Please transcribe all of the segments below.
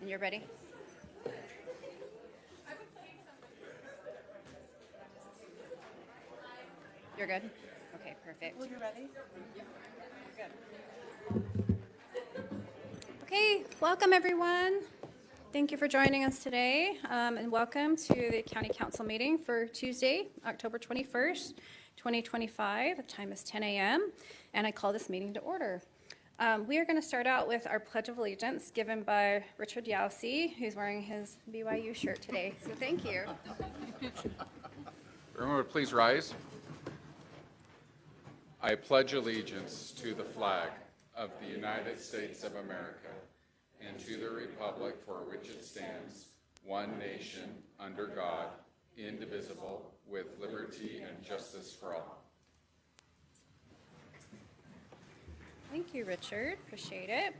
And you're ready? You're good? Okay, perfect. Well, you're ready? Good. Okay, welcome everyone. Thank you for joining us today, and welcome to the County Council meeting for Tuesday, October 21st, 2025. The time is 10 a.m., and I call this meeting to order. We are going to start out with our Pledge of Allegiance given by Richard Yowsey, who's wearing his BYU shirt today. So thank you. Everyone would please rise. I pledge allegiance to the flag of the United States of America and to the republic for which it stands, one nation, under God, indivisible, with liberty and justice for all. Thank you, Richard. Appreciate it.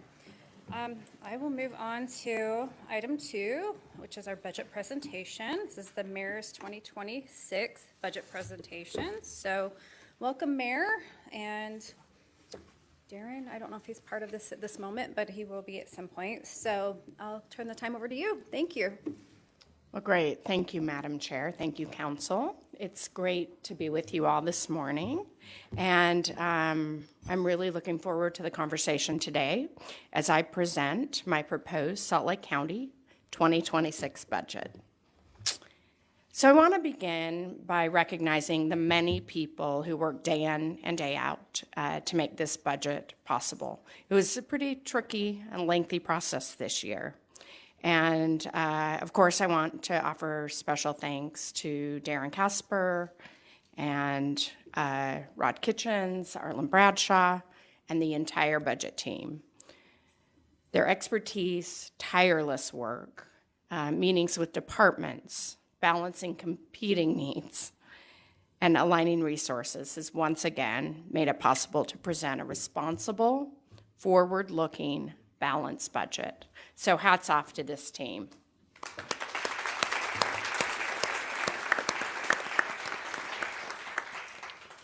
I will move on to item 2, which is our budget presentation. This is the Mayor's 2026 budget presentation. So welcome, Mayor. And Darren, I don't know if he's part of this at this moment, but he will be at some point. So I'll turn the time over to you. Thank you. Well, great. Thank you, Madam Chair. Thank you, Council. It's great to be with you all this morning. And I'm really looking forward to the conversation today as I present my proposed Salt Lake County 2026 budget. So I want to begin by recognizing the many people who work day in and day out to make this budget possible. It was a pretty tricky and lengthy process this year. And of course, I want to offer special thanks to Darren Casper and Rod Kitchens, Arlen Bradshaw, and the entire budget team. Their expertise, tireless work, meetings with departments, balancing competing needs, and aligning resources has once again made it possible to present a responsible, forward-looking, balanced budget. So hats off to this team.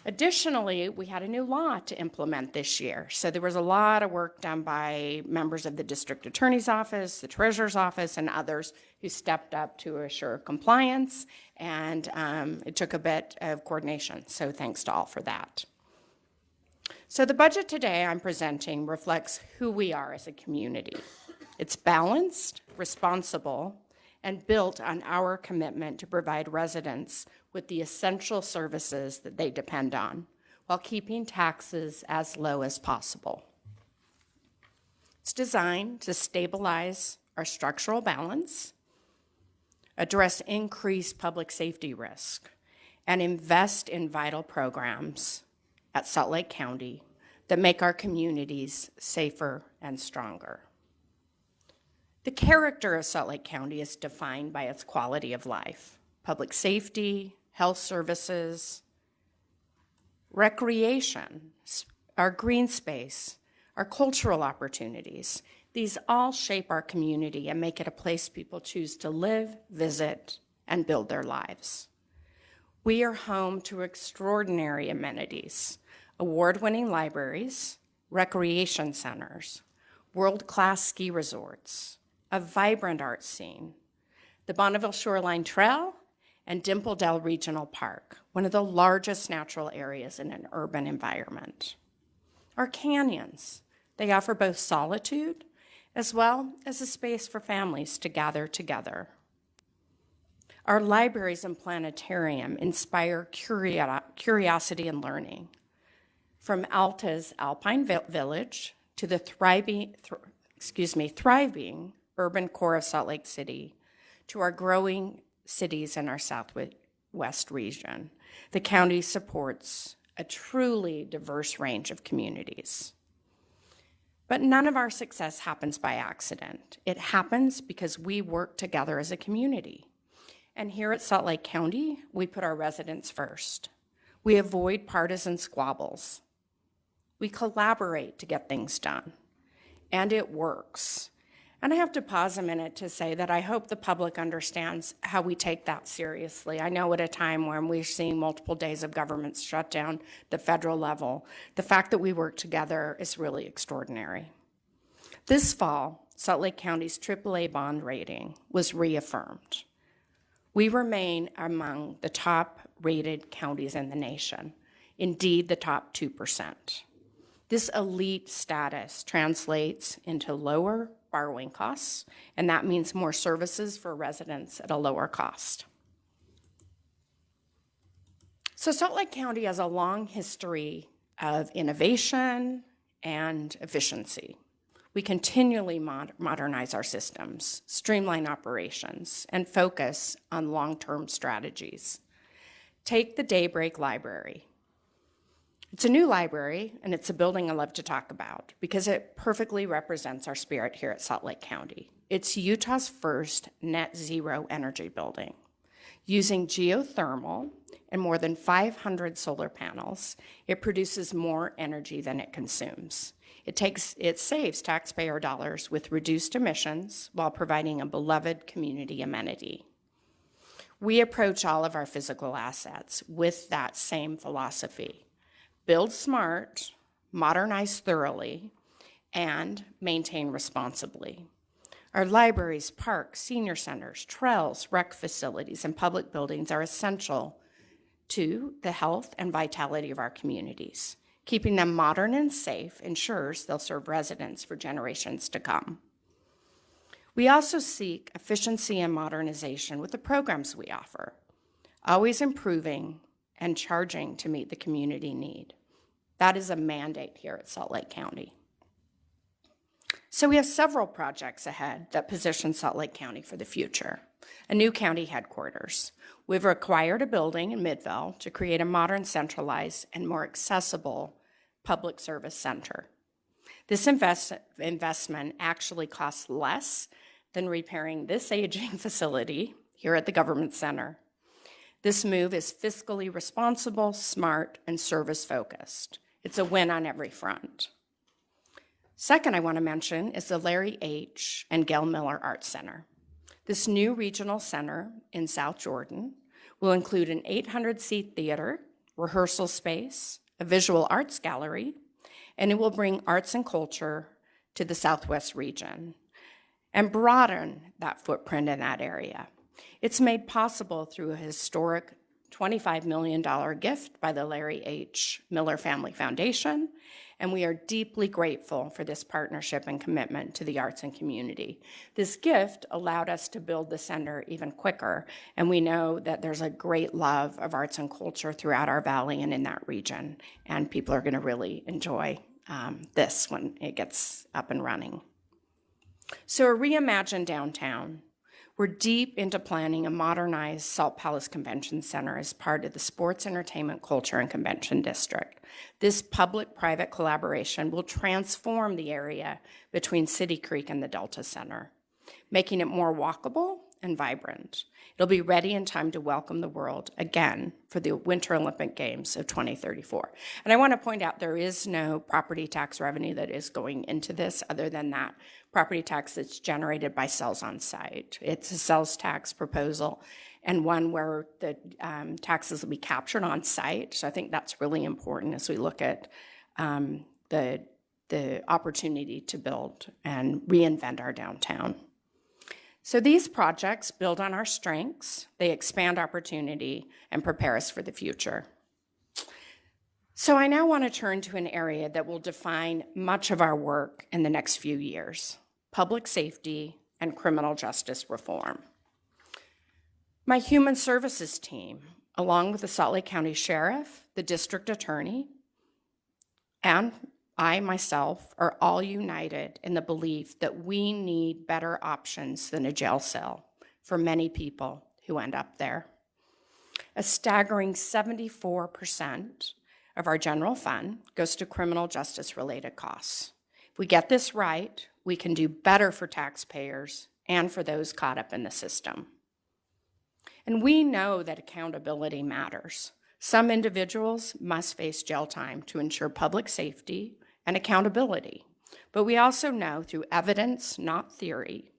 Additionally, we had a new law to implement this year. So there was a lot of work done by members of the District Attorney's Office, the Treasurer's Office, and others who stepped up to assure compliance. And it took a bit of coordination. So thanks to all for that. So the budget today I'm presenting reflects who we are as a community. It's balanced, responsible, and built on our commitment to provide residents with the essential services that they depend on, while keeping taxes as low as possible. It's designed to stabilize our structural balance, address increased public safety risk, and invest in vital programs at Salt Lake County that make our communities safer and stronger. The character of Salt Lake County is defined by its quality of life, public safety, health services, recreation, our green space, our cultural opportunities. These all shape our community and make it a place people choose to live, visit, and build their lives. We are home to extraordinary amenities, award-winning libraries, recreation centers, world-class ski resorts, a vibrant art scene, the Bonneville Shoreline Trail, and Dimple Dell Regional Park, one of the largest natural areas in an urban environment. Our canyons, they offer both solitude as well as a space for families to gather together. Our libraries and planetarium inspire curiosity and learning. From Alta's Alpine Village to the thriving urban core of Salt Lake City, to our growing cities in our southwest region, the county supports a truly diverse range of communities. But none of our success happens by accident. It happens because we work together as a community. And here at Salt Lake County, we put our residents first. We avoid partisan squabbles. We collaborate to get things done. And it works. And I have to pause a minute to say that I hope the public understands how we take that seriously. I know at a time when we're seeing multiple days of government shutdown, the federal level, the fact that we work together is really extraordinary. This fall, Salt Lake County's AAA bond rating was reaffirmed. We remain among the top-rated counties in the nation, indeed the top 2%. This elite status translates into lower borrowing costs, and that means more services for residents at a lower cost. So Salt Lake County has a long history of innovation and efficiency. We continually modernize our systems, streamline operations, and focus on long-term strategies. Take the Daybreak Library. It's a new library, and it's a building I love to talk about because it perfectly represents our spirit here at Salt Lake County. It's Utah's first net zero energy building. Using geothermal and more than 500 solar panels, it produces more energy than it consumes. It saves taxpayer dollars with reduced emissions while providing a beloved community amenity. We approach all of our physical assets with that same philosophy. Build smart, modernize thoroughly, and maintain responsibly. Our libraries, parks, senior centers, trails, rec facilities, and public buildings are essential to the health and vitality of our communities. Keeping them modern and safe ensures they'll serve residents for generations to come. We also seek efficiency and modernization with the programs we offer, always improving and charging to meet the community need. That is a mandate here at Salt Lake County. So we have several projects ahead that position Salt Lake County for the future. A new county headquarters. We've acquired a building in Midvale to create a modern, centralized, and more accessible public service center. This investment actually costs less than repairing this aging facility here at the government center. This move is fiscally responsible, smart, and service-focused. It's a win on every front. Second I want to mention is the Larry H. and Gail Miller Arts Center. This new regional center in South Jordan will include an 800-seat theater, rehearsal space, a visual arts gallery, and it will bring arts and culture to the Southwest region and broaden that footprint in that area. It's made possible through a historic $25 million gift by the Larry H. Miller Family Foundation, and we are deeply grateful for this partnership and commitment to the arts and community. This gift allowed us to build the center even quicker, and we know that there's a great love of arts and culture throughout our valley and in that region, and people are going to really enjoy this when it gets up and running. So a reimagined downtown. We're deep into planning a modernized Salt Palace Convention Center as part of the Sports, Entertainment, Culture, and Convention District. This public-private collaboration will transform the area between City Creek and the Delta Center, making it more walkable and vibrant. It'll be ready in time to welcome the world again for the Winter Olympic Games of 2034. And I want to point out there is no property tax revenue that is going into this other than that property tax that's generated by sales on site. It's a sales tax proposal and one where the taxes will be captured on site. So I think that's really important as we look at the opportunity to build and reinvent our downtown. So these projects build on our strengths, they expand opportunity, and prepare us for the future. So I now want to turn to an area that will define much of our work in the next few years: public safety and criminal justice reform. My human services team, along with the Salt Lake County Sheriff, the District Attorney, and I myself are all united in the belief that we need better options than a jail cell for many people who end up there. A staggering 74% of our general fund goes to criminal justice-related costs. If we get this right, we can do better for taxpayers and for those caught up in the system. And we know that accountability matters. Some individuals must face jail time to ensure public safety and accountability. But we also know through evidence, not theory,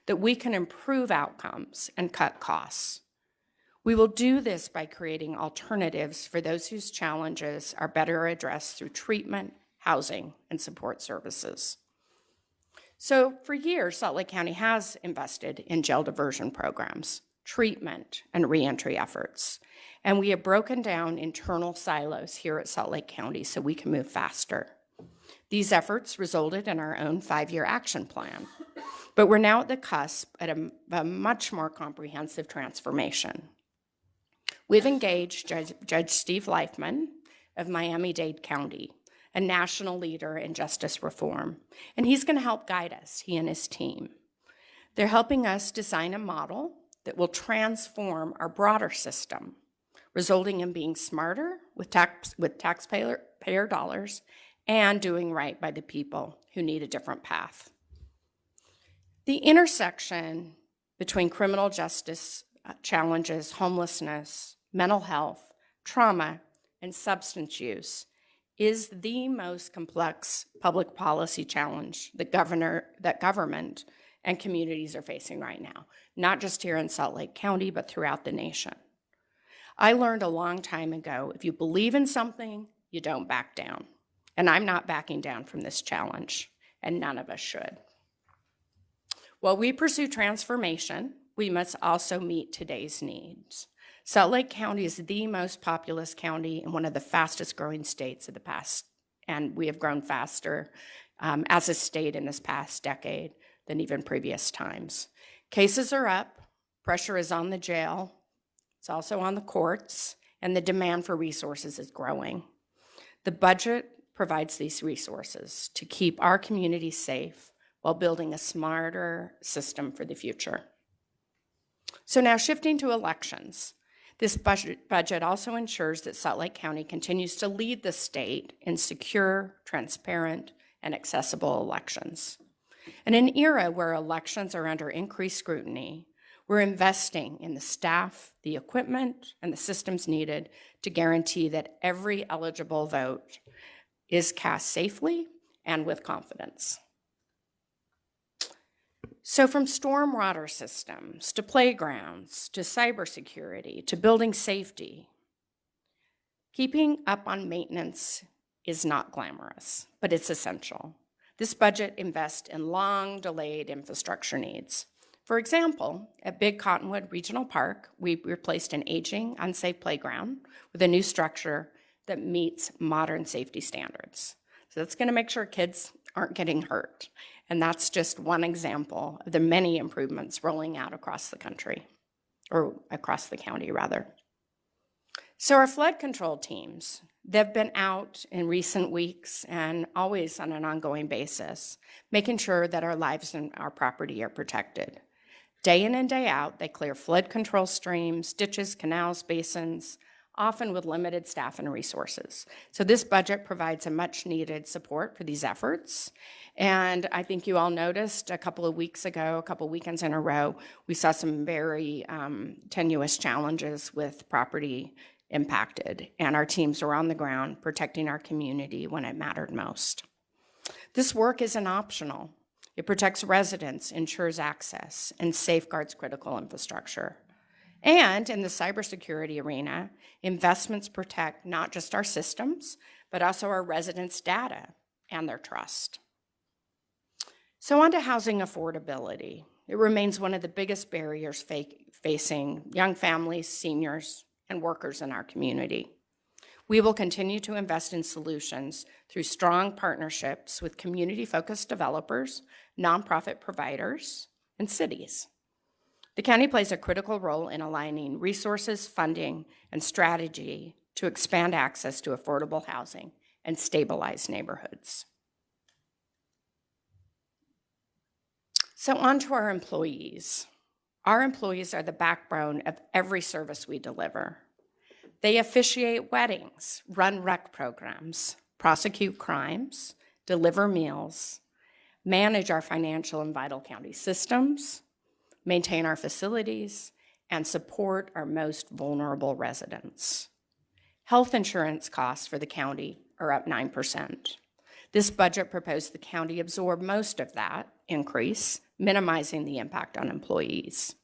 that we can improve outcomes and cut costs. We will do this by creating alternatives for those whose challenges are better addressed through treatment, housing, and support services. So for years, Salt Lake County has invested in jail diversion programs, treatment, and reentry efforts. And we have broken down internal silos here at Salt Lake County so we can move faster. These efforts resulted in our own 5-year action plan, but we're now at the cusp at a much more comprehensive transformation. We've engaged Judge Steve Leifman of Miami-Dade County, a national leader in justice reform, and he's going to help guide us, he and his team. They're helping us design a model that will transform our broader system, resulting in being smarter with taxpayer dollars and doing right by the people who need a different path. The intersection between criminal justice challenges, homelessness, mental health, trauma, and substance use is the most complex public policy challenge that government and communities are facing right now, not just here in Salt Lake County, but throughout the nation. I learned a long time ago, if you believe in something, you don't back down. And I'm not backing down from this challenge, and none of us should. While we pursue transformation, we must also meet today's needs. Salt Lake County is the most populous county and one of the fastest growing states of the past, and we have grown faster as a state in this past decade than even previous times. Cases are up, pressure is on the jail, it's also on the courts, and the demand for resources is growing. The budget provides these resources to keep our community safe while building a smarter system for the future. So now shifting to elections. This budget also ensures that Salt Lake County continues to lead the state in secure, transparent, and accessible elections. In an era where elections are under increased scrutiny, we're investing in the staff, the equipment, and the systems needed to guarantee that every eligible vote is cast safely and with confidence. So from stormwater systems to playgrounds to cybersecurity to building safety, keeping up on maintenance is not glamorous, but it's essential. This budget invests in long-delayed infrastructure needs. For example, at Big Cottonwood Regional Park, we replaced an aging, unsafe playground with a new structure that meets modern safety standards. So that's going to make sure kids aren't getting hurt. And that's just one example of the many improvements rolling out across the country, or across the county, rather. So our flood control teams, they've been out in recent weeks and always on an ongoing basis, making sure that our lives and our property are protected. Day in and day out, they clear flood control streams, ditches, canals, basins, often with limited staff and resources. So this budget provides a much needed support for these efforts. And I think you all noticed a couple of weeks ago, a couple weekends in a row, we saw some very tenuous challenges with property impacted. And our teams were on the ground protecting our community when it mattered most. This work isn't optional. It protects residents, ensures access, and safeguards critical infrastructure. And in the cybersecurity arena, investments protect not just our systems, but also our residents' data and their trust. So on to housing affordability. It remains one of the biggest barriers facing young families, seniors, and workers in our community. We will continue to invest in solutions through strong partnerships with community-focused developers, nonprofit providers, and cities. The county plays a critical role in aligning resources, funding, and strategy to expand access to affordable housing and stabilize neighborhoods. So on to our employees. Our employees are the backbone of every service we deliver. They officiate weddings, run rec programs, prosecute crimes, deliver meals, manage our financial and vital county systems, maintain our facilities, and support our most vulnerable residents. Health insurance costs for the county are up 9%. This budget proposed the county absorb most of that increase, minimizing the impact on employees.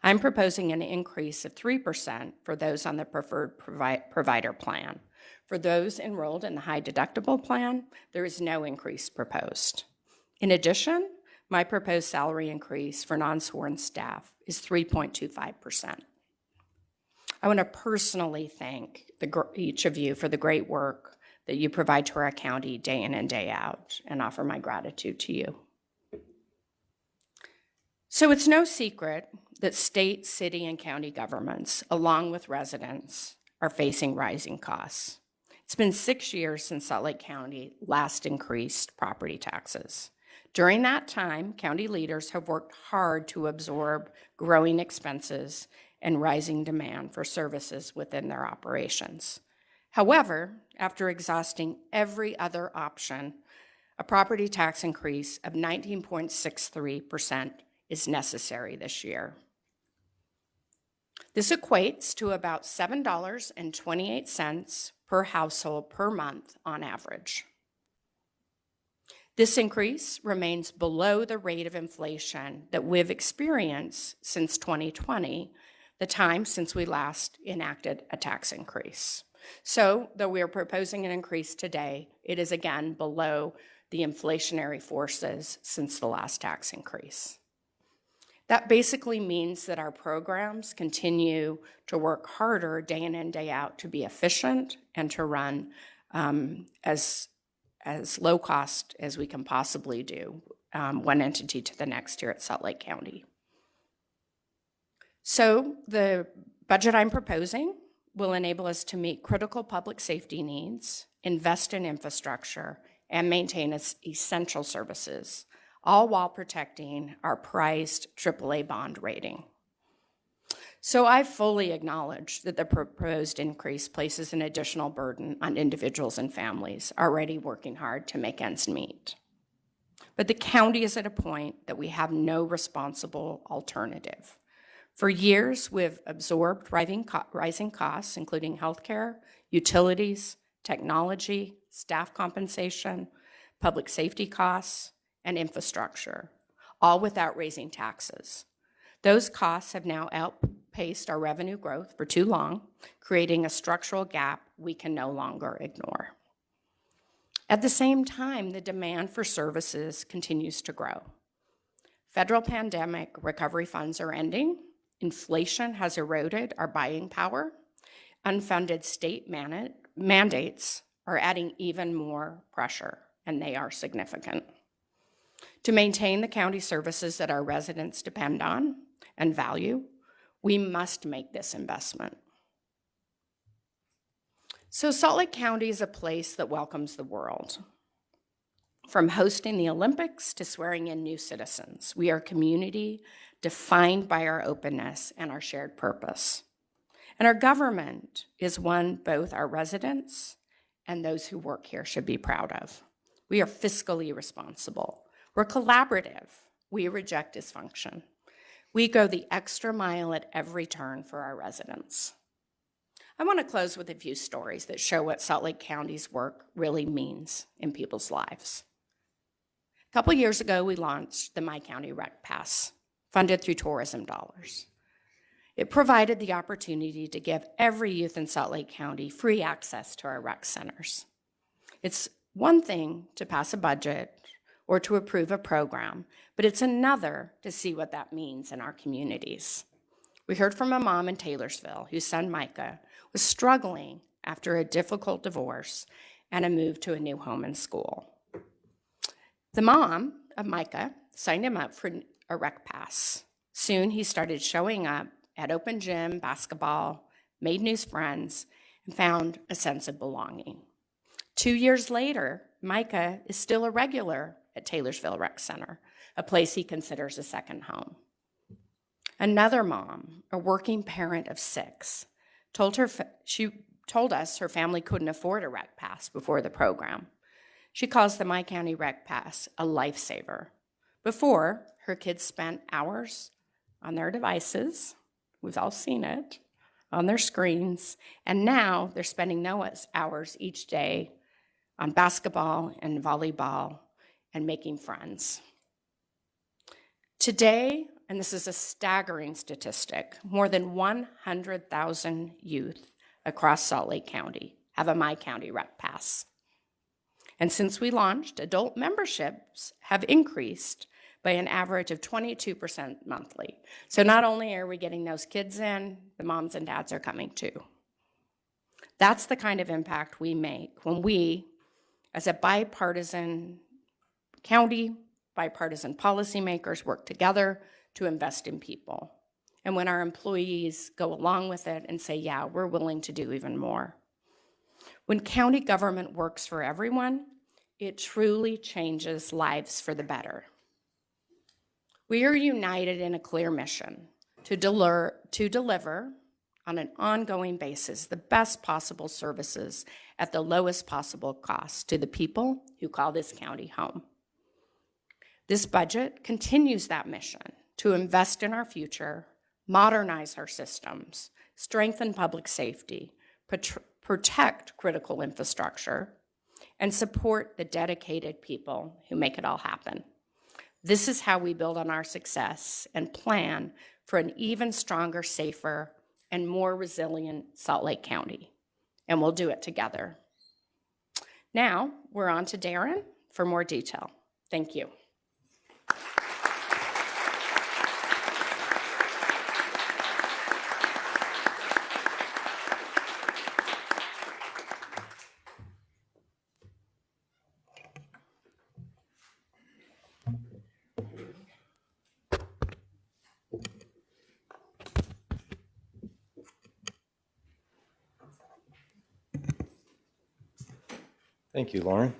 I'm proposing an increase of 3% for those on the preferred provider plan. For those enrolled in the high deductible plan, there is no increase proposed. In addition, my proposed salary increase for non-sworn staff is 3.25%. I want to personally thank each of you for the great work that you provide to our county day in and day out, and offer my gratitude to you. So it's no secret that state, city, and county governments, along with residents, are facing rising costs. It's been 6 years since Salt Lake County last increased property taxes. During that time, county leaders have worked hard to absorb growing expenses and rising demand for services within their operations. However, after exhausting every other option, a property tax increase of 19.63% is necessary this year. This equates to about $7.28 per household per month on average. This increase remains below the rate of inflation that we've experienced since 2020, the time since we last enacted a tax increase. So, though we are proposing an increase today, it is again below the inflationary forces since the last tax increase. That basically means that our programs continue to work harder day in and day out to be efficient and to run as low cost as we can possibly do, one entity to the next here at Salt Lake County. So the budget I'm proposing will enable us to meet critical public safety needs, invest in infrastructure, and maintain essential services, all while protecting our prized AAA bond rating. So I fully acknowledge that the proposed increase places an additional burden on individuals and families already working hard to make ends meet. But the county is at a point that we have no responsible alternative. For years, we've absorbed rising costs, including healthcare, utilities, technology, staff compensation, public safety costs, and infrastructure, all without raising taxes. Those costs have now outpaced our revenue growth for too long, creating a structural gap we can no longer ignore. At the same time, the demand for services continues to grow. Federal pandemic recovery funds are ending. Inflation has eroded our buying power. Unfunded state mandates are adding even more pressure, and they are significant. To maintain the county services that our residents depend on and value, we must make this investment. So Salt Lake County is a place that welcomes the world. From hosting the Olympics to swearing in new citizens, we are a community defined by our openness and our shared purpose. And our government is one both our residents and those who work here should be proud of. We are fiscally responsible. We're collaborative. We reject dysfunction. We go the extra mile at every turn for our residents. I want to close with a few stories that show what Salt Lake County's work really means in people's lives. A couple years ago, we launched the My County Rec Pass, funded through tourism dollars. It provided the opportunity to give every youth in Salt Lake County free access to our rec centers. It's one thing to pass a budget or to approve a program, but it's another to see what that means in our communities. We heard from a mom in Taylorsville whose son Micah was struggling after a difficult divorce and a move to a new home and school. The mom of Micah signed him up for a rec pass. Soon he started showing up at open gym, basketball, made new friends, and found a sense of belonging. 2 years later, Micah is still a regular at Taylorsville Rec Center, a place he considers a second home. Another mom, a working parent of 6, she told us her family couldn't afford a rec pass before the program. She calls the My County Rec Pass a lifesaver. Before, her kids spent hours on their devices, we've all seen it, on their screens, and now they're spending hours each day on basketball and volleyball and making friends. Today, and this is a staggering statistic, more than 100,000 youth across Salt Lake County have a My County Rec Pass. And since we launched, adult memberships have increased by an average of 22% monthly. So not only are we getting those kids in, the moms and dads are coming too. That's the kind of impact we make when we, as a bipartisan county, bipartisan policymakers work together to invest in people. And when our employees go along with it and say, yeah, we're willing to do even more. When county government works for everyone, it truly changes lives for the better. We are united in a clear mission to deliver on an ongoing basis the best possible services at the lowest possible cost to the people who call this county home. This budget continues that mission to invest in our future, modernize our systems, strengthen public safety, protect critical infrastructure, and support the dedicated people who make it all happen. This is how we build on our success and plan for an even stronger, safer, and more resilient Salt Lake County. And we'll do it together. Now, we're on to Darren for more detail. Thank you. Thank you, Lauren.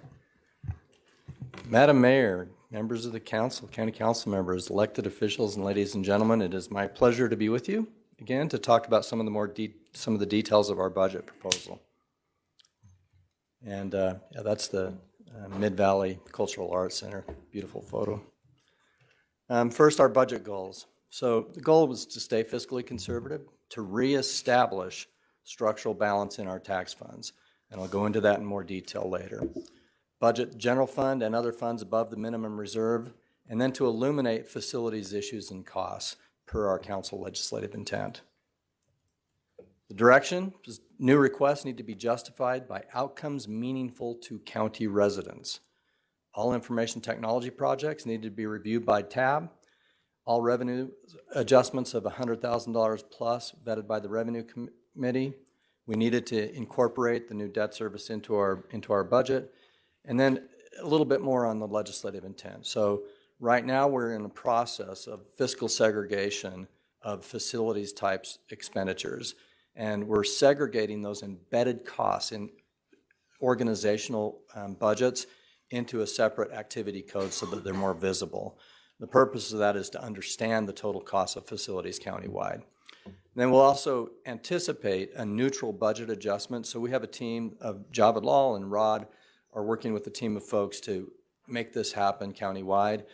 Madam Mayor, members of the council, county council members, elected officials, and ladies and gentlemen, it is my pleasure to be with you again to talk about some of the details of our budget proposal. And yeah, that's the Mid-Valley Cultural Arts Center. Beautiful photo. First, our budget goals. So the goal was to stay fiscally conservative, to reestablish structural balance in our tax funds. And I'll go into that in more detail later. Budget general fund and other funds above the minimum reserve, and then to illuminate facilities issues and costs per our council legislative intent. The direction is new requests need to be justified by outcomes meaningful to county residents. All information technology projects need to be reviewed by TAB. All revenue adjustments of $100,000 plus vetted by the Revenue Committee. We needed to incorporate the new debt service into our budget, and then a little bit more on the legislative intent. So right now we're in the process of fiscal segregation of facilities types expenditures, and we're segregating those embedded costs in organizational budgets into a separate activity code so that they're more visible. The purpose of that is to understand the total cost of facilities countywide. Then we'll also anticipate a neutral budget adjustment. So we have a team of Javed Lal and Rod are working with a team of folks to make this happen countywide.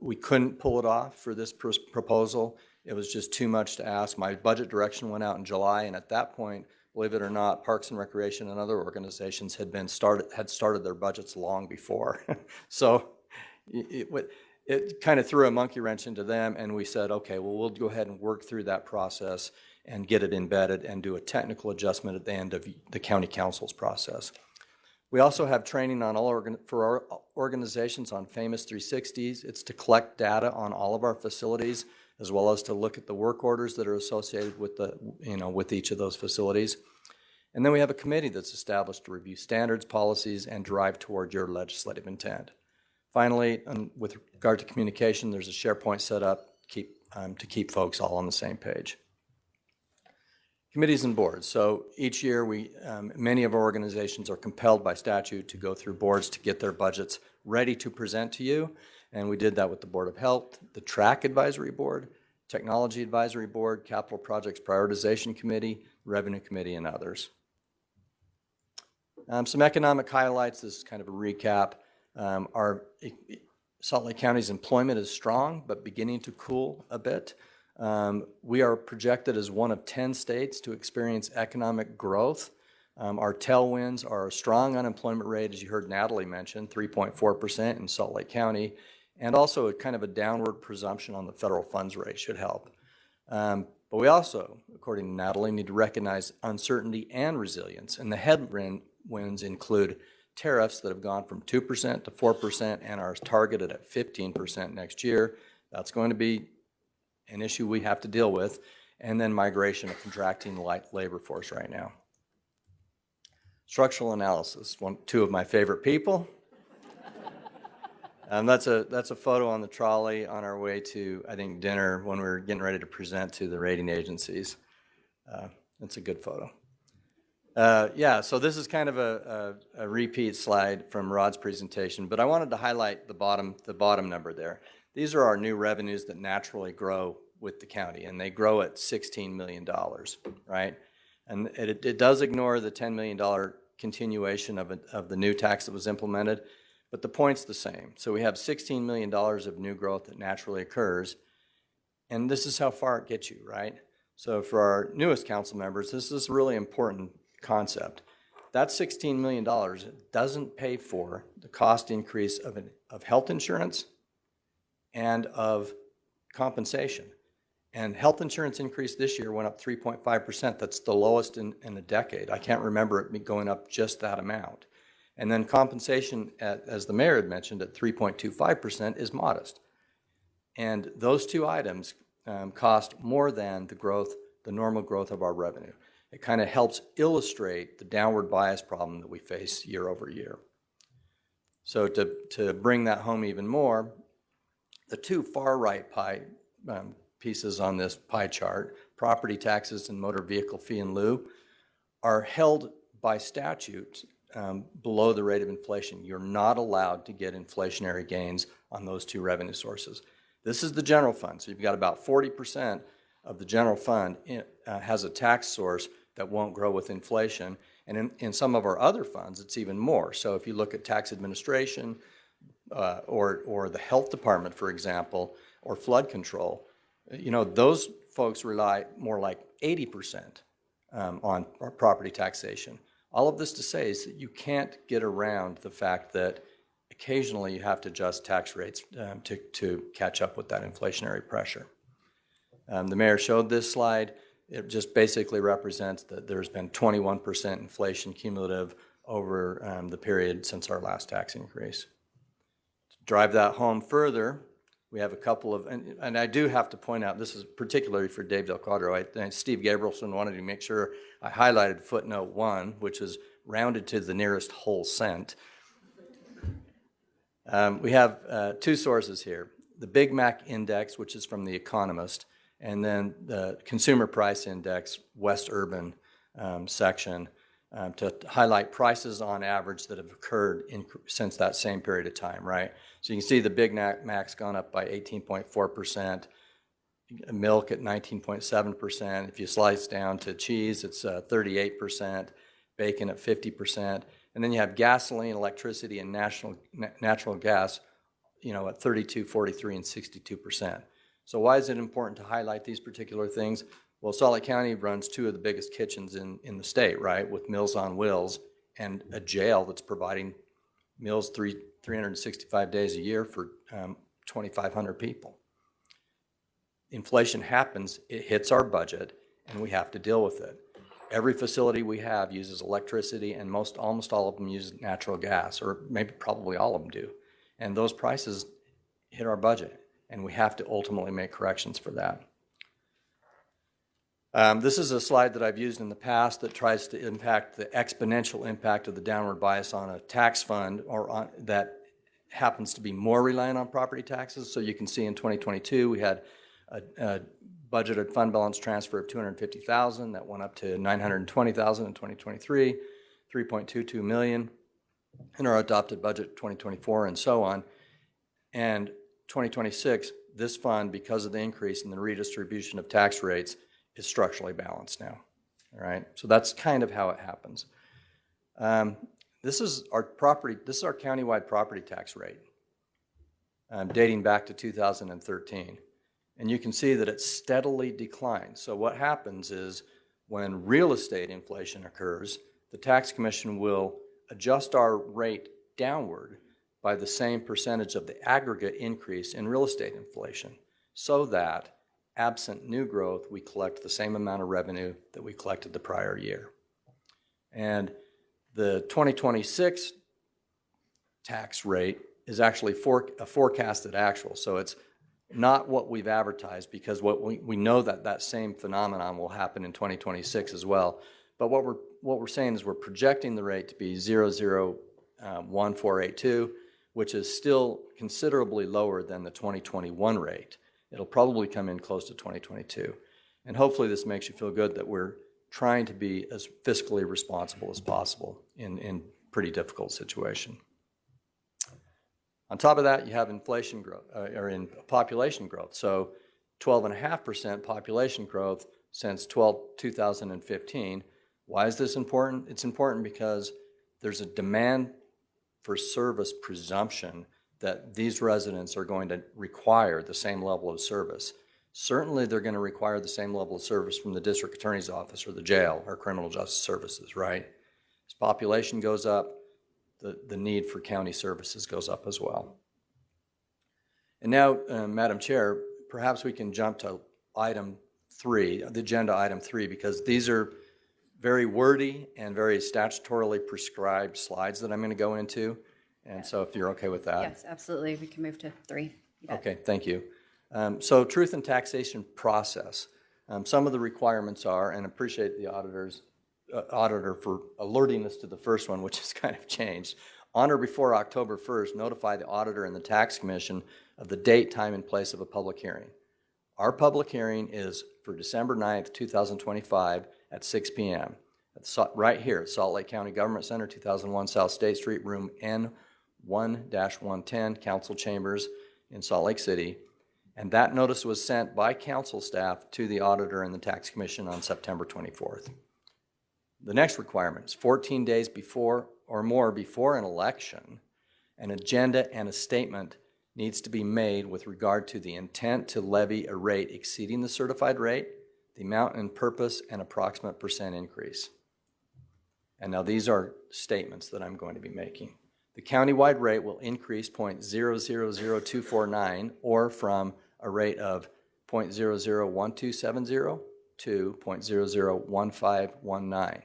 We couldn't pull it off for this proposal. It was just too much to ask. My budget direction went out in July, and at that point, believe it or not, Parks and Recreation and other organizations had started their budgets long before. So it kind of threw a monkey wrench into them, and we said, okay, well, we'll go ahead and work through that process and get it embedded and do a technical adjustment at the end of the county council's process. We also have training on for our organizations on Famous 360s. It's to collect data on all of our facilities, as well as to look at the work orders that are associated with with each of those facilities. And then we have a committee that's established to review standards, policies, and drive toward your legislative intent. Finally, with regard to communication, there's a SharePoint set up to keep folks all on the same page. Committees and boards. So each year, many of our organizations are compelled by statute to go through boards to get their budgets ready to present to you. And we did that with the Board of Health, the TRAC Advisory Board, Technology Advisory Board, Capital Projects Prioritization Committee, Revenue Committee, and others. Some economic highlights. This is kind of a recap. Our Salt Lake County's employment is strong, but beginning to cool a bit. We are projected as one of 10 states to experience economic growth. Our tailwinds are a strong unemployment rate, as you heard Natalie mention, 3.4% in Salt Lake County, and also a kind of a downward presumption on the federal funds rate should help. But we also, according to Natalie, need to recognize uncertainty and resilience, and the headwinds include tariffs that have gone from 2% to 4% and are targeted at 15% next year. That's going to be an issue we have to deal with. And then migration of contracting labor force right now. Structural analysis, two of my favorite people. That's a photo on the trolley on our way to, I think, dinner when we were getting ready to present to the rating agencies. It's a good photo. Yeah, so this is kind of a repeat slide from Rod's presentation, but I wanted to highlight the bottom number there. These are our new revenues that naturally grow with the county, and they grow at $16 million, right? And it does ignore the $10 million continuation of the new tax that was implemented, but the point's the same. So we have $16 million of new growth that naturally occurs, and this is how far it gets you, right? So for our newest council members, this is a really important concept. That $16 million doesn't pay for the cost increase of health insurance and of compensation. And health insurance increase this year went up 3.5%. That's the lowest in a decade. I can't remember it going up just that amount. And then compensation, as the mayor had mentioned, at 3.25% is modest. And those two items cost more than the normal growth of our revenue. It kind of helps illustrate the downward bias problem that we face year over year. So to bring that home even more, the two far right pieces on this pie chart, property taxes and motor vehicle fee in lieu, are held by statute below the rate of inflation. You're not allowed to get inflationary gains on those two revenue sources. This is the general fund. So you've got about 40% of the general fund has a tax source that won't grow with inflation. And in some of our other funds, it's even more. So if you look at tax administration or the health department, for example, or flood control, those folks rely more like 80% on property taxation. All of this to say is that you can't get around the fact that occasionally you have to adjust tax rates to catch up with that inflationary pressure. The mayor showed this slide. It just basically represents that there's been 21% inflation cumulative over the period since our last tax increase. To drive that home further, we have a couple of, and I do have to point out, this is particularly for Dave Del Quadro. Steve Gabrielson wanted to make sure I highlighted footnote 1, which is rounded to the nearest whole cent. We have two sources here. The Big Mac Index, which is from The Economist, and then the Consumer Price Index, West Urban section, to highlight prices on average that have occurred since that same period of time, right? So you can see the Big Mac's gone up by 18.4%, milk at 19.7%. If you slice down to cheese, it's 38%, bacon at 50%. And then you have gasoline, electricity, and natural gas, at 32, 43, and 62%. So why is it important to highlight these particular things? Well, Salt Lake County runs two of the biggest kitchens in the state, right, with Meals on Wheels and a jail that's providing meals 365 days a year for 2,500 people. Inflation happens, it hits our budget, and we have to deal with it. Every facility we have uses electricity, and almost all of them use natural gas, or maybe probably all of them do. And those prices hit our budget, and we have to ultimately make corrections for that. This is a slide that I've used in the past that tries to impact the exponential impact of the downward bias on a tax fund that happens to be more reliant on property taxes. So you can see in 2022 we had a budgeted fund balance transfer of $250,000 that went up to $920,000 in 2023, $3.22 million in our adopted budget 2024, and so on. And 2026, this fund, because of the increase in the redistribution of tax rates, is structurally balanced now. All right, so that's kind of how it happens. This is our countywide property tax rate, dating back to 2013. And you can see that it steadily declines. So what happens is when real estate inflation occurs, the tax commission will adjust our rate downward by the same percentage of the aggregate increase in real estate inflation, so that absent new growth, we collect the same amount of revenue that we collected the prior year. And the 2026 tax rate is actually a forecasted actual. So it's not what we've advertised, because what we know that same phenomenon will happen in 2026 as well. But what we're saying is we're projecting the rate to be 0.01482, which is still considerably lower than the 2021 rate. It'll probably come in close to 2022. And hopefully this makes you feel good that we're trying to be as fiscally responsible as possible in pretty difficult situation. On top of that, you have inflation growth, or in population growth. So 12.5% population growth since 2015. Why is this important? It's important because there's a demand for service presumption that these residents are going to require the same level of service. Certainly they're going to require the same level of service from the district attorney's office or the jail or criminal justice services, right? As population goes up, the need for county services goes up as well. And now, Madam Chair, perhaps we can jump to item 3, the agenda item 3, because these are very wordy and very statutorily prescribed slides that I'm going to go into. And so if you're okay with that. Yes, absolutely. We can move to 3. You bet. Okay, thank you. So truth and taxation process. Some of the requirements are, and appreciate the auditor for alerting us to the first one, which has kind of changed. On or before October 1st, notify the auditor and the tax commission of the date, time, and place of a public hearing. Our public hearing is for December 9th, 2025 at 6 p.m. Right here at Salt Lake County Government Center, 2001 South State Street, room N1-110, council chambers in Salt Lake City. And that notice was sent by council staff to the auditor and the tax commission on September 24th. The next requirement is 14 days before or more before an election, an agenda and a statement needs to be made with regard to the intent to levy a rate exceeding the certified rate, the amount and purpose, and approximate percent increase. And now these are statements that I'm going to be making. The countywide rate will increase 0.000249, or from a rate of 0.001270 to 0.001519.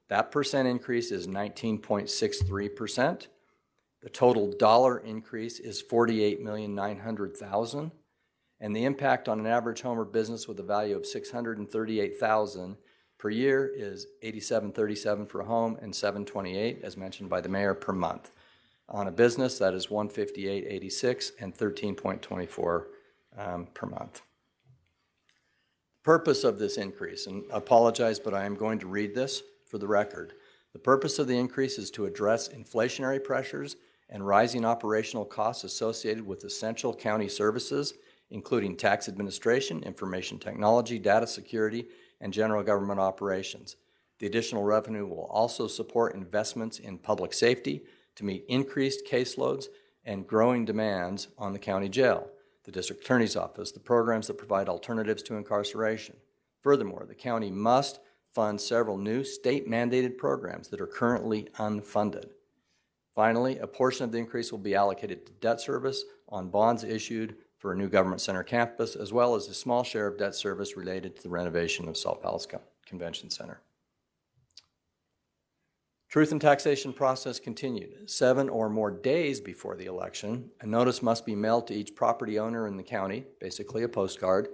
That percent increase is 19.63%. The total dollar increase is $48,900,000, and the impact on an average home or business with a value of $638,000 per year is $87.37 for a home and $728, as mentioned by the mayor, per month. On a business, that is $158.86 and $13.24 per month. Purpose of this increase, and I apologize, but I am going to read this for the record. The purpose of the increase is to address inflationary pressures and rising operational costs associated with essential county services, including tax administration, information technology, data security, and general government operations. The additional revenue will also support investments in public safety to meet increased caseloads and growing demands on the county jail, the district attorney's office, the programs that provide alternatives to incarceration. Furthermore, the county must fund several new state-mandated programs that are currently unfunded. Finally, a portion of the increase will be allocated to debt service on bonds issued for a new government center campus, as well as a small share of debt service related to the renovation of Salt Palace Convention Center. Truth and taxation process continued. 7 or more days before the election, a notice must be mailed to each property owner in the county, basically a postcard,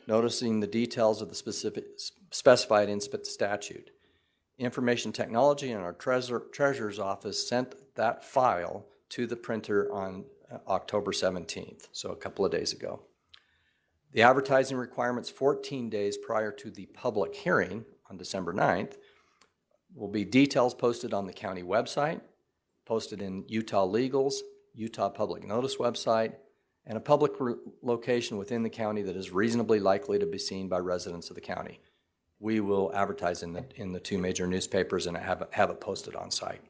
noticing the details of the specified in statute. Information technology and our treasurer's office sent that file to the printer on October 17th, so a couple of days ago. The advertising requirements 14 days prior to the public hearing on December 9th will be details posted on the county website, posted in Utah Legal's Utah Public Notice website, and a public location within the county that is reasonably likely to be seen by residents of the county. We will advertise in the 2 major newspapers and have it posted on site.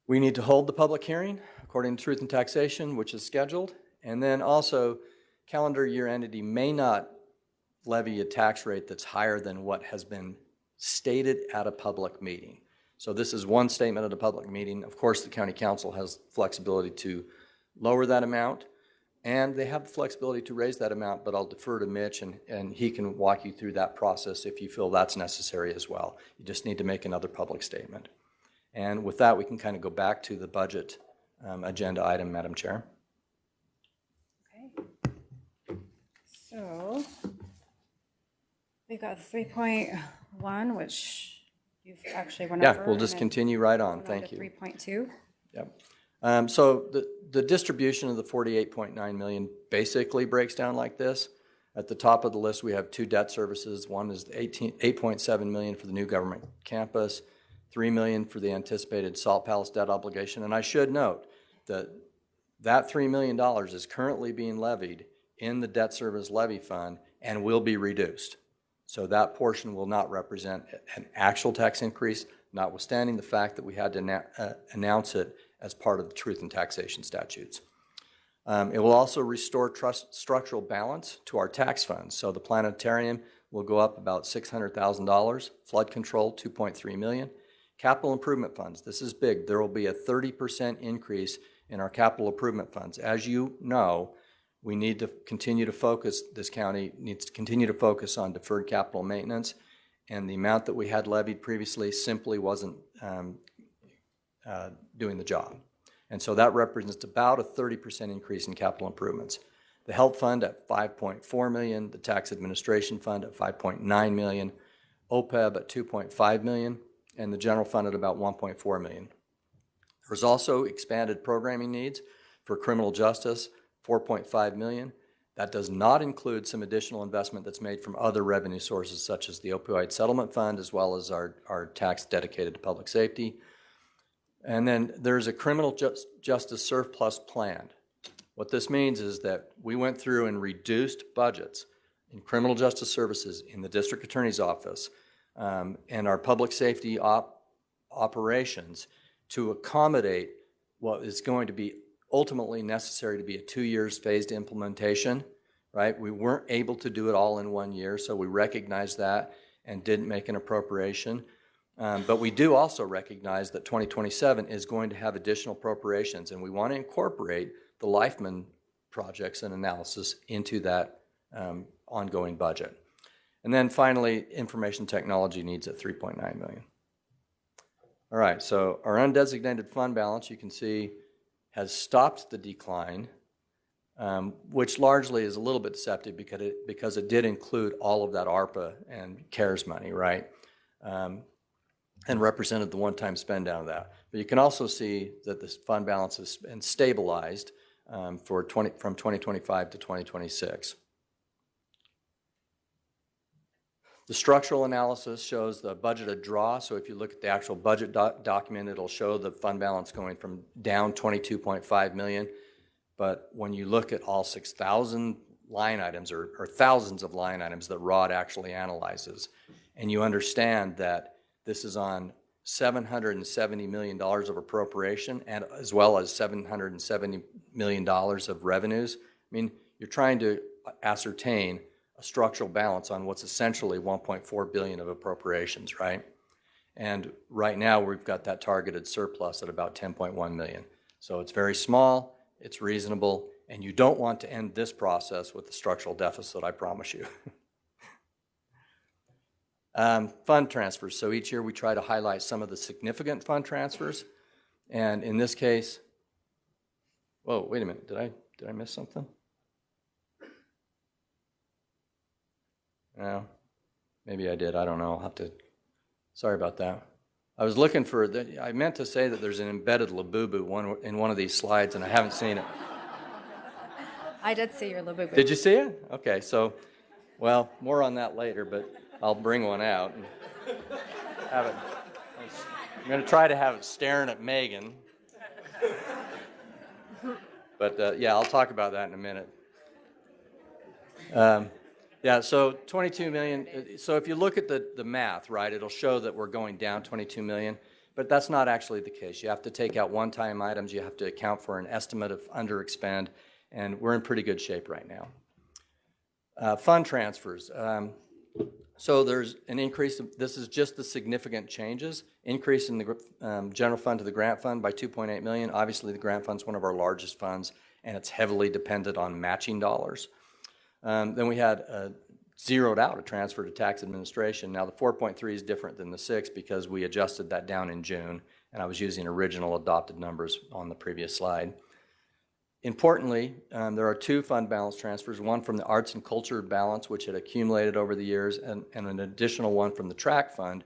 We need to hold the public hearing according to Truth and Taxation, which is scheduled, and then also calendar year entity may not levy a tax rate that's higher than what has been stated at a public meeting. So this is one statement at a public meeting. Of course, the county council has flexibility to lower that amount, and they have the flexibility to raise that amount, but I'll defer to Mitch, and he can walk you through that process if you feel that's necessary as well. You just need to make another public statement. And with that, we can kind of go back to the budget agenda item, Madam Chair. Okay. So we've got 3.1, which you've actually went over. Yeah, we'll just continue right on. Thank you. 3.2. Yep. So the distribution of the 48.9 million basically breaks down like this. At the top of the list, we have two debt services. One is 8.7 million for the new government campus, 3 million for the anticipated Salt Palace debt obligation. And I should note that that $3 million is currently being levied in the debt service levy fund and will be reduced. So that portion will not represent an actual tax increase, notwithstanding the fact that we had to announce it as part of the truth in taxation statutes. It will also restore structural balance to our tax funds. So the planetarium will go up about $600,000, flood control $2.3 million. Capital improvement funds, this is big. There will be a 30% increase in our capital improvement funds. As you know, we need to continue to focus, this county needs to continue to focus on deferred capital maintenance, and the amount that we had levied previously simply wasn't doing the job. And so that represents about a 30% increase in capital improvements. The health fund at $5.4 million, the tax administration fund at $5.9 million, OPEB at $2.5 million, and the general fund at about $1.4 million. There's also expanded programming needs for criminal justice, $4.5 million. That does not include some additional investment that's made from other revenue sources, such as the opioid settlement fund, as well as our tax dedicated to public safety. And then there's a criminal justice surplus planned. What this means is that we went through and reduced budgets in criminal justice services in the district attorney's office and our public safety operations to accommodate what is going to be ultimately necessary to be a 2 years phased implementation, right? We weren't able to do it all in 1 year, so we recognized that and didn't make an appropriation. But we do also recognize that 2027 is going to have additional appropriations, and we want to incorporate the Lifeman projects and analysis into that ongoing budget. And then finally, information technology needs at $3.9 million. All right, so our undesignated fund balance, you can see, has stopped the decline, which largely is a little bit deceptive because it did include all of that ARPA and CARES money, right? And represented the one-time spend down of that. But you can also see that this fund balance has been stabilized from 2025 to 2026. The structural analysis shows the budgeted draw. So if you look at the actual budget document, it'll show the fund balance going from down 22.5 million. But when you look at all 6,000 line items or thousands of line items that Rod actually analyzes, and you understand that this is on $770 million of appropriation and as well as $770 million of revenues. I mean, you're trying to ascertain a structural balance on what's essentially $1.4 billion of appropriations, right? And right now we've got that targeted surplus at about $10.1 million. So it's very small, it's reasonable, and you don't want to end this process with the structural deficit, I promise you. Fund transfers. So each year we try to highlight some of the significant fund transfers. And in this case, whoa, wait a minute, did I miss something? No, maybe I did, I don't know, I'll have to, sorry about that. I was looking for, I meant to say that there's an embedded Labubu in one of these slides and I haven't seen it. I did see your Labubu. Did you see it? Okay, so, well, more on that later, but I'll bring one out and have it. I'm going to try to have it staring at Megan. But yeah, I'll talk about that in a minute. Yeah, so 22 million. So if you look at the math, right, it'll show that we're going down 22 million, but that's not actually the case. You have to take out one-time items. You have to account for an estimate of underexpend, and we're in pretty good shape right now. Fund transfers. So there's an increase. This is just the significant changes. Increase in the general fund to the grant fund by 2.8 million. Obviously, the grant fund's one of our largest funds, and it's heavily dependent on matching dollars. Then we had zeroed out a transfer to tax administration. Now the 4.3 is different than the 6 because we adjusted that down in June, and I was using original adopted numbers on the previous slide. Importantly, there are two fund balance transfers, one from the arts and culture balance, which had accumulated over the years, and an additional one from the track fund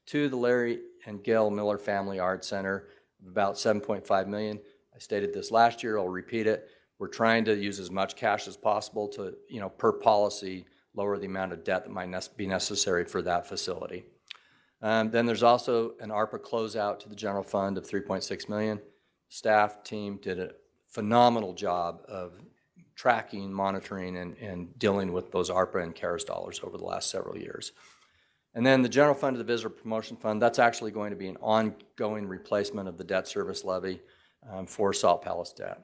to the Larry and Gail Miller Family Arts Center of about $7.5 million. I stated this last year, I'll repeat it. We're trying to use as much cash as possible to, per policy, lower the amount of debt that might be necessary for that facility. Then there's also an ARPA closeout to the general fund of $3.6 million. Staff team did a phenomenal job of tracking, monitoring, and dealing with those ARPA and CARES dollars over the last several years. And then the general fund of the Visitor Promotion Fund, that's actually going to be an ongoing replacement of the debt service levy for Salt Palace debt.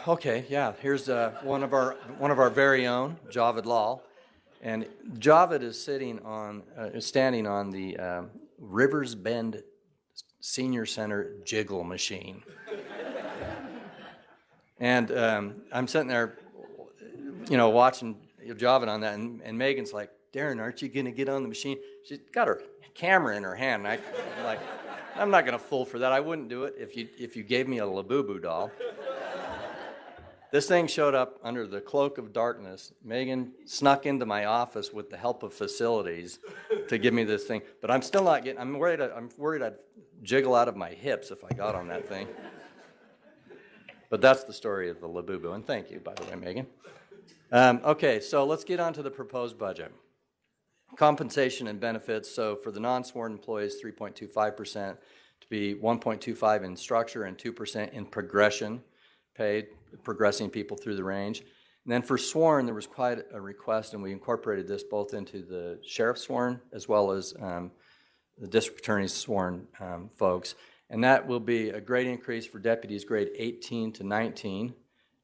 Okay, yeah, here's one of our very own, Javed Lal. And Javed is standing on the Rivers Bend Senior Center jiggle machine. And I'm sitting there, watching Javed on that, and Megan's like, Darren, aren't you going to get on the machine? She's got her camera in her hand. And I'm like, I'm not going to fool for that. I wouldn't do it if you gave me a Labubu doll. This thing showed up under the cloak of darkness. Megan snuck into my office with the help of facilities to give me this thing. But I'm still not getting, I'm worried I'd jiggle out of my hips if I got on that thing. But that's the story of the Labubu. And thank you, by the way, Megan. Okay, so let's get on to the proposed budget. Compensation and benefits. So for the non-sworn employees, 3.25% to be 1.25 in structure and 2% in progression paid, progressing people through the range. And then for sworn, there was quite a request, and we incorporated this both into the sheriff's sworn as well as the district attorney's sworn folks. And that will be a grade increase for deputies grade 18 to 19,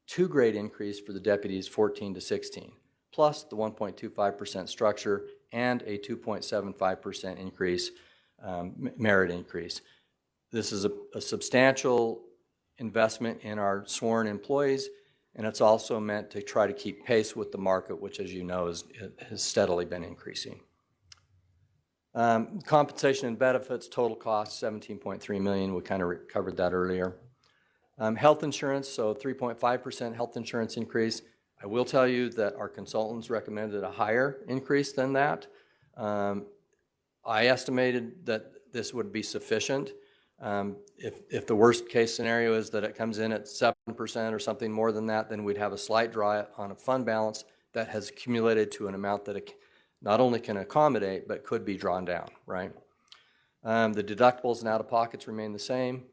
2 grade increase for the deputies 14 to 16, plus the 1.25% structure and a 2.75% increase, merit increase. This is a substantial investment in our sworn employees, and it's also meant to try to keep pace with the market, which, as you know, has steadily been increasing. Compensation and benefits, total cost $17.3 million. We kind of covered that earlier. Health insurance, so 3.5% health insurance increase. I will tell you that our consultants recommended a higher increase than that. I estimated that this would be sufficient. If the worst case scenario is that it comes in at 7% or something more than that, then we'd have a slight draw on a fund balance that has accumulated to an amount that it not only can accommodate, but could be drawn down, right? The deductibles and out-of-pockets remain the same.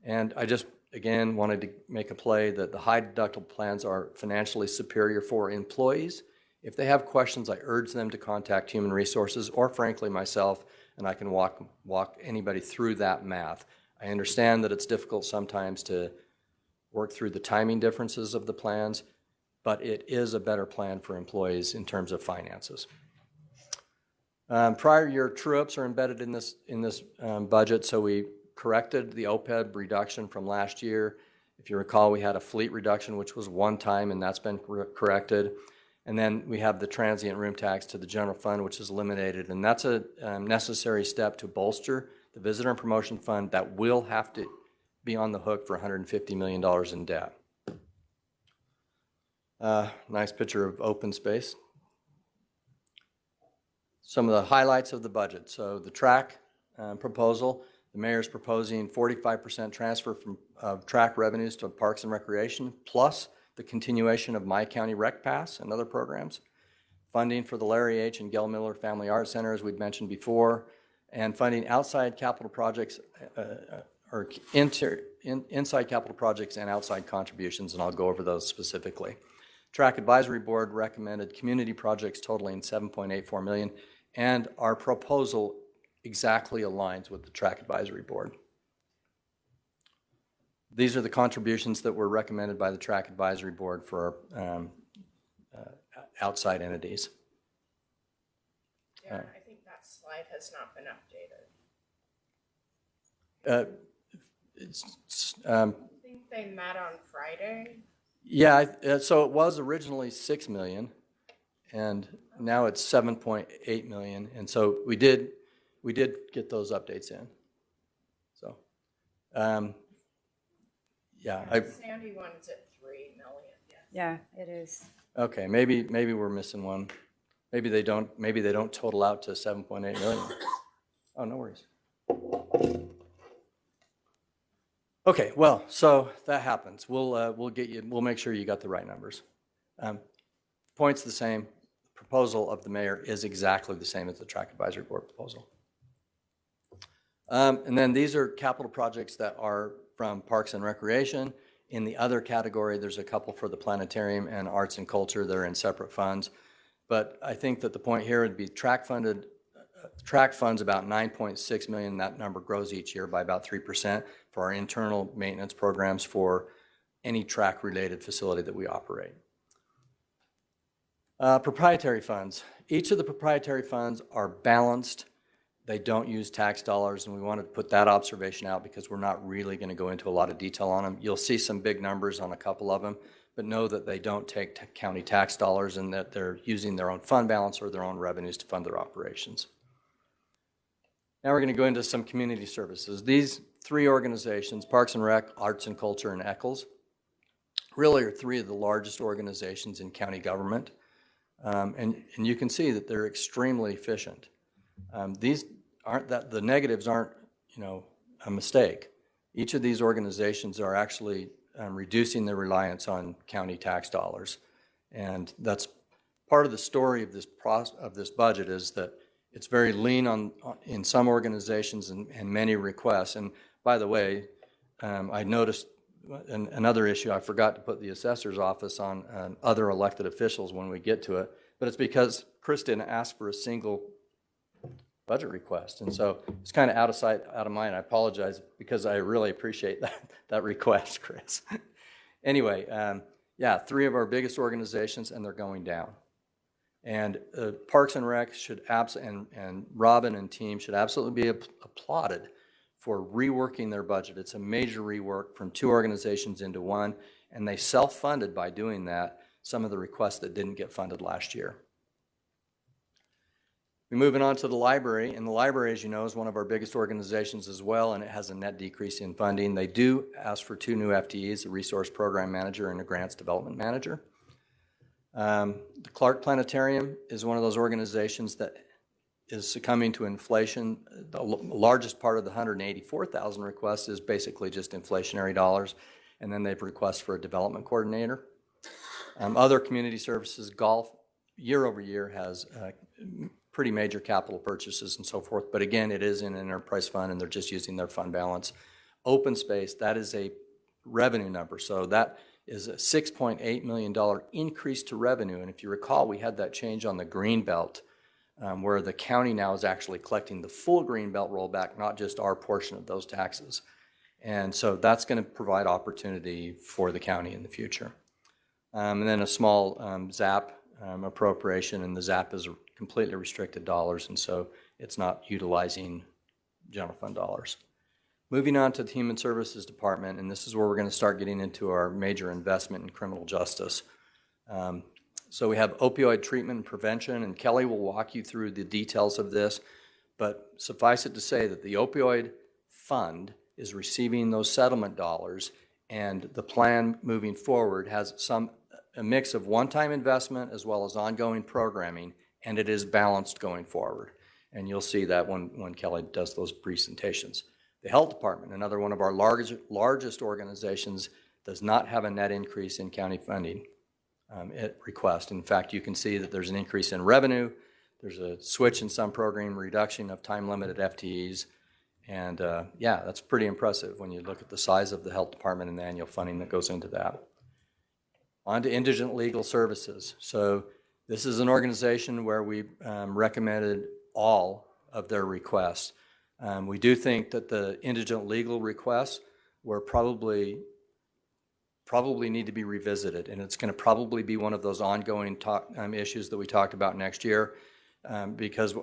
And I just, again, wanted to make a play that the high deductible plans are financially superior for employees. If they have questions, I urge them to contact Human Resources or, frankly, myself, and I can walk anybody through that math. I understand that it's difficult sometimes to work through the timing differences of the plans, but it is a better plan for employees in terms of finances. Prior year true-ups are embedded in this budget, so we corrected the OPEB reduction from last year. If you recall, we had a fleet reduction, which was one time, and that's been corrected. And then we have the transient room tax to the general fund, which is eliminated, and that's a necessary step to bolster the visitor and promotion fund that will have to be on the hook for $150 million in debt. Nice picture of open space. Some of the highlights of the budget. So the track proposal, the mayor's proposing 45% transfer from track revenues to Parks and Recreation, plus the continuation of My County Rec Pass and other programs. Funding for the Larry H. and Gail Miller Family Art Center, as we'd mentioned before, and funding outside capital projects, or inside capital projects and outside contributions, and I'll go over those specifically. Track Advisory Board recommended community projects totaling $7.84 million, and our proposal exactly aligns with the Track Advisory Board. These are the contributions that were recommended by the Track Advisory Board for outside entities. Yeah, I think that slide has not been updated. I think they met on Friday. Yeah, so it was originally $6 million, and now it's $7.8 million. And so we did we did get those updates in. So, yeah, Sandy one is at 3 million. Yeah, it is. okay, maybe we're missing one. Maybe they don't total out to 7.8 million. Oh, no worries. Okay, well, so that happens. We'll make sure you got the right numbers. Point's the same. Proposal of the mayor is exactly the same as the track advisory board proposal. And then these are capital projects that are from Parks and Recreation. In the other category, there's a couple for the planetarium and arts and culture. They're in separate funds. But I think that the point here would be track funds about 9.6 million. That number grows each year by about 3% for our internal maintenance programs for any track related facility that we operate. Proprietary funds. Each of the proprietary funds are balanced. They don't use tax dollars, and we wanted to put that observation out because we're not really going to go into a lot of detail on them. You'll see some big numbers on a couple of them, but know that they don't take county tax dollars and that they're using their own fund balance or their own revenues to fund their operations. Now we're going to go into some community services. These three organizations, Parks and Rec, Arts and Culture, and Eccles, really are three of the largest organizations in county government. And you can see that they're extremely efficient. These aren't the negatives aren't, a mistake. Each of these organizations are actually reducing their reliance on county tax dollars. And that's part of the story of this budget is that it's very lean in some organizations and many requests. And by the way, I noticed another issue, I forgot to put the assessor's office on other elected officials when we get to it, but it's because Chris didn't ask for a single budget request. And so it's kind of out of sight, out of mind. I apologize because I really appreciate that request, Chris. Anyway, yeah, three of our biggest organizations, and they're going down. And Parks and Rec and Robin and team should absolutely be applauded for reworking their budget. It's a major rework from two organizations into one, and they self-funded by doing that some of the requests that didn't get funded last year. We're moving on to the library, and the library, as you know, is one of our biggest organizations as well, and it has a net decrease in funding. They do ask for 2 new FTEs, a resource program manager and a grants development manager. The Clark Planetarium is one of those organizations that is succumbing to inflation. The largest part of the 184,000 requests is basically just inflationary dollars, and then they've requested for a development coordinator. Other community services, golf, year over year has pretty major capital purchases and so forth, but again, it is in an enterprise fund and they're just using their fund balance. Open space, that is a revenue number, so that is a $6.8 million increase to revenue, and if you recall, we had that change on the Greenbelt, where the county now is actually collecting the full Greenbelt rollback, not just our portion of those taxes. And so that's going to provide opportunity for the county in the future. And then a small ZAP appropriation, and the ZAP is completely restricted dollars, and so it's not utilizing general fund dollars. Moving on to the Human Services Department, and this is where we're going to start getting into our major investment in criminal justice. So we have opioid treatment and prevention, and Kelly will walk you through the details of this, but suffice it to say that the opioid fund is receiving those settlement dollars, and the plan moving forward has a mix of one-time investment as well as ongoing programming, and it is balanced going forward. And you'll see that when Kelly does those presentations. The Health Department, another one of our largest organizations, does not have a net increase in county funding at request. In fact, you can see that there's an increase in revenue, there's a switch in some program, reduction of time-limited FTEs, and yeah, that's pretty impressive when you look at the size of the Health Department and the annual funding that goes into that. On to Indigent Legal Services. So this is an organization where we recommended all of their requests. We do think that the indigent legal requests were probably need to be revisited, and it's going to probably be one of those ongoing issues that we talked about next year because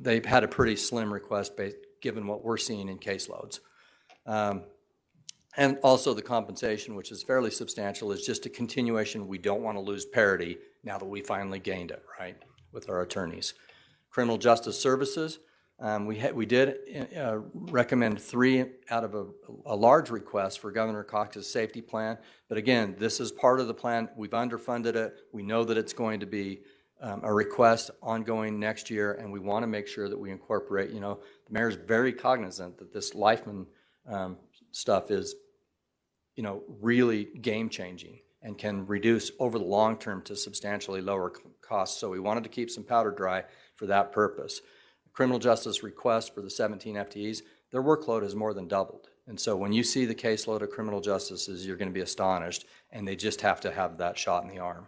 they've had a pretty slim request given what we're seeing in caseloads. And also the compensation, which is fairly substantial, is just a continuation. We don't want to lose parity now that we finally gained it, right, with our attorneys. Criminal Justice Services, We did recommend 3 out of a large request for Governor Cox's safety plan. But again, this is part of the plan. We've underfunded it. We know that it's going to be a request ongoing next year, and we want to make sure that we incorporate, the mayor's very cognizant that this Lifeman stuff is, really game-changing and can reduce over the long term to substantially lower costs. So we wanted to keep some powder dry for that purpose. Criminal justice request for the 17 FTEs, their workload has more than doubled. And so when you see the caseload of criminal justices, you're going to be astonished, and they just have to have that shot in the arm.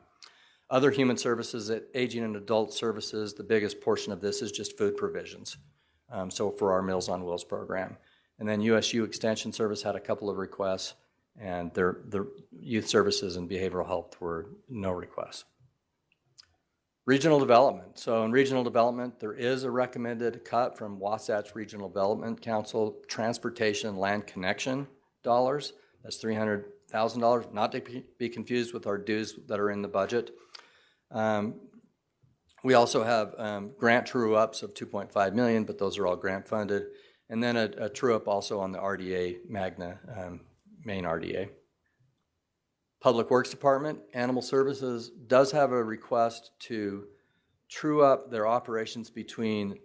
Other human services, at aging and adult services, the biggest portion of this is just food provisions. So for our Meals on Wheels program. And then USU Extension Service had a couple of requests, and their youth services and behavioral health were no requests. Regional development. So in regional development, there is a recommended cut from Wasatch Regional Development Council transportation land connection dollars. That's $300,000, not to be confused with our dues that are in the budget. We also have grant true-ups of $2.5 million, but those are all grant funded. And then a true-up also on the RDA Magna, main RDA. Public Works Department, Animal Services does have a request to true up their operations between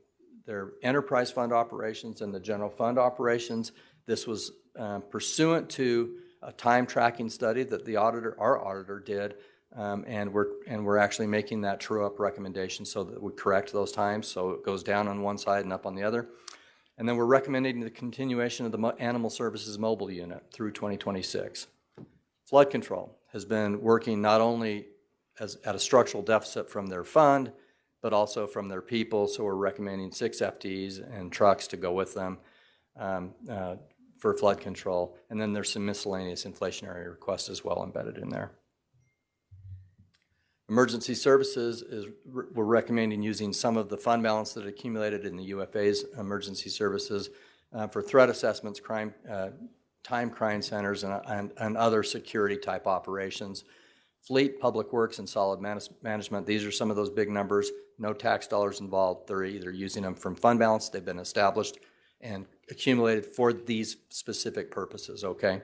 their enterprise fund operations and the general fund operations. This was pursuant to a time tracking study that our auditor did, and we're actually making that true up recommendation so that we correct those times, so it goes down on one side and up on the other. And then we're recommending the continuation of the Animal Services Mobile Unit through 2026. Flood control has been working not only at a structural deficit from their fund, but also from their people. So we're recommending 6 FTEs and trucks to go with them for flood control. And then there's some miscellaneous inflationary requests as well embedded in there. Emergency services we're recommending using some of the fund balance that accumulated in the UFA's emergency services for threat assessments, time crime centers, and other security type operations. Fleet, public works, and solid management, these are some of those big numbers. No tax dollars involved. They're either using them from fund balance, they've been established and accumulated for these specific purposes, okay?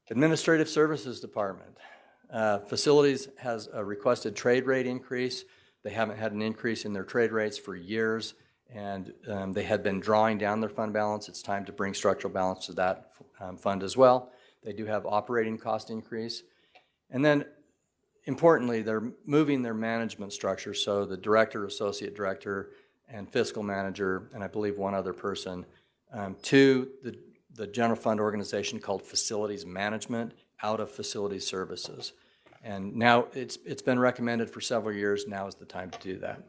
Administrative Services Department. Facilities has a requested trade rate increase. They haven't had an increase in their trade rates for years, and they had been drawing down their fund balance. It's time to bring structural balance to that fund as well. They do have operating cost increase. And then, importantly, they're moving their management structure, so the director, associate director, and fiscal manager, and I believe one other person, to the general fund organization called Facilities Management out of Facility Services. And now it's been recommended for several years. Now is the time to do that.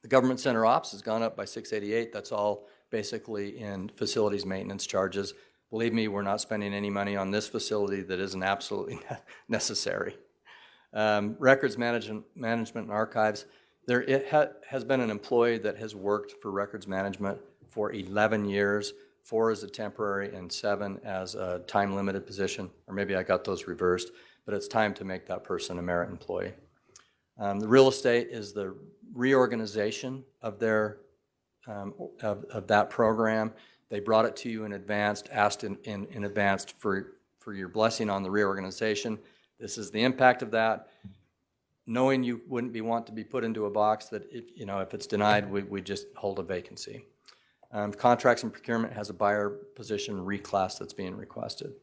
The government center ops has gone up by $688. That's all basically in facilities maintenance charges. Believe me, we're not spending any money on this facility that isn't absolutely necessary. Records management and archives. There has been an employee that has worked for records management for 11 years, 4 as a temporary and 7 as a time-limited position, or maybe I got those reversed, but it's time to make that person a merit employee. The real estate is the reorganization of their of that program. They brought it to you in advance, asked in advance for your blessing on the reorganization. This is the impact of that. Knowing you wouldn't want to be put into a box that if it's denied, we just hold a vacancy. Contracts and procurement has a buyer position reclass that's being requested.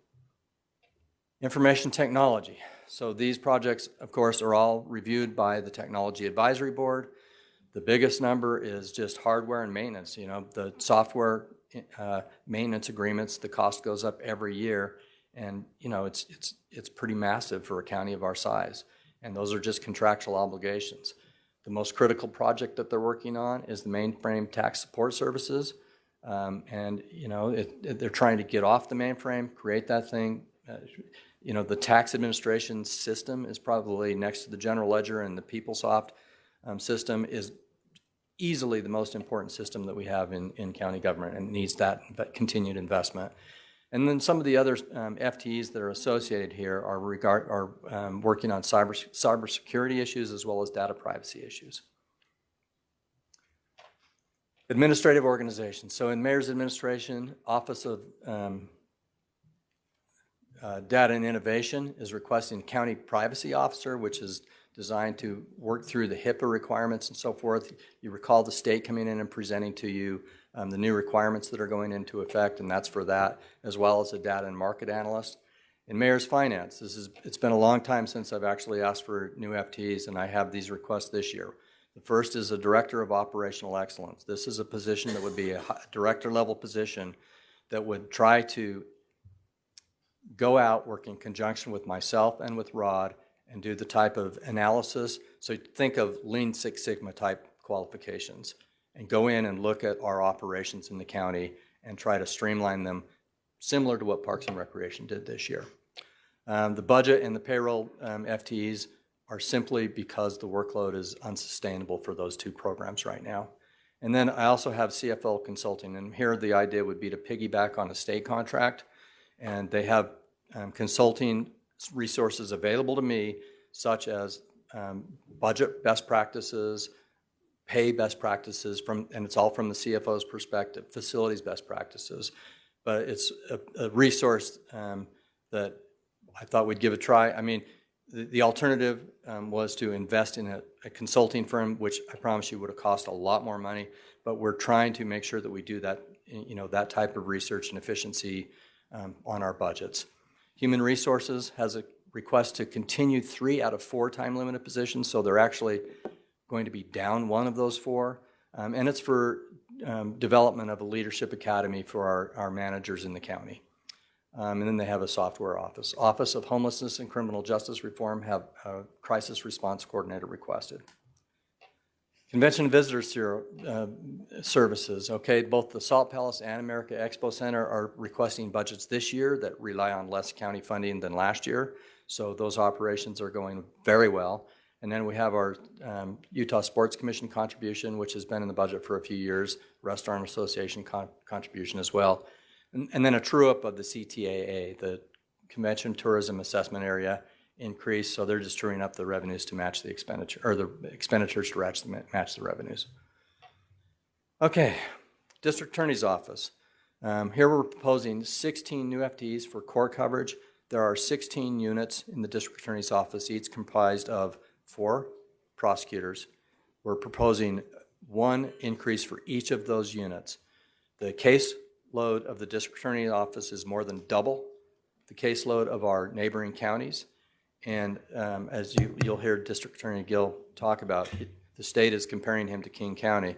Information technology. So these projects, of course, are all reviewed by the Technology Advisory Board. The biggest number is just hardware and maintenance. The software maintenance agreements, the cost goes up every year, and it's pretty massive for a county of our size. And those are just contractual obligations. The most critical project that they're working on is the mainframe tax support services. They're trying to get off the mainframe, create that thing. The tax administration system is probably next to the general ledger, and the PeopleSoft system is easily the most important system that we have in county government, and needs that continued investment. And then some of the other FTEs that are associated here are working on cybersecurity issues as well as data privacy issues. Administrative organization. So in Mayor's Administration, Office of Data and Innovation is requesting County Privacy Officer, which is designed to work through the HIPAA requirements and so forth. You recall the state coming in and presenting to you the new requirements that are going into effect, and that's for that, as well as a data and market analyst. In Mayor's Finance, it's been a long time since I've actually asked for new FTEs, and I have these requests this year. The first is a Director of Operational Excellence. This is a position that would be a director level position that would try to go out, work in conjunction with myself and with Rod, and do the type of analysis. So think of Lean Six Sigma type qualifications and go in and look at our operations in the county and try to streamline them similar to what Parks and Recreation did this year. The budget and the payroll FTEs are simply because the workload is unsustainable for those two programs right now. And then I also have CFO consulting, and here the idea would be to piggyback on a state contract, and they have consulting resources available to me, such as budget best practices, pay best practices, and it's all from the CFO's perspective, facilities best practices. But it's a resource that I thought we'd give a try. I mean, the alternative was to invest in a consulting firm, which I promise you would have cost a lot more money, but we're trying to make sure that we do that, that type of research and efficiency on our budgets. Human Resources has a request to continue 3 out of 4 time-limited positions, so they're actually going to be down 1 of those 4, and it's for development of a leadership academy for our managers in the county. And then they have a software office. Office of Homelessness and Criminal Justice Reform have a crisis response coordinator requested. Convention and Visitor Services, okay, both the Salt Palace and America Expo Center are requesting budgets this year that rely on less county funding than last year. So those operations are going very well. And then we have our Utah Sports Commission contribution, which has been in the budget for a few years, Restaurant Association contribution as well. And then a true-up of the CTAA, the Convention Tourism Assessment Area increase, so they're just truing up the revenues to match the expenditure, or the expenditures to match the revenues. Okay, District Attorney's Office. Here we're proposing 16 new FTEs for core coverage. There are 16 units in the District Attorney's Office, each comprised of 4 prosecutors. We're proposing 1 increase for each of those units. The caseload of the District Attorney's Office is more than double the caseload of our neighboring counties. And as you'll hear District Attorney Gill talk about, the state is comparing him to King County.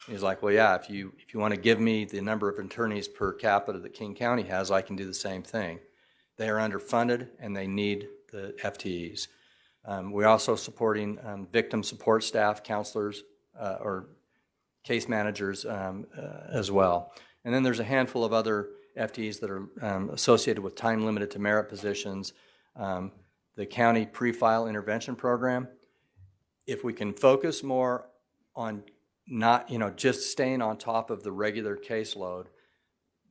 He's like, well, yeah, if you want to give me the number of attorneys per capita that King County has, I can do the same thing. They are underfunded and they need the FTEs. We're also supporting victim support staff, counselors, or case managers as well. And then there's a handful of other FTEs that are associated with time limited to merit positions. The county pre-file intervention program. If we can focus more on not, just staying on top of the regular caseload,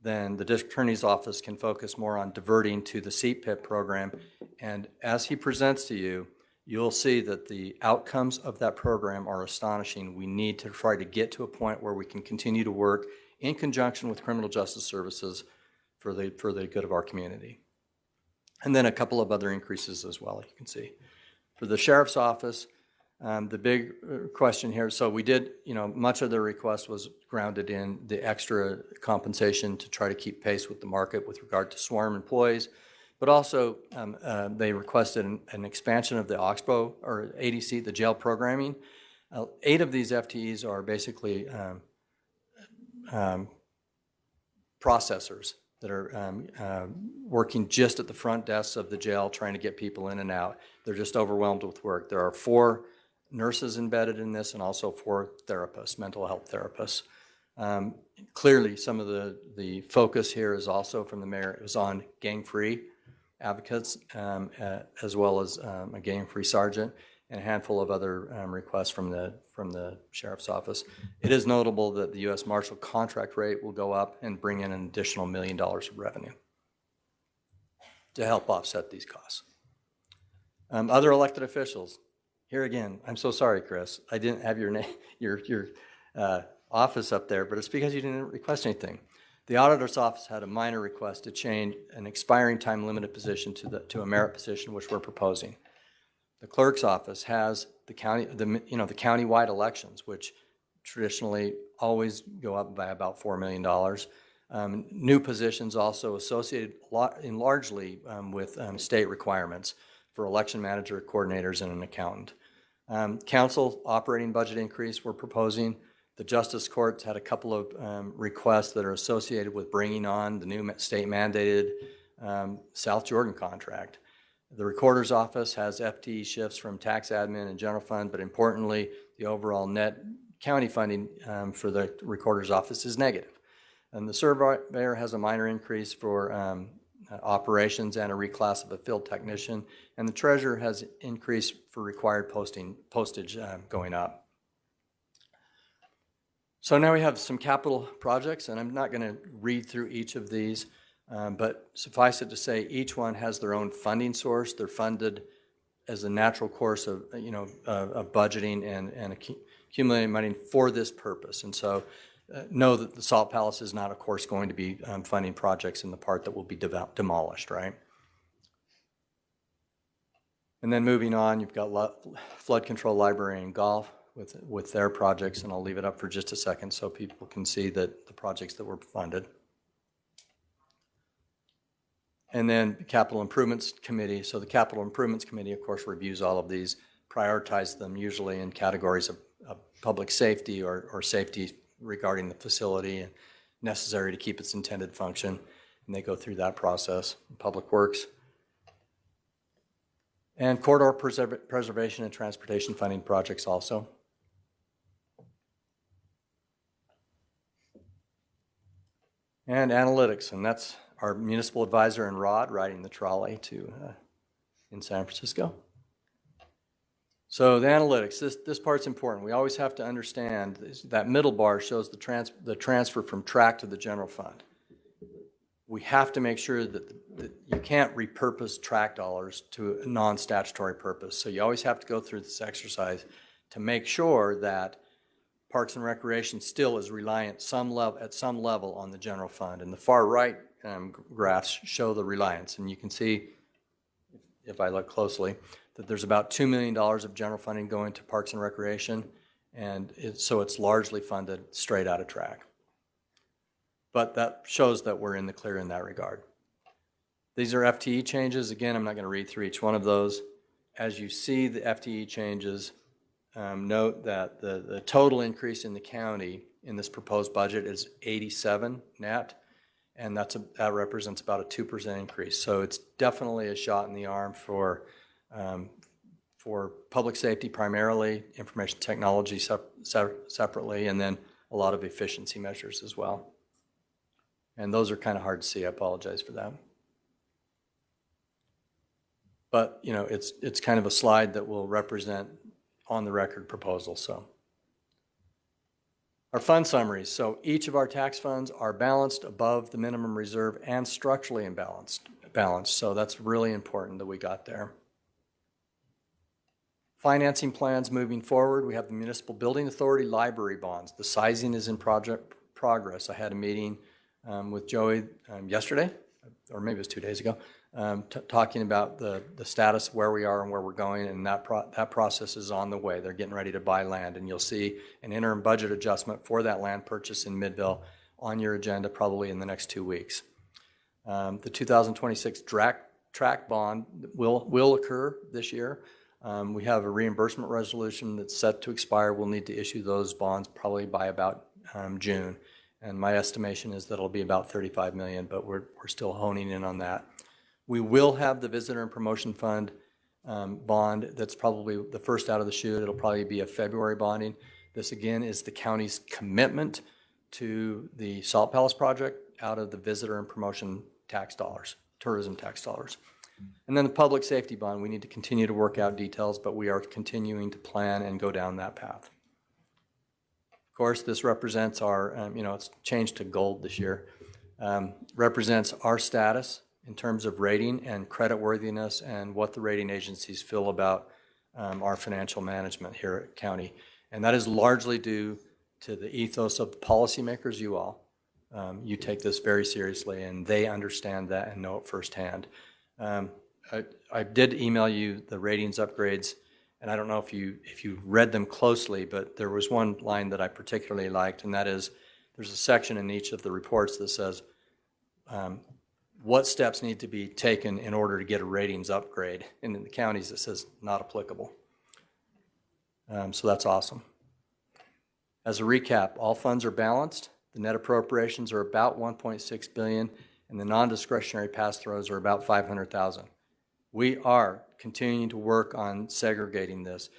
then the District Attorney's Office can focus more on diverting to the CPIP program. And as he presents to you, you'll see that the outcomes of that program are astonishing. We need to try to get to a point where we can continue to work in conjunction with criminal justice services for the good of our community. And then a couple of other increases as well, you can see. For the Sheriff's Office, the big question here, so we did, much of the request was grounded in the extra compensation to try to keep pace with the market with regard to swarm employees, but also they requested an expansion of the Oxbow, or ADC, the jail programming. 8 of these FTEs are basically processors that are working just at the front desks of the jail trying to get people in and out. They're just overwhelmed with work. There are 4 nurses embedded in this and also 4 therapists, mental health therapists. Clearly, some of the focus here is also from the mayor is on gang-free advocates as well as a gang-free sergeant and a handful of other requests from the Sheriff's Office. It is notable that the U.S. Marshal contract rate will go up and bring in an additional $1 million of revenue to help offset these costs. Other elected officials. Here again, I'm so sorry, Chris. I didn't have your name, your office up there, but it's because you didn't request anything. The auditor's office had a minor request to change an expiring time limited position to a merit position, which we're proposing. The clerk's office has the countywide elections, which traditionally always go up by about $4 million. New positions also associated largely with state requirements for election manager, coordinators, and an accountant. Council operating budget increase we're proposing. The Justice Courts had a couple of requests that are associated with bringing on the new state-mandated South Jordan contract. The Recorder's Office has FTE shifts from tax admin and general fund, but importantly, the overall net county funding for the Recorder's Office is negative. And the Surveyor has a minor increase for operations and a reclass of a field technician, and the Treasurer has increased for required postage going up. So now we have some capital projects, and I'm not going to read through each of these, but suffice it to say, each one has their own funding source. They're funded as a natural course of, of budgeting and accumulating money for this purpose. And so know that the Salt Palace is not, of course, going to be funding projects in the part that will be demolished, right? And then moving on, you've got flood control, library, and golf with their projects, and I'll leave it up for just a second so people can see that the projects that were funded. And then the Capital Improvements Committee. So the Capital Improvements Committee, of course, reviews all of these, prioritize them usually in categories of public safety or safety regarding the facility and necessary to keep its intended function. And they go through that process. Public Works. And corridor preservation and transportation funding projects also. And analytics, and that's our municipal advisor and Rod riding the trolley to in San Francisco. So the analytics, this part's important. We always have to understand that middle bar shows the transfer from track to the general fund. We have to make sure that you can't repurpose track dollars to a non-statutory purpose. So you always have to go through this exercise to make sure that Parks and Recreation still is reliant at some level on the general fund. And the far right graphs show the reliance. And you can see, if I look closely, that there's about $2 million of general funding going to Parks and Recreation. And so it's largely funded straight out of track. But that shows that we're in the clear in that regard. These are FTE changes. Again, I'm not going to read through each one of those. As you see the FTE changes, note that the total increase in the county in this proposed budget is 87 net, and that represents about a 2% increase. So it's definitely a shot in the arm for public safety primarily, information technology separately, and then a lot of efficiency measures as well. And those are kind of hard to see. I apologize for that. But, it's kind of a slide that will represent on the record proposal. So our fund summaries. So each of our tax funds are balanced above the minimum reserve and structurally balanced. So that's really important that we got there. Financing plans moving forward. We have the Municipal Building Authority library bonds. The sizing is in progress. I had a meeting with Joey yesterday, or maybe it was 2 days ago, talking about the status of where we are and where we're going, and that process is on the way. They're getting ready to buy land, and you'll see an interim budget adjustment for that land purchase in Midville on your agenda probably in the next 2 weeks. The 2026 track bond will occur this year. We have a reimbursement resolution that's set to expire. We'll need to issue those bonds probably by about June, and my estimation is that it'll be about $35 million, but we're still honing in on that. We will have the Visitor and Promotion Fund bond that's probably the first out of the chute. It'll probably be a February bonding. This, again, is the county's commitment to the Salt Palace project out of the Visitor and Promotion tax dollars, tourism tax dollars. And then the Public Safety Bond, we need to continue to work out details, but we are continuing to plan and go down that path. Of course, this represents our, it's changed to gold this year, represents our status in terms of rating and creditworthiness and what the rating agencies feel about our financial management here at county. And that is largely due to the ethos of the policymakers, you all. You take this very seriously, and they understand that and know it firsthand. I did email you the ratings upgrades, and I don't know if you read them closely, but there was one line that I particularly liked, and that is there's a section in each of the reports that says what steps need to be taken in order to get a ratings upgrade, and in the counties it says not applicable. So that's awesome. As a recap, all funds are balanced. The net appropriations are about $1.6 billion, and the non-discretionary pass-throughs are about $500,000. We are continuing to work on segregating this.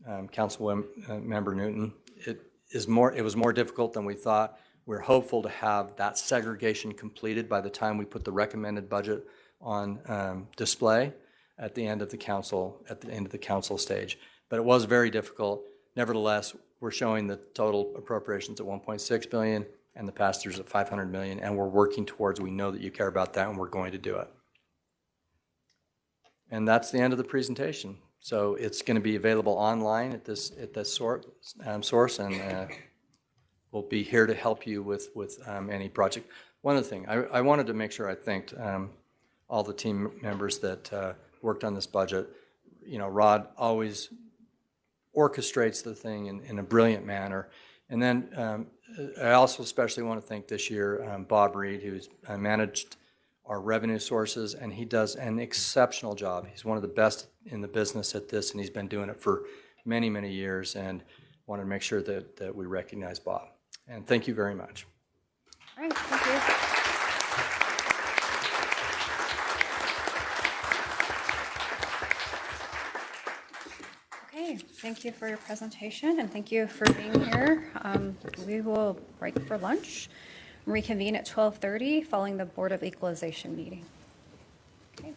Councilmember Newton, it was more difficult than we thought. We're hopeful to have that segregation completed by the time we put the recommended budget on display at the end of the council stage. But it was very difficult. Nevertheless, we're showing the total appropriations at $1.6 billion and the pass-throughs at $500 million, and we're working towards, we know that you care about that, and we're going to do it. And that's the end of the presentation. So it's going to be available online at this source, and we'll be here to help you with any project. One other thing, I wanted to make sure I thanked all the team members that worked on this budget. You know, Rod always orchestrates the thing in a brilliant manner. And then I also especially want to thank this year Bob Reed, who's managed our revenue sources, and he does an exceptional job. He's one of the best in the business at this, and he's been doing it for many, many years, and wanted to make sure that we recognize Bob. And thank you very much. All right, thank you. Okay, thank you for your presentation, and thank you for being here. We will break for lunch, reconvene at 12:30 following the Board of Equalization meeting. Okay.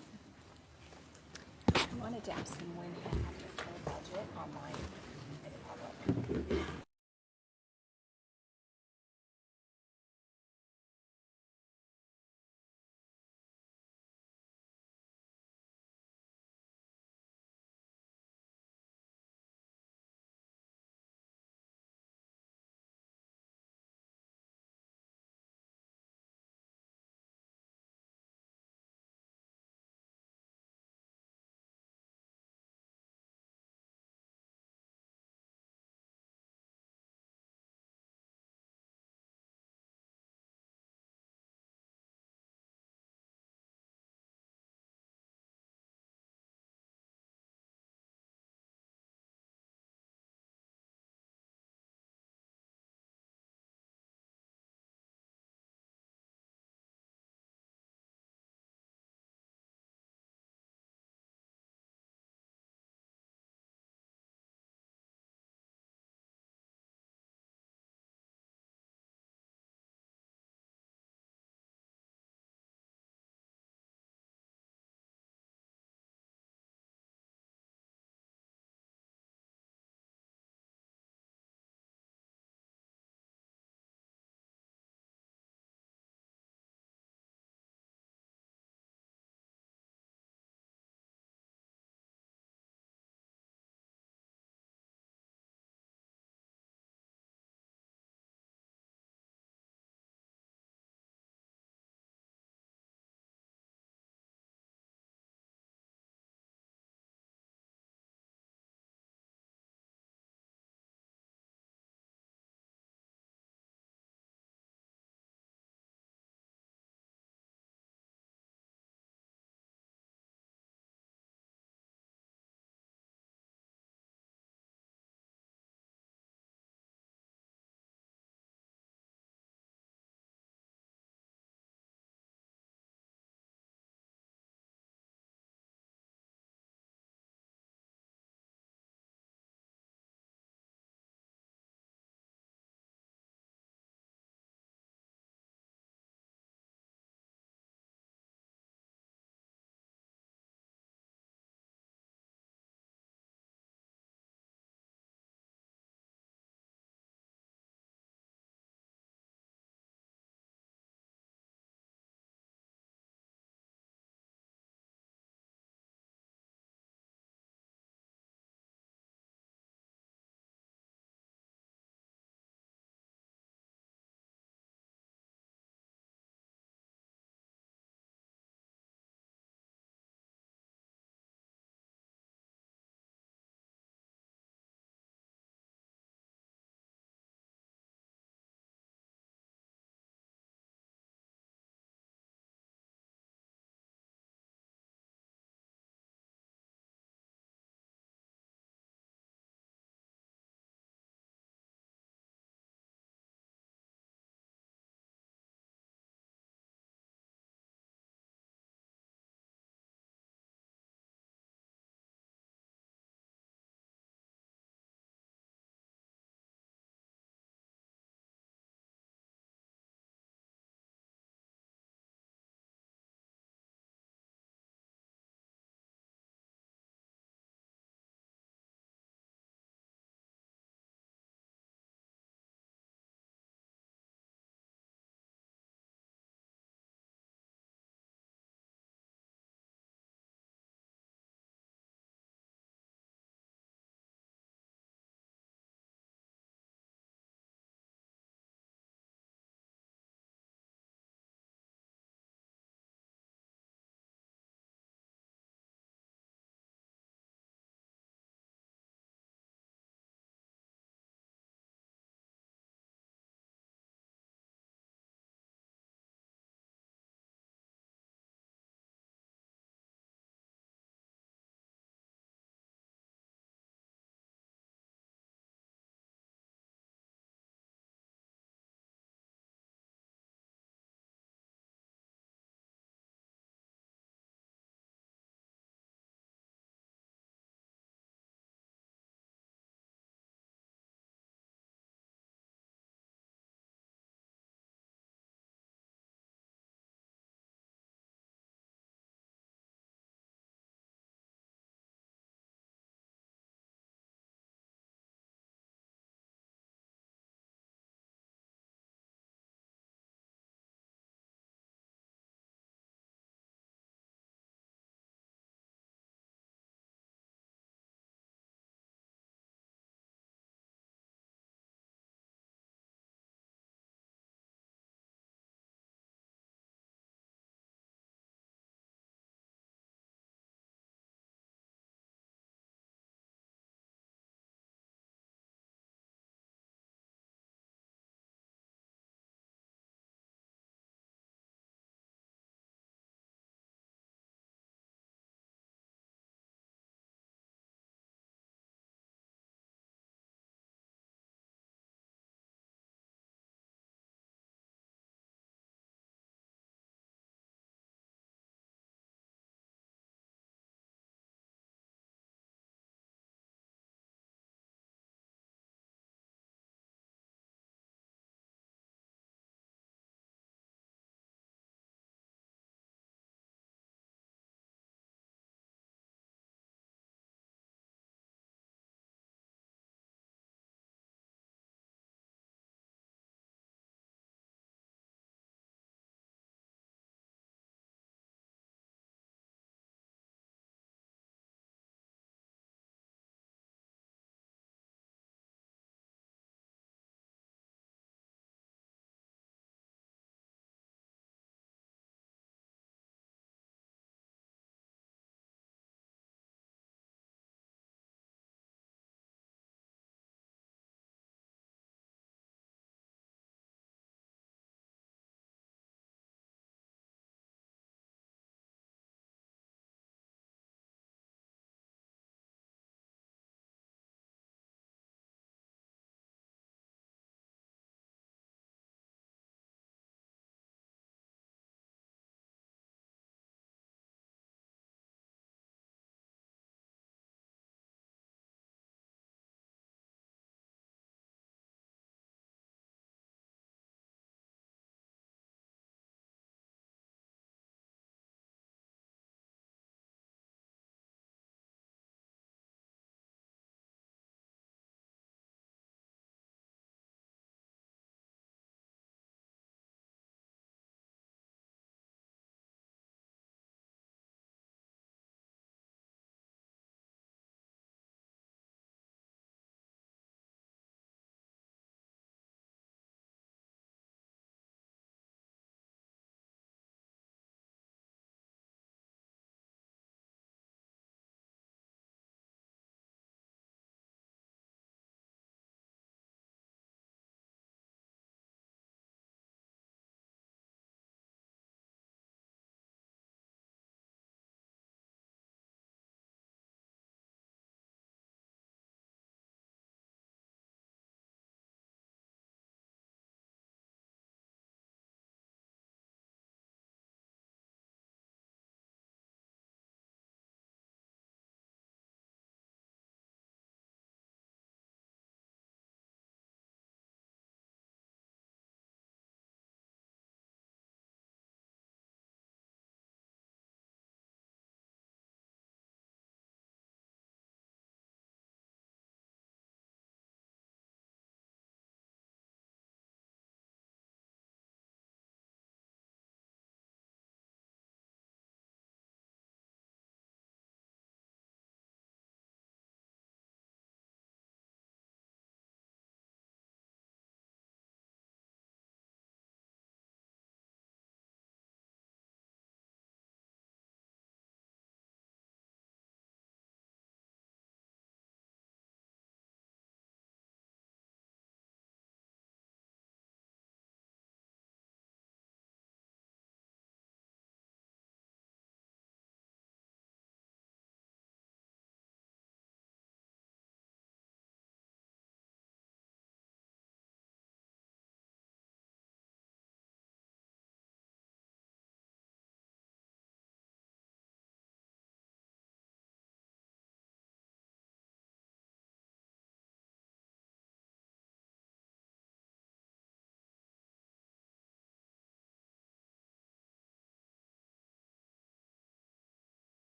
I wanted to ask him when he had the full budget online.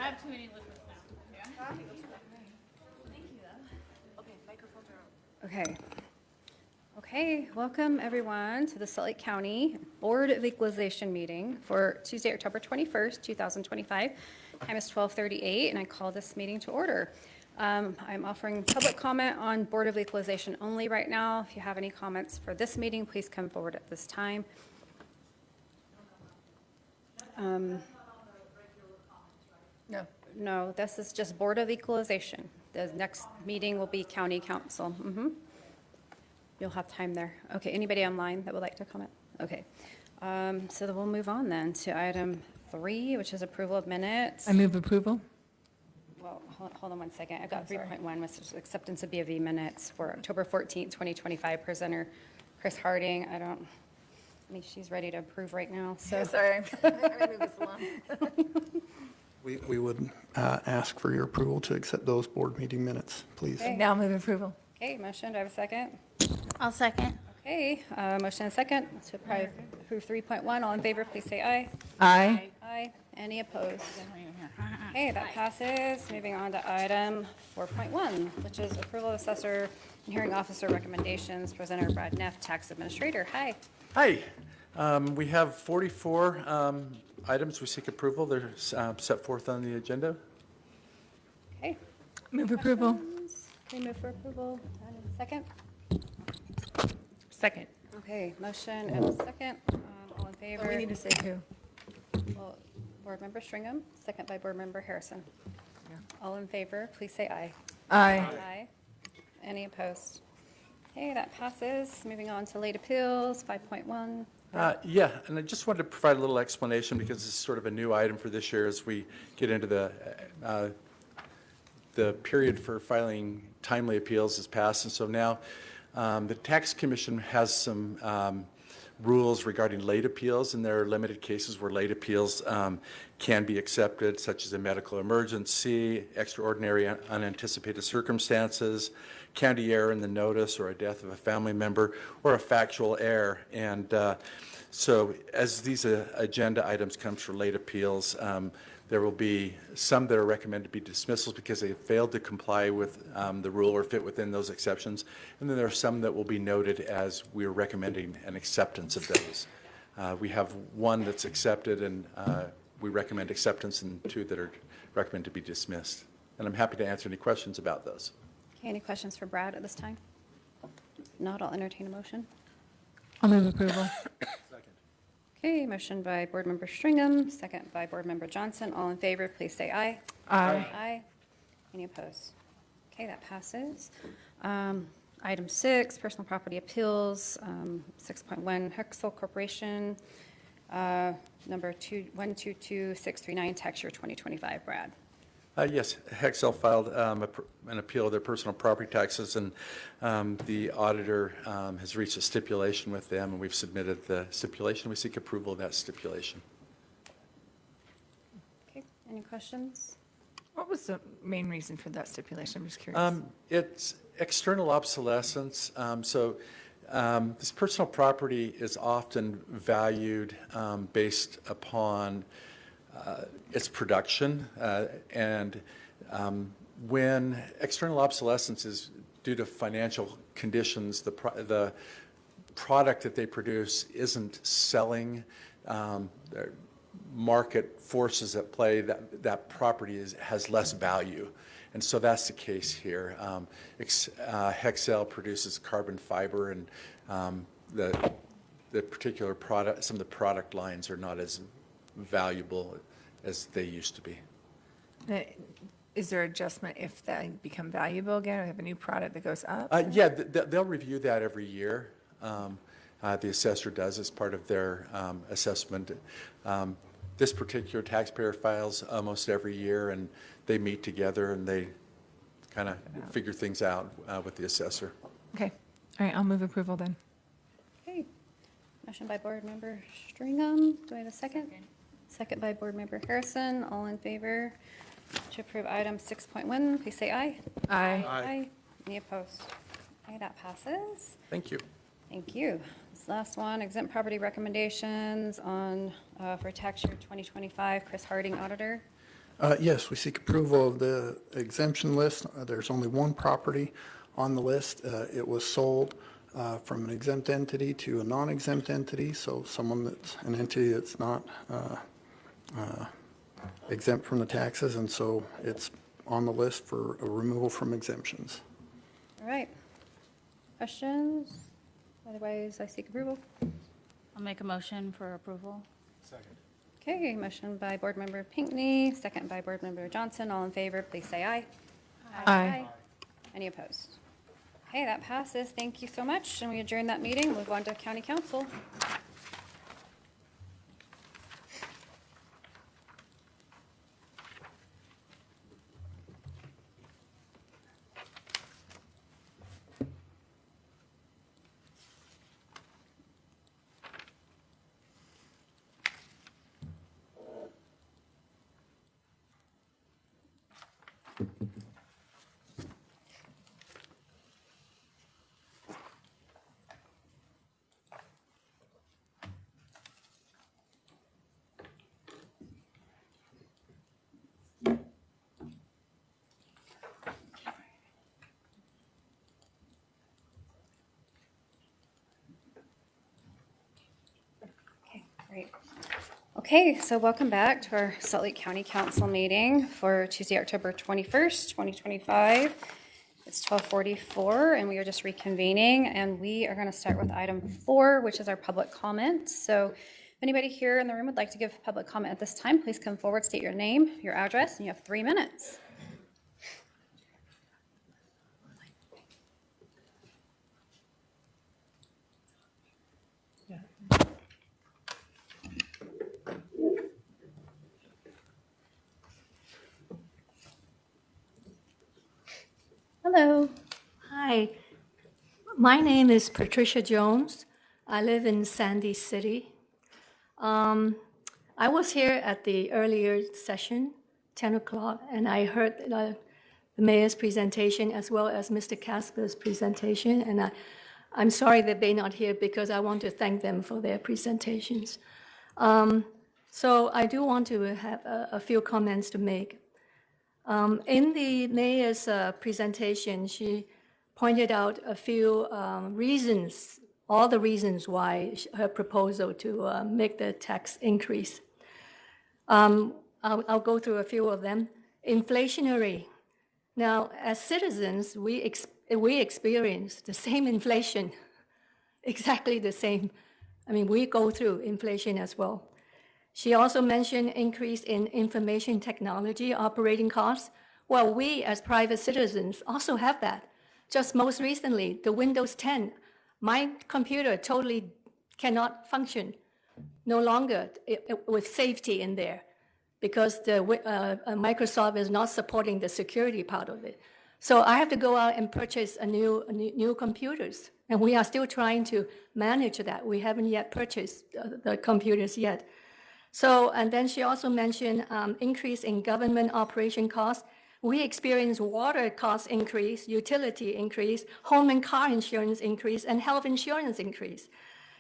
have too many liquids now. Okay. Okay, welcome everyone to the Salt Lake County Board of Equalization meeting for Tuesday, October 21st, 2025. Time is 12:38, and I call this meeting to order. I'm offering public comment on Board of Equalization only right now. If you have any comments for this meeting, please come forward at this time. No, this is just Board of Equalization. The next meeting will be County Council. You'll have time there. Okay, anybody online that would like to comment? Okay. So then we'll move on then to item 3, which is approval of minutes. I move approval. Well, hold on one second. I've got 3.1, which is acceptance of BOV minutes for October 14th, 2025. Presenter Chris Harding. I mean, she's ready to approve right now, so. Sorry. I'm gonna move this along. We would ask for your approval to accept those board meeting minutes, please. Okay. Now move approval. Okay, motion, do I have a second? I'll second. Okay, motion and second to approve 3.1. All in favor, please say aye. Aye. Aye. Any opposed? Okay, that passes. Moving on to item 4.1, which is approval of assessor and hearing officer recommendations. Presenter Brad Neff, tax administrator. Hi. Hi. We have 44 items we seek approval. They're set forth on the agenda. Okay. Move approval. Questions? Okay, move for approval. Second? Second. Okay, motion and a second. All in favor? We need to say who. Well, Board Member Stringham, second by Board Member Harrison. All in favor, please say aye. Aye. Aye. Any opposed? Okay, that passes. Moving on to late appeals, 5.1. Yeah, and I just wanted to provide a little explanation because this is sort of a new item for this year as we get into the period for filing timely appeals is passed. And so now the Tax Commission has some rules regarding late appeals, and there are limited cases where late appeals can be accepted, such as a medical emergency, extraordinary unanticipated circumstances, county error in the notice, or a death of a family member, or a factual error. And so as these agenda items come for late appeals, there will be some that are recommended to be dismissals because they failed to comply with the rule or fit within those exceptions. And then there are some that will be noted as we're recommending an acceptance of those. We have one that's accepted, and we recommend acceptance, and 2 that are recommended to be dismissed. And I'm happy to answer any questions about those. Okay, any questions for Brad at this time? Not, I'll entertain a motion. I'll move approval. Okay, motion by Board Member Stringham, second by Board Member Johnson. All in favor, please say aye. Aye. Aye. Any opposed? Okay, that passes. Item 6, personal property appeals, 6.1 Hexel Corporation, number 122639, tax year 2025. Brad. Yes, Hexel filed an appeal of their personal property taxes, and the auditor has reached a stipulation with them, and we've submitted the stipulation. We seek approval of that stipulation. Okay, any questions? What was the main reason for that stipulation? I'm just curious. It's external obsolescence. This personal property is often valued based upon its production, and when external obsolescence is due to financial conditions, the product that they produce isn't selling. There are market forces at play, that property has less value. And so that's the case here. Hexel produces carbon fiber, and the particular product, some of the product lines are not as valuable as they used to be. Is there adjustment if they become valuable again, or have a new product that goes up? Yeah, they'll review that every year. The assessor does as part of their assessment. This particular taxpayer files almost every year, and they meet together and they kind of figure things out with the assessor. Okay. All right, I'll move approval then. Okay, motion by Board Member Stringham. Do I have a second? Second by Board Member Harrison. All in favor to approve item 6.1, please say aye. Aye. Aye. Any opposed? Okay, that passes. Thank you. Thank you. This last one, exempt property recommendations on, for tax year 2025, Chris Harding, auditor. Yes, we seek approval of the exemption list. There's only one property on the list. It was sold from an exempt entity to a non-exempt entity, so an entity that's not exempt from the taxes, and so it's on the list for a removal from exemptions. All right. Questions? Otherwise, I seek approval. I'll make a motion for approval. Okay, motion by Board Member Pinckney, second by Board Member Johnson. All in favor, please say aye. Aye. Any opposed? Okay, that passes. Thank you so much. And we adjourn that meeting. Move on to County Council. Okay, great. Okay, so welcome back to our Salt Lake County Council meeting for Tuesday, October 21st, 2025. It's 12:44, and we are just reconvening, and we are going to start with item 4, which is our public comment. So if anybody here in the room would like to give public comment at this time, please come forward, state your name, your address, and you have 3 minutes. Hello. Hi, my name is Patricia Jones. I live in Sandy City. I was here at the earlier session, 10 o'clock, and I heard the mayor's presentation as well as Mr. Casper's presentation, and I'm sorry that they're not here because I want to thank them for their presentations. So I do want to have a few comments to make. In the mayor's presentation, she pointed out a few reasons, all the reasons why her proposal to make the tax increase. I'll go through a few of them. Inflationary. Now, as citizens, we experience the same inflation, exactly the same. I mean, we go through inflation as well. She also mentioned increase in information technology operating costs. Well, we as private citizens also have that. Just most recently, the Windows 10, my computer totally cannot function, no longer with safety in there, because Microsoft is not supporting the security part of it. So I have to go out and purchase new computers, and we are still trying to manage that. We haven't yet purchased the computers yet. So, and then she also mentioned increase in government operation costs. We experience water cost increase, utility increase, home and car insurance increase, and health insurance increase.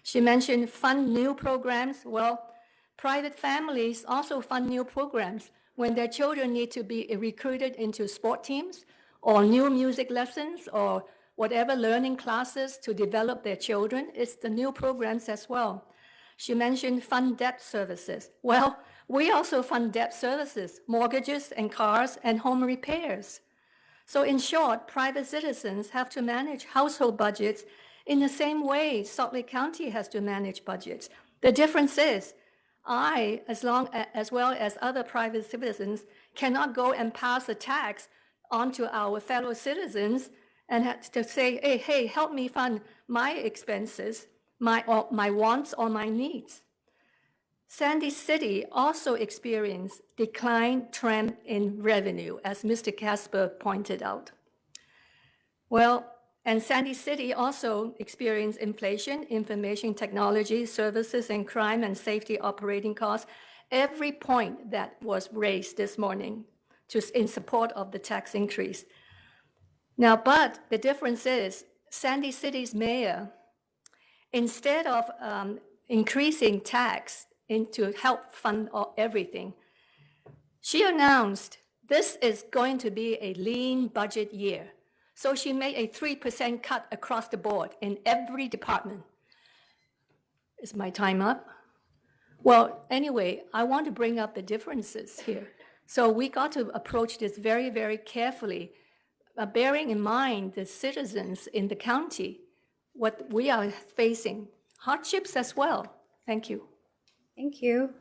She mentioned fund new programs. Well, private families also fund new programs when their children need to be recruited into sport teams or new music lessons or whatever learning classes to develop their children. It's the new programs as well. She mentioned fund debt services. Well, we also fund debt services, mortgages and cars and home repairs. So in short, private citizens have to manage household budgets in the same way Salt Lake County has to manage budgets. The difference is I, as well as other private citizens, cannot go and pass a tax onto our fellow citizens and have to say, hey, help me fund my expenses, my wants or my needs. Sandy City also experienced decline trend in revenue, as Mr. Casper pointed out. Well, and Sandy City also experienced inflation, information technology, services, and crime and safety operating costs. Every point that was raised this morning in support of the tax increase. Now, but the difference is Sandy City's mayor, instead of increasing tax to help fund everything, She announced this is going to be a lean budget year. So she made a 3% cut across the board in every department. Is my time up? Well, anyway, I want to bring up the differences here. So we got to approach this very, very carefully, bearing in mind the citizens in the county, what we are facing, hardships as well. Thank you. Thank you.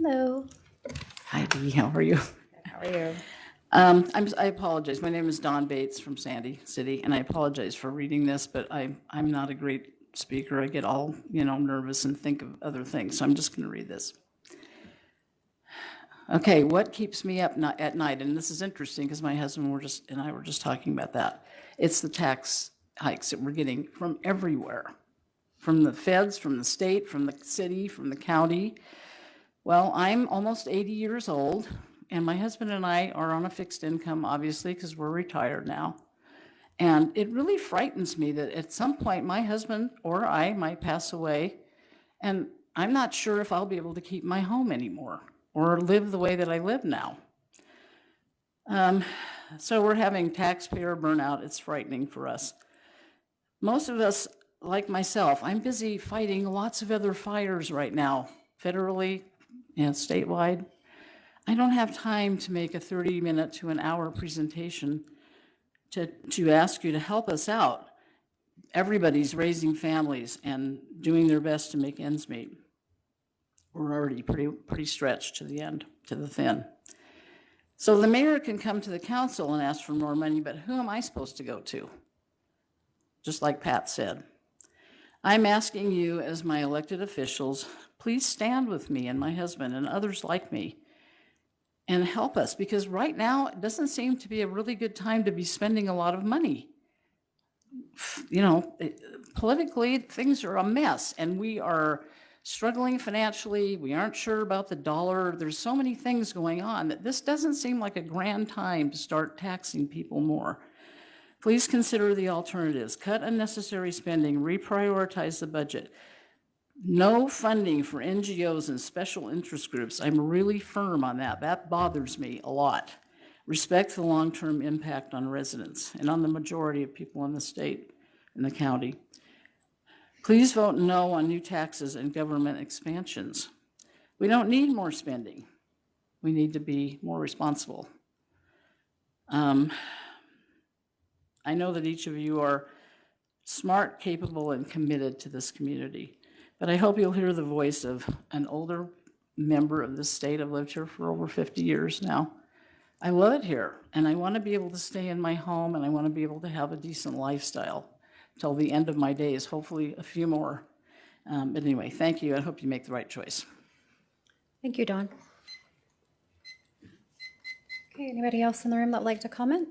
Hello. Hi, Dee, how are you? How are you? I apologize. My name is Don Bates from Sandy City, and I apologize for reading this, but I'm not a great speaker. I get all, nervous and think of other things, so I'm just going to read this. Okay, what keeps me up at night? And this is interesting because my husband and I were just talking about that. It's the tax hikes that we're getting from everywhere, from the feds, from the state, from the city, from the county. Well, I'm almost 80 years old, and my husband and I are on a fixed income, obviously, because we're retired now. And it really frightens me that at some point my husband or I might pass away, and I'm not sure if I'll be able to keep my home anymore or live the way that I live now. So we're having taxpayer burnout. It's frightening for us. Most of us, like myself, I'm busy fighting lots of other fires right now, federally and statewide. I don't have time to make a 30-minute to an hour presentation to ask you to help us out. Everybody's raising families and doing their best to make ends meet. We're already pretty stretched to the end, to the thin. So the mayor can come to the council and ask for more money, but who am I supposed to go to? Just like Pat said. I'm asking you as my elected officials, please stand with me and my husband and others like me and help us, because right now it doesn't seem to be a really good time to be spending a lot of money. Politically, things are a mess, and we are struggling financially. We aren't sure about the dollar. There's so many things going on that this doesn't seem like a grand time to start taxing people more. Please consider the alternatives. Cut unnecessary spending, reprioritize the budget. No funding for NGOs and special interest groups. I'm really firm on that. That bothers me a lot. Respect the long-term impact on residents and on the majority of people in the state and the county. Please vote no on new taxes and government expansions. We don't need more spending. We need to be more responsible. I know that each of you are smart, capable, and committed to this community. But I hope you'll hear the voice of an older member of the state. I've lived here for over 50 years now. I love it here, and I want to be able to stay in my home, and I want to be able to have a decent lifestyle till the end of my days, hopefully a few more. But anyway, thank you. I hope you make the right choice. Thank you, Dawn. Okay, anybody else in the room that would like to comment?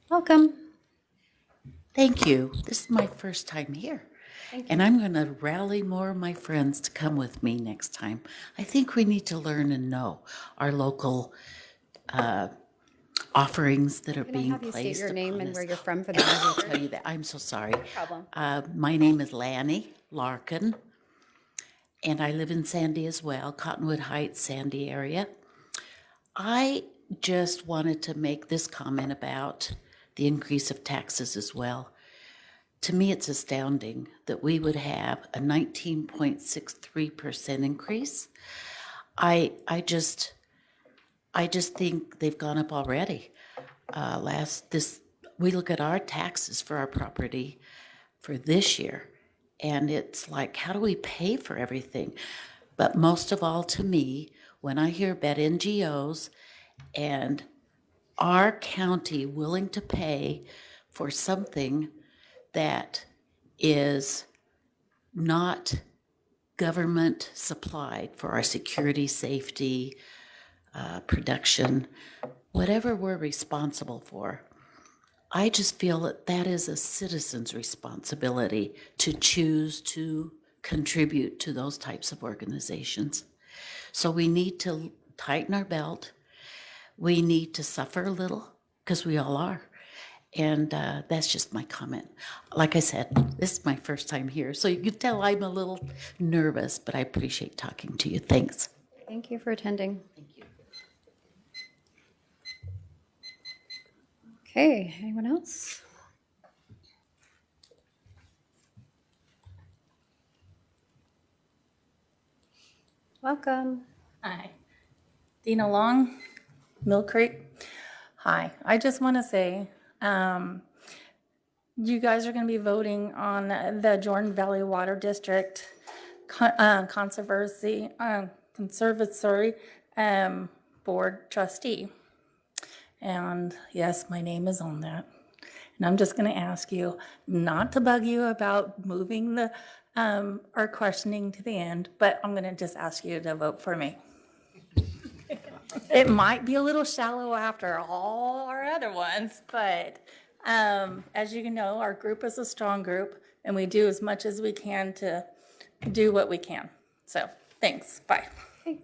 Welcome. Thank you. This is my first time here. And I'm going to rally more of my friends to come with me next time. I think we need to learn and know our local offerings that are Can I being have you state placed your name upon and us. where you're from for the I'll record? tell you that. I'm so sorry. No problem. My name is Lanny Larkin, and I live in Sandy as well, Cottonwood Heights, Sandy area. I just wanted to make this comment about the increase of taxes as well. To me, it's astounding that we would have a 19.63% increase. I just think they've gone up already. We look at our taxes for our property for this year, and it's like, how do we pay for everything? But most of all, to me, when I hear about NGOs and our county willing to pay for something that is not government supplied for our security, safety, production, whatever we're responsible for, I just feel that that is a citizen's responsibility to choose to contribute to those types of organizations. So we need to tighten our belt. we need to suffer a little, because we all are. And that's just my comment. Like I said, this is my first time here, so you can tell I'm a little nervous, but I appreciate talking to you. Thanks. Thank you for attending. Thank you. Okay, anyone else? Welcome. Hi. Dina Long, Mill Creek. Hi. I just want to say, you guys are going to be voting on the Jordan Valley Water District Conservancy Board Trustee. And yes, my name is on that. And I'm just going to ask you not to bug you about moving the or questioning to the end, but I'm going to just ask you to vote for me. It might be a little shallow after all our other ones, but as you know, our group is a strong group, and we do as much as we can to do what we can. So thanks. Bye. Okay.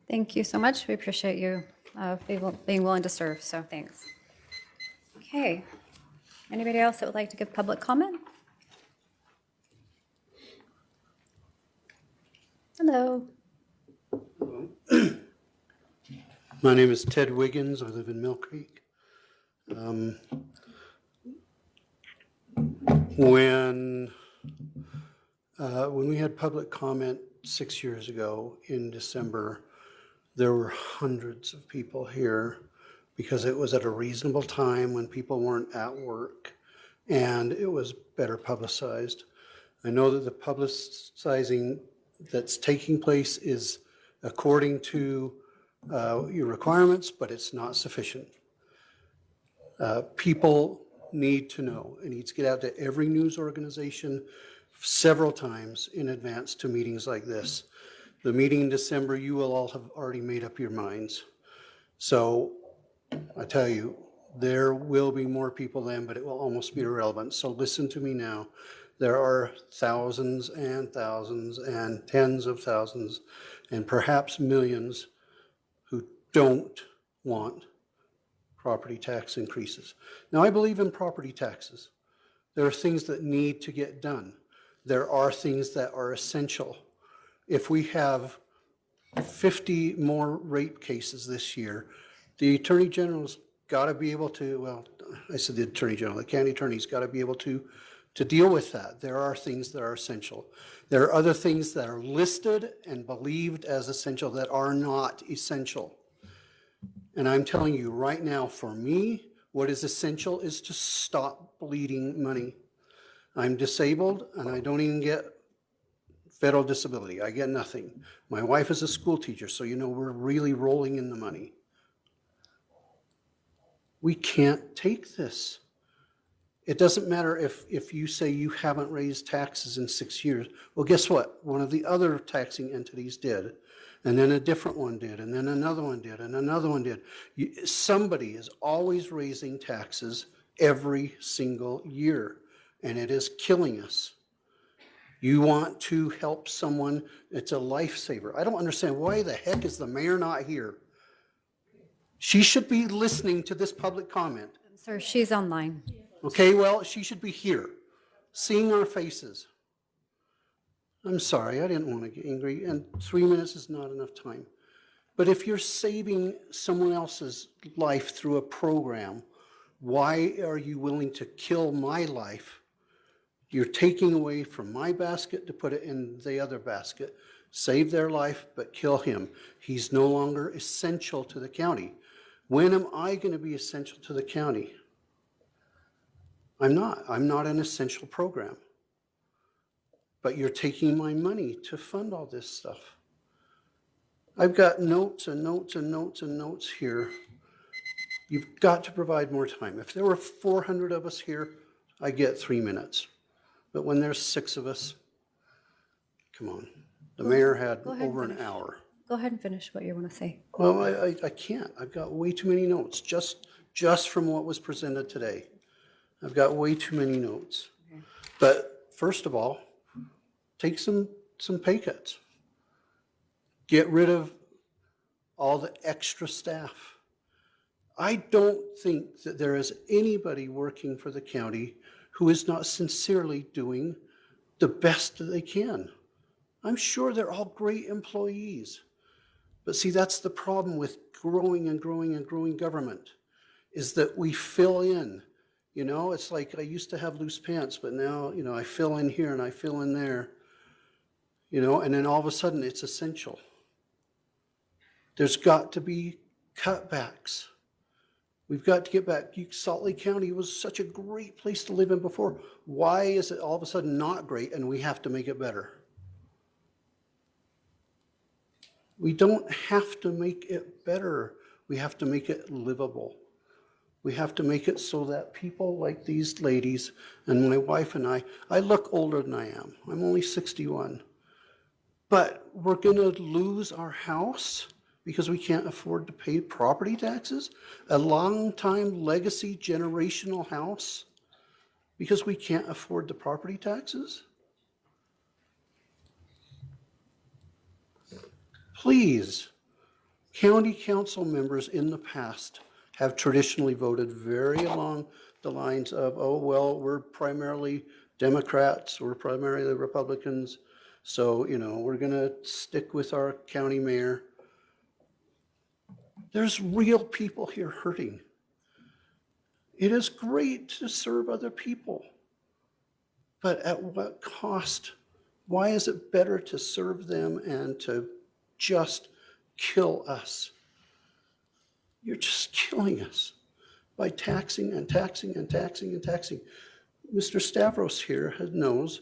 Thank you so much. We appreciate you being willing to serve, so thanks. Okay. Anybody else that would like to give public comment? Hello. My name is Ted Wiggins. I live in Mill Creek. When we had public comment 6 years ago in December, there were hundreds of people here because it was at a reasonable time when people weren't at work and it was better publicized. I know that the publicizing that's taking place is according to your requirements, but it's not sufficient. People need to know. It needs to get out to every news organization several times in advance to meetings like this. The meeting in December, you will all have already made up your minds. So I tell you, there will be more people then, but it will almost be irrelevant. So listen to me now. There are thousands and thousands and tens of thousands and perhaps millions who don't want property tax increases. Now, I believe in property taxes. There are things that need to get done. There are things that are essential. If we have 50 more rape cases this year, the Attorney General's got to be able to, well, I said the Attorney General, the county attorney's got to be able to deal with that. There are things that are essential. There are other things that are listed and believed as essential that are not essential. And I'm telling you right now, for me, what is essential is to stop bleeding money. I'm disabled and I don't even get federal disability. I get nothing. My wife is a school teacher, so you know we're really rolling in the money. We can't take this. It doesn't matter if you say you haven't raised taxes in 6 years. Well, guess what? One of the other taxing entities did, and then a different one did, and then another one did, and another one did. Somebody is always raising taxes every single year, and it is killing us. You want to help someone, it's a lifesaver. I don't understand, why the heck is the mayor not here? She should be listening to this public comment. Sir, she's online. Okay, well, she should be here, seeing our faces. I'm sorry, I didn't want to get angry, and 3 minutes is not enough time. But if you're saving someone else's life through a program, why are you willing to kill my life? You're taking away from my basket to put it in the other basket. Save their life, but kill him. He's no longer essential to the county. When am I going to be essential to the county? I'm not. I'm not an essential program. But you're taking my money to fund all this stuff. I've got notes and notes and notes and notes here. You've got to provide more time. If there were 400 of us here, I get 3 minutes. But when there's 6 of us, come on. The mayor had over an hour. Go ahead and finish what you want to say. Well, I can't. I've got way too many notes, just from what was presented today. I've got way too many notes. Okay. But first of all, take some pay cuts. Get rid of all the extra staff. I don't think that there is anybody working for the county who is not sincerely doing the best that they can. I'm sure they're all great employees. But see, that's the problem with growing and growing and growing government, is that we fill in. You know, it's like I used to have loose pants, but now, you know, I fill in here and I fill in there, you know, and then all of a sudden it's essential. There's got to be cutbacks. We've got to get back. Salt Lake County was such a great place to live in before. Why is it all of a sudden not great and we have to make it better? We don't have to make it better. We have to make it livable. We have to make it so that people like these ladies and my wife and I look older than I am. I'm only 61. But we're going to lose our house because we can't afford to pay property taxes? A long-time legacy generational house because we can't afford the property taxes? Please, county council members in the past have traditionally voted very along the lines of, oh, well, we're primarily Democrats, we're primarily Republicans, so, you know, we're going to stick with our county mayor. There's real people here hurting. It is great to serve other people, but at what cost? Why is it better to serve them and to just kill us? You're just killing us by taxing and taxing and taxing and taxing. Mr. Stavros here knows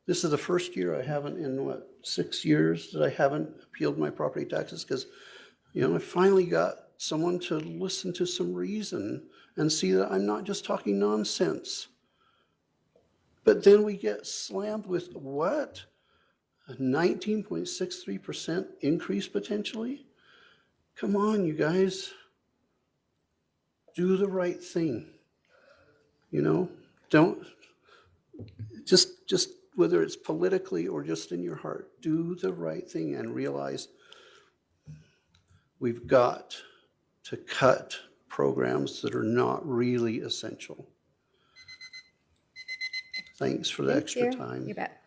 this is the first year I haven't, in 6 years that I haven't appealed my property taxes because, you know, I finally got someone to listen to some reason and see that I'm not just talking nonsense. But then we get slammed with what? A 19.63% increase potentially? Come on, you guys. Do the right thing. You know, don't just whether it's politically or just in your heart, do the right thing and realize we've got to cut programs that are not really essential. Thanks for the extra time. You bet.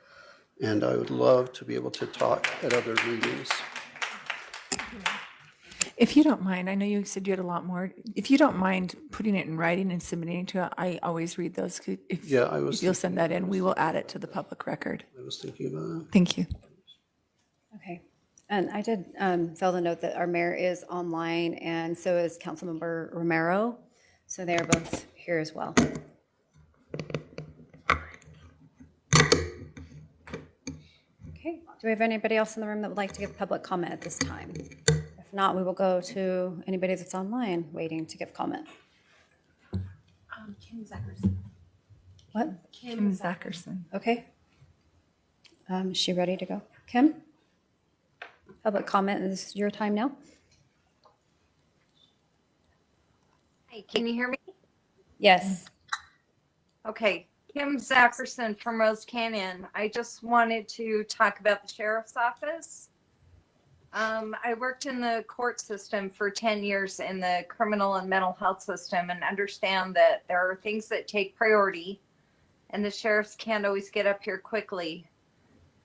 And I would love to be able to talk at other meetings. If you don't mind, I know you said you had a lot more. If you don't mind putting it in writing and submitting it to, I always read those. If you'll send that in, we will add it to the public record. I was thinking about that. Thank you. Okay. And I did fail to note that our mayor is online, and so is Councilmember Romero. So they are both here as well. Okay. Do we have anybody else in the room that would like to give public comment at this time? If not, we will go to anybody that's online waiting to give comment. Kim Zackerson. What? Kim Zackerson. Okay. Is she ready to go? Kim? Public comment is your time now. Hey, can you hear me? Yes. Okay, Kim Zackerson from Rose Canyon. I just wanted to talk about the sheriff's office. I worked in the court system for 10 years in the criminal and mental health system and understand that there are things that take priority and the sheriffs can't always get up here quickly.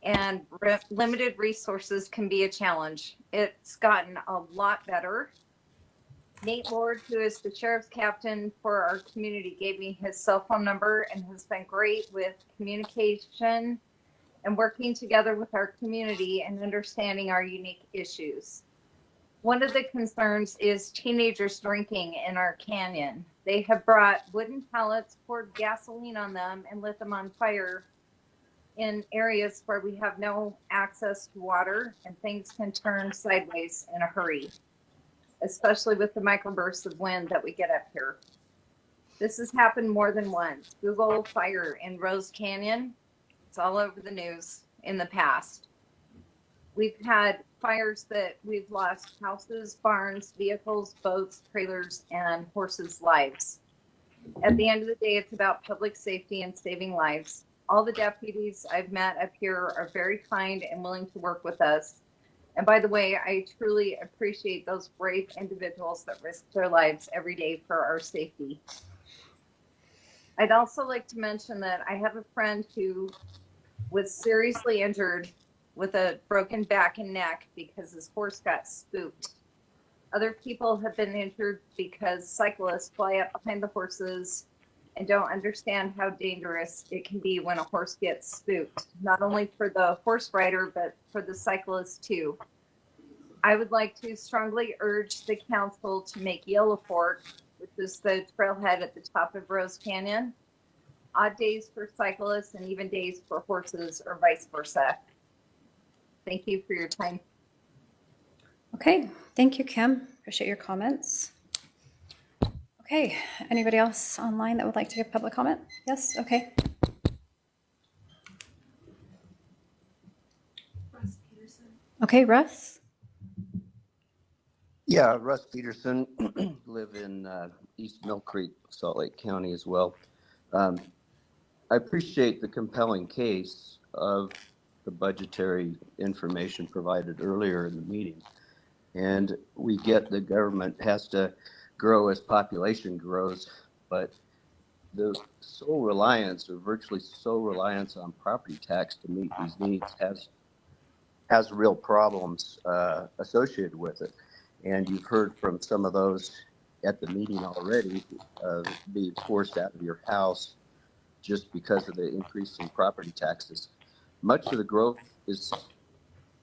And limited resources can be a challenge. It's gotten a lot better. Nate Lord, who is the sheriff's captain for our community, gave me his cell phone number and has been great with communication and working together with our community and understanding our unique issues. One of the concerns is teenagers drinking in our canyon. They have brought wooden pallets, poured gasoline on them, and lit them on fire in areas where we have no access to water and things can turn sideways in a hurry, especially with the microbursts of wind that we get up here. This has happened more than once. Google fire in Rose Canyon. It's all over the news in the past. We've had fires that we've lost houses, barns, vehicles, boats, trailers, and horses' lives. At the end of the day, it's about public safety and saving lives. All the deputies I've met up here are very kind and willing to work with us. And by the way, I truly appreciate those brave individuals that risk their lives every day for our safety. I'd also like to mention that I have a friend who was seriously injured with a broken back and neck because his horse got spooked. Other people have been injured because cyclists fly up behind the horses and don't understand how dangerous it can be when a horse gets spooked, not only for the horse rider, but for the cyclist too. I would like to strongly urge the council to make Yellow Fork, which is the trailhead at the top of Rose Canyon, odd days for cyclists and even days for horses or vice versa. Thank you for your time. Okay, thank you, Kim. Appreciate your comments. Okay, anybody else online that would like to give public comment? Yes, okay. Okay, Russ? Yeah, Russ Peterson, live in East Mill Creek, Salt Lake County as well. I appreciate the compelling case of the budgetary information provided earlier in the meeting. And we get the government has to grow as population grows, but the sole reliance or virtually sole reliance on property tax to meet these needs has real problems associated with it. And you've heard from some of those at the meeting already, being forced out of your house just because of the increase in property taxes. Much of the growth is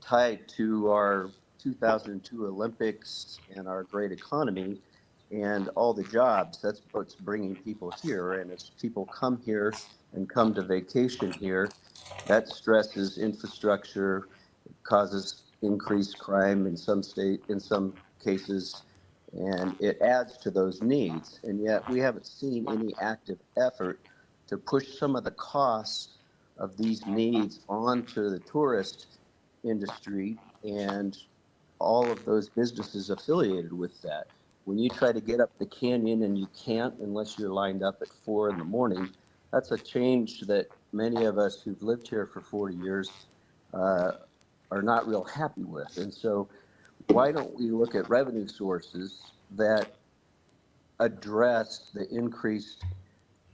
tied to our 2002 Olympics and our great economy and all the jobs. That's what's bringing people here. And as people come here and come to vacation here, that stresses infrastructure, causes increased crime in some cases, and it adds to those needs. And yet we haven't seen any active effort to push some of the costs of these needs onto the tourist industry and all of those businesses affiliated with that. When you try to get up the canyon and you can't unless you're lined up at 4 a.m, that's a change that many of us who've lived here for 40 years are not real happy with. And so why don't we look at revenue sources that address the increased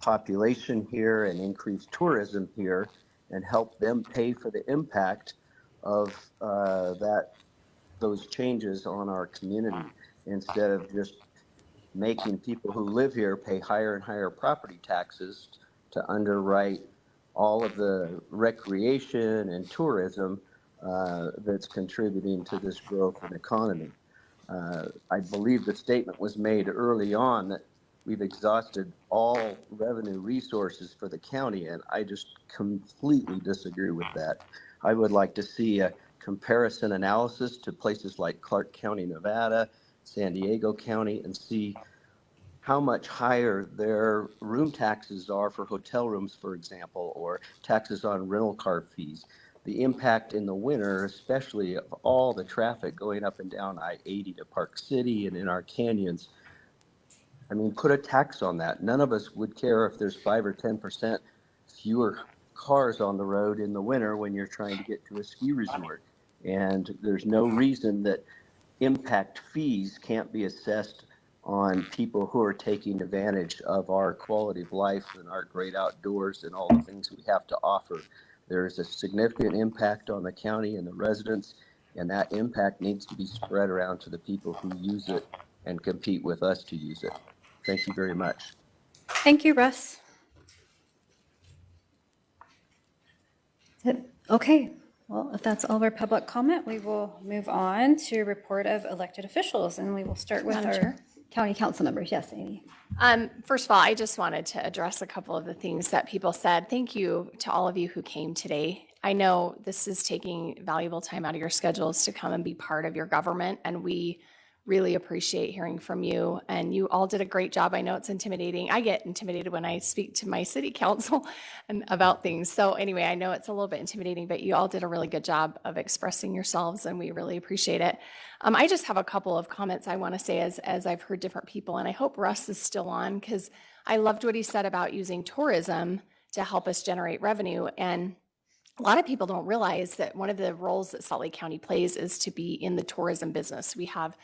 population here and increased tourism here and help them pay for the impact of those changes on our community instead of just making people who live here pay higher and higher property taxes to underwrite all of the recreation and tourism that's contributing to this growth in economy. I believe the statement was made early on that we've exhausted all revenue resources for the county, and I just completely disagree with that. I would like to see a comparison analysis to places like Clark County, Nevada, San Diego County, and see how much higher their room taxes are for hotel rooms, for example, or taxes on rental car fees. The impact in the winter, especially of all the traffic going up and down I-80 to Park City and in our canyons. I mean, put a tax on that. None of us would care if there's 5 or 10% fewer cars on the road in the winter when you're trying to get to a ski resort. And there's no reason that impact fees can't be assessed on people who are taking advantage of our quality of life and our great outdoors and all the things we have to offer. There is a significant impact on the county and the residents, and that impact needs to be spread around to the people who use it and compete with us to use it. Thank you very much. Thank you, Russ. Okay, well, if that's all of our public comment, we will move on to report of elected officials, and we will start with Madam our Chair? county council members. Yes, Amy. First of all, I just wanted to address a couple of the things that people said. Thank you to all of you who came today. I know this is taking valuable time out of your schedules to come and be part of your government, and we really appreciate hearing from you. And you all did a great job. I know it's intimidating. I get intimidated when I speak to my city council and about things. So anyway, I know it's a little bit intimidating, but you all did a really good job of expressing yourselves, and we really appreciate it. I just have a couple of comments I want to say as I've heard different people, and I hope Russ is still on because I loved what he said about using tourism to help us generate revenue. And a lot of people don't realize that one of the roles that Salt Lake County plays is to be in the tourism business. We have,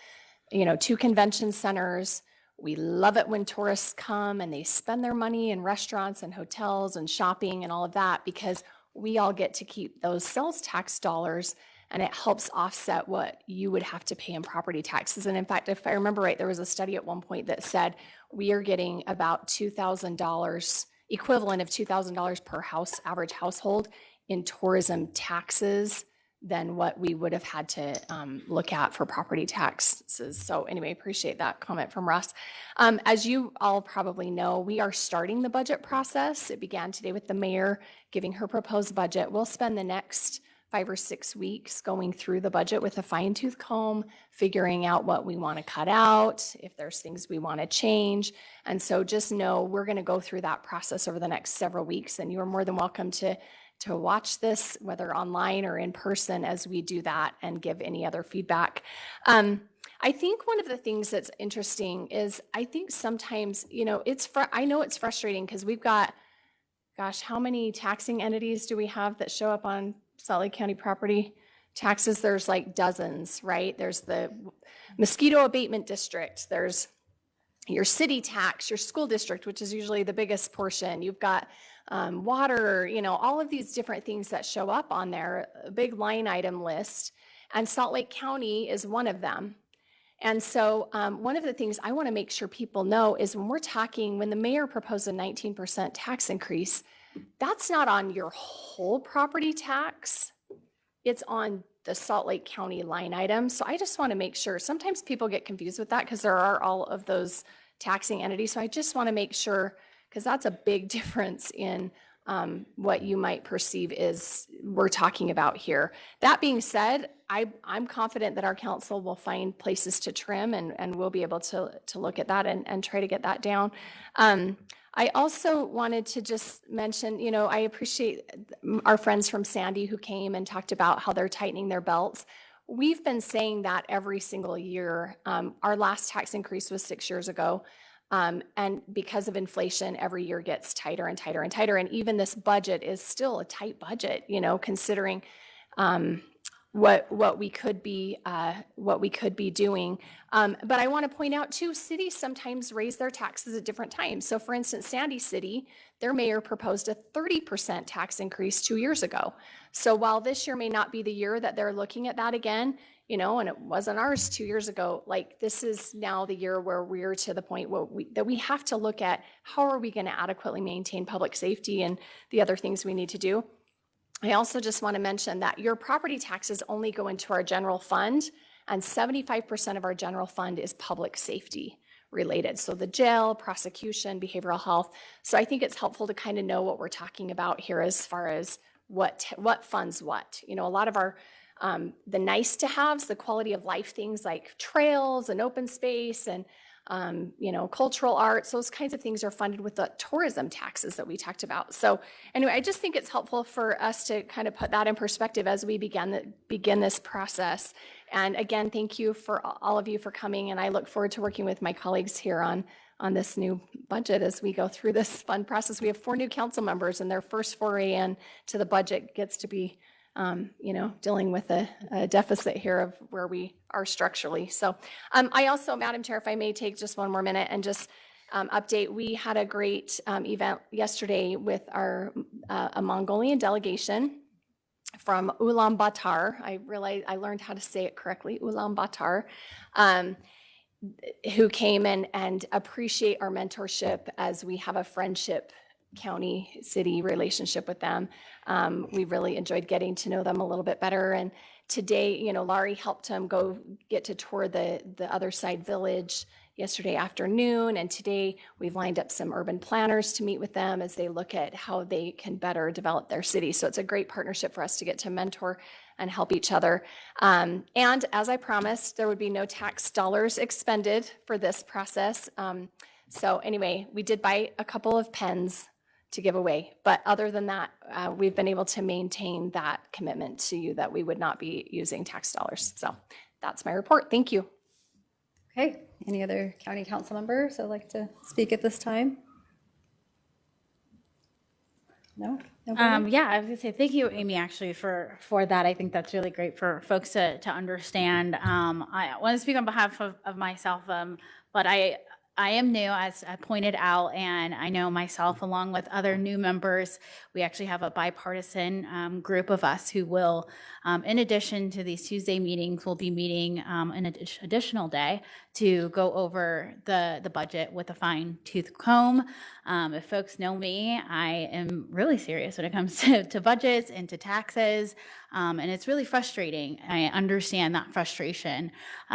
2 convention centers. We love it when tourists come and they spend their money in restaurants and hotels and shopping and all of that, because we all get to keep those sales tax dollars, and it helps offset what you would have to pay in property taxes. And in fact, if I remember right, there was a study at one point that said we are getting about $2,000, equivalent of $2,000 per average household in tourism taxes than what we would have had to look at for property taxes. So anyway, appreciate that comment from Russ. As you all probably know, we are starting the budget process. It began today with the mayor giving her proposed budget. We'll spend the next 5 or 6 weeks going through the budget with a fine-tooth comb, figuring out what we want to cut out, if there's things we want to change. And so just know we're going to go through that process over the next several weeks, and you're more than welcome to watch this, whether online or in person, as we do that and give any other feedback. I think one of the things that's interesting is I think sometimes, I know it's frustrating because we've got, gosh, how many taxing entities do we have that show up on Salt Lake County property taxes? There's like dozens, right? There's the mosquito abatement district. There's your city tax, your school district, which is usually the biggest portion. You've got water, all of these different things that show up on there, a big line item list. And Salt Lake County is one of them. And so one of the things I want to make sure people know is when the mayor proposed a 19% tax increase, that's not on your whole property tax. It's on the Salt Lake County line item. So I just want to make sure, sometimes people get confused with that because there are all of those taxing entities. So I just want to make sure, because that's a big difference in what you might perceive is we're talking about here. That being said, I'm confident that our council will find places to trim, and we'll be able to look at that and try to get that down. I also wanted to just mention, I appreciate our friends from Sandy who came and talked about how they're tightening their belts. We've been saying that every single year. Our last tax increase was 6 years ago. And because of inflation, every year gets tighter and tighter and tighter. And even this budget is still a tight budget, considering what we could be doing. But I want to point out too, cities sometimes raise their taxes at different times. So for instance, Sandy City, their mayor proposed a 30% tax increase 2 years ago. So while this year may not be the year that they're looking at that again, and it wasn't ours 2 years ago, like this is now the year where we're to the point that we have to look at how are we going to adequately maintain public safety and the other things we need to do. I also just want to mention that your property taxes only go into our general fund, and 75% of our general fund is public safety related. So the jail, prosecution, behavioral health. So I think it's helpful to kind of know what we're talking about here as far as what funds what. A lot of our the nice to haves, the quality of life things like trails and open space and cultural arts, those kinds of things are funded with the tourism taxes that we talked about. So anyway, I just think it's helpful for us to kind of put that in perspective as we begin this process. And again, thank you for all of you for coming, and I look forward to working with my colleagues here on this new budget as we go through this fun process. We have 4 new council members, and their first foray into the budget gets to be dealing with a deficit here of where we are structurally. So I also, Madam Chair, if I may take just one more minute and just update, we had a great event yesterday with a Mongolian delegation from Ulaanbaatar. I realized I learned how to say it correctly, Ulaanbaatar, who came and appreciate our mentorship as we have a friendship county city relationship with them. We really enjoyed getting to know them a little bit better. And today, Laurie helped him go get to tour the other side village yesterday afternoon. And today we've lined up some urban planners to meet with them as they look at how they can better develop their city. So it's a great partnership for us to get to mentor and help each other. And as I promised, there would be no tax dollars expended for this process. So anyway, we did buy a couple of pens to give away. But other than that, we've been able to maintain that commitment to you that we would not be using tax dollars. So that's my report. Thank you. Okay, any other county council members that would like to speak at this time? No? Yeah, I was gonna say, thank you, Amy, actually, for that. I think that's really great for folks to understand. I want to speak on behalf of myself, but I am new, as I pointed out, and I know myself, along with other new members, we actually have a bipartisan group of us who will, in addition to these Tuesday meetings, will be meeting an additional day to go over the budget with a fine tooth comb. If folks know me, I am really serious when it comes to budgets and to taxes, and it's really frustrating. I understand that frustration.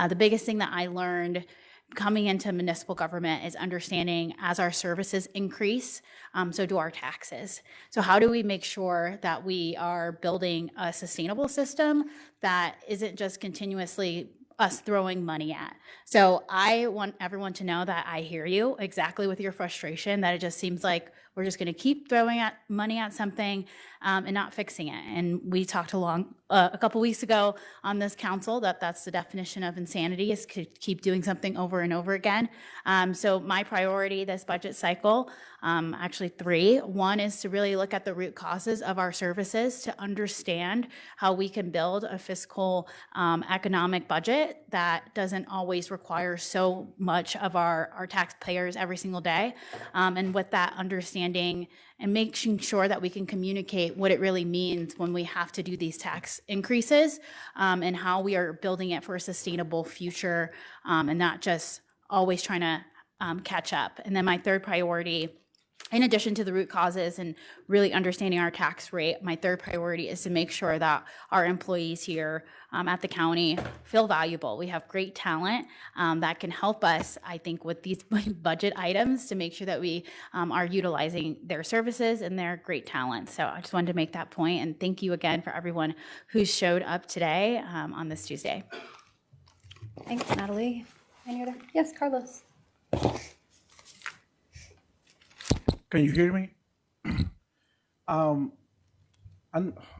The biggest thing that I learned coming into municipal government is understanding as our services increase, so do our taxes. So how do we make sure that we are building a sustainable system that isn't just continuously us throwing money at? So I want everyone to know that I hear you exactly with your frustration, that it just seems like we're just going to keep throwing money at something and not fixing it. And we talked a couple weeks ago on this council that's the definition of insanity, is to keep doing something over and over again. So my priority this budget cycle, actually three. One is to really look at the root causes of our services, to understand how we can build a fiscal economic budget that doesn't always require so much of our taxpayers every single day. And with that understanding and making sure that we can communicate what it really means when we have to do these tax increases, and how we are building it for a sustainable future, and not just always trying to catch up. And then my third priority, in addition to the root causes and really understanding our tax rate, my third priority is to make sure that our employees here at the county feel valuable. We have great talent that can help us, I think, with these budget items, to make sure that we are utilizing their services and their great talent. So I just wanted to make that point, and thank you again for everyone who showed up today on this Tuesday. Thanks, Natalie. Any other? Yes, Carlos. Can you hear me? I'm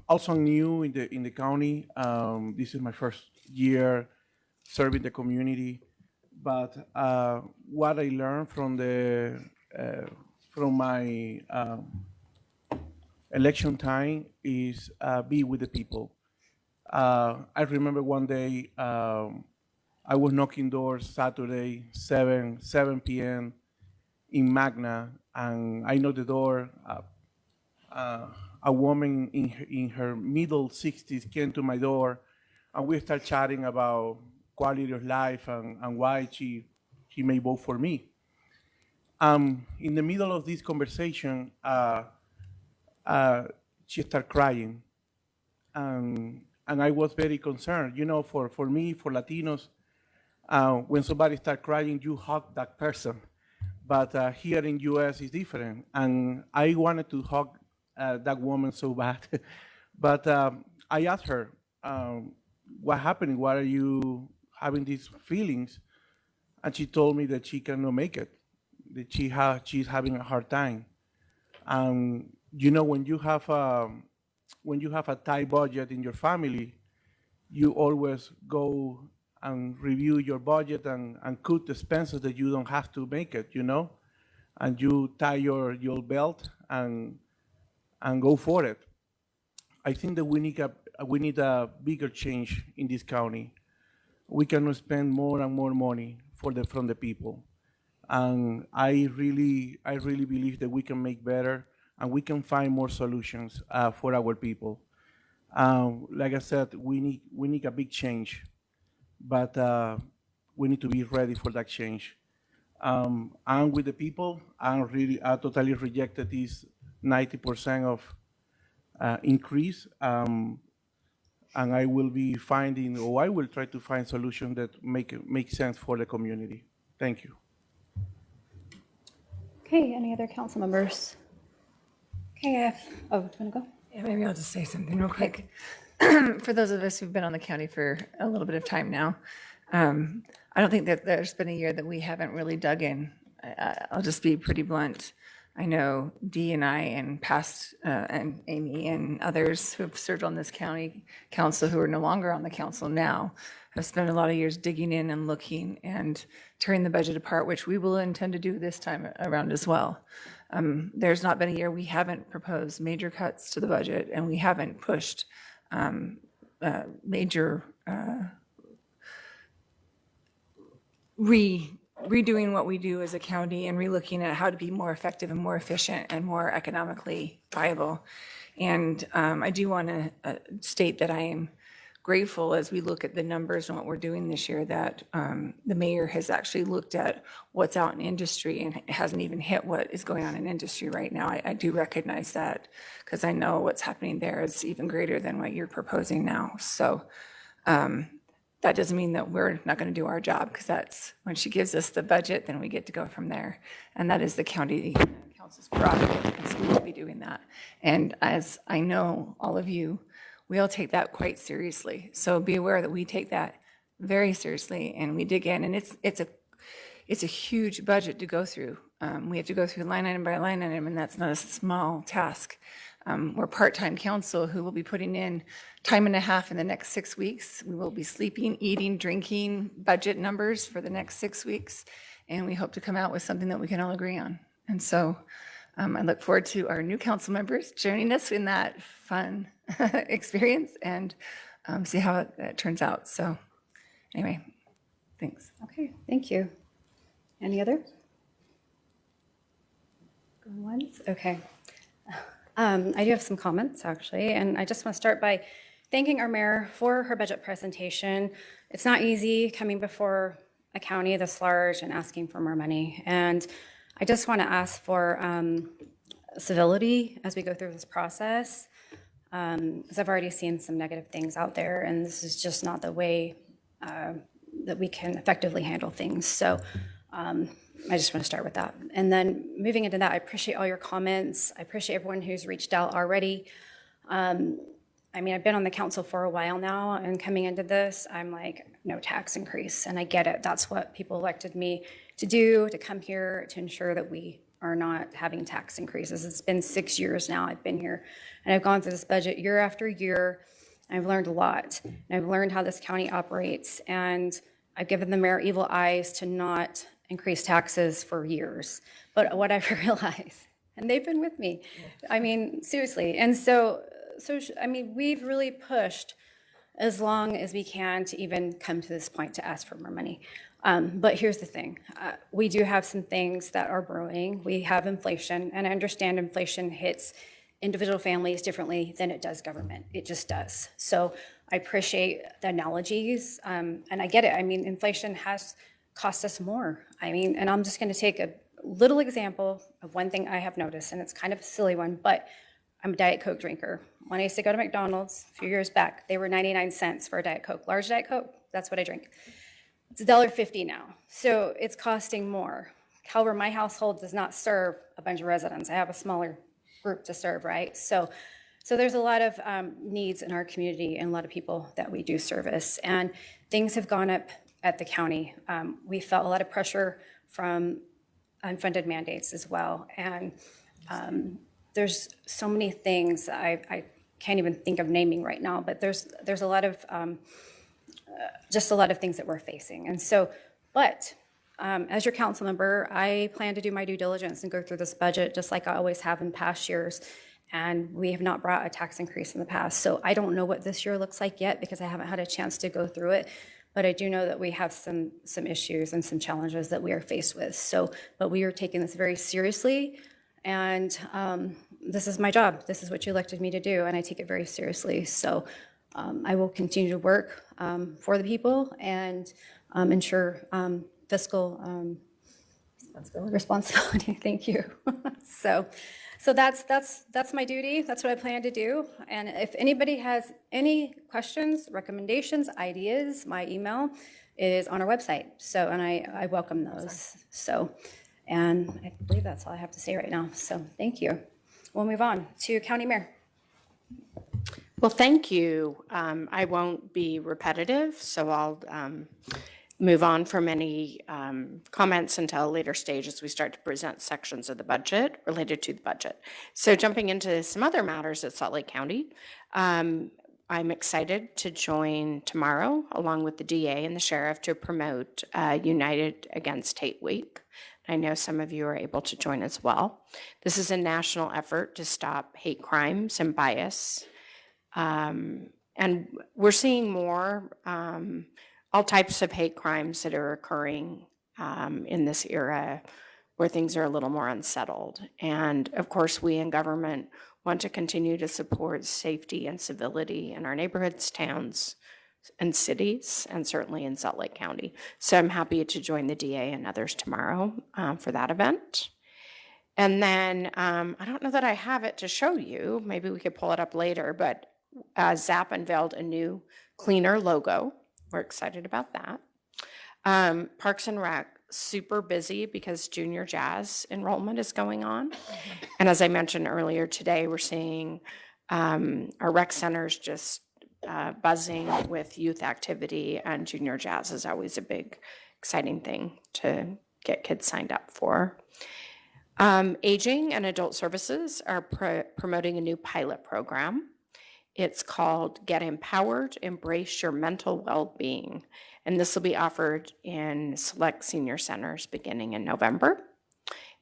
also new in the county. This is my first year serving the community, but what I learned from my election time is be with the people. I remember one day I was knocking doors Saturday, 7 p.m. in Magna, and I know the door. A woman in her middle 60s came to my door, and we started chatting about quality of life and why she may vote for me. In the middle of this conversation, she started crying, and I was very concerned. You know, for me, for Latinos, when somebody starts crying, you hug that person. But here in U.S. it's different, and I wanted to hug that woman so bad. But I asked her, what happened? Why are you having these feelings? And she told me that she cannot make it, that she's having a hard time. You know, when you have a tight budget in your family, you always go and review your budget and cut expenses that you don't have to make it, you know? And you tie your belt and go for it. I think that we need a bigger change in this county. We cannot spend more and more money from the people. And I really believe that we can make better and we can find more solutions for our people. Like I said, we need a big change, but we need to be ready for that change. I'm with the people. I totally rejected this 90% of increase, and I will try to find solutions that make sense for the community. Thank you. Okay, any other council members? Okay, do you want to go? Yeah, maybe I'll just say something real quick. For those of us who've been on the county for a little bit of time now, I don't think that there's been a year that we haven't really dug in. I'll just be pretty blunt. I know Dee and I and past and Amy and others who have served on this county council who are no longer on the council now have spent a lot of years digging in and looking and tearing the budget apart, which we will intend to do this time around as well. There's not been a year we haven't proposed major cuts to the budget, and we haven't pushed major redoing what we do as a county and relooking at how to be more effective and more efficient and more economically viable. And I do want to state that I am grateful as we look at the numbers and what we're doing this year that the mayor has actually looked at what's out in industry and it hasn't even hit what is going on in industry right now. I do recognize that because I know what's happening there is even greater than what you're proposing now. So that doesn't mean that we're not going to do our job, because that's when she gives us the budget, then we get to go from there. And that is the county council's prerogative, and so we will be doing that. And as I know all of you, we all take that quite seriously. So be aware that we take that very seriously and we dig in. And it's a huge budget to go through. We have to go through line item by line item, and that's not a small task. We're part-time council who will be putting in time and a half in the next 6 weeks. We will be sleeping, eating, drinking budget numbers for the next 6 weeks. And we hope to come out with something that we can all agree on. And so I look forward to our new council members joining us in that fun experience and see how it turns out. So anyway, thanks. Okay, thank you. Any other? Going once? Okay. I do have some comments, actually, and I just want to start by thanking our mayor for her budget presentation. It's not easy coming before a county this large and asking for more money. And I just want to ask for civility as we go through this process, because I've already seen some negative things out there, and this is just not the way that we can effectively handle things. So I just want to start with that. And then moving into that, I appreciate all your comments. I appreciate everyone who's reached out already. I mean, I've been on the council for a while now, and coming into this, I'm like, no tax increase. And I get it. That's what people elected me to do, to come here to ensure that we are not having tax increases. It's been 6 years now I've been here, and I've gone through this budget year after year. And I've learned a lot. And I've learned how this county operates, and I've given the mayor evil eyes to not increase taxes for years. But what I've realized, and they've been with me, I mean, seriously. And so I mean, we've really pushed as long as we can to even come to this point to ask for more money. But here's the thing. We do have some things that are brewing. We have inflation, and I understand inflation hits individual families differently than it does government. It just does. So I appreciate the analogies, and I get it. I mean, inflation has cost us more. I mean, and I'm just going to take a little example of one thing I have noticed, and it's kind of a silly one, but I'm a Diet Coke drinker. When I used to go to McDonald's a few years back, they were 99 cents for a Diet Coke. Large Diet Coke, that's what I drink. It's $1.50 now, so it's costing more. However, my household does not serve a bunch of residents. I have a smaller group to serve, right? So there's a lot of needs in our community and a lot of people that we do service, and things have gone up at the county. We felt a lot of pressure from unfunded mandates as well, and there's so many things I can't even think of naming right now, but there's a lot of just a lot of things that we're facing. And so, but as your council member, I plan to do my due diligence and go through this budget just like I always have in past years. And we have not brought a tax increase in the past. So I don't know what this year looks like yet because I haven't had a chance to go through it. But I do know that we have some issues and some challenges that we are faced with. So, but we are taking this very seriously. And this is my job. This is what you elected me to do. And I take it very seriously. So I will continue to work for the people and ensure fiscal responsibility. Thank you. So that's my duty. That's what I plan to do. And if anybody has any questions, recommendations, ideas, my email is on our website. So, and I welcome those. So, and I believe that's all I have to say right now. So thank you. We'll move on to County Mayor. Well, thank you. I won't be repetitive, so I'll move on from any comments until a later stage as we start to present sections of the budget related to the budget. So jumping into some other matters at Salt Lake County, I'm excited to join tomorrow along with the DA and the sheriff to promote United Against Hate Week. I know some of you are able to join as well. This is a national effort to stop hate crimes and bias. And we're seeing more, all types of hate crimes that are occurring in this era where things are a little more unsettled. And of course, we in government want to continue to support safety and civility in our neighborhoods, towns, and cities, and certainly in Salt Lake County. So I'm happy to join the DA and others tomorrow for that event. And then I don't know that I have it to show you. Maybe we could pull it up later, but ZAP unveiled a new, cleaner logo. We're excited about that. Parks and Rec, super busy because junior jazz enrollment is going on. And as I mentioned earlier today, we're seeing our rec centers just buzzing with youth activity, and junior jazz is always a big, exciting thing to get kids signed up for. Aging and Adult Services are promoting a new pilot program. It's called Get Empowered, Embrace Your Mental Well-Being. And this will be offered in select senior centers beginning in November.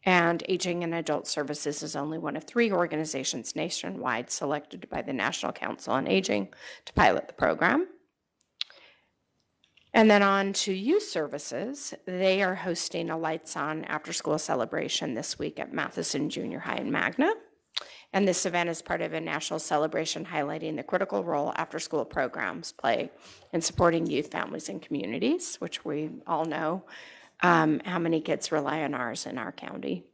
And Aging and Adult Services is only one of 3 organizations nationwide selected by the National Council on Aging to pilot the program. And then on to youth services. They are hosting a Lights On after-school celebration this week at Matheson Junior High in Magna. And this event is part of a national celebration highlighting the critical role after-school programs play in supporting youth, families, and communities, which we all know how many kids rely on ours in our county.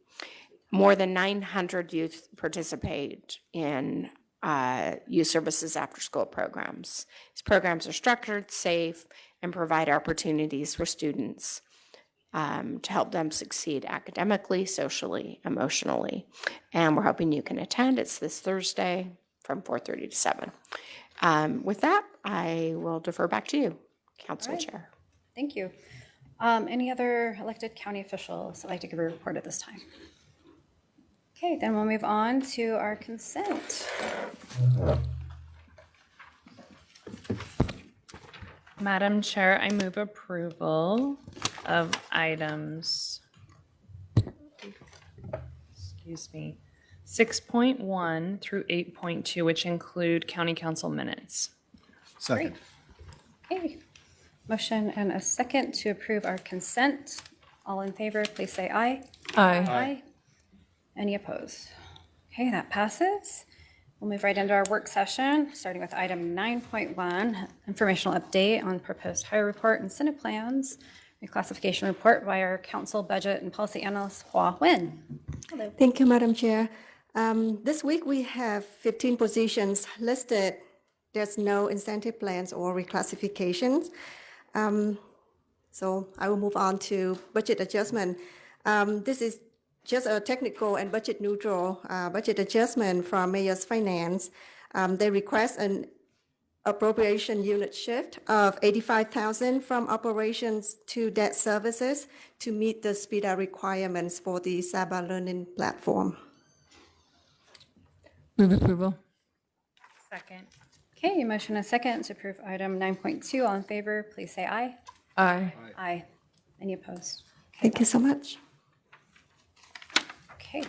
More than 900 youth participate in youth services after-school programs. These programs are structured, safe, and provide opportunities for students to help them succeed academically, socially, emotionally. And we're hoping you can attend. It's this Thursday from 4:30 to 7. With that, I will defer back to you, Council Chair. Thank you. Any other elected county officials that'd like to give a report at this time? Okay, then we'll move on to our consent. Madam Chair, I move approval of items, 6.1 through 8.2, which include county council minutes. Second. Okay, motion and a second to approve our consent. All in favor, please say aye. Aye. Any opposed? Okay, that passes. We'll move right into our work session, starting with item 9.1, informational update on proposed hire report, incentive plans, reclassification report by our council budget and policy analyst, Hua Wen. Hello. Thank you, Madam Chair. This week we have 15 positions listed. There's no incentive plans or reclassifications. So I will move on to budget adjustment. This is just a technical and budget neutral budget adjustment from Mayor's Finance. They request an appropriation unit shift of 85,000 from operations to debt services to meet the SPIDA requirements for the Saba learning platform. Move approval. Second. Okay, motion and a second to approve item 9.2. All in favor, please say aye. Aye. Aye. Any opposed? Thank you so much. Okay.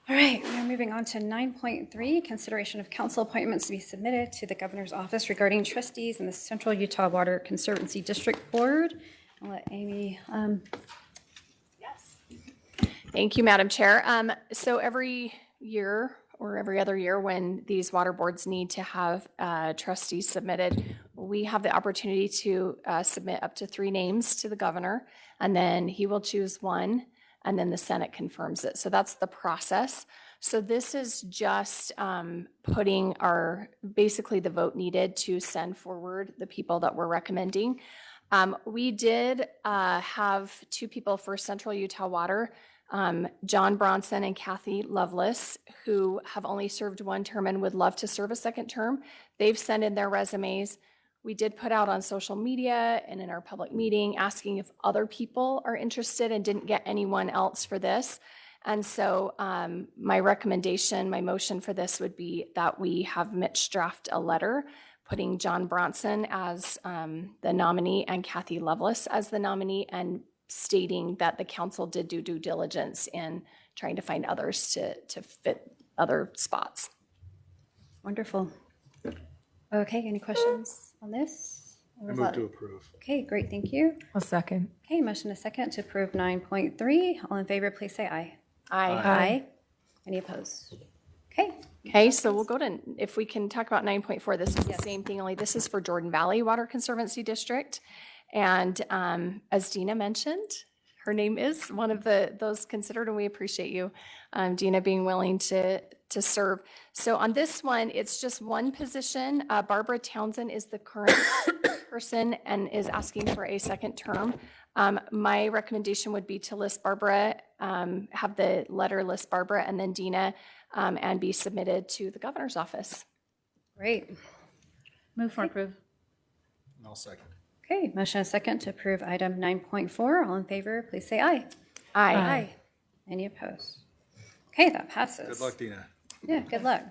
All right, we are moving on to 9.3, consideration of council appointments to be submitted to the governor's office regarding trustees in the Central Utah Water Conservancy District Board. I'll let Amy. Thank you, Madam Chair. So every year or every other year when these water boards need to have trustees submitted, we have the opportunity to submit up to 3 names to the governor, and then he will choose one, and then the Senate confirms it. So that's the process. So this is just putting basically the vote needed to send forward the people that we're recommending. We did have 2 people for Central Utah Water, John Bronson and Kathy Lovelace, who have only served 1 term and would love to serve a 2nd term. They've sent in their resumes. We did put out on social media and in our public meeting asking if other people are interested and didn't get anyone else for this. And so my recommendation, my motion for this would be that we have Mitch draft a letter putting John Bronson as the nominee and Kathy Lovelace as the nominee, and stating that the council did do due diligence in trying to find others to fit other spots. Wonderful. Okay, any questions on this? I move to approve. Okay, great, thank you. A second. Okay, motion a second to approve 9.3. All in favor, please say aye. Aye. Aye. Any opposed? Okay. Okay, so we'll go to, if we can talk about 9.4, this is the same thing, only this is for Jordan Valley Water Conservancy District. And as Dina mentioned, her name is one of those considered, and we appreciate you, Dina, being willing to serve. So on this one, it's just one position. Barbara Townsend is the current person and is asking for a second term. My recommendation would be to list Barbara, have the letter list Barbara and then Dina, and be submitted to the governor's office. Great. Move for approve. I'll second. Okay, motion a second to approve item 9.4. All in favor, please say aye. Aye. Aye. Any opposed? Okay, that passes. Good luck, Dina. Yeah, good luck.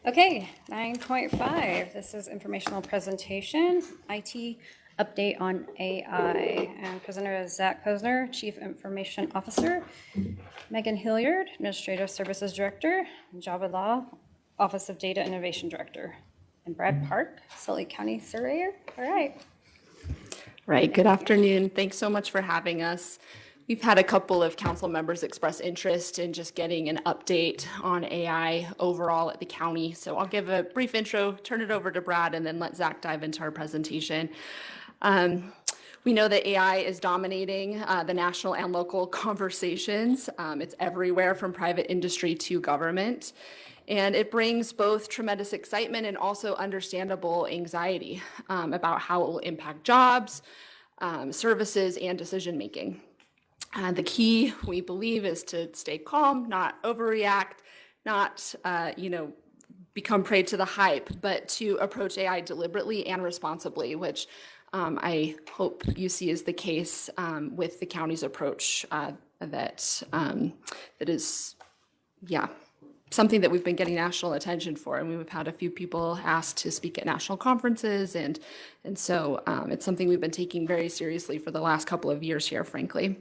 Okay, 9.5. This is informational presentation, IT update on AI. And presenter is Zach Posner, Chief Information Officer, Megan Hilliard, Administrative Services Director, Java Law, Office of Data Innovation Director, and Brad Park, Salt Lake County Surveyor. All right. Right, good afternoon. Thanks so much for having us. We've had a couple of council members express interest in just getting an update on AI overall at the county. So I'll give a brief intro, turn it over to Brad, and then let Zach dive into our presentation. We know that AI is dominating the national and local conversations. It's everywhere from private industry to government. And it brings both tremendous excitement and also understandable anxiety about how it will impact jobs, services, and decision-making. The key, we believe, is to stay calm, not overreact, not, become prey to the hype, but to approach AI deliberately and responsibly, which I hope you see is the case with the county's approach that is, something that we've been getting national attention for. And we've had a few people asked to speak at national conferences. And so it's something we've been taking very seriously for the last couple of years here, frankly.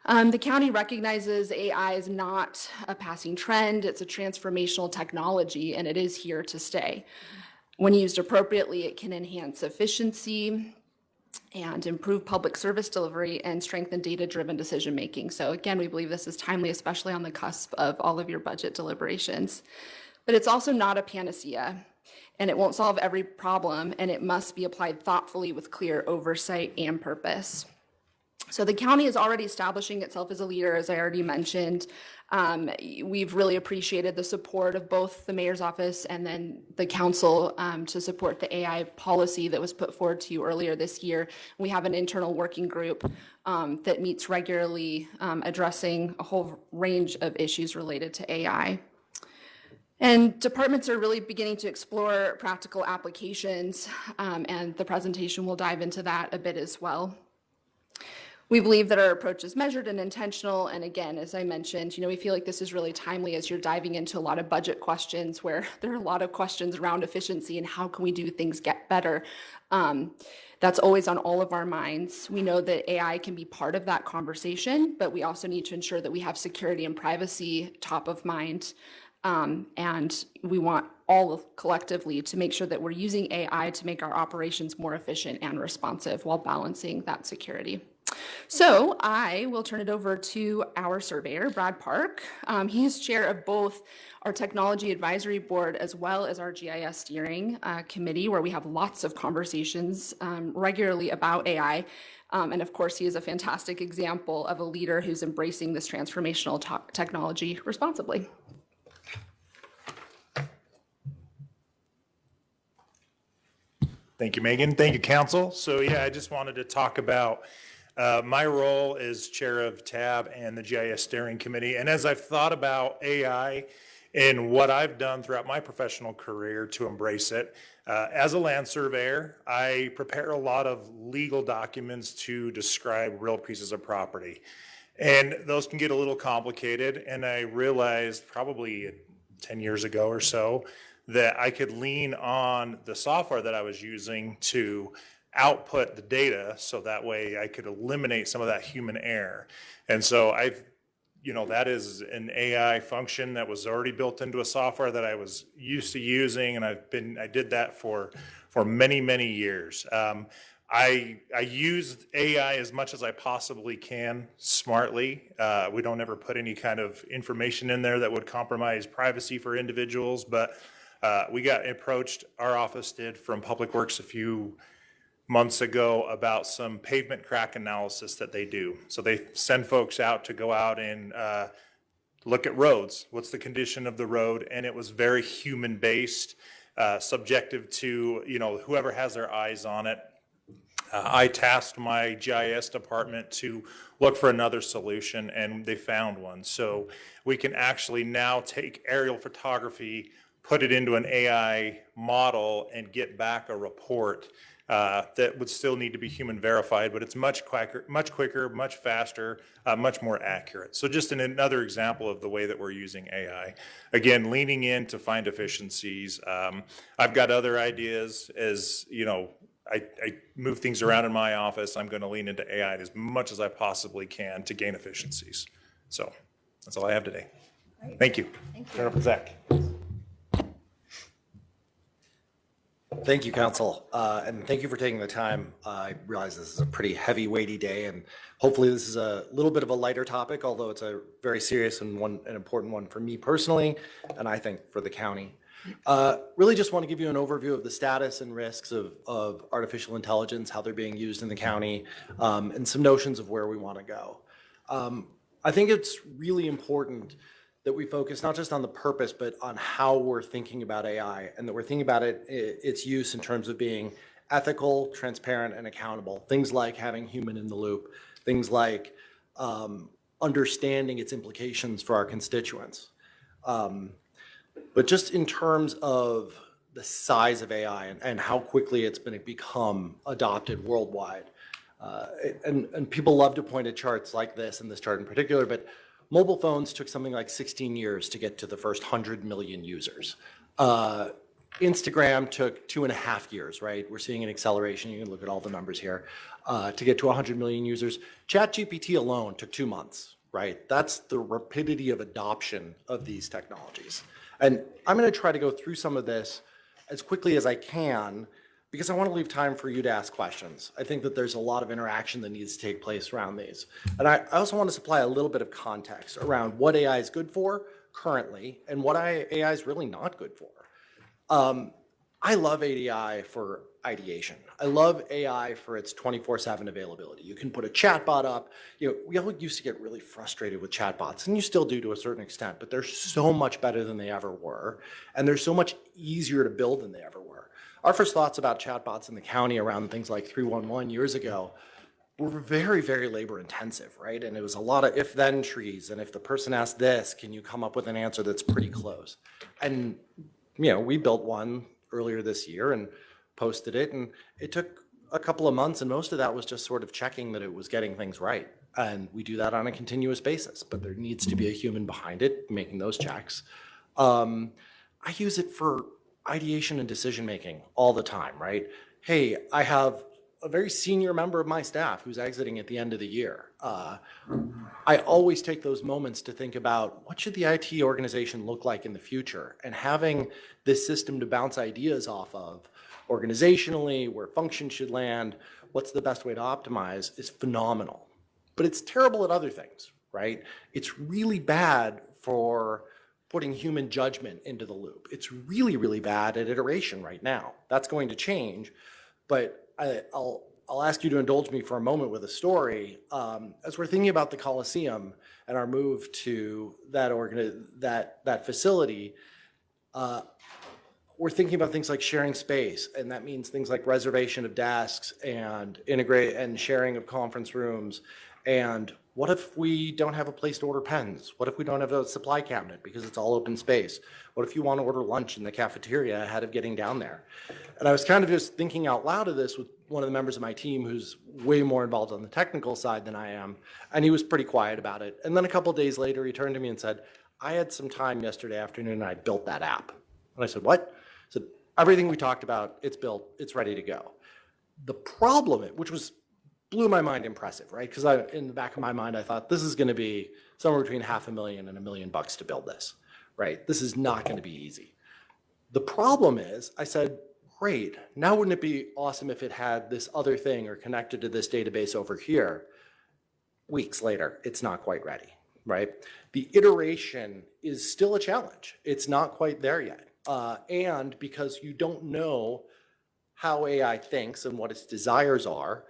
The county recognizes AI is not a passing trend. It's a transformational technology, and it is here to stay. When used appropriately, it can enhance efficiency and improve public service delivery and strengthen data-driven decision-making. So again, we believe this is timely, especially on the cusp of all of your budget deliberations. But it's also not a panacea, and it won't solve every problem, and it must be applied thoughtfully with clear oversight and purpose. So the county is already establishing itself as a leader, as I already mentioned. We've really appreciated the support of both the mayor's office and then the council to support the AI policy that was put forward to you earlier this year. We have an internal working group that meets regularly addressing a whole range of issues related to AI. And departments are really beginning to explore practical applications, and the presentation will dive into that a bit as well. We believe that our approach is measured and intentional. And again, as I mentioned, we feel like this is really timely as you're diving into a lot of budget questions where there are a lot of questions around efficiency and how can we do things get better. That's always on all of our minds. We know that AI can be part of that conversation, but we also need to ensure that we have security and privacy top of mind. And we want all collectively to make sure that we're using AI to make our operations more efficient and responsive while balancing that security. So I will turn it over to our surveyor, Brad Park. He is chair of both our Technology Advisory Board as well as our GIS Steering Committee, where we have lots of conversations regularly about AI. And of course, he is a fantastic example of a leader who's embracing this transformational technology responsibly. Thank you, Megan. Thank you, Council. So I just wanted to talk about my role as chair of TAB and the GIS Steering Committee. And as I've thought about AI and what I've done throughout my professional career to embrace it, as a land surveyor, I prepare a lot of legal documents to describe real pieces of property. And those can get a little complicated. And I realized probably 10 years ago or so that I could lean on the software that I was using to output the data so that way I could eliminate some of that human error. And so that is an AI function that was already built into a software that I was used to using, and I did that for many, many years. I use AI as much as I possibly can smartly. We don't ever put any kind of information in there that would compromise privacy for individuals, but we got approached, our office did, from Public Works a few months ago about some pavement crack analysis that they do. So they send folks out to go out and look at roads. What's the condition of the road? And it was very human based, subjective to whoever has their eyes on it. I tasked my GIS department to look for another solution, and they found one. So we can actually now take aerial photography, put it into an AI model, and get back a report that would still need to be human verified, but it's much quicker, much faster, much more accurate. So just another example of the way that we're using AI. Again, leaning in to find efficiencies. I've got other ideas as, I move things around in my office. I'm going to lean into AI as much as I possibly can to gain efficiencies. So that's all I have today. Thank you. Turn up to Zach. Thank you, Council, and thank you for taking the time. I realize this is a pretty heavy, weighty day, and hopefully this is a little bit of a lighter topic, although it's a very serious and an important one for me personally, and I think for the county. Really just want to give you an overview of the status and risks of artificial intelligence, how they're being used in the county, and some notions of where we want to go. I think it's really important that we focus not just on the purpose, but on how we're thinking about AI, and that we're thinking about its use in terms of being ethical, transparent, and accountable. Things like having human in the loop, things like understanding its implications for our constituents. But just in terms of the size of AI and how quickly it's been become adopted worldwide, and people love to point at charts like this, and this chart in particular, but mobile phones took something like 16 years to get to the first 100 million users. Instagram took 2.5 years, right? We're seeing an acceleration. You can look at all the numbers here to get to 100 million users. ChatGPT alone took 2 months, right? That's the rapidity of adoption of these technologies. And I'm going to try to go through some of this as quickly as I can, because I want to leave time for you to ask questions. I think that there's a lot of interaction that needs to take place around these. And I also want to supply a little bit of context around what AI is good for currently and what AI is really not good for. I love AI for ideation. I love AI for its 24/7 availability. You can put a chatbot up. We all used to get really frustrated with chatbots, and you still do to a certain extent, but they're so much better than they ever were, and they're so much easier to build than they ever were. Our first thoughts about chatbots in the county around things like 311 years ago were very, very labor intensive, right? And it was a lot of if-then trees, and if the person asked this, can you come up with an answer that's pretty close? And we built one earlier this year and posted it, and it took a couple of months, and most of that was just sort of checking that it was getting things right. And we do that on a continuous basis, but there needs to be a human behind it making those checks. I use it for ideation and decision making all the time, right? Hey, I have a very senior member of my staff who's exiting at the end of the year. I always take those moments to think about what should the IT organization look like in the future, and having this system to bounce ideas off of organizationally, where functions should land, what's the best way to optimize is phenomenal. But it's terrible at other things, right? It's really bad for putting human judgment into the loop. It's really, really bad at iteration right now. That's going to change, but I'll ask you to indulge me for a moment with a story. As we're thinking about the Coliseum and our move to that facility, we're thinking about things like sharing space, and that means things like reservation of desks and sharing of conference rooms. And what if we don't have a place to order pens? What if we don't have a supply cabinet because it's all open space? What if you want to order lunch in the cafeteria ahead of getting down there? And I was kind of just thinking out loud of this with one of the members of my team who's way more involved on the technical side than I am, and he was pretty quiet about it. And then a couple of days later, he turned to me and said, I had some time yesterday afternoon and I built that app. And I said, what? He said, everything we talked about, it's built, it's ready to go. The problem, which blew my mind impressive, right? Because in the back of my mind, I thought this is going to be somewhere between $500,000 and $1 million to build this, right? This is not going to be easy. The problem is, I said, great, now wouldn't it be awesome if it had this other thing or connected to this database over here? Weeks later, it's not quite ready, right? The iteration is still a challenge. It's not quite there yet. And because you don't know how AI thinks and what its desires are,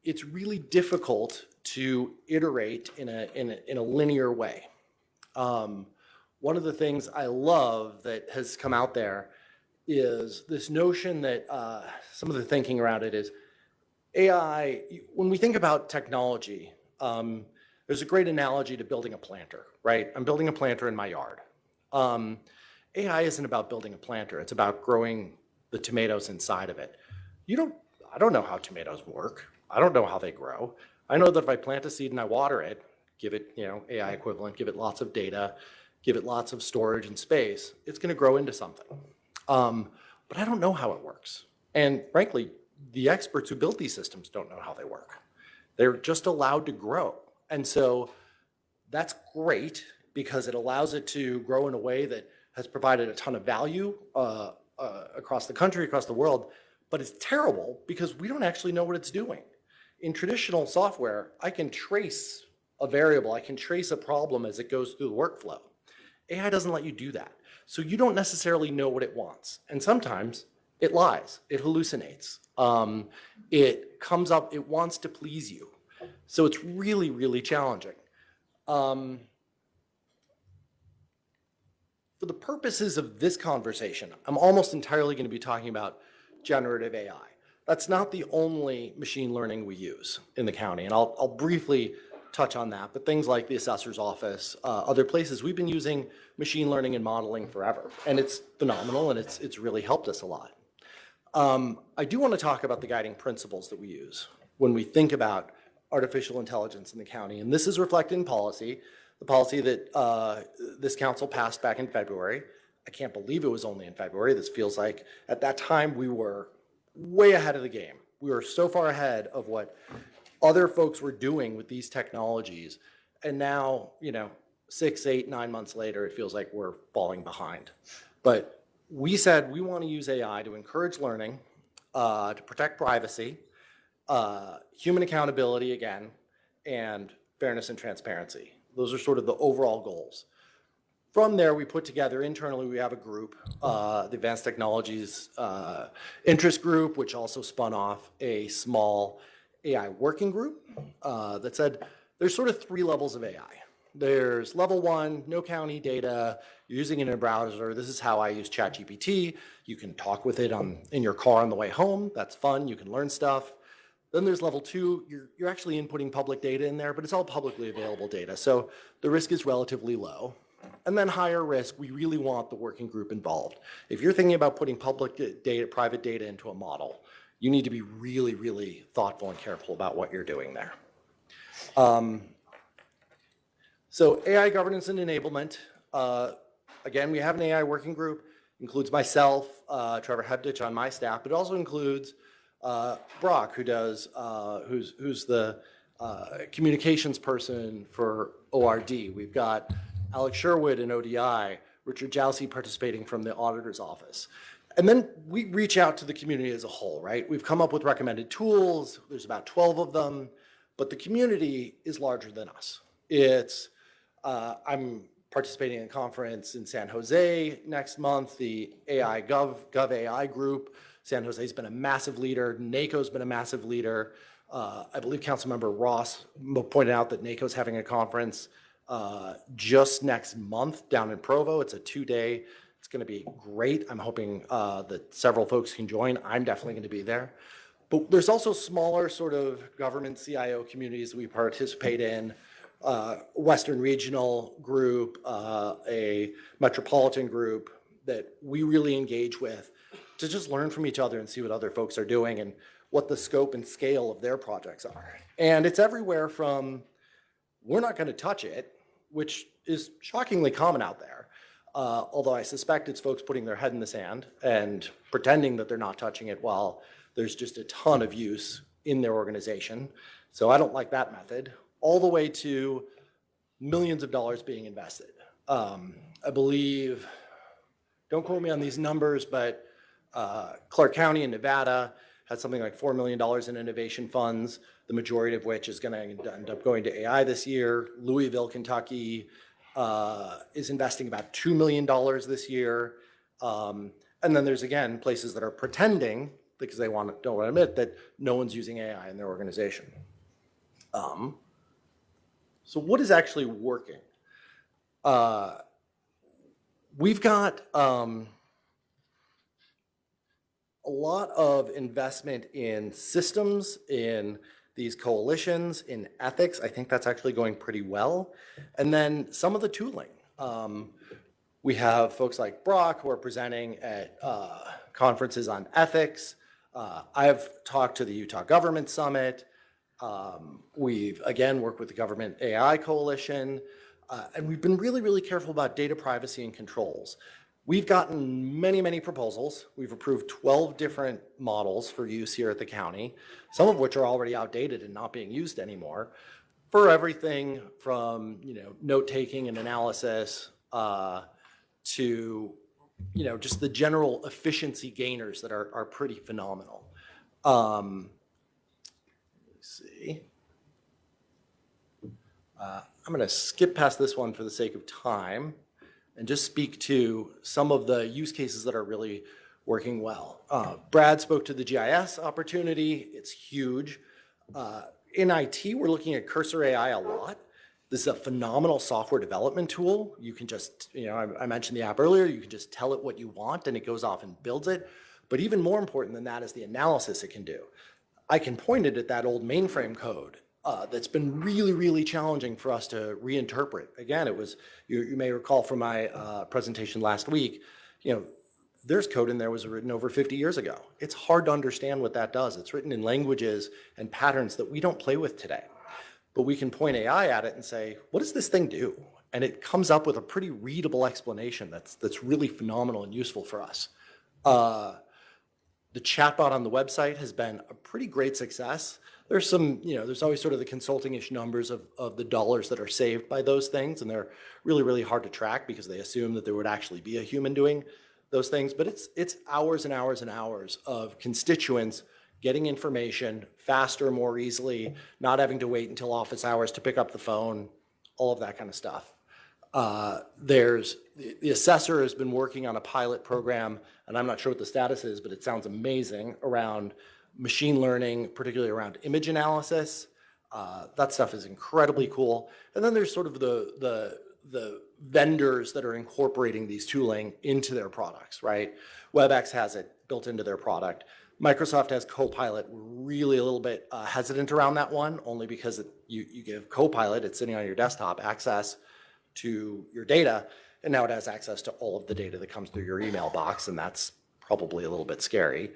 it's really difficult to iterate in a linear way. One of the things I love that has come out there is this notion that some of the thinking around it is AI, when we think about technology, there's a great analogy to building a planter, right? I'm building a planter in my yard. AI isn't about building a planter. It's about growing the tomatoes inside of it. I don't know how tomatoes work. I don't know how they grow. I know that if I plant a seed and I water it, give it, AI equivalent, give it lots of data, give it lots of storage and space, it's going to grow into something. But I don't know how it works. And frankly, the experts who build these systems don't know how they work. They're just allowed to grow. And so that's great because it allows it to grow in a way that has provided a ton of value across the country, across the world. But it's terrible because we don't actually know what it's doing. In traditional software, I can trace a variable, I can trace a problem as it goes through the workflow. AI doesn't let you do that. So you don't necessarily know what it wants. And sometimes it lies, it hallucinates. It comes up, it wants to please you. So it's really, really challenging. For the purposes of this conversation, I'm almost entirely going to be talking about generative AI. That's not the only machine learning we use in the county, and I'll briefly touch on that, but things like the assessor's office, other places, we've been using machine learning and modeling forever, and it's phenomenal, and it's really helped us a lot. I do want to talk about the guiding principles that we use when we think about artificial intelligence in the county, and this is reflected in policy, the policy that this council passed back in February. I can't believe it was only in February. This feels like at that time we were way ahead of the game. We were so far ahead of what other folks were doing with these technologies. And now, 6, 8, 9 months later, it feels like we're falling behind. But we said we want to use AI to encourage learning, to protect privacy, human accountability again, and fairness and transparency. Those are sort of the overall goals. From there, we put together internally, we have a group, the Advanced Technologies Interest Group, which also spun off a small AI working group that said there's sort of 3 levels of AI. There's level 1, no county data, you're using it in a browser. This is how I use ChatGPT. You can talk with it in your car on the way home. That's fun. You can learn stuff. Then there's level 2. You're actually inputting public data in there, but it's all publicly available data. So the risk is relatively low. And then higher risk, we really want the working group involved. If you're thinking about putting public data, private data into a model, you need to be really, really thoughtful and careful about what you're doing there. So AI governance and enablement. Again, we have an AI working group. Includes myself, Trevor Hebditch on my staff, but it also includes Brock, who's the communications person for ORD. We've got Alex Sherwood in ODI, Richard Jousey participating from the auditor's office. And then we reach out to the community as a whole, right? We've come up with recommended tools. There's about 12 of them, but the community is larger than us. I'm participating in a conference in San Jose next month, the AI Gov AI group. San Jose's been a massive leader. NACO's been a massive leader. I believe Councilmember Ross pointed out that NACO's having a conference just next month down in Provo. It's a 2-day. It's going to be great. I'm hoping that several folks can join. I'm definitely going to be there. But there's also smaller sort of government CIO communities that we participate in. Western Regional Group, a metropolitan group that we really engage with to just learn from each other and see what other folks are doing and what the scope and scale of their projects are. And it's everywhere from, we're not going to touch it, which is shockingly common out there. Although I suspect it's folks putting their head in the sand and pretending that they're not touching it while there's just a ton of use in their organization. So I don't like that method, all the way to millions of dollars being invested. I believe, don't quote me on these numbers, but Clark County in Nevada has something like $4 million in innovation funds, the majority of which is going to end up going to AI this year. Louisville, Kentucky is investing about $2 million this year. And then there's, again, places that are pretending, because they don't want to admit that no one's using AI in their organization. So what is actually working? We've got a lot of investment in systems, in these coalitions, in ethics. I think that's actually going pretty well. And then some of the tooling. We have folks like Brock who are presenting at conferences on ethics. I've talked to the Utah Government Summit. We've, again, worked with the Government AI Coalition. And we've been really, really careful about data privacy and controls. We've gotten many, many proposals. We've approved 12 different models for use here at the county, some of which are already outdated and not being used anymore, for everything from, note-taking and analysis to, just the general efficiency gainers that are pretty phenomenal. Let me see. I'm going to skip past this one for the sake of time and just speak to some of the use cases that are really working well. Brad spoke to the GIS opportunity. It's huge. In IT, we're looking at Cursor AI a lot. This is a phenomenal software development tool. You can just, I mentioned the app earlier, you can just tell it what you want and it goes off and builds it. But even more important than that is the analysis it can do. I can point it at that old mainframe code that's been really, really challenging for us to reinterpret. Again, it was, you may recall from my presentation last week, there's code in there was written over 50 years ago. It's hard to understand what that does. It's written in languages and patterns that we don't play with today. But we can point AI at it and say, what does this thing do? And it comes up with a pretty readable explanation that's really phenomenal and useful for us. The chatbot on the website has been a pretty great success. There's some, there's always sort of the consulting-ish numbers of the dollars that are saved by those things, and they're really, really hard to track because they assume that there would actually be a human doing those things. But it's hours and hours and hours of constituents getting information faster, more easily, not having to wait until office hours to pick up the phone, all of that kind of stuff. The assessor has been working on a pilot program, and I'm not sure what the status is, but it sounds amazing, around machine learning, particularly around image analysis. That stuff is incredibly cool. And then there's sort of the vendors that are incorporating these tooling into their products, right? WebEx has it built into their product. Microsoft has Copilot. We're really a little bit hesitant around that one, only because you give Copilot, it's sitting on your desktop, access to your data, and now it has access to all of the data that comes through your email box, and that's probably a little bit scary.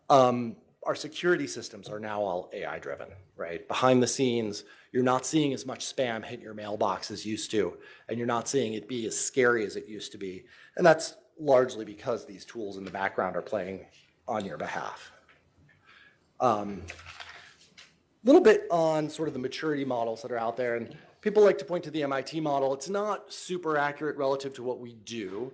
Our security systems are now all AI driven, right? Behind the scenes, you're not seeing as much spam hit your mailbox as used to, and you're not seeing it be as scary as it used to be. And that's largely because these tools in the background are playing on your behalf. Little bit on sort of the maturity models that are out there, and people like to point to the MIT model. It's not super accurate relative to what we do,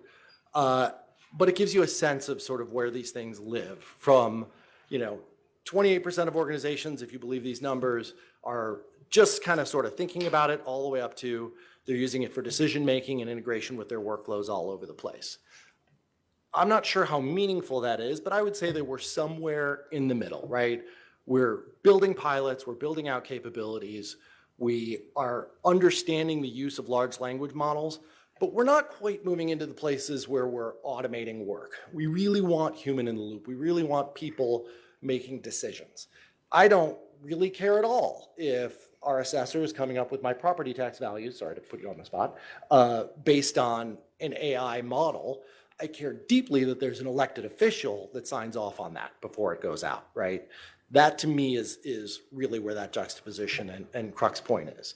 but it gives you a sense of sort of where these things live. From 28% of organizations, if you believe these numbers, are just kind of sort of thinking about it, all the way up to they're using it for decision making and integration with their workflows all over the place. I'm not sure how meaningful that is, but I would say that we're somewhere in the middle, right? We're building pilots, we're building out capabilities, we are understanding the use of large language models, but we're not quite moving into the places where we're automating work. We really want human in the loop. We really want people making decisions. I don't really care at all if our assessor is coming up with my property tax values, sorry to put you on the spot, based on an AI model. I care deeply that there's an elected official that signs off on that before it goes out, right? That to me is really where that juxtaposition and crux point is.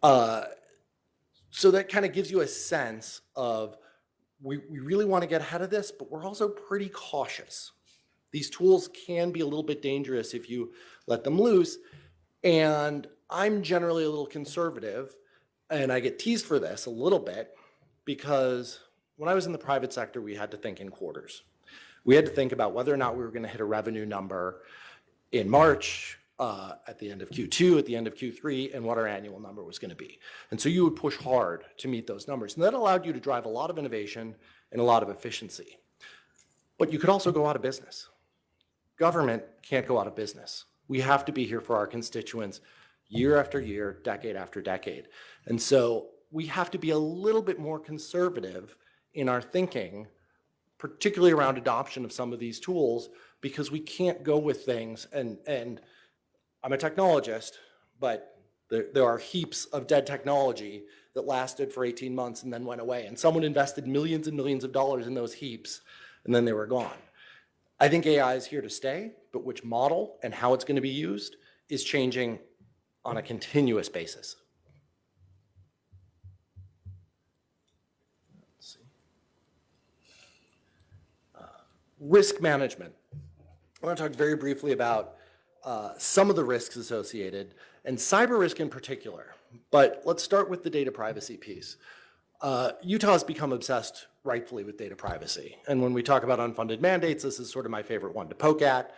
So that kind of gives you a sense of we really want to get ahead of this, but we're also pretty cautious. These tools can be a little bit dangerous if you let them loose. And I'm generally a little conservative, and I get teased for this a little bit because when I was in the private sector, we had to think in quarters. We had to think about whether or not we were going to hit a revenue number in March, at the end of Q2, at the end of Q3, and what our annual number was going to be. And so you would push hard to meet those numbers. And that allowed you to drive a lot of innovation and a lot of efficiency. But you could also go out of business. Government can't go out of business. We have to be here for our constituents year after year, decade after decade. And so we have to be a little bit more conservative in our thinking, particularly around adoption of some of these tools, because we can't go with things. And I'm a technologist, but there are heaps of dead technology that lasted for 18 months and then went away. And someone invested millions and millions of dollars in those heaps, and then they were gone. I think AI is here to stay, but which model and how it's going to be used is changing on a continuous basis. Let's see. Risk management. I want to talk very briefly about some of the risks associated, and cyber risk in particular. But let's start with the data privacy piece. Utah has become obsessed, rightfully, with data privacy. And when we talk about unfunded mandates, this is sort of my favorite one to poke at.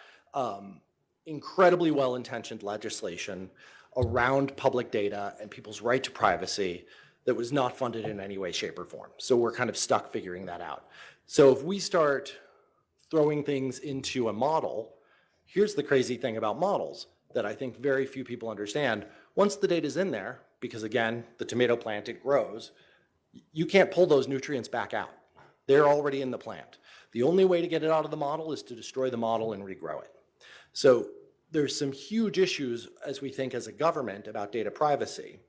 Incredibly well-intentioned legislation around public data and people's right to privacy that was not funded in any way, shape, or form. So we're kind of stuck figuring that out. So if we start throwing things into a model, here's the crazy thing about models that I think very few people understand. Once the data's in there, because again, the tomato plant, it grows, you can't pull those nutrients back out. They're already in the plant. The only way to get it out of the model is to destroy the model and regrow it. So there's some huge issues as we think as a government about data privacy.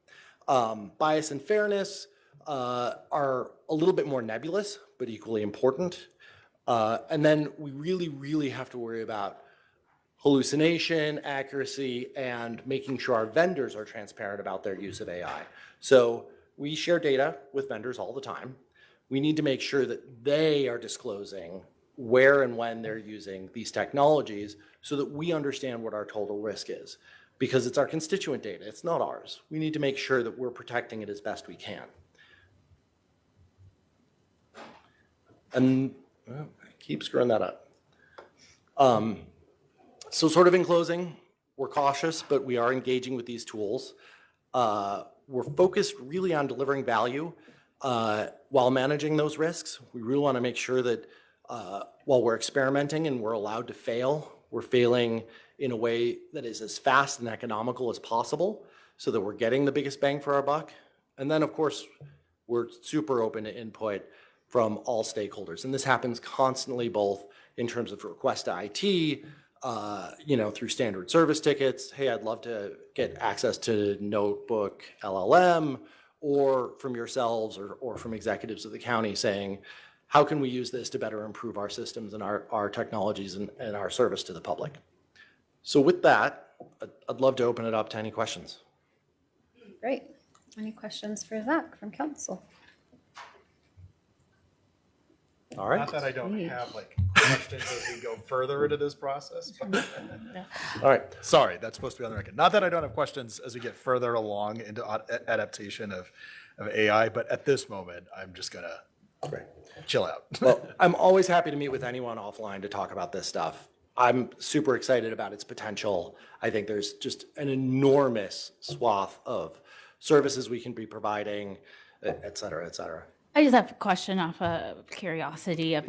Bias and fairness are a little bit more nebulous, but equally important. And then we really, really have to worry about hallucination, accuracy, and making sure our vendors are transparent about their use of AI. So we share data with vendors all the time. We need to make sure that they are disclosing where and when they're using these technologies so that we understand what our total risk is. Because it's our constituent data, it's not ours. We need to make sure that we're protecting it as best we can. And well, I keep screwing that up. So sort of in closing, we're cautious, but we are engaging with these tools. We're focused really on delivering value while managing those risks. We really want to make sure that while we're experimenting and we're allowed to fail, we're failing in a way that is as fast and economical as possible so that we're getting the biggest bang for our buck. And then, of course, we're super open to input from all stakeholders. And this happens constantly, both in terms of request to IT, through standard service tickets. Hey, I'd love to get access to Notebook LLM, or from yourselves or from executives of the county saying, how can we use this to better improve our systems and our technologies and our service to the public? So with that, I'd love to open it up to any questions. Great. Any questions for Zach from council? All right. Not that I don't have questions as we go further into this process. All right. Sorry, that's supposed to be on the record. Not that I don't have questions as we get further along into adaptation of AI, but at this moment, I'm just gonna chill out. Well, I'm always happy to meet with anyone offline to talk about this stuff. I'm super excited about its potential. I think there's just an enormous swath of services we can be providing, et cetera, et cetera. I just have a question off of curiosity of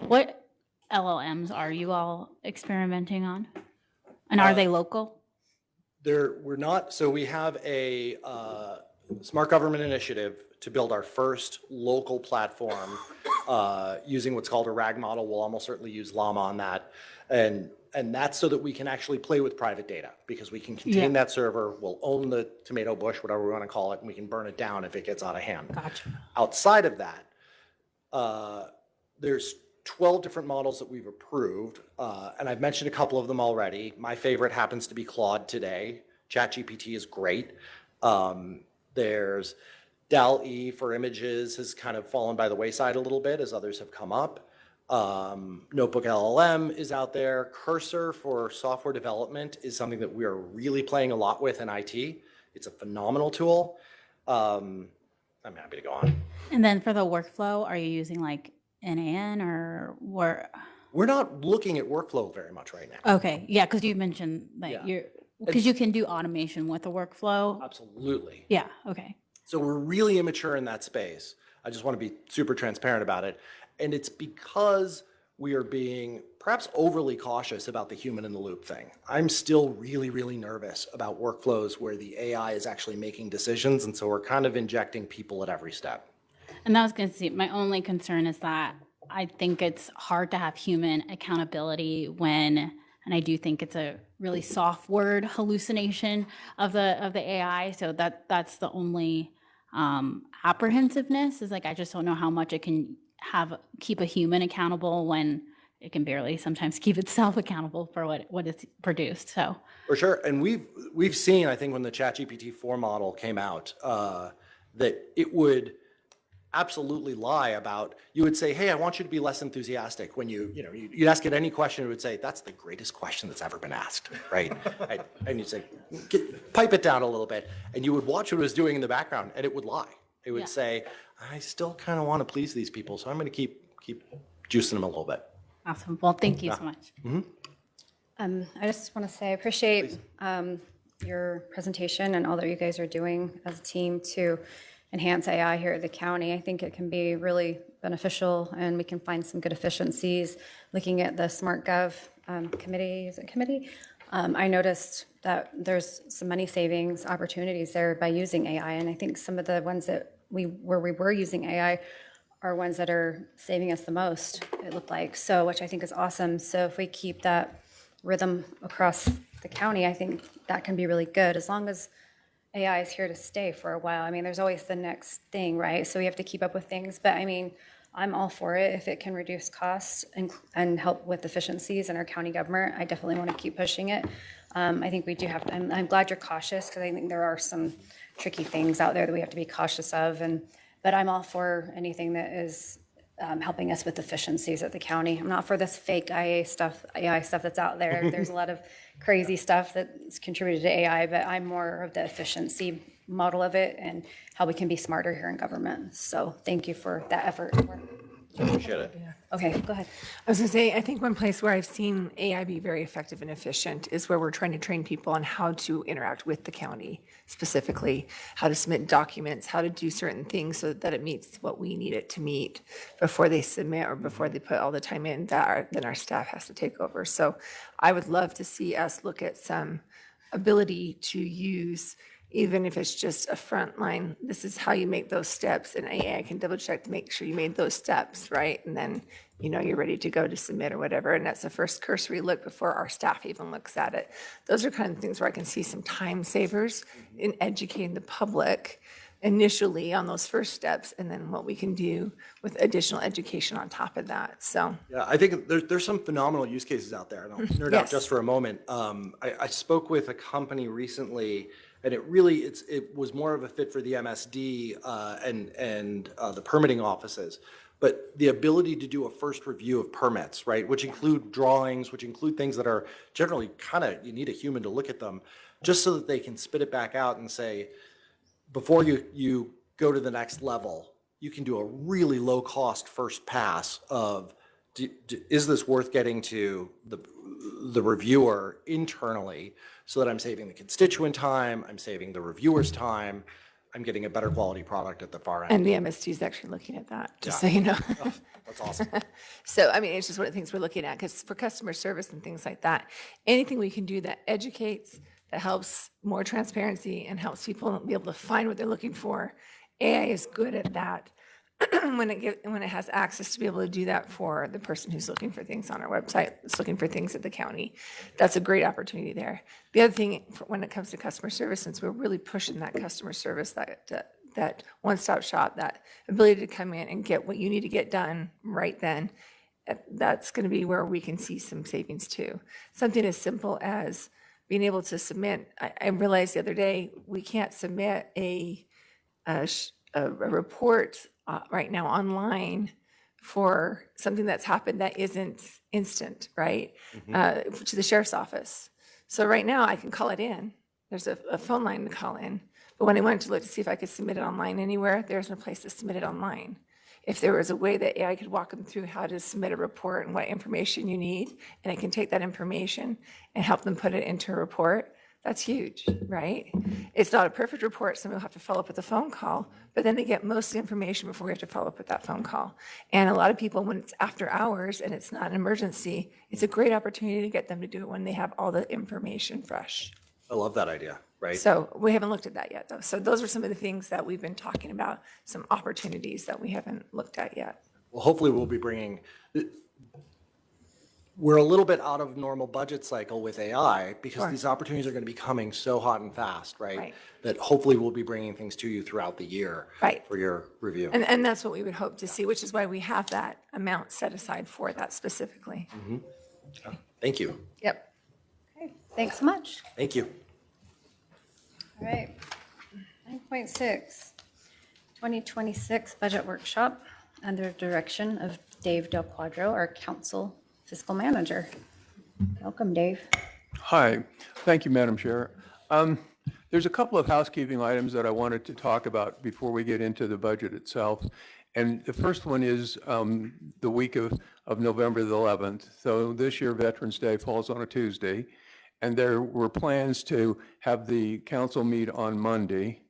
what LLMs are you all experimenting on? And are they local? We're not. So we have a smart government initiative to build our first local platform using what's called a RAG model. We'll almost certainly use Llama on that. And that's so that we can actually play with private data, because we can contain that server, we'll own the tomato bush, whatever we want to call it, and we can burn it down if it gets out of hand. Gotcha. Outside of that, there's 12 different models that we've approved, and I've mentioned a couple of them already. My favorite happens to be Claude today. ChatGPT is great. There's DAL-E for images has kind of fallen by the wayside a little bit as others have come up. Notebook LLM is out there. Cursor for software development is something that we are really playing a lot with in IT. It's a phenomenal tool. I'm happy to go on. And then for the workflow, are you using like NAN or what? We're not looking at workflow very much right now. Okay, yeah, because you mentioned that Yeah. because you can do automation with a workflow. Absolutely. Yeah, okay. So we're really immature in that space. I just want to be super transparent about it. And it's because we are being perhaps overly cautious about the human in the loop thing. I'm still really, really nervous about workflows where the AI is actually making decisions. And so we're kind of injecting people at every step. And that was going to say, my only concern is that I think it's hard to have human accountability when, and I do think it's a really soft word hallucination of the AI. So that's the only apprehensiveness is like, I just don't know how much it can keep a human accountable when it can barely sometimes keep itself accountable for what it's produced. So For sure. And we've seen, I think when the ChatGPT 4 model came out, that it would absolutely lie about, you would say, hey, I want you to be less enthusiastic. When you'd ask it any question, it would say, that's the greatest question that's ever been asked, right? And you'd say, pipe it down a little bit. And you would watch what it was doing in the background, and it would lie. It would say, I still kind of want to please these people, so I'm going to keep juicing them a little bit. awesome. Well, thank you so much. Mm-hmm. I just want to say I appreciate your presentation and all that you guys are doing as a team to enhance AI here at the county. I think it can be really beneficial and we can find some good efficiencies. Looking at the SmartGov committee, I noticed that there's some money savings opportunities there by using AI. And I think some of the ones where we were using AI are ones that are saving us the most, it looked like. So, which I think is awesome. So if we keep that rhythm across the county, I think that can be really good as long as AI is here to stay for a while. I mean, there's always the next thing, right? So we have to keep up with things. But I mean, I'm all for it if it can reduce costs and help with efficiencies in our county government. I definitely want to keep pushing it. I think we do have to, I'm glad you're cautious because I think there are some tricky things out there that we have to be cautious of. But I'm all for anything that is helping us with efficiencies at the county. I'm not for this fake AI stuff that's out there. There's a lot of crazy stuff that's contributed to AI, but I'm more of the efficiency model of it and how we can be smarter here in government. So thank you for that effort. Appreciate it. Okay, go ahead. I was going to say, I think one place where I've seen AI be very effective and efficient is where we're trying to train people on how to interact with the county, specifically how to submit documents, how to do certain things so that it meets what we need it to meet before they submit or before they put all the time in that then our staff has to take over. So I would love to see us look at some ability to use, even if it's just a front line, this is how you make those steps, and AI can double check to make sure you made those steps, right? And then, you're ready to go to submit or whatever. And that's the first cursory look before our staff even looks at it. Those are kind of things where I can see some time savers in educating the public initially on those first steps, and then what we can do with additional education on top of that. So Yeah, I think there's some phenomenal use cases out there. And I'll nerd out just for a moment. I spoke with a company recently, and it was more of a fit for the MSD and the permitting offices. But the ability to do a first review of permits, right, which include drawings, which include things that are generally you need a human to look at them, just so that they can spit it back out and say, before you go to the next level, you can do a really low cost first pass of, is this worth getting to the reviewer internally so that I'm saving the constituent time, I'm saving the reviewer's time, I'm getting a better quality product at the far end. And the MSD is actually looking at that, just so you know. Oh, that's awesome. So, I mean, it's just one of the things we're looking at, because for customer service and things like that, anything we can do that educates, that helps more transparency and helps people be able to find what they're looking for. AI is good at that when it has access to be able to do that for the person who's looking for things on our website, that's looking for things at the county. That's a great opportunity there. The other thing, when it comes to customer service, since we're really pushing that customer service, that one-stop shop, that ability to come in and get what you need to get done right then, that's going to be where we can see some savings too. Something as simple as being able to submit. I realized the other day we can't submit a report right now online for something that's happened that isn't instant, right? To the sheriff's office. So right now I can call it in. There's a phone line to call in. But when I wanted to look to see if I could submit it online anywhere, there's no place to submit it online. If there was a way that AI could walk them through how to submit a report and what information you need, and it can take that information and help them put it into a report, that's huge, right? It's not a perfect report, so we'll have to follow up with a phone call, but then they get most of the information before we have to follow up with that phone call. And a lot of people, when it's after hours and it's not an emergency, it's a great opportunity to get them to do it when they have all the information fresh. I love that idea, right? So we haven't looked at that yet, though. So those are some of the things that we've been talking about, some opportunities that we haven't looked at yet. Well, hopefully we'll be bringing, we're a little bit out of normal budget cycle with AI because Sure. these opportunities are going to be coming so hot and fast, right? Right. That hopefully we'll be bringing things to you throughout the year Right. for your review. And that's what we would hope to see, which is why we have that amount set aside for that specifically. Thank you. Yep. Okay, thanks so much. Thank you. All right. 9.6, 2026 Budget Workshop under direction of Dave Del Quadro, our Council Fiscal Manager. Welcome, Dave. Hi, thank you, Madam Chair. There's a couple of housekeeping items that I wanted to talk about before we get into the budget itself. And the first one is the week of November the 11th. So this year, Veterans Day falls on a Tuesday. And there were plans to have the council meet on Monday.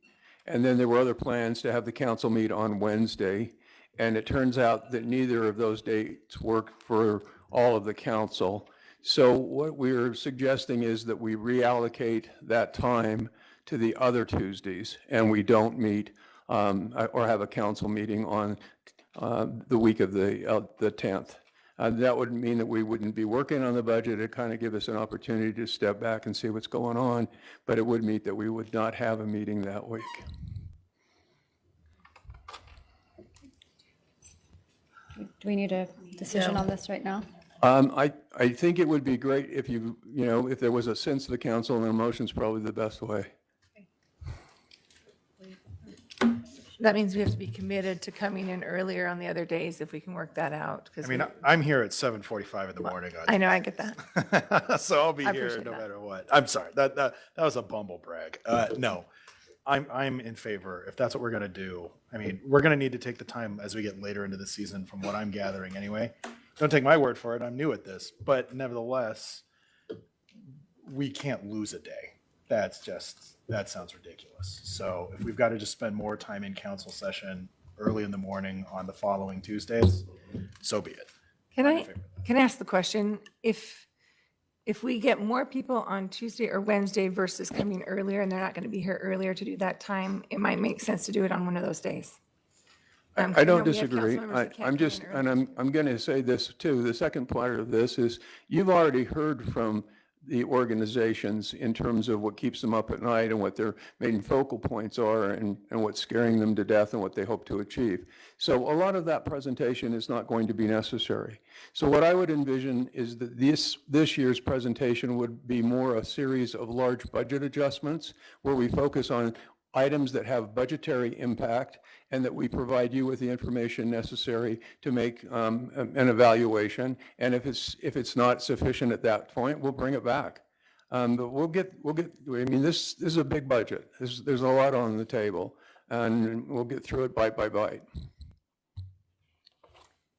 And then there were other plans to have the council meet on Wednesday. And it turns out that neither of those dates work for all of the council. So what we're suggesting is that we reallocate that time to the other Tuesdays, and we don't meet or have a council meeting on the week of the 10th. That would mean that we wouldn't be working on the budget. It kind of give us an opportunity to step back and see what's going on, but it would mean that we would not have a meeting that week. Do we need a decision on this right now? I think it would be great if if there was a sense of the council, and a motion's probably the best way. That means we have to be committed to coming in earlier on the other days if we can work that out. I mean, I'm here at 7:45 in the morning. I know, I get that. So I'll be I here appreciate no that. matter what. I'm sorry, that was a bumble brag. No, I'm in favor, if that's what we're gonna do. I mean, we're gonna need to take the time as we get later into the season, from what I'm gathering anyway. Don't take my word for it, I'm new at this, but nevertheless, we can't lose a day. That sounds ridiculous. So if we've got to just spend more time in council session early in the morning on the following Tuesdays, so be it. Can I ask the question, if we get more people on Tuesday or Wednesday versus coming earlier and they're not going to be here earlier to do that time, it might make sense to do it on one of those days? I don't we have disagree. council members that can't I'm come in just, early. and I'm going to say this too. The second part of this is you've already heard from the organizations in terms of what keeps them up at night and what their main focal points are and what's scaring them to death and what they hope to achieve. So a lot of that presentation is not going to be necessary. So what I would envision is that this year's presentation would be more a series of large budget adjustments where we focus on items that have budgetary impact and that we provide you with the information necessary to make an evaluation. And if it's not sufficient at that point, we'll bring it back. But we'll get, I mean, this is a big budget. There's a lot on the table, and we'll get through it bite by bite.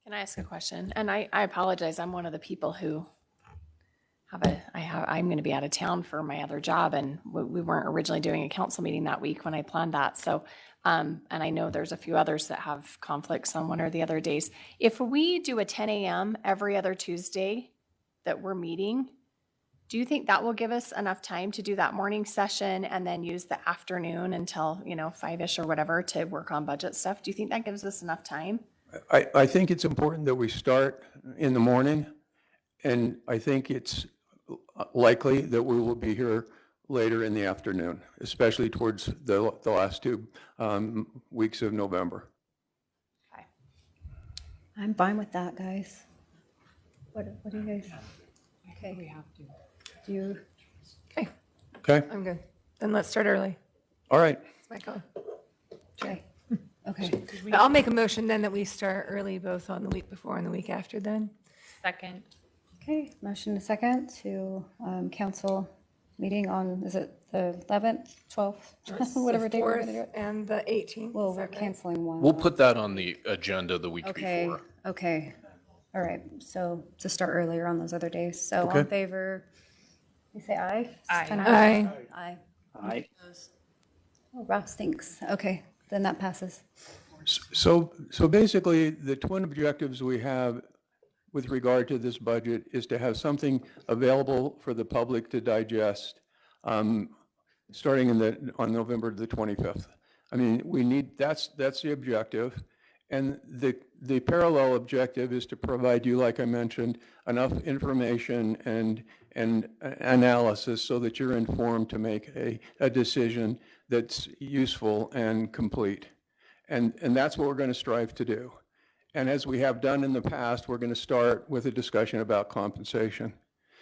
Can I ask a question? And I apologize, I'm one of the people who I'm going to be out of town for my other job, and we weren't originally doing a council meeting that week when I planned that. So, and I know there's a few others that have conflicts on one or the other days. If we do a 10 a.m. every other Tuesday that we're meeting, do you think that will give us enough time to do that morning session and then use the afternoon until, 5-ish or whatever to work on budget stuff? Do you think that gives us enough time? I think it's important that we start in the morning, and I think it's likely that we will be here later in the afternoon, especially towards the last 2 weeks of November. Okay. I'm fine with that, guys. What do you guys? Okay. We have to. Do you? Okay, Okay, I'm good. Then let's start early. all right. It's my call. Okay. Okay. I'll make a motion then that we start early, both on the week before and the week after then. Second. Okay, motion a second to council meeting on, is it the 11th, 12th, whatever day we're going to do it? And the 18th. Well, is we're that right? canceling one. We'll put that on the agenda the week Okay, before. okay. All right, so to start earlier on those other days. So all in Okay. favor, you say aye? Aye. Aye. Aye. Aye. Oh, Ross thinks. Okay, then that passes. So basically, the twin objectives we have with regard to this budget is to have something available for the public to digest, starting on November the 25th. I mean, we need, that's the objective. And the parallel objective is to provide you, like I mentioned, enough information and analysis so that you're informed to make a decision that's useful and complete. And that's what we're going to strive to do. And as we have done in the past, we're going to start with a discussion about compensation.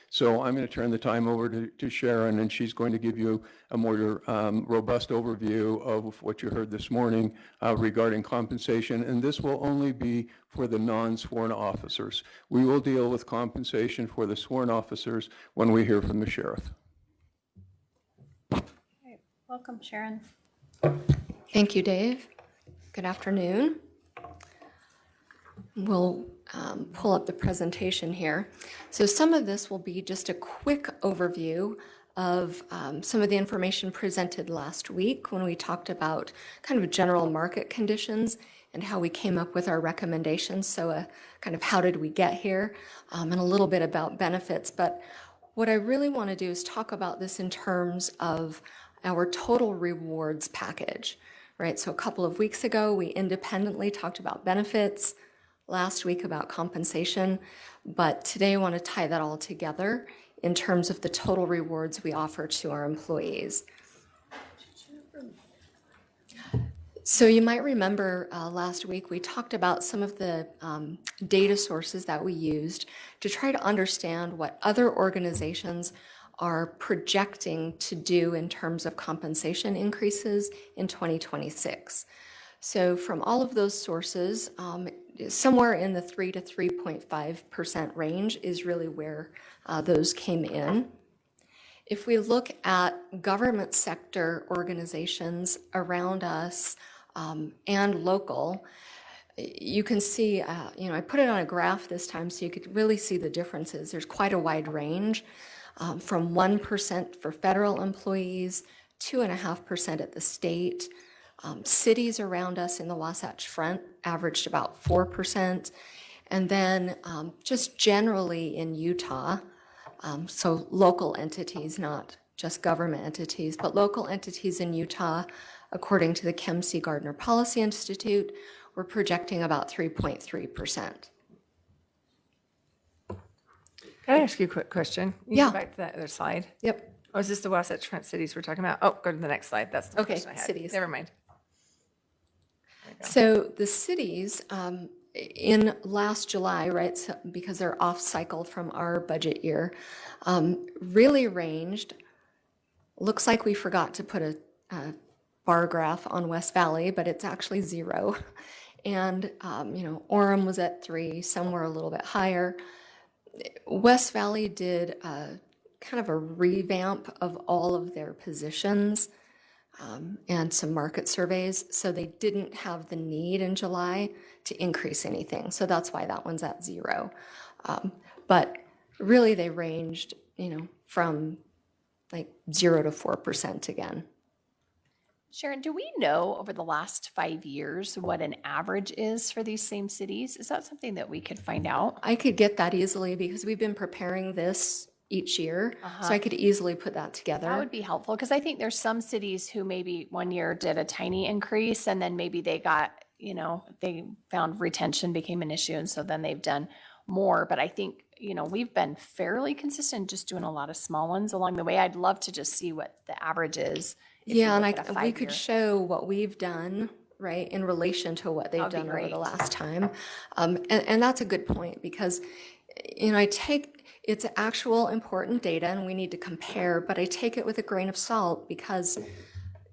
So I'm going to turn the time over to Sharon, and she's going to give you a more robust overview of what you heard this morning regarding compensation. And this will only be for the non-sworn officers. We will deal with compensation for the sworn officers when we hear from the sheriff. Okay, welcome, Sharon. Thank you, Dave. Good afternoon. We'll pull up the presentation here. So some of this will be just a quick overview of some of the information presented last week when we talked about kind of general market conditions and how we came up with our recommendations. So kind of how did we get here, and a little bit about benefits. But what I really want to do is talk about this in terms of our total rewards package, right? So a couple of weeks ago, we independently talked about benefits, last week about compensation, but today I want to tie that all together in terms of the total rewards we offer to our employees. So you might remember last week we talked about some of the data sources that we used to try to understand what other organizations are projecting to do in terms of compensation increases in 2026. So from all of those sources, somewhere in the 3 to 3.5% range is really where those came in. If we look at government sector organizations around us and local, you can see, I put it on a graph this time so you could really see the differences. There's quite a wide range from 1% for federal employees, 2.5% at the state. Cities around us in the Wasatch Front averaged about 4%. And then just generally in Utah, so local entities, not just government entities, but local entities in Utah, according to the Kempsey Gardner Policy Institute, we're projecting about 3.3%. Can I ask you a quick question? You Yeah. Go back to that other slide. Yep. Oh, is this the Wasatch Front cities we're talking about? Oh, go to the next slide. That's the Okay, question I had. cities. Never mind. So the cities in last July, right, so because they're off cycle from our budget year, really ranged. Looks like we forgot to put a bar graph on West Valley, but it's actually 0. And, Orem was at 3, somewhere a little bit higher. West Valley did kind of a revamp of all of their positions and some market surveys. So they didn't have the need in July to increase anything. So that's why that one's at 0. But really they ranged, from like 0 to 4% again. Sharon, do we know over the last 5 years what an average is for these same cities? Is that something that we could find out? I could get that easily because we've been preparing this each year. So I could easily put that together. That would be helpful because I think there's some cities who maybe one year did a tiny increase and then maybe they got, they found retention became an issue and so then they've done more. But I think, we've been fairly consistent just doing a lot of small ones along the way. I'd love to just see what the average is. Yeah, and we could show what we've done, right, in relation to what they've done over the last time. And that's a good point because, I take it's actual important data and we need to compare, but I take it with a grain of salt because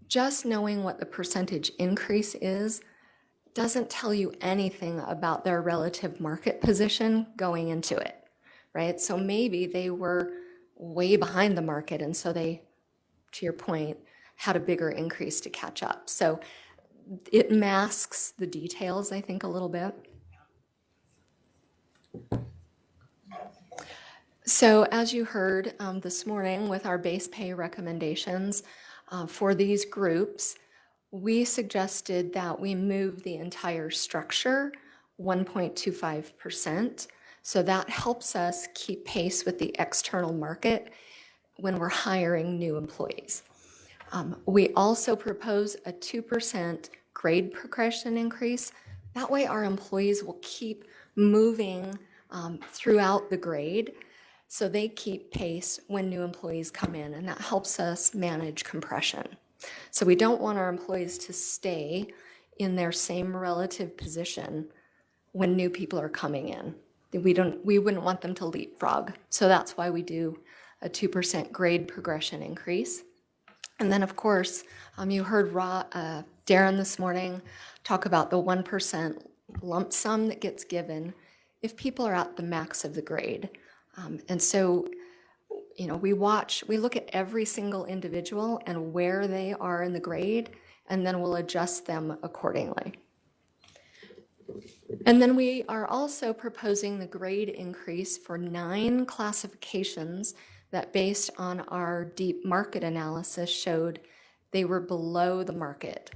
just knowing what the percentage increase is doesn't tell you anything about their relative market position going into it, right? So maybe they were way behind the market, and so they, to your point, had a bigger increase to catch up. So it masks the details, I think, a little bit. So as you heard this morning with our base pay recommendations for these groups, we suggested that we move the entire structure 1.25%. So that helps us keep pace with the external market when we're hiring new employees. We also propose a 2% grade progression increase. That way our employees will keep moving throughout the grade, so they keep pace when new employees come in, and that helps us manage compression. So we don't want our employees to stay in their same relative position when new people are coming in. We wouldn't want them to leapfrog. So that's why we do a 2% grade progression increase. And then, of course, you heard Darren this morning talk about the 1% lump sum that gets given if people are at the max of the grade. And so, we look at every single individual and where they are in the grade, and then we'll adjust them accordingly. And then we are also proposing the grade increase for 9 classifications that, based on our deep market analysis, showed they were below the market.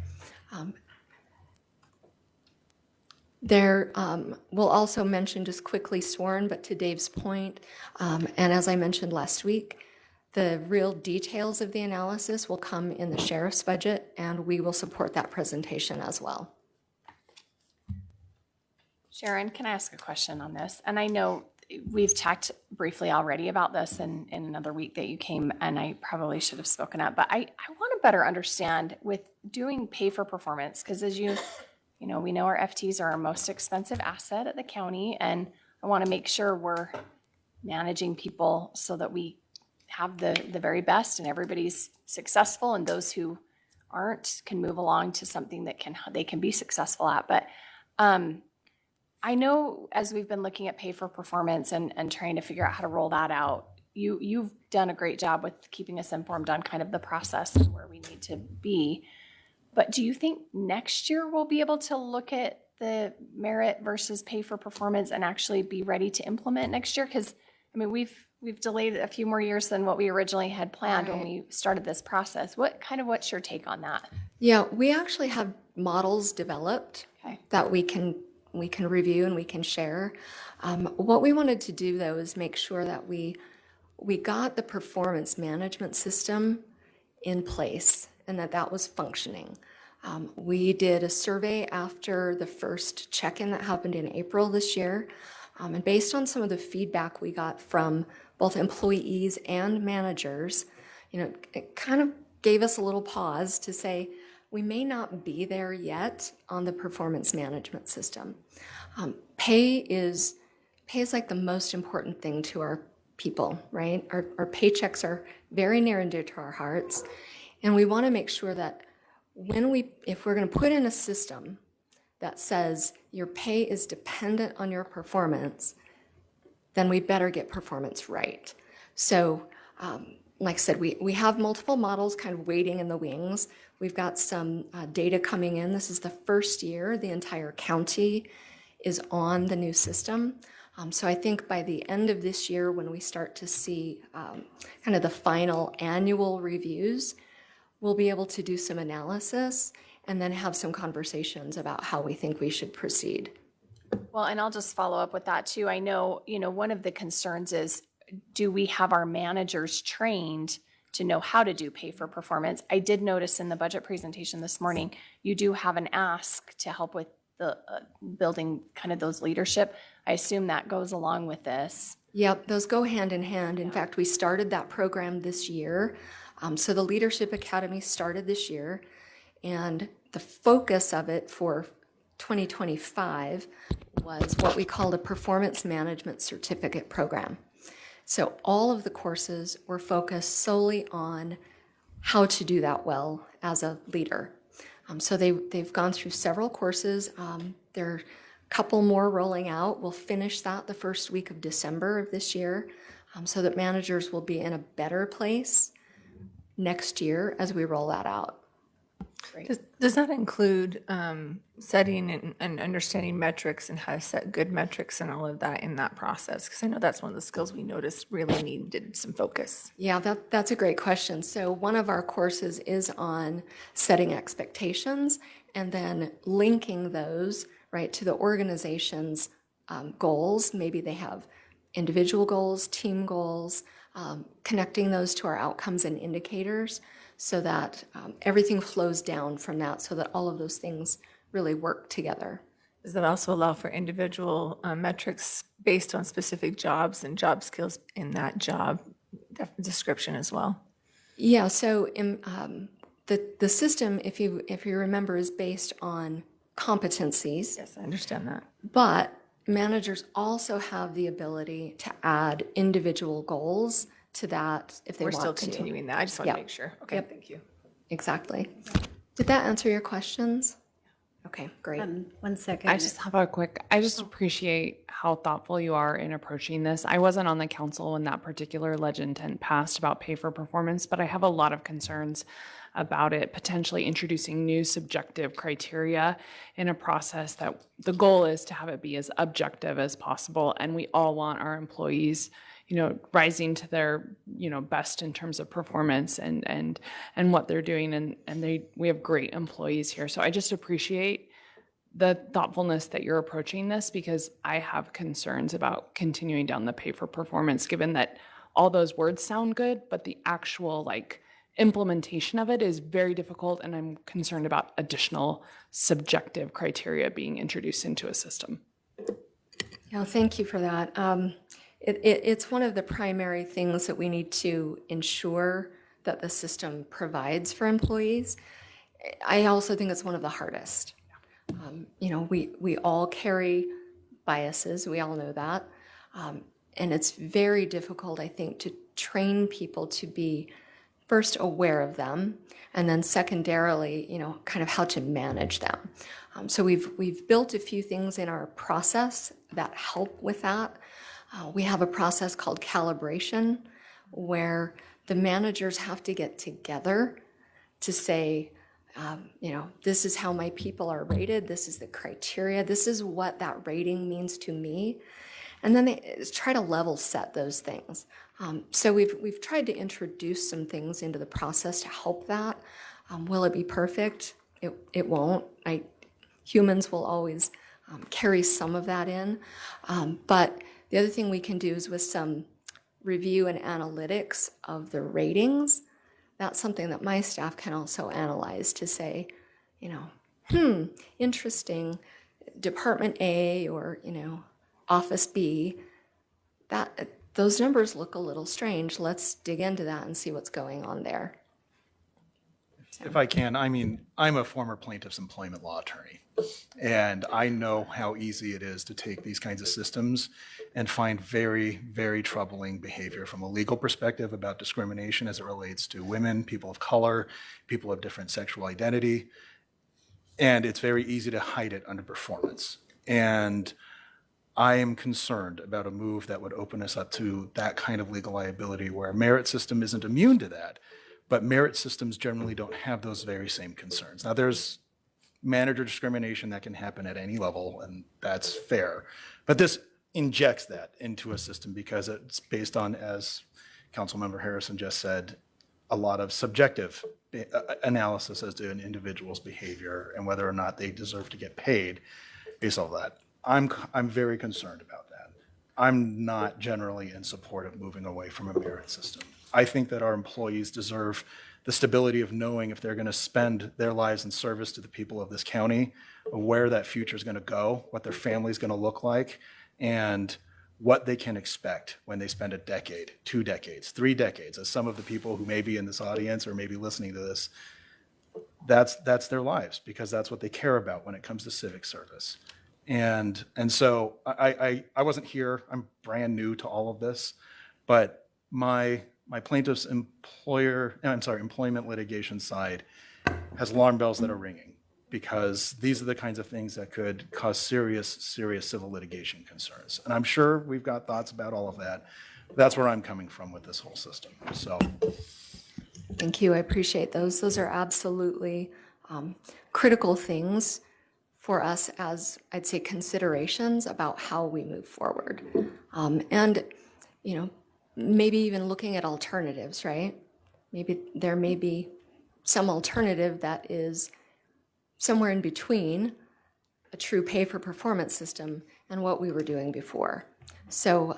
We'll also mention just quickly SWORN, but to Dave's point, and as I mentioned last week, the real details of the analysis will come in the sheriff's budget, and we will support that presentation as well. Sharon, can I ask a question on this? And I know we've talked briefly already about this in another week that you came, and I probably should have spoken up, but I want to better understand with doing pay for performance, because as we know our FTs are our most expensive asset at the county, and I want to make sure we're managing people so that we have the very best and everybody's successful, and those who aren't can move along to something that they can be successful at. But I know as we've been looking at pay for performance and trying to figure out how to roll that out, you've done a great job with keeping us informed on kind of the process and where we need to be. But do you think next year we'll be able to look at the merit versus pay for performance and actually be ready to implement next year? Because we've delayed a few more years than what we originally had planned when we started this process. What's your take on that? Yeah, we actually have models developed that we can review and we can share. What we wanted to do, though, is make sure that we got the performance management system in place and that was functioning. We did a survey after the first check-in that happened in April this year. And based on some of the feedback we got from both employees and managers, it kind of gave us a little pause to say, we may not be there yet on the performance management system. Pay is like the most important thing to our people, right? Our paychecks are very near and dear to our hearts. And we want to make sure that if we're going to put in a system that says your pay is dependent on your performance, then we better get performance right. So, like I said, we have multiple models kind of waiting in the wings. We've got some data coming in. This is the first year the entire county is on the new system. So I think by the end of this year, when we start to see kind of the final annual reviews, we'll be able to do some analysis and then have some conversations about how we think we should proceed. Well, and I'll just follow up with that too. I know, one of the concerns is, do we have our managers trained to know how to do pay for performance? I did notice in the budget presentation this morning, you do have an ask to help with the building kind of those leadership. I assume that goes along with this. Yep, those go hand in hand. In fact, we started that program this year. So the Leadership Academy started this year, and the focus of it for 2025 was what we called a Performance Management Certificate Program. So all of the courses were focused solely on how to do that well as a leader. So they've gone through several courses. There are a couple more rolling out. We'll finish that the first week of December of this year, so that managers will be in a better place next year as we roll that out. Does that include setting and understanding metrics and how to set good metrics and all of that in that process? Because I know that's one of the skills we noticed really needed some focus. Yeah, that's a great question. So one of our courses is on setting expectations and then linking those, right, to the organization's goals. Maybe they have individual goals, team goals, connecting those to our outcomes and indicators so that everything flows down from that so that all of those things really work together. Does that also allow for individual metrics based on specific jobs and job skills in that job description as well? Yeah, so the system, if you remember, is based on competencies. Yes, I understand that. But managers also have the ability to add individual goals to that if they We're want still to. continuing that. I just want Yep. to make sure. Okay, Yep. thank you. Exactly. Did that answer your questions? Okay, great. 1 second. I just have a quick, I just appreciate how thoughtful you are in approaching this. I wasn't on the council when that particular intent passed about pay for performance, but I have a lot of concerns about it potentially introducing new subjective criteria in a process that the goal is to have it be as objective as possible. And we all want our employees, rising to their, best in terms of performance and what they're doing. And we have great employees here. So I just appreciate the thoughtfulness that you're approaching this, because I have concerns about continuing down the pay for performance, given that all those words sound good, but the actual implementation of it is very difficult. And I'm concerned about additional subjective criteria being introduced into a system. Yeah, thank you for that. It's one of the primary things that we need to ensure that the system provides for employees. I also think it's one of the hardest. We all carry biases, we all know that. And it's very difficult, I think, to train people to be first aware of them, and then secondarily, kind of how to manage them. So we've built a few things in our process that help with that. We have a process called calibration, where the managers have to get together to say, this is how my people are rated, this is the criteria, this is what that rating means to me. And then they try to level set those things. So we've tried to introduce some things into the process to help that. Will it be perfect? It won't. Humans will always carry some of that in. But the other thing we can do is with some review and analytics of the ratings. That's something that my staff can also analyze to say, interesting, Department A or, Office B, those numbers look a little strange. Let's dig into that and see what's going on there. If I can, I'm a former plaintiff's employment law attorney, and I know how easy it is to take these kinds of systems and find very, very troubling behavior from a legal perspective about discrimination as it relates to women, people of color, people of different sexual identity. And it's very easy to hide it under performance. And I am concerned about a move that would open us up to that kind of legal liability, where a merit system isn't immune to that, but merit systems generally don't have those very same concerns. Now, there's manager discrimination that can happen at any level, and that's fair. But this injects that into a system because it's based on, as Councilmember Harrison just said, a lot of subjective analysis as to an individual's behavior and whether or not they deserve to get paid based on that. I'm very concerned about that. I'm not generally in support of moving away from a merit system. I think that our employees deserve the stability of knowing if they're going to spend their lives in service to the people of this county, where that future is going to go, what their family is going to look like, and what they can expect when they spend a decade, 2 decades, 3 decades, as some of the people who may be in this audience or may be listening to this, that's their lives, because that's what they care about when it comes to civic service. And so I wasn't here, I'm brand new to all of this, but my plaintiff's employment litigation side has alarm bells that are ringing. because these are the kinds of things that could cause serious civil litigation concerns. And I'm sure we've got thoughts about all of that. That's where I'm coming from with this whole system. So Thank you. I appreciate those. Those are absolutely critical things for us as, I'd say, considerations about how we move forward. And, you know, maybe even looking at alternatives, right? Maybe there may be some alternative that is somewhere in between a true pay-for-performance system and what we were doing before. So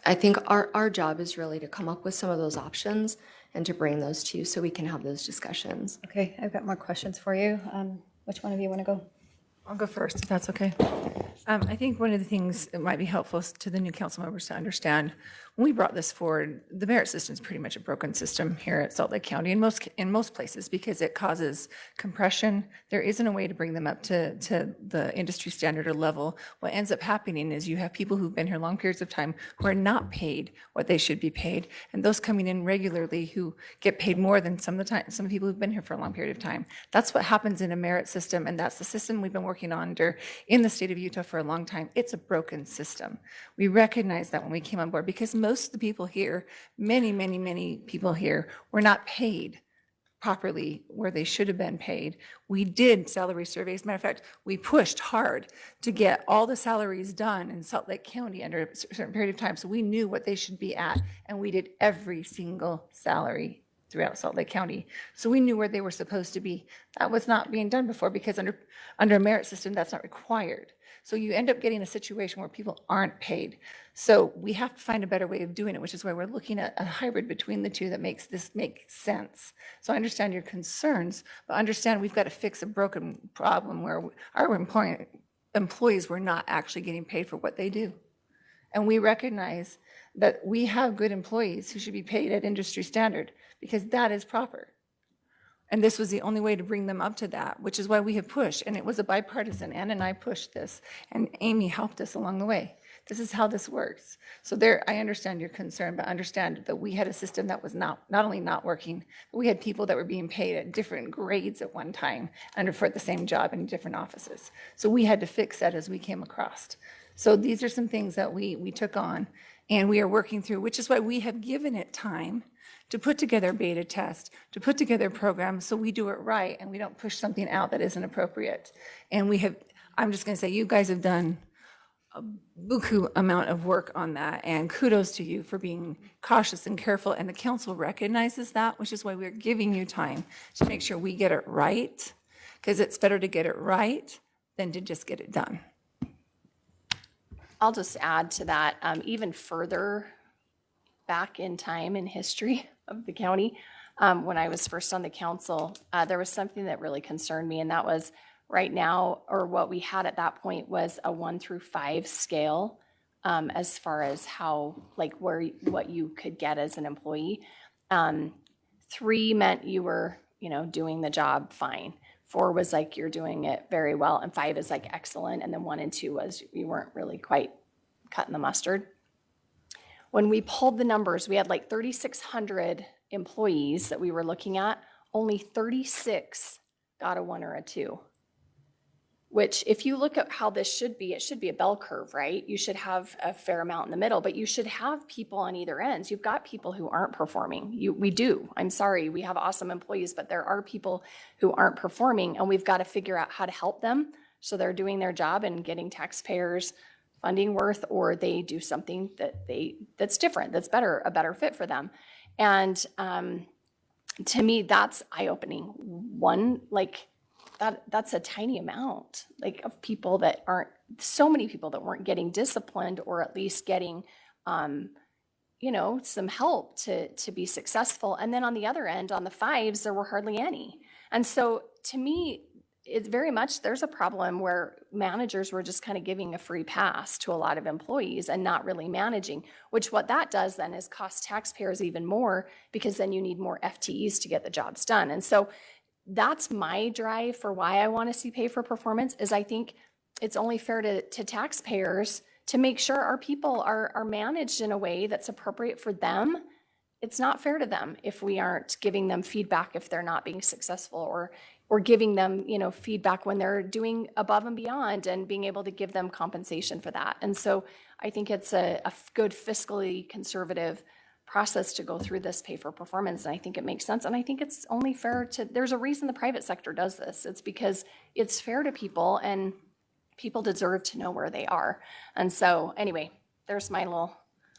I think our job is really to come up with some of those options and to bring those to you so we can have those discussions. Okay, I've got more questions for you. Which one of you want to go? I'll go first, if that's okay. I think one of the things that might be helpful to the new council members to understand, when we brought this forward, the merit system is pretty much a broken system here at Salt Lake County in most places because it causes compression. There isn't a way to bring them up to the industry standard or level. What ends up happening is you have people who've been here long periods of time who are not paid what they should be paid, and those coming in regularly who get paid more than some people who've been here for a long period of time. That's what happens in a merit system, and that's the system we've been working on under in the state of Utah for a long time. It's a broken system. We recognize that when we came on board because most of the people here, many people here were not paid properly where they should have been paid. We did salary surveys. Matter of fact, we pushed hard to get all the salaries done in Salt Lake County under a certain period of time so we knew what they should be at, and we did every single salary throughout Salt Lake County. So we knew where they were supposed to be. That was not being done before because under a merit system, that's not required. So you end up getting a situation where people aren't paid. So we have to find a better way of doing it, which is why we're looking at a hybrid between the two that makes this make sense. So I understand your concerns, but understand we've got to fix a broken problem where our employees were not actually getting paid for what they do. And we recognize that we have good employees who should be paid at industry standard because that is proper. And this was the only way to bring them up to that, which is why we have pushed. And it was a bipartisan. Ann and I pushed this, and Amy helped us along the way. This is how this works. So I understand your concern, but understand that we had a system that was not only not working, but we had people that were being paid at different grades at one time for the same job in different offices. So we had to fix that as we came across. So these are some things that we took on and we are working through, which is why we have given it time to put together a beta test, to put together a program so we do it right and we don't push something out that isn't appropriate. And I'm just going to say, you guys have done a buku amount of work on that, and kudos to you for being cautious and careful, and the council recognizes that, which is why we're giving you time to make sure we get it right, because it's better to get it right than to just get it done. I'll just add to that, even further back in time in history of the county, when I was first on the council, there was something that really concerned me, and that was right now, or what we had at that point was a 1 through 5 scale as far as how, what you could get as an employee. 3 meant you were, doing the job fine. 4 was like you're doing it very well, and 5 is like excellent, and then 1 and 2 was you weren't really quite cutting the mustard. When we pulled the numbers, we had like 3,600 employees that we were looking at. Only 36 got a 1 or a 2. Which, if you look at how this should be, it should be a bell curve, right? You should have a fair amount in the middle, but you should have people on either ends. You've got people who aren't performing. We do. I'm sorry, we have awesome employees, but there are people who aren't performing, and we've got to figure out how to help them so they're doing their job and getting taxpayers funding worth, or they do something that's different, that's better, a better fit for them. And to me, that's eye-opening. That's a tiny amount, of people that aren't, so many people that weren't getting disciplined, or at least getting, some help to be successful. And then on the other end, on the 5s, there were hardly any. And so to me, it's very much, there's a problem where managers were just kind of giving a free pass to a lot of employees and not really managing, which what that does then is cost taxpayers even more, because then you need more FTEs to get the jobs done. And so that's my drive for why I want to see pay for performance, is I think it's only fair to taxpayers to make sure our people are managed in a way that's appropriate for them it's not fair to them if we aren't giving them feedback if they're not being successful, or giving them, feedback when they're doing above and beyond, and being able to give them compensation for that. And so I think it's a good fiscally conservative process to go through this pay for performance. And I think it makes sense. And I think it's only fair there's a reason the private sector does this. It's because it's fair to people, and people deserve to know where they are. And so anyway, there's my little.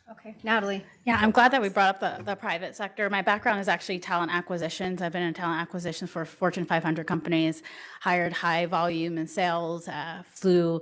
Okay, Natalie. Yeah, I'm glad that we brought up the private sector. My background is actually talent acquisitions. I've been in talent acquisitions for Fortune 500 companies, hired high volume in sales, flew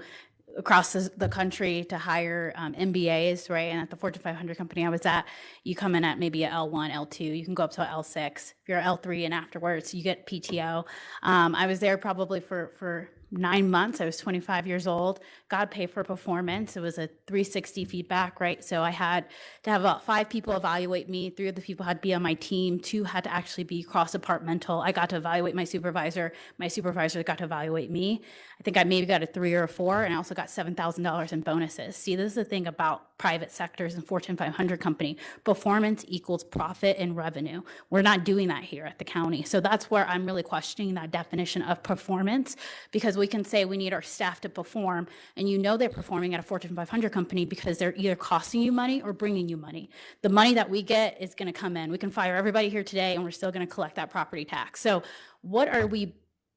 across the country to hire MBAs, right? And at the Fortune 500 company I was at, you come in at maybe a L1, L2, you can go up to a L6. If you're L3 and afterwards, you get PTO. I was there probably for 9 months. I was 25 years old, got paid for performance. It was a 360 feedback, right? So I had to have about 5 people evaluate me. 3 of the people had to be on my team. 2 had to actually be cross-departmental. I got to evaluate my supervisor. My supervisor got to evaluate me. I think I maybe got a 3 or a 4, and I also got $7,000 in bonuses. See, this is the thing about private sectors and Fortune 500 company. Performance equals profit and revenue. We're not doing that here at the county. So that's where I'm really questioning that definition of performance, because we can say we need our staff to perform, and they're performing at a Fortune 500 company because they're either costing you money or bringing you money. The money that we get is going to come in. We can fire everybody here today, and we're still going to collect that property tax. So what are we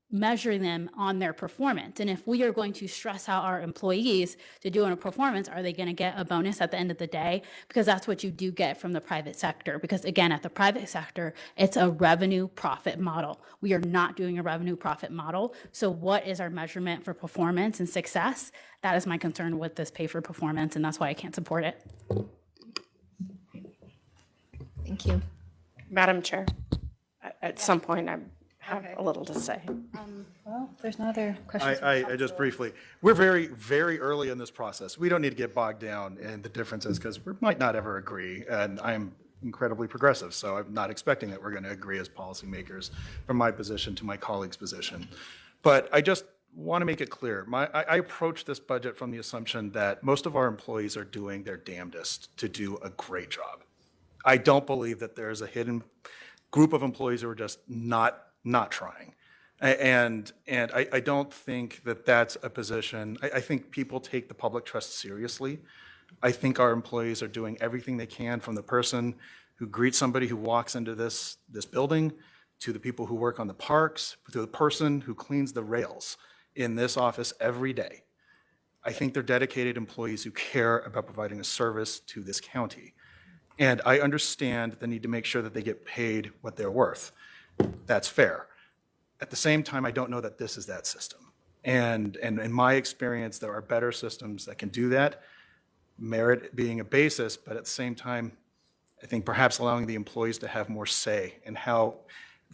measuring them on their performance? And if we are going to stress out our employees to do a performance, are they going to get a bonus at the end of the day? Because that's what you do get from the private sector. Because again, at the private sector, it's a revenue profit model. We are not doing a revenue profit model. So what is our measurement for performance and success? That is my concern with this pay for performance, and that's why I can't support it. Thank you. Madam Chair, at some point I have a little to say. Well, if there's no other questions. I just briefly, we're very, very early in this process. We don't need to get bogged down in the differences because we might not ever agree. And I'm incredibly progressive, so I'm not expecting that we're going to agree as policymakers from my position to my colleague's position. But I just want to make it clear. I approach this budget from the assumption that most of our employees are doing their damnedest to do a great job. I don't believe that there's a hidden group of employees who are just not trying. And I don't think that that's a position. I think people take the public trust seriously. I think our employees are doing everything they can, from the person who greets somebody who walks into this building, to the people who work on the parks, to the person who cleans the rails in this office every day. I think they're dedicated employees who care about providing a service to this county. And I understand the need to make sure that they get paid what they're worth. That's fair. At the same time, I don't know that this is that system. And in my experience, there are better systems that can do that, merit being a basis, but at the same time, I think perhaps allowing the employees to have more say in how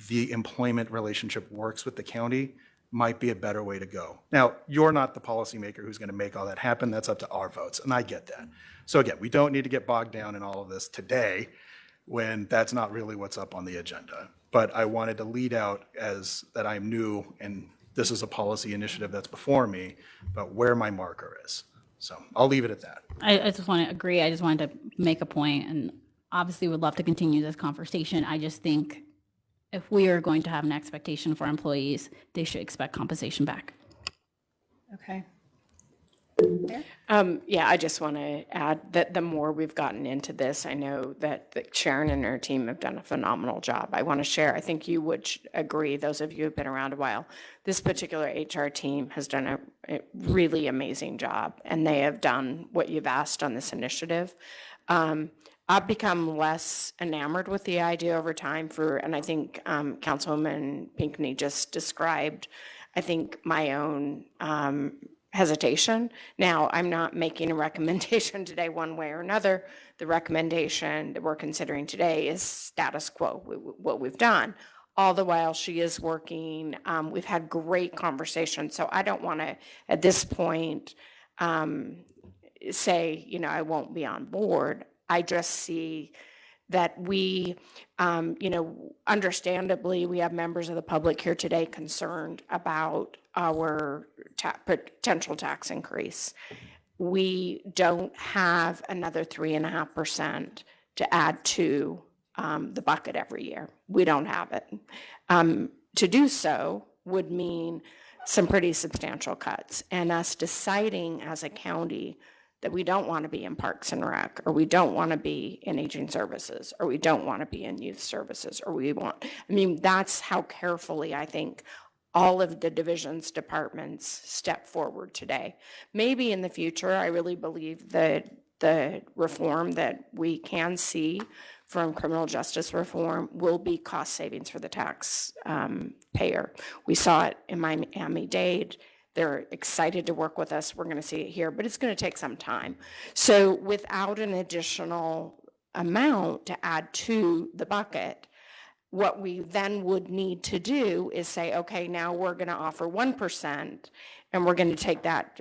the employment relationship works with the county might be a better way to go. Now, you're not the policymaker who's going to make all that happen. That's up to our votes, and I get that. So again, we don't need to get bogged down in all of this today when that's not really what's up on the agenda. But I wanted to lead out as that I'm new, and this is a policy initiative that's before me, but where my marker is. So I'll leave it at that. I just want to agree. I just wanted to make a point, and obviously would love to continue this conversation. I just think if we are going to have an expectation for employees, they should expect compensation back. Okay. Yeah, I just want to add that the more we've gotten into this, I know that Sharon and her team have done a phenomenal job. I want to share, I think you would agree, those of you who've been around a while, this particular HR team has done a really amazing job, and they have done what you've asked on this initiative. I've become less enamored with the idea over time and I think Councilwoman Pinckney just described, I think, my own hesitation. Now, I'm not making a recommendation today one way or another. The recommendation that we're considering today is status quo, what we've done. All the while she is working, we've had great conversations. So I don't want to, at this point, say, I won't be on board. I just see that we, understandably, we have members of the public here today concerned about our potential tax increase. We don't have another 3.5% to add to the bucket every year. We don't have it. To do so would mean some pretty substantial cuts, and us deciding as a county that we don't want to be in Parks and Rec, or we don't want to be in Aging Services, or we don't want to be in Youth Services, or that's how carefully I think all of the divisions, departments step forward today. Maybe in the future, I really believe that the reform that we can see from criminal justice reform will be cost savings for the tax payer. We saw it in Miami-Dade. They're excited to work with us. We're going to see it here, but it's going to take some time. So without an additional amount to add to the bucket, what we then would need to do is say, okay, now we're going to offer 1%, and we're going to take that,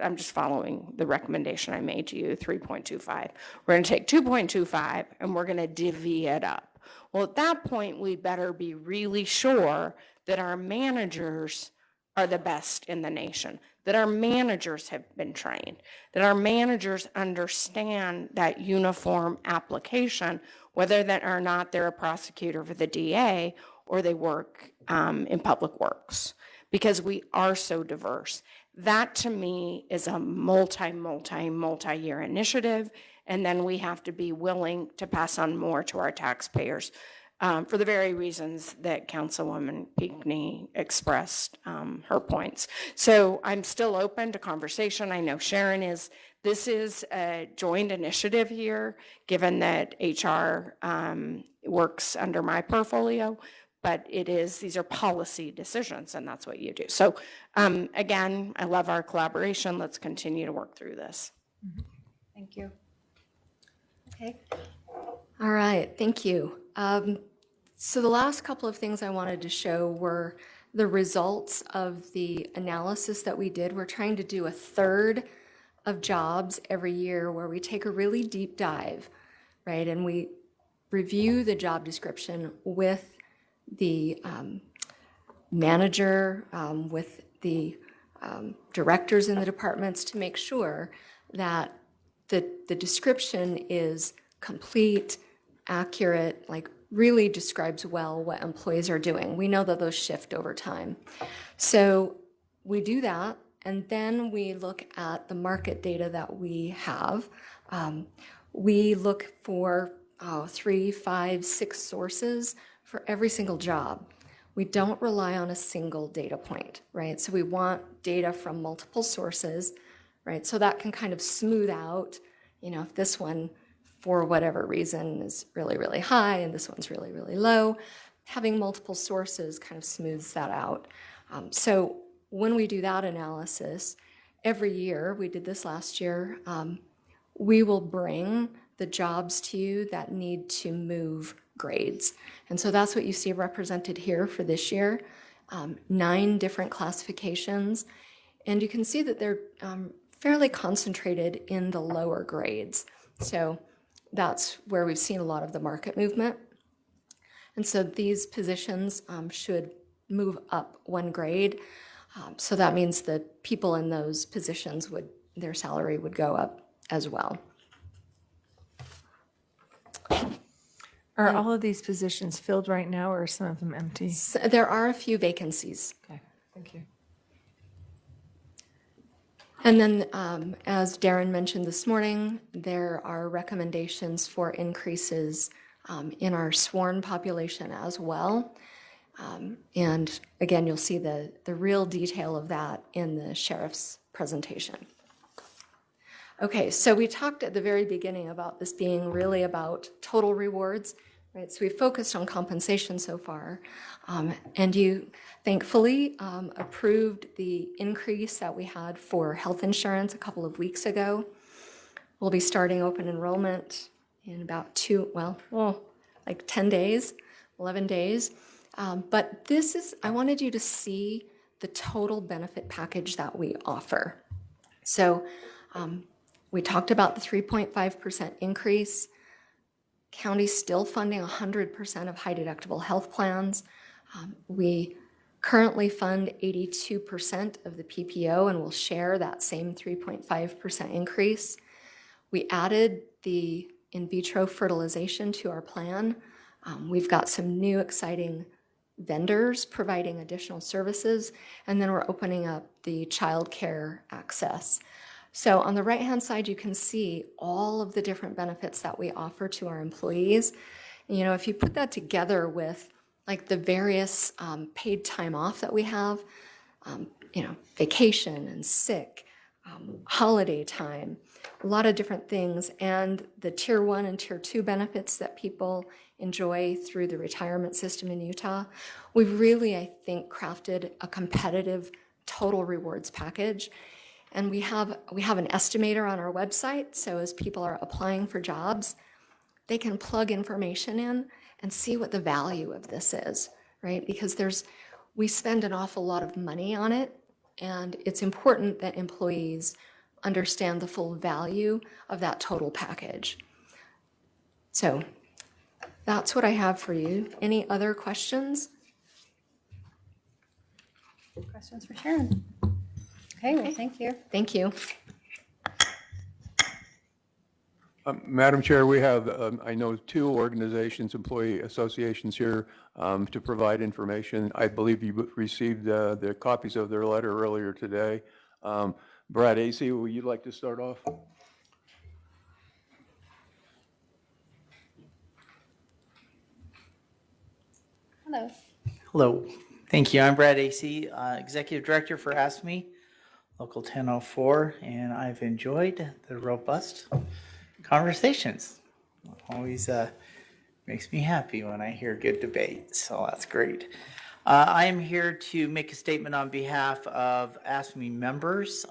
I'm just following the recommendation I made to you, 3.25. We're going to take 2.25, and we're going to divvy it up. Well, at that point, we better be really sure that our managers are the best in the nation, that our managers have been trained, that our managers understand that uniform application, whether that or not they're a prosecutor for the DA or they work in public works, because we are so diverse. That to me is a multi-year initiative, and then we have to be willing to pass on more to our taxpayers for the very reasons that Councilwoman Pinckney expressed her points. So I'm still open to conversation. I know Sharon is. This is a joint initiative here, given that HR works under my portfolio, but these are policy decisions, and that's what you do. So again, I love our collaboration. Let's continue to work through this. Thank you. Okay. All right, thank you. So the last couple of things I wanted to show were the results of the analysis that we did. We're trying to do a third of jobs every year where we take a really deep dive, right? And we review the job description with the manager, with the directors in the departments to make sure that the description is complete, accurate, like really describes well what employees are doing. We know that those shift over time. So we do that, and then we look at the market data that we have. We look for 3, 5, 6 sources for every single job. We don't rely on a single data point, right? So we want data from multiple sources, right? So that can kind of smooth out, if this one, for whatever reason, is really, really high and this one's really, really low, having multiple sources kind of smooths that out. So when we do that analysis, every year, we did this last year, we will bring the jobs to you that need to move grades. And so that's what you see represented here for this year, 9 different classifications. And you can see that they're fairly concentrated in the lower grades. So that's where we've seen a lot of the market movement. And so these positions should move up 1 grade. So that means the people in those positions their salary would go up as well. Are all of these positions filled right now, or are some of them empty? So there are a few vacancies. Okay, thank you. And then, as Darren mentioned this morning, there are recommendations for increases in our sworn population as well. And again, you'll see the real detail of that in the sheriff's presentation. Okay, so we talked at the very beginning about this being really about total rewards, right? So we focused on compensation so far, and you thankfully approved the increase that we had for health insurance a couple of weeks ago. We'll be starting open enrollment in about 10 days, 11 days. But I wanted you to see the total benefit package that we offer. So we talked about the 3.5% increase. County still funding 100% of high deductible health plans. We currently fund 82% of the PPO, and we'll share that same 3.5% increase. We added the in vitro fertilization to our plan. We've got some new exciting vendors providing additional services, and then we're opening up the childcare access. So on the right-hand side, you can see all of the different benefits that we offer to our employees. You know, if you put that together with like the various paid time off that we have, you know, vacation and sick, holiday time, a lot of different things, and the tier 1 and tier 2 benefits that people enjoy through the retirement system in Utah, we've really, I think, crafted a competitive total rewards package. And we have an estimator on our website, so as people are applying for jobs, they can plug information in and see what the value of this is, right? Because we spend an awful lot of money on it, and it's important that employees understand the full value of that total package. So that's what I have for you. Any other questions? Questions for Sharon? Okay, well, thank you. Thank you. Madam Chair, we have, I know, 2 organizations, employee associations here to provide information. I believe you received the copies of their letter earlier today. Brad Acey, would you like to start off? Hello. Hello. Thank you. I'm Brad Acey, Executive Director for ASME, Local 1004, and I've enjoyed the robust conversations. Always makes me happy when I hear good debate, so that's great. I am here to make a statement on behalf of ASME members,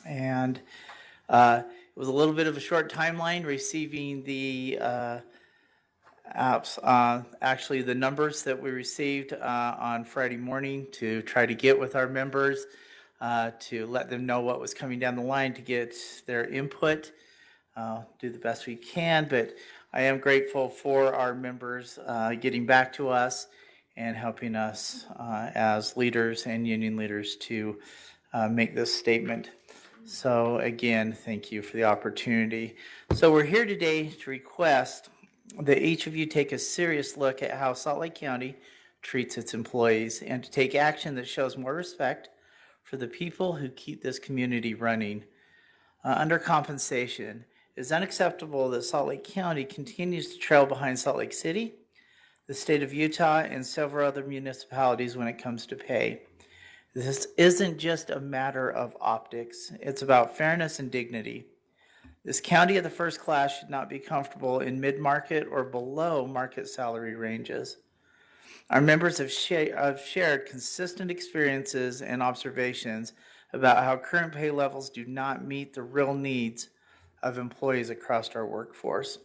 and it was a little bit of a short timeline receiving the actually the numbers that we received on Friday morning to try to get with our members to let them know what was coming down the line to get their input. Do the best we can, but I am grateful for our members getting back to us and helping us as leaders and union leaders to make this statement. So again, thank you for the opportunity. So we're here today to request that each of you take a serious look at how Salt Lake County treats its employees and to take action that shows more respect for the people who keep this community running. Under compensation, it is unacceptable that Salt Lake County continues to trail behind Salt Lake City, the state of Utah, and several other municipalities when it comes to pay. This isn't just a matter of optics. It's about fairness and dignity. This county of the first class should not be comfortable in mid-market or below market salary ranges. Our members have shared consistent experiences and observations about how current pay levels do not meet the real needs of employees across our workforce.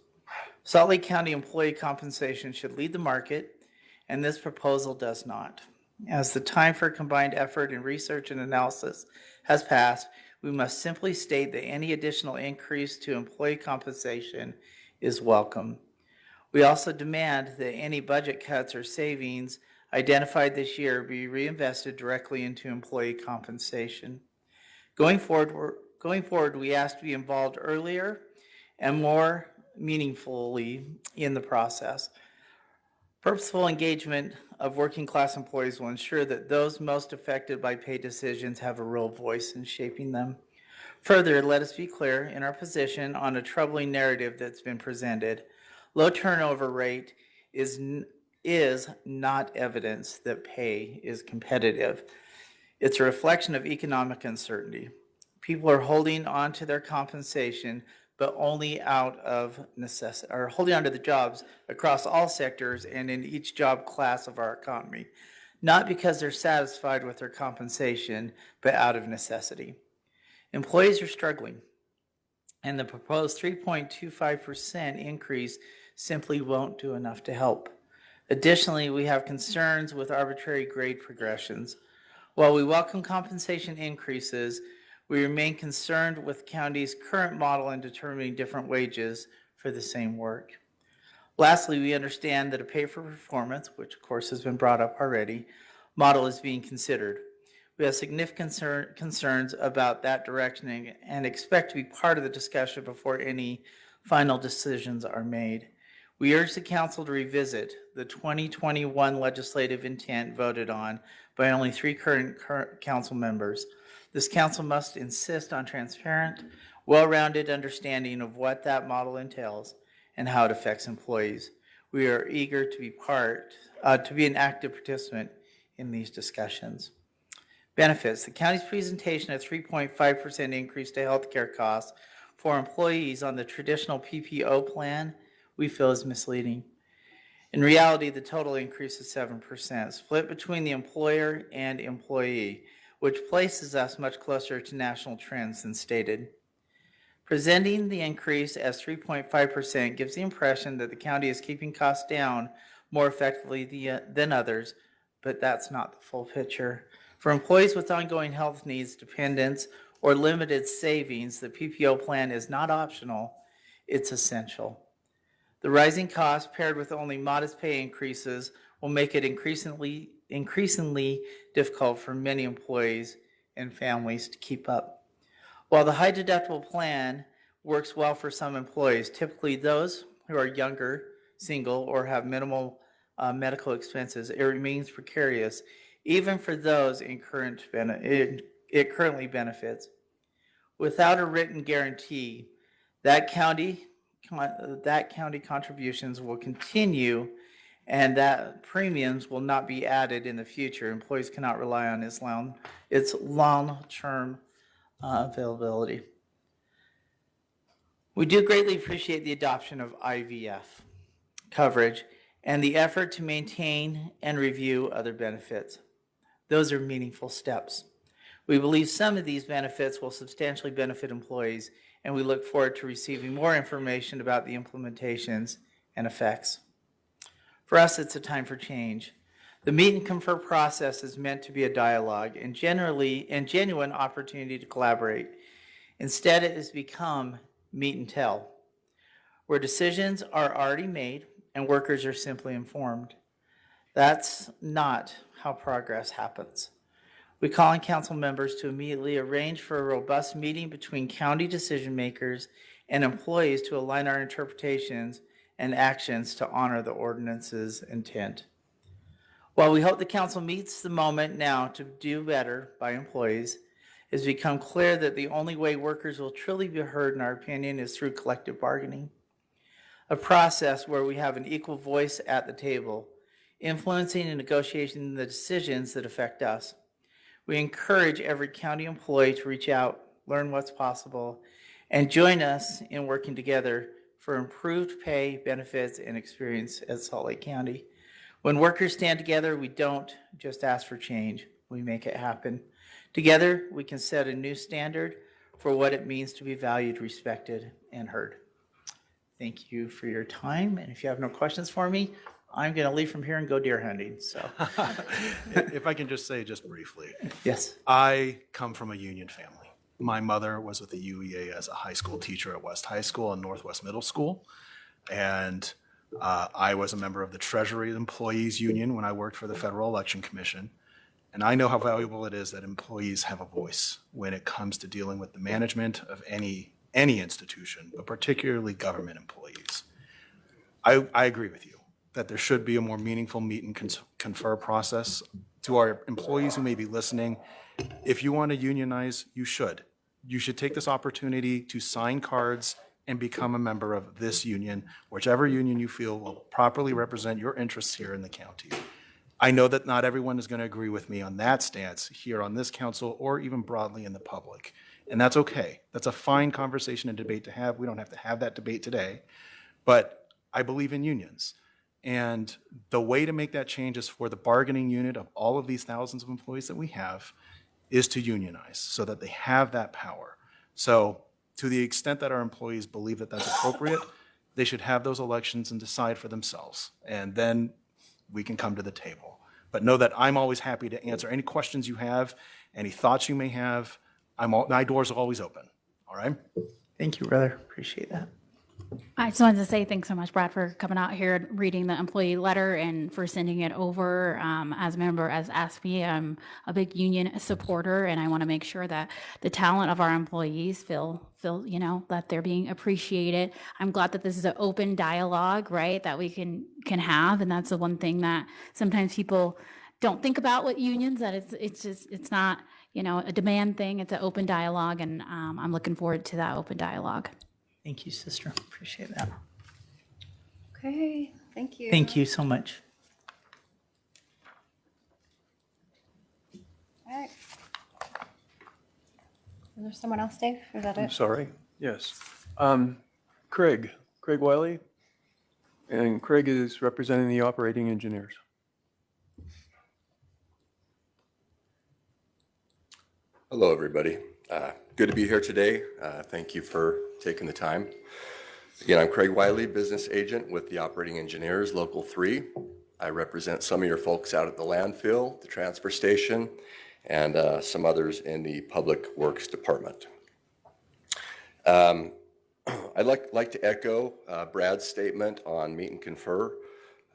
Salt Lake County employee compensation should lead the market, and this proposal does not. As the time for combined effort in research and analysis has passed, we must simply state that any additional increase to employee compensation is welcome. We also demand that any budget cuts or savings identified this year be reinvested directly into employee compensation. Going forward, we ask to be involved earlier and more meaningfully in the process. Purposeful engagement of working class employees will ensure that those most affected by pay decisions have a real voice in shaping them. Further, let us be clear in our position on a troubling narrative that's been presented. Low turnover rate is not evidence that pay is competitive. It's a reflection of economic uncertainty. People are holding on to their compensation, but only out of necessity, or holding on to the jobs across all sectors and in each job class of our economy, not because they're satisfied with their compensation, but out of necessity. Employees are struggling, and the proposed 3.25% increase simply won't do enough to help. Additionally, we have concerns with arbitrary grade progressions. While we welcome compensation increases, we remain concerned with county's current model in determining different wages for the same work. Lastly, we understand that a pay for performance, which of course has been brought up already, model is being considered. We have significant concerns about that direction and expect to be part of the discussion before any final decisions are made. We urge the council to revisit the 2021 legislative intent voted on by only 3 current council members. This council must insist on transparent, well-rounded understanding of what that model entails and how it affects employees. We are eager to be an active participant in these discussions. Benefits. The county's presentation of 3.5% increase to healthcare costs for employees on the traditional PPO plan we feel is misleading. In reality, the total increase is 7%, split between the employer and employee, which places us much closer to national trends than stated. Presenting the increase as 3.5% gives the impression that the county is keeping costs down more effectively than others, but that's not the full picture. For employees with ongoing health needs, dependents, or limited savings, the PPO plan is not optional, it's essential. The rising costs paired with only modest pay increases will make it increasingly difficult for many employees and families to keep up. While the high deductible plan works well for some employees, typically those who are younger, single, or have minimal medical expenses, it remains precarious even for those it currently benefits. Without a written guarantee, that county contributions will continue and that premiums will not be added in the future. Employees cannot rely on its long-term availability. We do greatly appreciate the adoption of IVF coverage and the effort to maintain and review other benefits. Those are meaningful steps. We believe some of these benefits will substantially benefit employees, and we look forward to receiving more information about the implementations and effects. For us, it's a time for change. The meet and confer process is meant to be a dialogue and genuine opportunity to collaborate. Instead, it has become meet and tell, where decisions are already made and workers are simply informed. That's not how progress happens. We call on council members to immediately arrange for a robust meeting between county decision makers and employees to align our interpretations and actions to honor the ordinance's intent. While we hope the council meets the moment now to do better by employees, it has become clear that the only way workers will truly be heard, in our opinion, is through collective bargaining, a process where we have an equal voice at the table, influencing and negotiating the decisions that affect us. We encourage every county employee to reach out, learn what's possible, and join us in working together for improved pay, benefits, and experience at Salt Lake County. When workers stand together, we don't just ask for change, we make it happen. Together, we can set a new standard for what it means to be valued, respected, and heard. Thank you for your time, and if you have no questions for me, I'm going to leave from here and go deer hunting. So, If I can just say just briefly. Yes. I come from a union family. My mother was with the UEA as a high school teacher at West High School and Northwest Middle School. And I was a member of the Treasury Employees Union when I worked for the Federal Election Commission. And I know how valuable it is that employees have a voice when it comes to dealing with the management of any institution, but particularly government employees. I agree with you that there should be a more meaningful meet and confer process. To our employees who may be listening, if you want to unionize, you should. You should take this opportunity to sign cards and become a member of this union, whichever union you feel will properly represent your interests here in the county. I know that not everyone is going to agree with me on that stance here on this council or even broadly in the public. And that's okay. That's a fine conversation and debate to have. We don't have to have that debate today. But I believe in unions. And the way to make that change is for the bargaining unit of all of these thousands of employees that we have is to unionize so that they have that power. So to the extent that our employees believe that that's appropriate, they should have those elections and decide for themselves. And then we can come to the table. But know that I'm always happy to answer any questions you have, any thoughts you may have. My doors are always open. All right? Thank you, brother. Appreciate that. I just wanted to say thanks so much, Brad, for coming out here and reading the employee letter and for sending it over. As a member, as ASPE, I'm a big union supporter, and I want to make sure that the talent of our employees feel that they're being appreciated. I'm glad that this is an open dialogue, right? That we can have, and that's the one thing that sometimes people don't think about with unions. That it's not a demand thing. It's an open dialogue, and I'm looking forward to that open dialogue. Thank you, sister. Appreciate that. Okay, thank you. Thank you so much. All right. Is there someone else, Dave? Is that I'm it? sorry. Yes. Craig Wiley. And Craig is representing the operating engineers. Hello, everybody. Good to be here today. Thank you for taking the time. Again, I'm Craig Wiley, business agent with the Operating Engineers, Local 3. I represent some of your folks out at the landfill, the transfer station, and some others in the Public Works Department. I'd like to echo Brad's statement on meet and confer.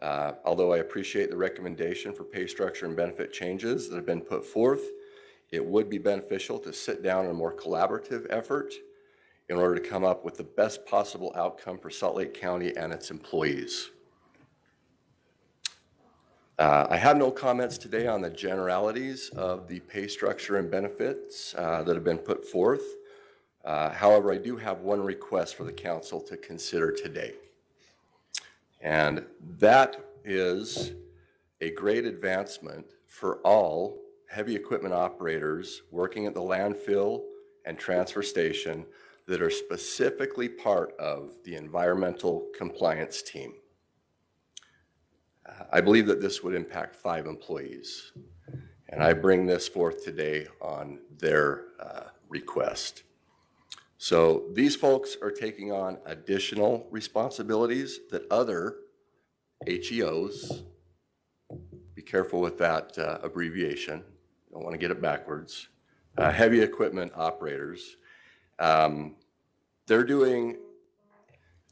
Although I appreciate the recommendation for pay structure and benefit changes that have been put forth, it would be beneficial to sit down in a more collaborative effort in order to come up with the best possible outcome for Salt Lake County and its employees. I have no comments today on the generalities of the pay structure and benefits that have been put forth. However, I do have one request for the council to consider today. And that is a great advancement for all heavy equipment operators working at the landfill and transfer station that are specifically part of the environmental compliance team. I believe that this would impact 5 employees, and I bring this forth today on their request. So these folks are taking on additional responsibilities that other HEOs, be careful with that abbreviation, don't want to get it backwards, heavy equipment operators, they're doing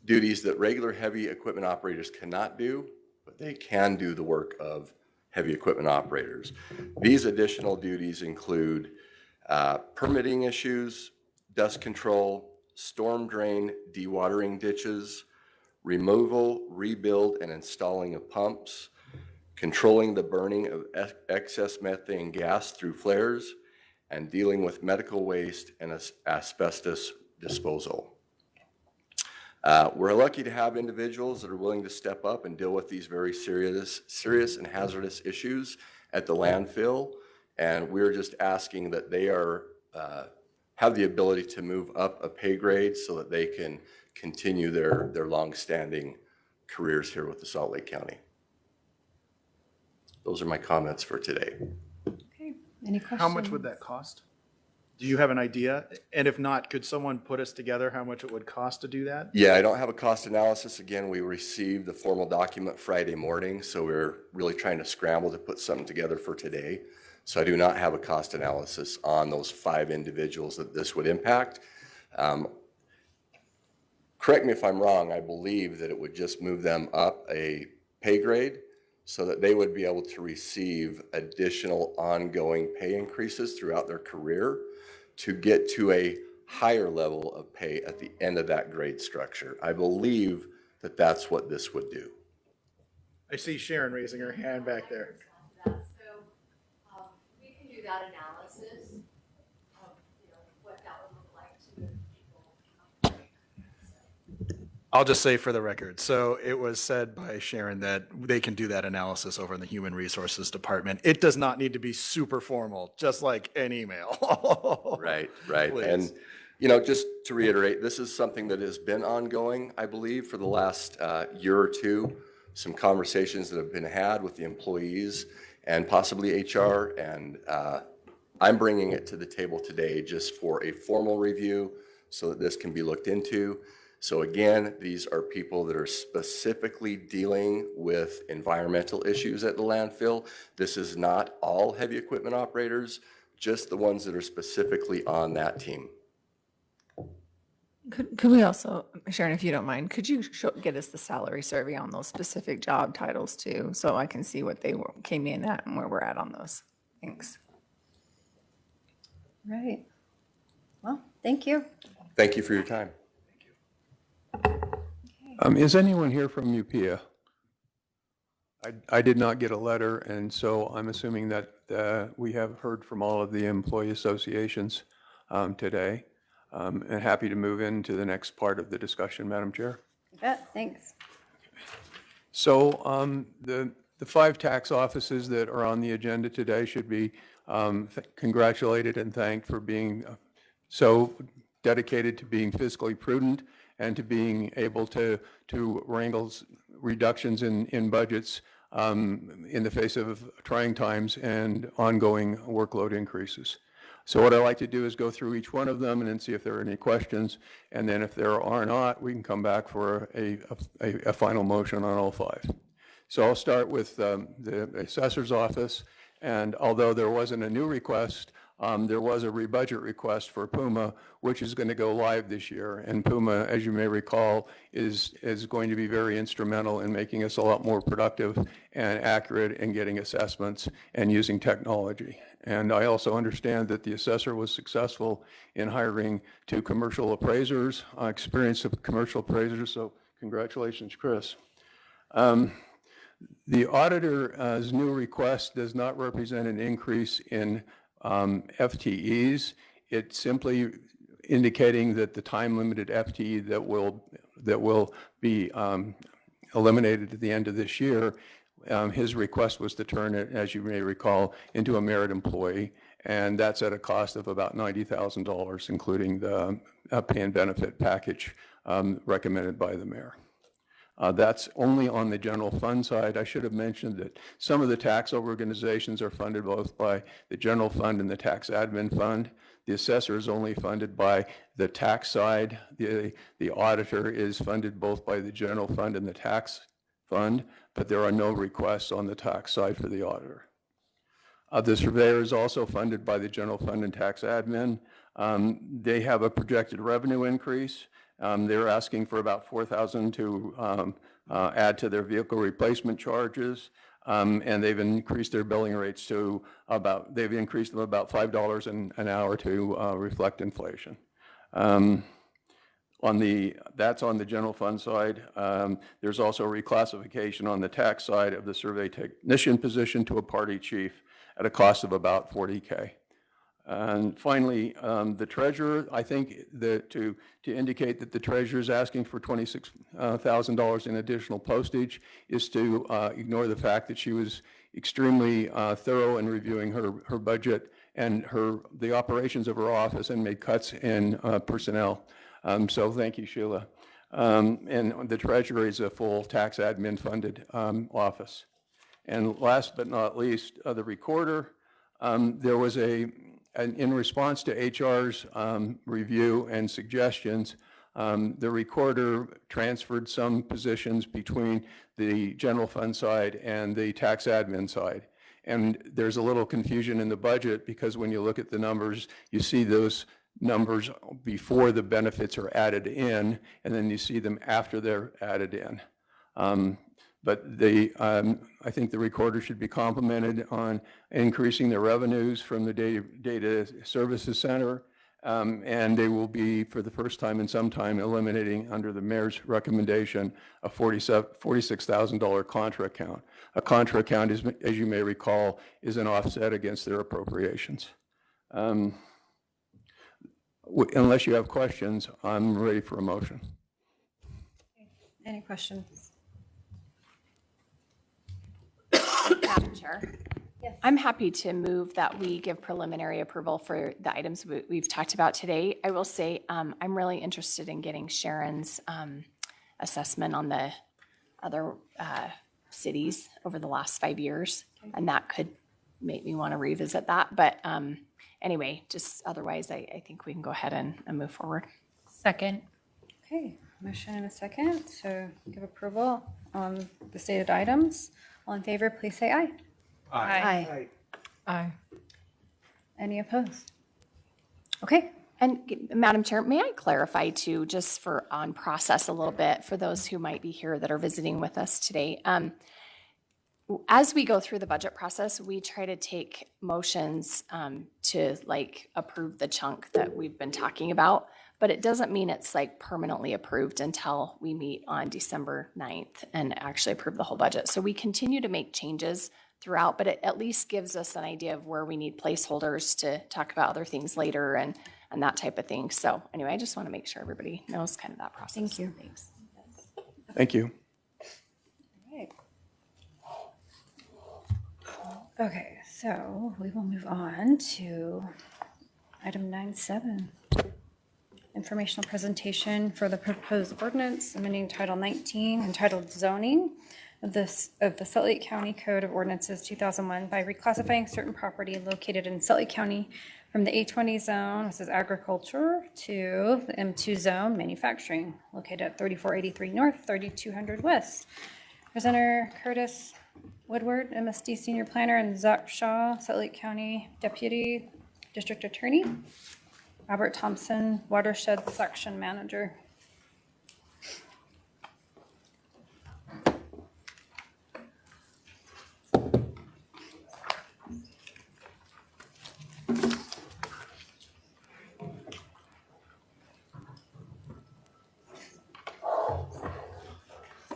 duties that regular heavy equipment operators cannot do, but they can do the work of heavy equipment operators. These additional duties include permitting issues, dust control, storm drain, dewatering ditches, removal, rebuild, and installing of pumps, controlling the burning of excess methane gas through flares, and dealing with medical waste and asbestos disposal. We're lucky to have individuals that are willing to step up and deal with these very serious and hazardous issues at the landfill, and we're just asking that they have the ability to move up a pay grade so that they can continue their long-standing careers here with the Salt Lake County. Those are my comments for today. Okay, any questions? How much would that cost? Do you have an idea? And if not, could someone put us together how much it would cost to do that? Yeah, I don't have a cost analysis. Again, we received the formal document Friday morning, so we're really trying to scramble to put something together for today. So I do not have a cost analysis on those 5 individuals that this would impact. Correct me if I'm wrong, I believe that it would just move them up a pay grade so that they would be able to receive additional ongoing pay increases throughout their career to get to a higher level of pay at the end of that grade structure. I believe that that's what this would do. I see Sharon raising her hand back there. So we can do that analysis of what that would look like to move people. I'll just say for the record, so it was said by Sharon that they can do that analysis over in the Human Resources Department. It does not need to be super formal, just like an email. Right. Please. And, just to reiterate, this is something that has been ongoing, I believe, for the last year or two. Some conversations that have been had with the employees and possibly HR, and I'm bringing it to the table today just for a formal review so that this can be looked into. So again, these are people that are specifically dealing with environmental issues at the landfill. This is not all heavy equipment operators, just the ones that are specifically on that team. Could we also, Sharon, if you don't mind, could you get us the salary survey on those specific job titles too? So I can see what they came in at and where we're at on those. Thanks. Right. Well, thank you. Thank you for your time. Is anyone here from UPIA? I did not get a letter, and so I'm assuming that we have heard from all of the employee associations today. And happy to move into the next part of the discussion, Madam Chair. You bet. Thanks. So the 5 tax offices that are on the agenda today should be congratulated and thanked for being so dedicated to being fiscally prudent and to being able to wrangle reductions in budgets in the face of trying times and ongoing workload increases. So what I like to do is go through each one of them and then see if there are any questions. And then if there are not, we can come back for a final motion on all 5. So I'll start with the assessor's office. And although there wasn't a new request, there was a rebudget request for Puma, which is going to go live this year. And Puma, as you may recall, is going to be very instrumental in making us a lot more productive and accurate in getting assessments and using technology. And I also understand that the assessor was successful in hiring 2 commercial appraisers, experience of commercial appraisers. So congratulations, Chris. The auditor's new request does not represent an increase in FTEs. It's simply indicating that the time-limited FTE that will be eliminated at the end of this year, his request was to turn it, as you may recall, into a merit employee, and that's at a cost of about $90,000, including the pay and benefit package recommended by the mayor. That's only on the general fund side. I should have mentioned that some of the tax organizations are funded both by the general fund and the tax admin fund. The assessor is only funded by the tax side. The auditor is funded both by the general fund and the tax fund, but there are no requests on the tax side for the auditor. The surveyor is also funded by the general fund and tax admin. They have a projected revenue increase. They're asking for about $4,000 to add to their vehicle replacement charges, and they've increased their billing rates to they've increased them about $5 an hour to reflect inflation. That's on the general fund side. There's also a reclassification on the tax side of the survey technician position to a party chief at a cost of about $40K. And finally, the treasurer, I think that to indicate that the treasurer is asking for $26,000 in additional postage is to ignore the fact that she was extremely thorough in reviewing her budget and the operations of her office and made cuts in personnel. So thank you, Sheila. And the treasurer is a full tax admin funded office. And last but not least, the recorder. There was in response to HR's review and suggestions, the recorder transferred some positions between the general fund side and the tax admin side. And there's a little confusion in the budget because when you look at the numbers, you see those numbers before the benefits are added in, and then you see them after they're added in. But I think the recorder should be complimented on increasing their revenues from the data services center, and they will be, for the first time in some time, eliminating, under the mayor's recommendation, a $46,000 contra account. A contra account, as you may recall, is an offset against their appropriations. Unless you have questions, I'm ready for a motion. Any questions? Madam Chair. Yes. I'm happy to move that we give preliminary approval for the items we've talked about today. I will say I'm really interested in getting Sharon's assessment on the other cities over the last 5 years, and that could make me want to revisit that. But anyway, just otherwise, I think we can go ahead and move forward. Second. Okay, motion and a second to give approval on the stated items. All in favor, please say aye. Aye. Any opposed? Okay, And Madam Chair, may I clarify too, just for on process a little bit for those who might be here that are visiting with us today? As we go through the budget process, we try to take motions to like approve the chunk that we've been talking about, but it doesn't mean it's like permanently approved until we meet on December 9th and actually approve the whole budget. So we continue to make changes throughout, but it at least gives us an idea of where we need placeholders to talk about other things later and that type of thing. So anyway, I just want to make sure everybody knows kind of that process. Thank you. Thanks. Thank you. Okay, so we will move on to item 9.7. Informational presentation for the proposed ordinance amending Title 19 entitled Zoning of the Salt Lake County Code of Ordinances 2001 by reclassifying certain property located in Salt Lake County from the A20 zone, this is agriculture, to the M2 zone, manufacturing, located at 3483 North, 3200 West. Presenter Curtis Woodward, MSD Senior Planner, and Zach Shaw, Salt Lake County Deputy District Attorney. Robert Thompson, Watershed Section Manager.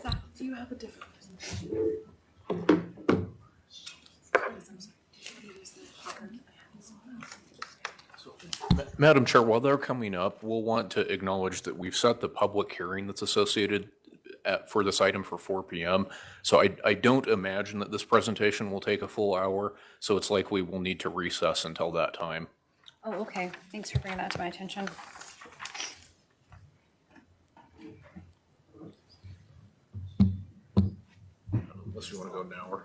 Zach, do you have a different presentation? Madam Chair, while they're coming up, we'll want to acknowledge that we've set the public hearing that's associated for this item for 4 p.m. So I don't imagine that this presentation will take a full hour, so it's likely we'll need to recess until that time. Oh, okay. Thanks for bringing that to my attention. Unless you want to go now or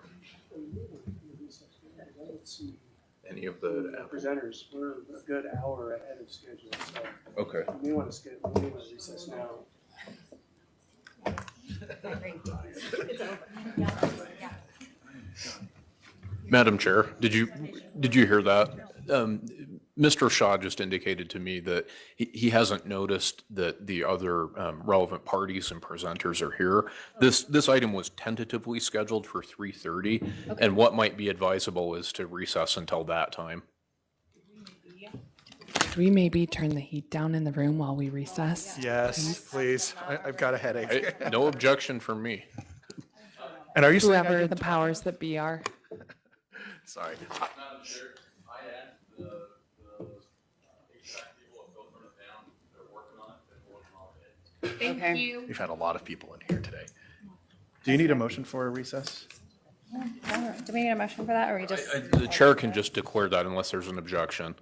any of the presenters. We're a good hour ahead of schedule, so. Okay. We may want to recess now. Madam Chair, did you hear that? Mr. Shaw just indicated to me that he hasn't noticed that the other relevant parties and presenters are here. This item was tentatively scheduled for 3:30, and what might be advisable is to recess until that time. Could we maybe turn the heat down in the room while we recess? Yes, please. I've got a headache. No objection from me. And are you saying I Whoever didn't the powers that be are. Sorry. Thank you. We've had a lot of people in here today. Do you need a motion for a recess? Do we need a motion for that, or we just? The chair can just declare that unless there's an objection.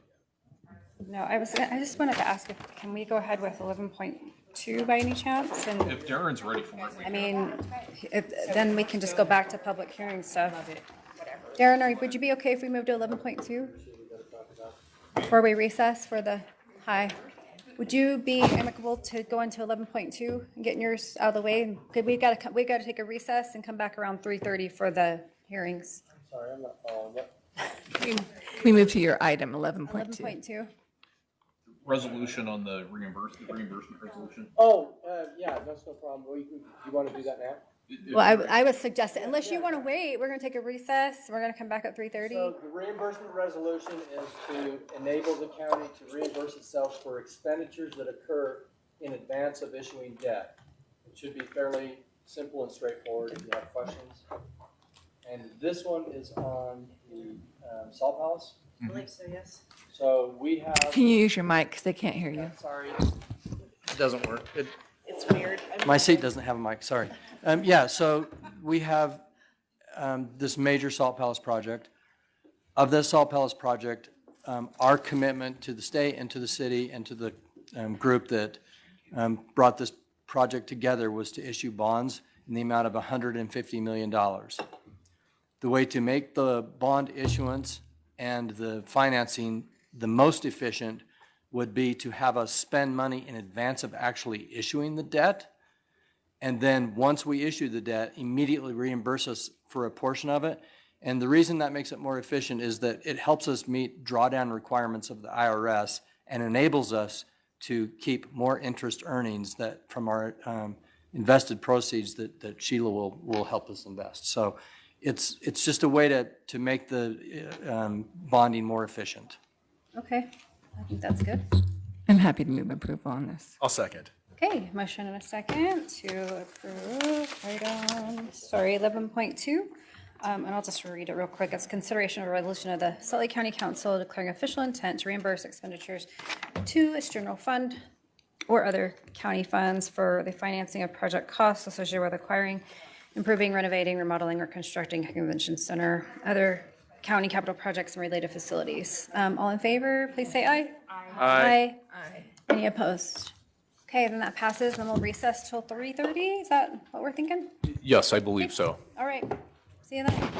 No, I just wanted to ask if, can we go ahead with 11.2 by any chance? And If Darren's ready for it. I mean, then we can just go back to public hearing stuff. Darren, would you be okay if we moved to 11.2? Before we recess for the high? Would you be amicable to go into 11.2 and getting yours out of the way? Because we got to take a recess and come back around 3:30 for the hearings. Sorry, I'm not following. What? We move to your item 11.2. 11.2. Resolution on the reimbursement resolution. Oh, yeah, that's no problem. You want to do that now? Well, I would suggest it, unless you want to wait, we're going to take a recess. We're going to come back at 3:30. So the reimbursement resolution is to enable the county to reimburse itself for expenditures that occur in advance of issuing debt. It should be fairly simple and straightforward if you have questions. And this one is on the Salt Palace. I believe so, yes. So we have. Can you use your mic because they can't hear you? Sorry. It doesn't work. It's weird. My seat doesn't have a mic, sorry. Yeah, so we have this major Salt Palace project. Of this Salt Palace project, our commitment to the state and to the city and to the group that brought this project together was to issue bonds in the amount of $150 million. The way to make the bond issuance and the financing the most efficient would be to have us spend money in advance of actually issuing the debt. And then once we issue the debt, immediately reimburse us for a portion of it. And the reason that makes it more efficient is that it helps us meet drawdown requirements of the IRS and enables us to keep more interest earnings that from our invested proceeds that Sheila will help us invest. So it's just a way to make the bonding more efficient. Okay, I think that's good. I'm happy to move approval on this. I'll second. Okay, motion and a second to approve item, sorry, 11.2. And I'll just read it real quick. It's consideration of a resolution of the Salt Lake County Council declaring official intent to reimburse expenditures to its general fund or other county funds for the financing of project costs associated with acquiring, improving, renovating, remodeling, or constructing a convention center, other county capital projects and related facilities. All in favor, please say aye. Aye. Aye. Any opposed? Okay, then that passes, then we'll recess till 3:30. Is that what we're thinking? Yes, I believe so. All right, see you then.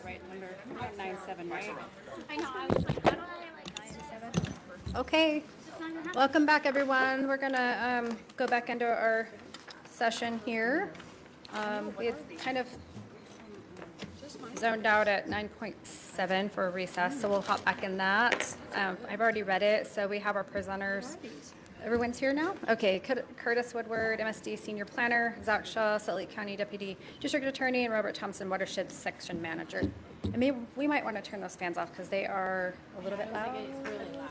Right number 97, right? I know, I was like, how do I like 97? Okay, welcome back, everyone. We're gonna go back into our session here. We had kind of zoned out at 9.7 for a recess, so we'll hop back in that. I've already read it, so we have our presenters. Everyone's here now? Okay, Curtis Woodward, MSD Senior Planner, Zach Shaw, Salt Lake County Deputy District Attorney, and Robert Thompson, Watershed Section Manager. And maybe we might want to turn those fans off because they are a little bit loud. It's really loud.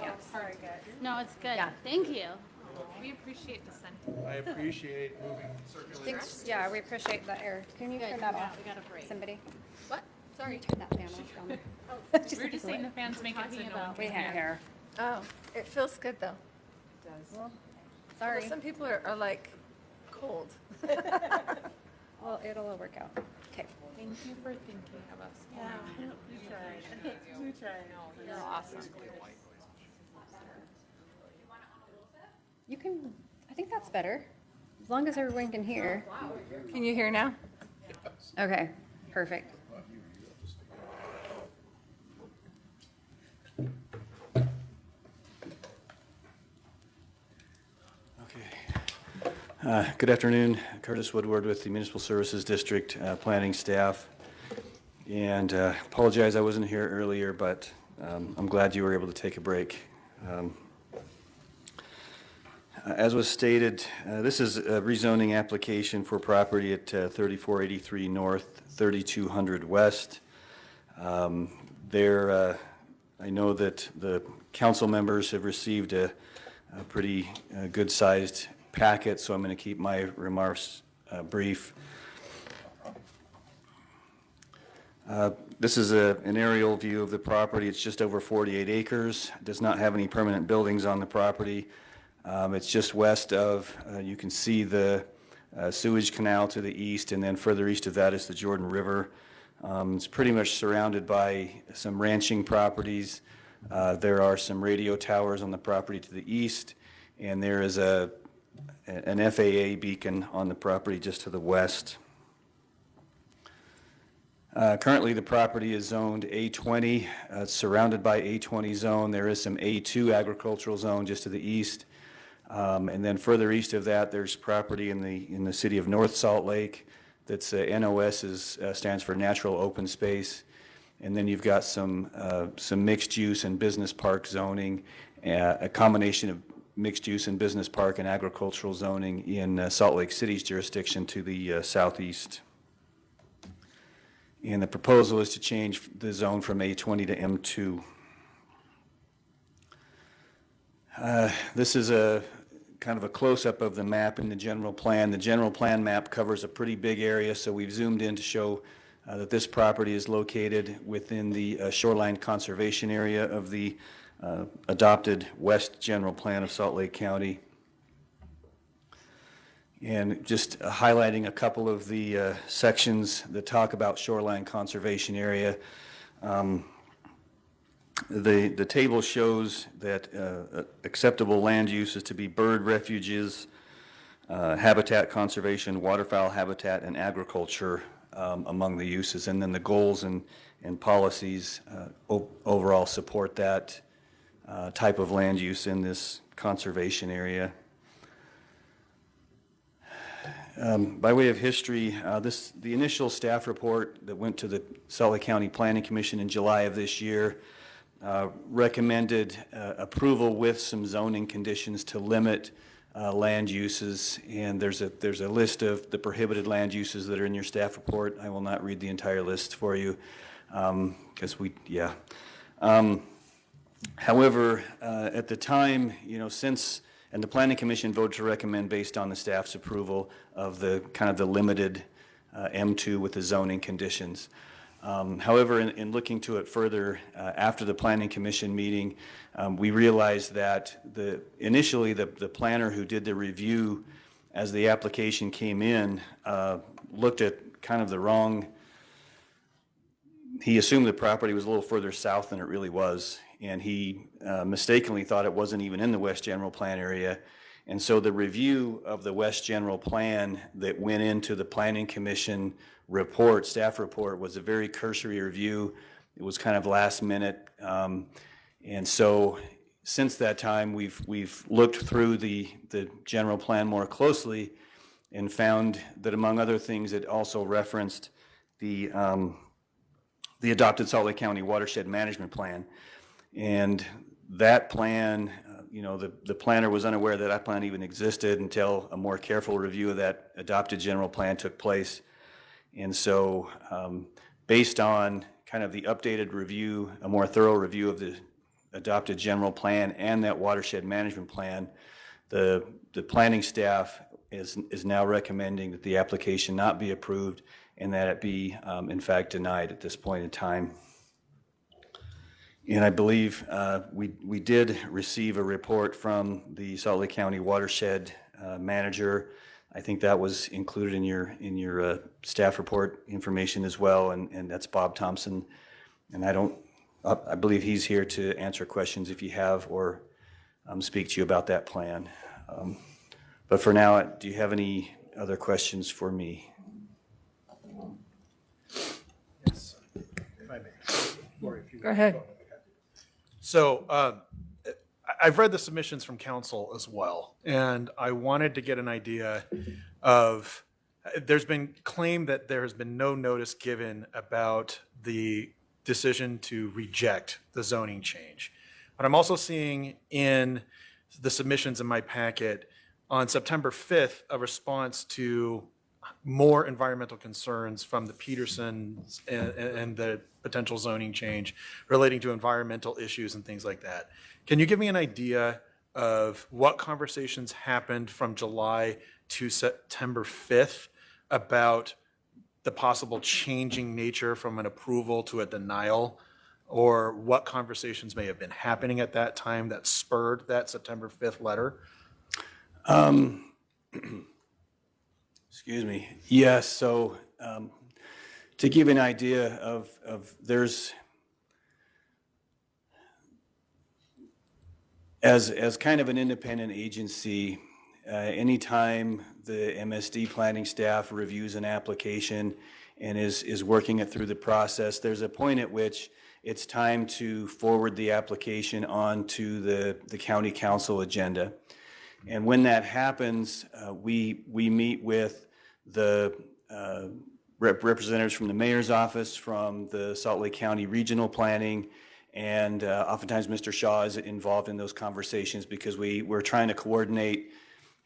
Yeah, sorry, guys. No, it's good. Yeah. Thank you. We appreciate dissent. I appreciate moving circular. Thanks. Yeah, we appreciate the air. Can you Good. turn that Yeah, off? we got a break. Somebody? What? Sorry. Turn that fan off down there. We were just saying the fans make it so Talking no one about- We can can't hear. hear. Oh, it feels good though. Sorry. Some people are like cold. Well, it'll all work out. Okay. Thank you for thinking of us. Yeah, we tried. We tried. You're awesome. You can, I think that's better, as long as everyone can hear. Can you hear now? Okay, perfect. Good afternoon, Curtis Woodward with the Municipal Services District Planning Staff. And apologize I wasn't here earlier, but I'm glad you were able to take a break. As was stated, this is a rezoning application for property at 3483 North, 3200 West. I know that the council members have received a pretty good-sized packet, so I'm going to keep my remarks brief. This is an aerial view of the property. It's just over 48 acres. It does not have any permanent buildings on the property. It's just west of, you can see the sewage canal to the east, and then further east of that is the Jordan River. It's pretty much surrounded by some ranching properties. There are some radio towers on the property to the east, and there is an FAA beacon on the property just to the west. Currently, the property is zoned A20. It's surrounded by A20 zone. There is some A2 agricultural zone just to the east. And then further east of that, there's property in the city of North Salt Lake that's NOS stands for Natural Open Space. And then you've got some mixed use and business park zoning, a combination of mixed use and business park and agricultural zoning in Salt Lake City's jurisdiction to the southeast. And the proposal is to change the zone from A20 to M2. This is a kind of a close-up of the map in the general plan. The general plan map covers a pretty big area, so we've zoomed in to show that this property is located within the shoreline conservation area of the adopted West General Plan of Salt Lake County. And just highlighting a couple of the sections that talk about shoreline conservation area. The table shows that acceptable land use is to be bird refuges, habitat conservation, waterfowl habitat, and agriculture among the uses. And then the goals and policies overall support that type of land use in this conservation area. By way of history, the initial staff report that went to the Salt Lake County Planning Commission in July of this year recommended approval with some zoning conditions to limit land uses, and there's a list of the prohibited land uses that are in your staff report. I will not read the entire list for you because however, at the time, and the Planning Commission voted to recommend based on the staff's approval of the kind of the limited M2 with the zoning conditions. However, in looking to it further, after the Planning Commission meeting, we realized that initially the planner who did the review as the application came in looked at kind of the wrong, he assumed the property was a little further south than it really was, and he mistakenly thought it wasn't even in the West General Plan area, And so the review of the West General Plan that went into the Planning Commission report, staff report, was a very cursory review. It was kind of last minute. And so since that time, we've looked through the general plan more closely and found that, among other things, it also referenced the adopted Salt Lake County Watershed Management Plan. And that plan, the planner was unaware that plan even existed until a more careful review of that adopted general plan took place. And so based on kind of the updated review, a more thorough review of the adopted general plan and that watershed management plan, the planning staff is now recommending that the application not be approved and that it be in fact denied at this point in time. And I believe we did receive a report from the Salt Lake County Watershed Manager. I think that was included in your staff report information as well, and that's Bob Thompson. And I believe he's here to answer questions if you have, or speak to you about that plan. But for now, do you have any other questions for me? Yes. If I may. Go ahead. So I've read the submissions from council as well, and I wanted to get an idea of, there's been claim that there has been no notice given about the decision to reject the zoning change. But I'm also seeing in the submissions in my packet on September 5th, a response to more environmental concerns from the Petersons and the potential zoning change relating to environmental issues and things like that. Can you give me an idea of what conversations happened from July to September 5th about the possible changing nature from an approval to a denial, or what conversations may have been happening at that time that spurred that September 5th letter? Excuse me. Yes. So to give you an idea of there's, as kind of an independent agency, anytime the MSD planning staff reviews an application and is working it through the process, there's a point at which it's time to forward the application on to the county council agenda. And when that happens, we meet with the representatives from the mayor's office, from the Salt Lake County Regional Planning, and oftentimes Mr. Shaw is involved in those conversations because we're trying to coordinate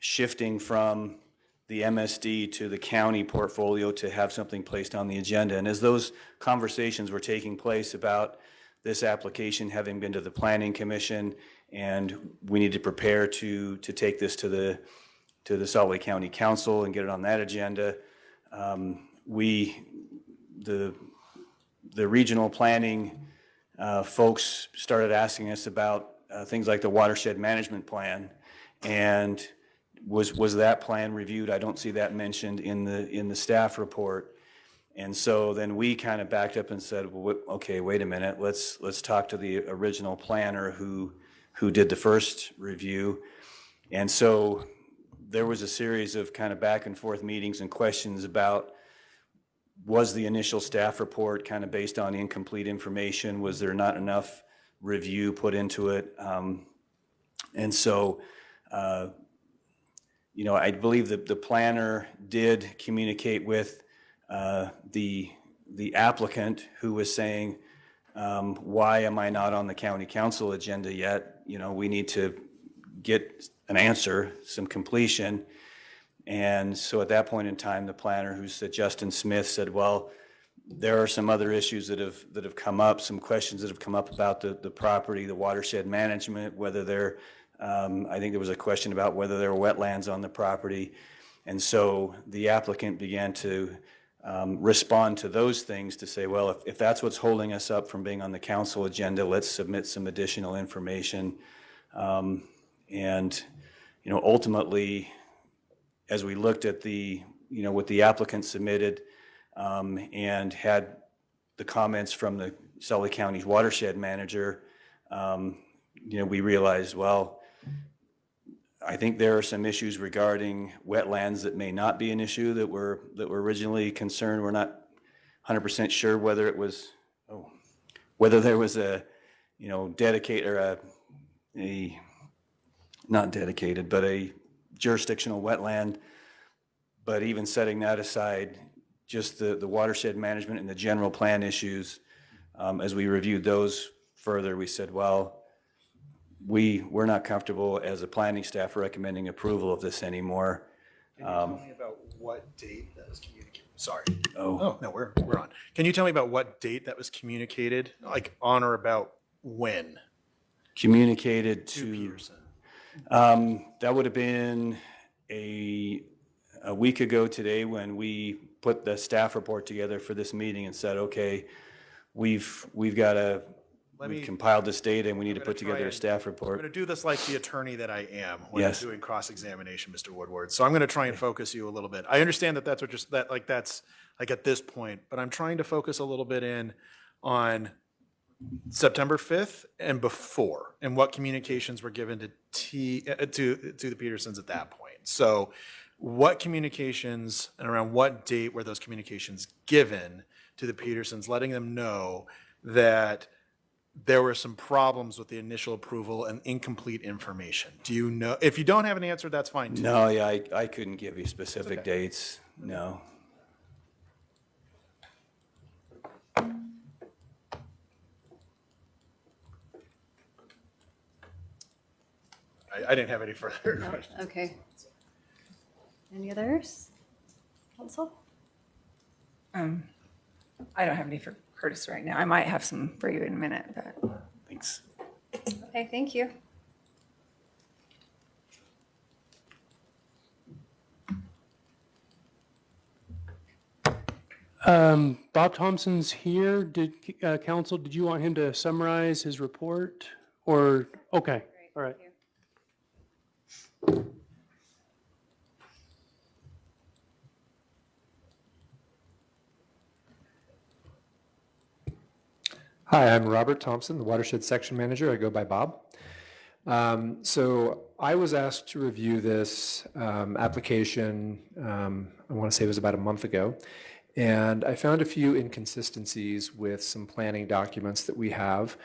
shifting from the MSD to the county portfolio to have something placed on the agenda. And as those conversations were taking place about this application having been to the Planning Commission, and we need to prepare to take this to the Salt Lake County Council and get it on that agenda, the regional planning folks started asking us about things like the watershed management plan, and was that plan reviewed? I don't see that mentioned in the staff report. And so then we kind of backed up and said, well, okay, wait a minute, let's talk to the original planner who did the first review. And so there was a series of kind of back and forth meetings and questions about, was the initial staff report kind of based on incomplete information? Was there not enough review put into it? And so, I believe that the planner did communicate with the applicant, who was saying, why am I not on the county council agenda yet? We need to get an answer, some completion. And so at that point in time, the planner, who's Justin Smith, said, well, there are some other issues that have come up, some questions that have come up about the property, the watershed management, whether there, I think there was a question about whether there were wetlands on the property. And so the applicant began to respond to those things to say, well, if that's what's holding us up from being on the council agenda, let's submit some additional information. And ultimately, as we looked at what the applicant submitted and had the comments from the Salt Lake County's watershed manager, we realized, well, I think there are some issues regarding wetlands that may not be an issue that were originally concerned. We're not 100% sure whether it was, whether there was a, dedicate or a not dedicated, but a jurisdictional wetland. But even setting that aside, just the watershed management and the general plan issues, as we reviewed those further, we said, well, we're not comfortable as a planning staff recommending approval of this anymore. Can you tell me about what date that was communicated? Sorry. Oh, no, we're on. Can you tell me about what date that was communicated, like on or about when? Communicated To Peterson. That would have been a week ago today when we put the staff report together for this meeting and said, okay, we've compiled this data and we need to put together a staff I'm report. going to do this like the attorney that I am when Yes. I'm doing cross-examination, Mr. Woodward. So I'm going to try and focus you a little bit. I understand that that's what that's like at this point, but I'm trying to focus a little bit in on September 5th and before, and what communications were given to the Petersons at that point. So what communications and around what date were those communications given to the Petersons, letting them know that there were some problems with the initial approval and incomplete information? Do you know? If you don't have an answer, that's fine too. No, yeah, I couldn't give you specific dates, no. I didn't have any further questions. Okay. Any others? Council? I don't have any for Curtis right now. I might have some for you in a minute, but. Thanks. Okay, thank you. Bob Thompson's here. Did council, did you want him to summarize his report? Or, okay, all right. Hi, I'm Robert Thompson, the Watershed Section Manager. I go by Bob. So I was asked to review this application, I want to say it was about a month ago, and I found a few inconsistencies with some planning documents that we have.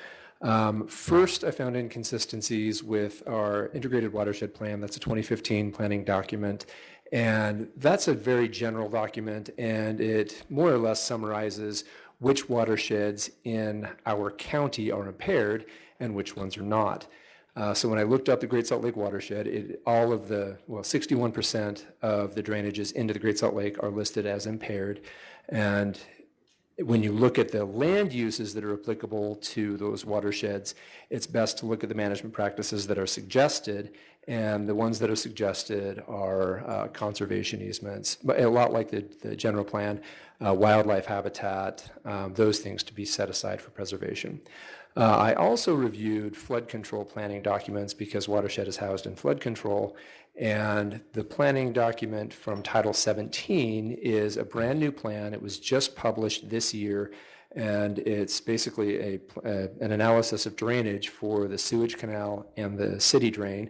First, I found inconsistencies with our integrated watershed plan. That's a 2015 planning document. And that's a very general document, and it more or less summarizes which watersheds in our county are impaired and which ones are not. So when I looked up the Great Salt Lake watershed, all of the, 61% of the drainages into the Great Salt Lake are listed as impaired. And when you look at the land uses that are applicable to those watersheds, it's best to look at the management practices that are suggested, and the ones that are suggested are conservation easements, but a lot like the general plan, wildlife habitat, those things to be set aside for preservation. I also reviewed flood control planning documents because watershed is housed in flood control, and the planning document from Title 17 is a brand new plan. It was just published this year, and it's basically an analysis of drainage for the sewage canal and the city drain.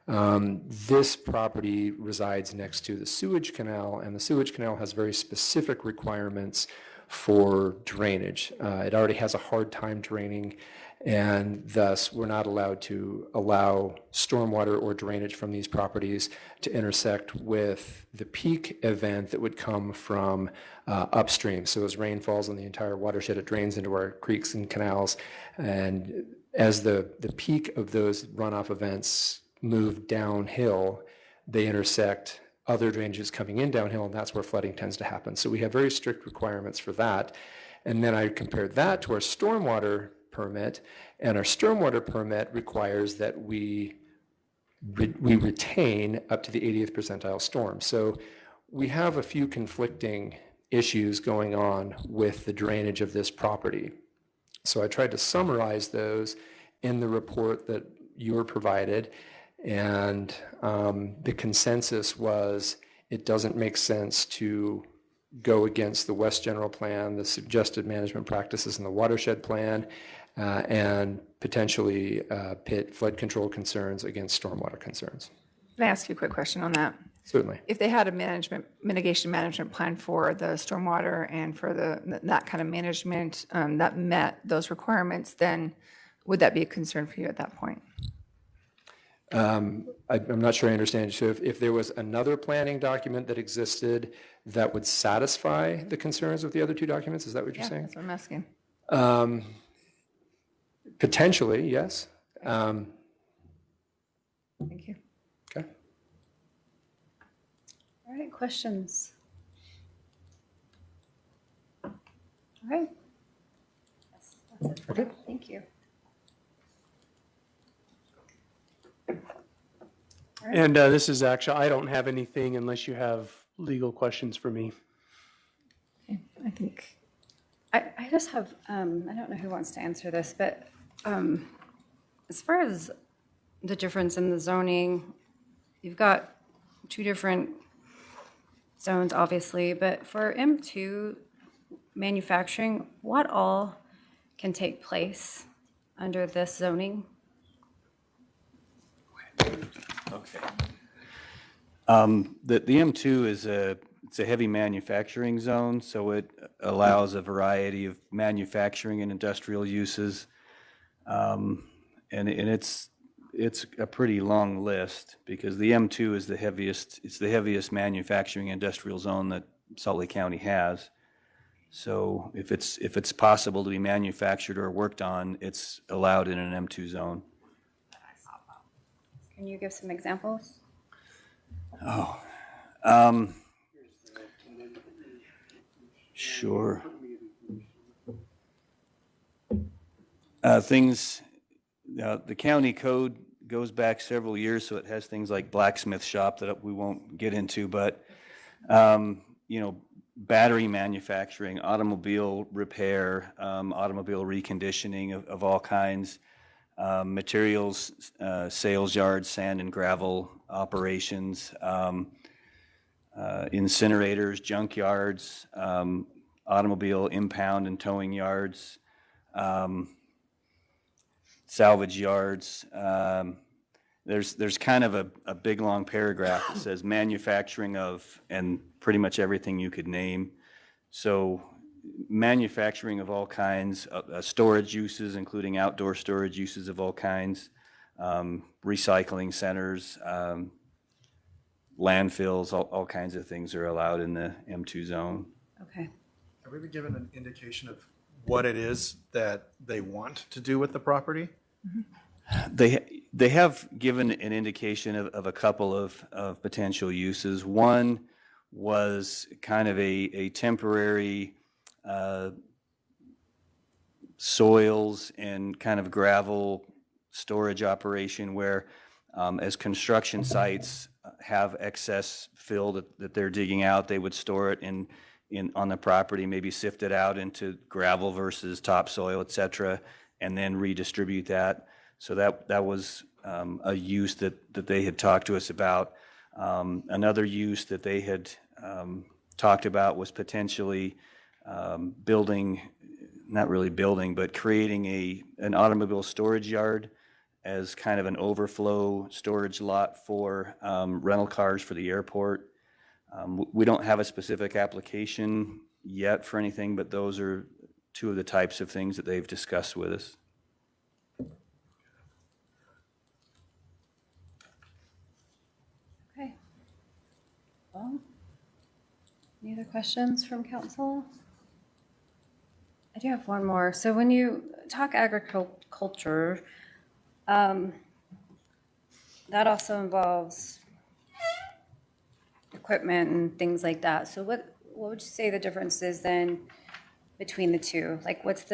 This property resides next to the sewage canal, and the sewage canal has very specific requirements for drainage. It already has a hard time draining, and thus we're not allowed to allow stormwater or drainage from these properties to intersect with the peak event that would come from upstream. So as rain falls on the entire watershed, it drains into our creeks and canals, and as the peak of those runoff events move downhill, they intersect other drainages coming in downhill, and that's where flooding tends to happen. So we have very strict requirements for that. And then I compared that to our stormwater permit, and our stormwater permit requires that we retain up to the 80th percentile storm. So we have a few conflicting issues going on with the drainage of this property. So I tried to summarize those in the report that you were provided, and the consensus was it doesn't make sense to go against the West General Plan, the suggested management practices in the watershed plan, and potentially pit flood control concerns against stormwater concerns. Can I ask you a quick question on that? Certainly. If they had a mitigation management plan for the stormwater and for that kind of management that met those requirements, then would that be a concern for you at that point? I'm not sure I understand. So if there was another planning document that existed that would satisfy the concerns of the other two documents, is that what you're Yeah, saying? that's what I'm asking. Potentially, yes. Thank you. Okay. All right, questions? All right. That's it. Okay. Thank you. All right. And this is actually, I don't have anything unless you have legal questions for me. Okay, I think. I just have, I don't know who wants to answer this, but as far as the difference in the zoning, you've got two different zones, obviously, but for M2 manufacturing, what all can take place under this zoning? Okay. The M2 is it's a heavy manufacturing zone, so it allows a variety of manufacturing and industrial uses. And it's a pretty long list because the M2 is it's the heaviest manufacturing industrial zone that Salt Lake County has. So if it's possible to be manufactured or worked on, it's allowed in an M2 zone. Can you give some examples? Oh, sure. The county code goes back several years, so it has things like blacksmith shop that we won't get into, but, battery manufacturing, automobile repair, automobile reconditioning of all kinds, materials, sales yards, sand and gravel operations, incinerators, junkyards, automobile impound and towing yards, salvage yards. There's kind of a big long paragraph that says manufacturing of, and pretty much everything you could name. So manufacturing of all kinds, storage uses, including outdoor storage uses of all kinds, recycling centers, landfills, all kinds of things are allowed in the M2 zone. Okay. Have we been given an indication of what it is that they want to do with the property? They have given an indication of a couple of potential uses. One was kind of a temporary soils and kind of gravel storage operation where as construction sites have excess fill that they're digging out, they would store it on the property, maybe sift it out into gravel versus topsoil, et cetera, and then redistribute that. So that was a use that they had talked to us about. Another use that they had talked about was potentially building, not really building, but creating an automobile storage yard as kind of an overflow storage lot for rental cars for the airport. We don't have a specific application yet for anything, but those are two of the types of things that they've discussed with us. Okay. Well, any other questions from council? I do have one more. So when you talk agriculture, that also involves equipment and things like that. So what would you say the difference is then between the two? Like what's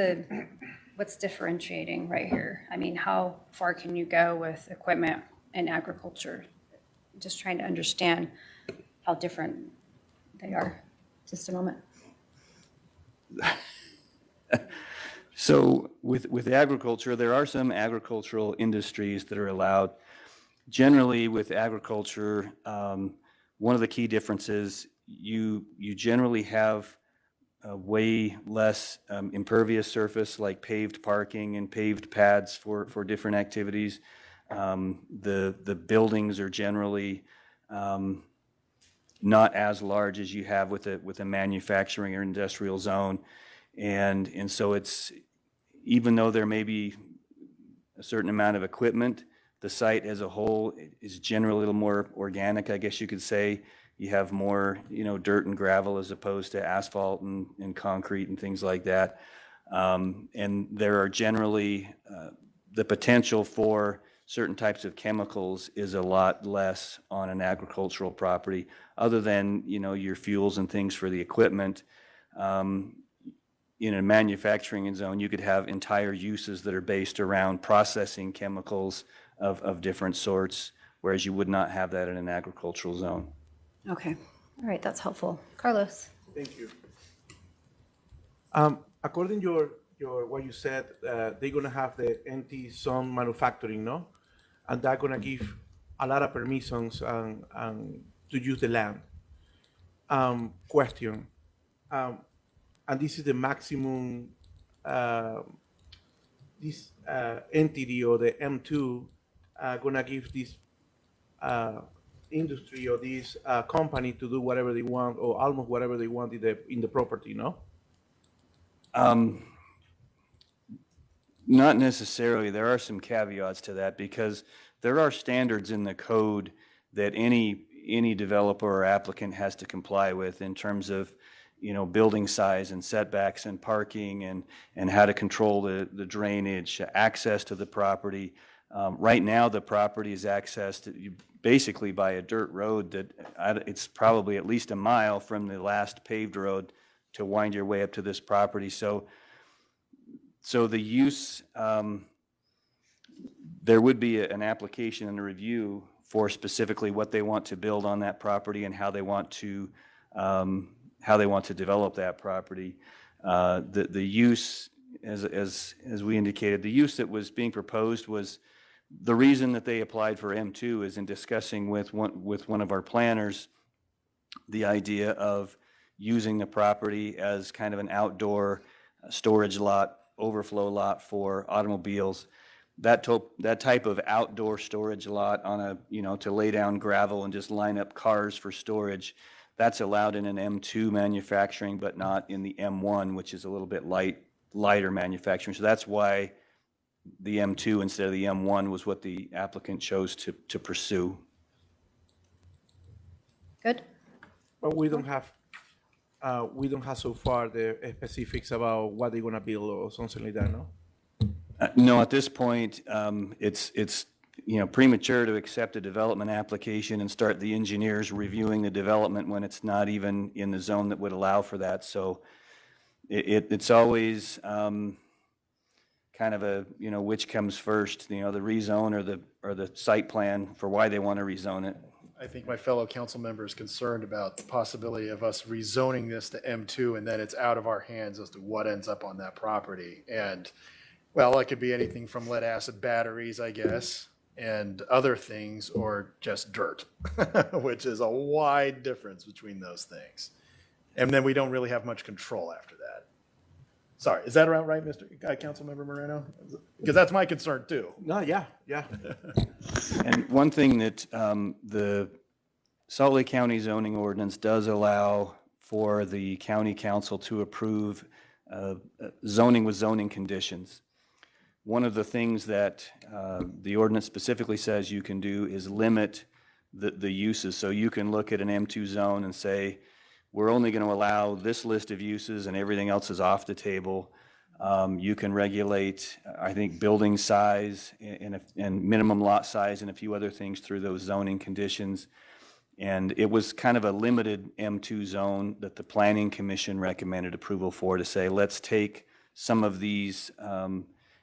differentiating right here? I mean, how far can you go with equipment and agriculture? Just trying to understand how different they are. Just a moment. So with agriculture, there are some agricultural industries that are allowed. Generally with agriculture, one of the key differences, you generally have way less impervious surface like paved parking and paved pads for different activities. The buildings are generally not as large as you have with a manufacturing or industrial zone. And so it's, even though there may be a certain amount of equipment, the site as a whole is generally a little more organic, I guess you could say. You have more, dirt and gravel as opposed to asphalt and concrete and things like that. And there are generally, the potential for certain types of chemicals is a lot less on an agricultural property, other than, your fuels and things for the equipment. In a manufacturing zone, you could have entire uses that are based around processing chemicals of different sorts, whereas you would not have that in an agricultural zone. Okay, all right, that's helpful. Carlos? Thank you. According your what you said, they're gonna have the empty zone manufacturing, no? And that's gonna give a lot of permissions and to use the land. Question. And this is the maximum, this entity or the M2 gonna give this industry or this company to do whatever they want, or almost whatever they want in the property, no? Not necessarily. There are some caveats to that, because there are standards in the code that any developer or applicant has to comply with in terms of, building size and setbacks and parking and how to control the drainage, access to the property. Right now, the property is accessed basically by a dirt road that it's probably at least a mile from the last paved road to wind your way up to this property. So the use, there would be an application and a review for specifically what they want to build on that property and how they want to develop that property. The use, as we indicated, the use that was being proposed was, the reason that they applied for M2 is in discussing with one of our planners the idea of using the property as kind of an outdoor storage lot, overflow lot for automobiles. That type of outdoor storage lot on to lay down gravel and just line up cars for storage, that's allowed in an M2 manufacturing, but not in the M1, which is a little bit lighter manufacturing. So that's why the M2 instead of the M1 was what the applicant chose to pursue. Good. But we don't have so far the specifics about what they're gonna build or something like that, no? No, at this point, it's premature to accept a development application and start the engineers reviewing the development when it's not even in the zone that would allow for that. So it's always kind of a, which comes first, the rezone or the site plan for why they want to rezone it. I think my fellow council member is concerned about the possibility of us rezoning this to M2, and then it's out of our hands as to what ends up on that property. And, well, it could be anything from lead acid batteries, I guess, and other things, or just dirt, which is a wide difference between those things. And then we don't really have much control after that. Sorry, is that around right, Mr. Councilmember Moreno? Because that's my concern too. No, yeah. And one thing that the Salt Lake County zoning ordinance does allow for the county council to approve zoning with zoning conditions. One of the things that the ordinance specifically says you can do is limit the uses. So you can look at an M2 zone and say, we're only going to allow this list of uses and everything else is off the table. You can regulate, I think, building size and minimum lot size and a few other things through those zoning conditions. And it was kind of a limited M2 zone that the Planning Commission recommended approval for, to say, let's take some of these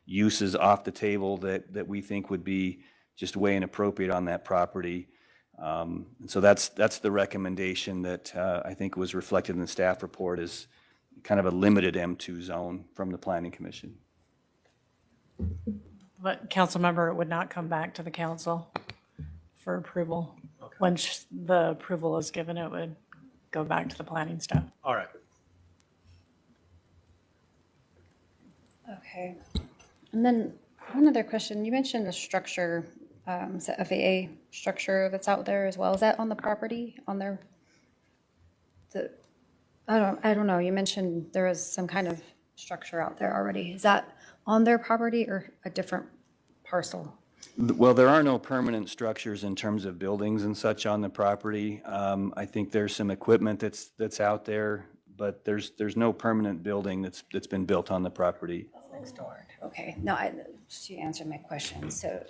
uses off the table that we think would be just way inappropriate on that property. And so that's the recommendation that I think was reflected in the staff report, is kind of a limited M2 zone from the Planning Commission. But council member, it would not come back to the council for approval. Okay. Once the approval is given, it would go back to the planning staff. All right. Okay. And then one other question. You mentioned the structure is the FAA structure that's out there as well? Is that on the property, on their, I don't know, you mentioned there was some kind of structure out there already. Is that on their property or a different parcel? Well, there are no permanent structures in terms of buildings and such on the property. I think there's some equipment that's out there, but there's no permanent building that's been built on the property. That's next door. Okay, no, she answered my question. So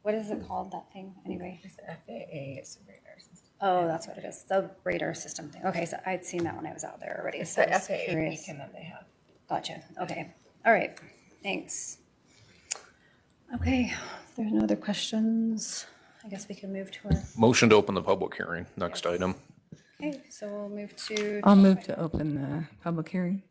what is it called, that thing, anyway? It's the FAA, it's the radar system. Oh, that's what it is, the radar system thing. Okay, so I'd seen that when I was out there already. It's So the I was FAA curious. beacon that they have. Gotcha, okay. All right, thanks. Okay, if there's no other questions, I guess we can move to our, Motion to open the public hearing, next item. okay, so we'll move to. I'll move to open the public hearing.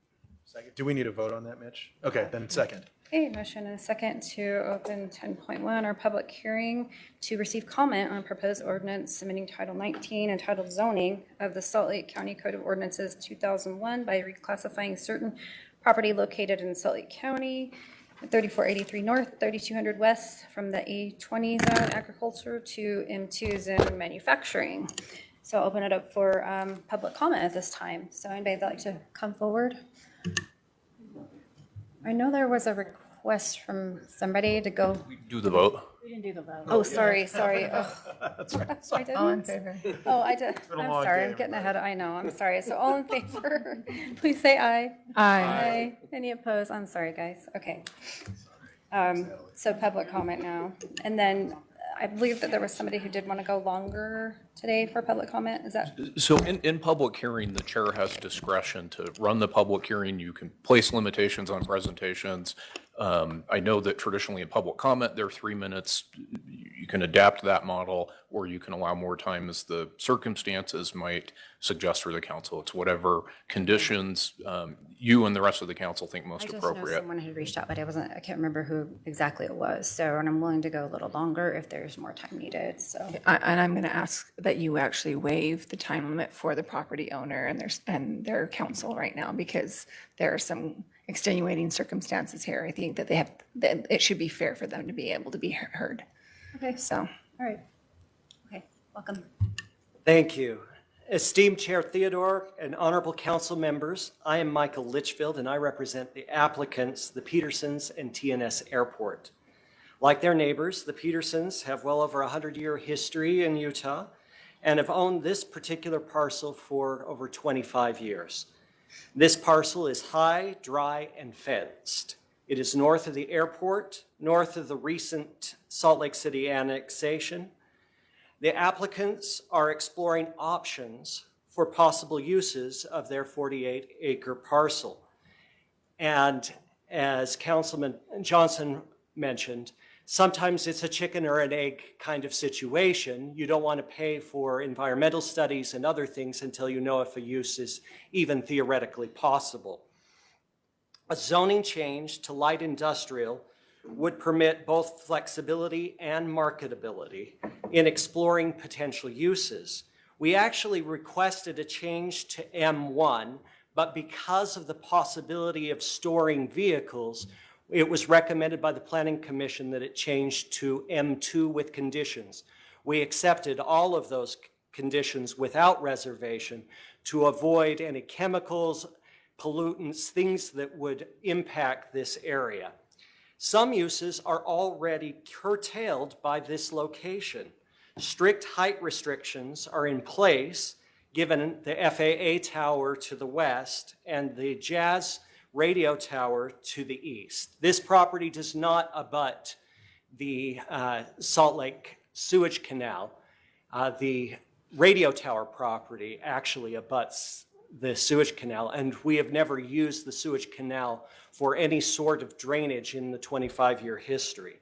Second. Do we need a vote on that, Mitch? Okay, then second. Okay, motion and a second to open 10.1, our public hearing to receive comment on proposed ordinance submitting Title 19 entitled zoning of the Salt Lake County Code of Ordinances 2001 by reclassifying certain property located in Salt Lake County, 3483 North, 3200 West, from the A20 zone agriculture to M2 zone manufacturing. So I'll open it up for public comment at this time. So anybody that'd like to come forward? I know there was a request from somebody to go. Do the vote. We didn't do the vote. Oh, sorry. Oh. That's right. I didn't. All in favor? Oh, I did. been a I'm long sorry. day, I'm getting ahead. I know. I'm sorry. So all in favor, please say aye. Aye. Any opposed? I'm sorry, guys. Okay. So public comment now. And then I believe that there was somebody who did want to go longer today for public comment. Is that? So in public hearing, the chair has discretion to run the public hearing. You can place limitations on presentations. I know that traditionally in public comment, there are 3 minutes. You can adapt that model, or you can allow more time as the circumstances might suggest for the council. It's whatever conditions you and the rest of the council think most I just know appropriate. someone had reached out, but I can't remember who exactly it was. So, and I'm willing to go a little longer if there's more time needed, so. And I'm going to ask that you actually waive the time limit for the property owner and their counsel right now, because there are some extenuating circumstances here. I think that that it should be fair for them to be able to be heard. Okay, So, all right. Okay, welcome. Thank you. Esteemed Chair Theodore and honorable council members, I am Michael Litchfield and I represent the applicants, the Petersons and TNS Airport. Like their neighbors, the Petersons have well over 100-year history in Utah and have owned this particular parcel for over 25 years. This parcel is high, dry, and fenced. It is north of the airport, north of the recent Salt Lake City annexation. The applicants are exploring options for possible uses of their 48-acre parcel. And as Councilman Johnson mentioned, sometimes it's a chicken or an egg kind of situation. You don't want to pay for environmental studies and other things until you know if a use is even theoretically possible. A zoning change to light industrial would permit both flexibility and marketability in exploring potential uses. We actually requested a change to M1, but because of the possibility of storing vehicles, it was recommended by the Planning Commission that it changed to M2 with conditions. We accepted all of those conditions without reservation to avoid any chemicals, pollutants, things that would impact this area. Some uses are already curtailed by this location. Strict height restrictions are in place given the FAA tower to the west and the Jazz radio tower to the east. This property does not abut the Salt Lake sewage canal. The radio tower property actually abuts the sewage canal, and we have never used the sewage canal for any sort of drainage in the 25-year history.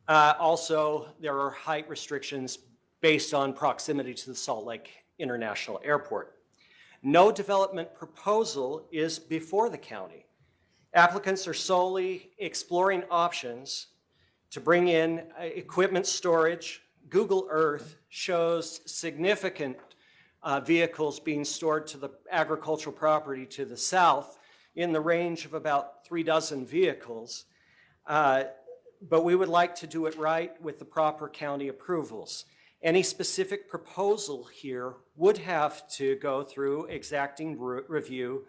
Also, there are height restrictions based on proximity to the Salt Lake International Airport. No development proposal is before the county. Applicants are solely exploring options to bring in equipment storage. Google Earth shows significant vehicles being stored to the agricultural property to the south in the range of about 36 vehicles. but we would like to do it right with the proper county approvals. Any specific proposal here would have to go through exacting review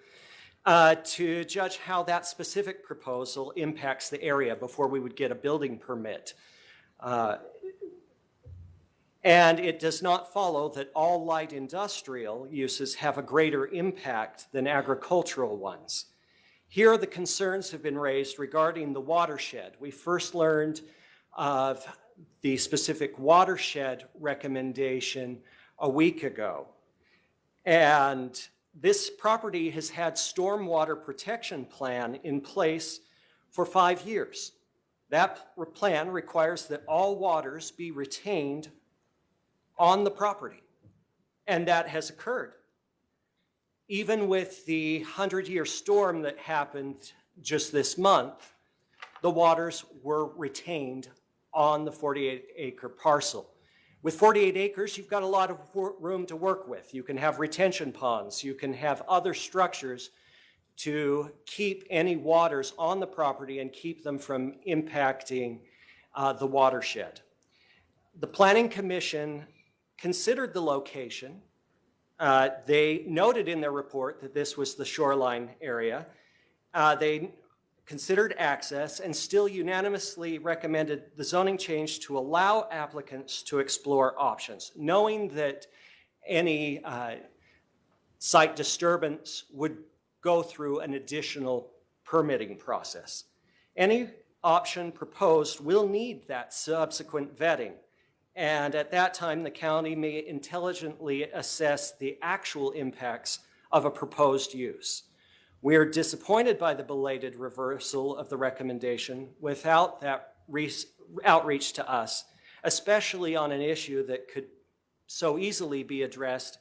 to judge how that specific proposal impacts the area before we would get a building permit. And it does not follow that all light industrial uses have a greater impact than agricultural ones. Here, the concerns have been raised regarding the watershed. We first learned of the specific watershed recommendation a week ago. And this property has had stormwater protection plan in place for 5 years. That plan requires that all waters be retained on the property, and that has occurred. Even with the 100-year storm that happened just this month, the waters were retained on the 48-acre parcel. With 48 acres, you've got a lot of room to work with. You can have retention ponds, you can have other structures to keep any waters on the property and keep them from impacting the watershed. The Planning Commission considered the location. They noted in their report that this was the shoreline area. They considered access and still unanimously recommended the zoning change to allow applicants to explore options, knowing that any site disturbance would go through an additional permitting process. Any option proposed will need that subsequent vetting. And at that time, the county may intelligently assess the actual impacts of a proposed use. We are disappointed by the belated reversal of the recommendation without that outreach to us, especially on an issue that could so easily be addressed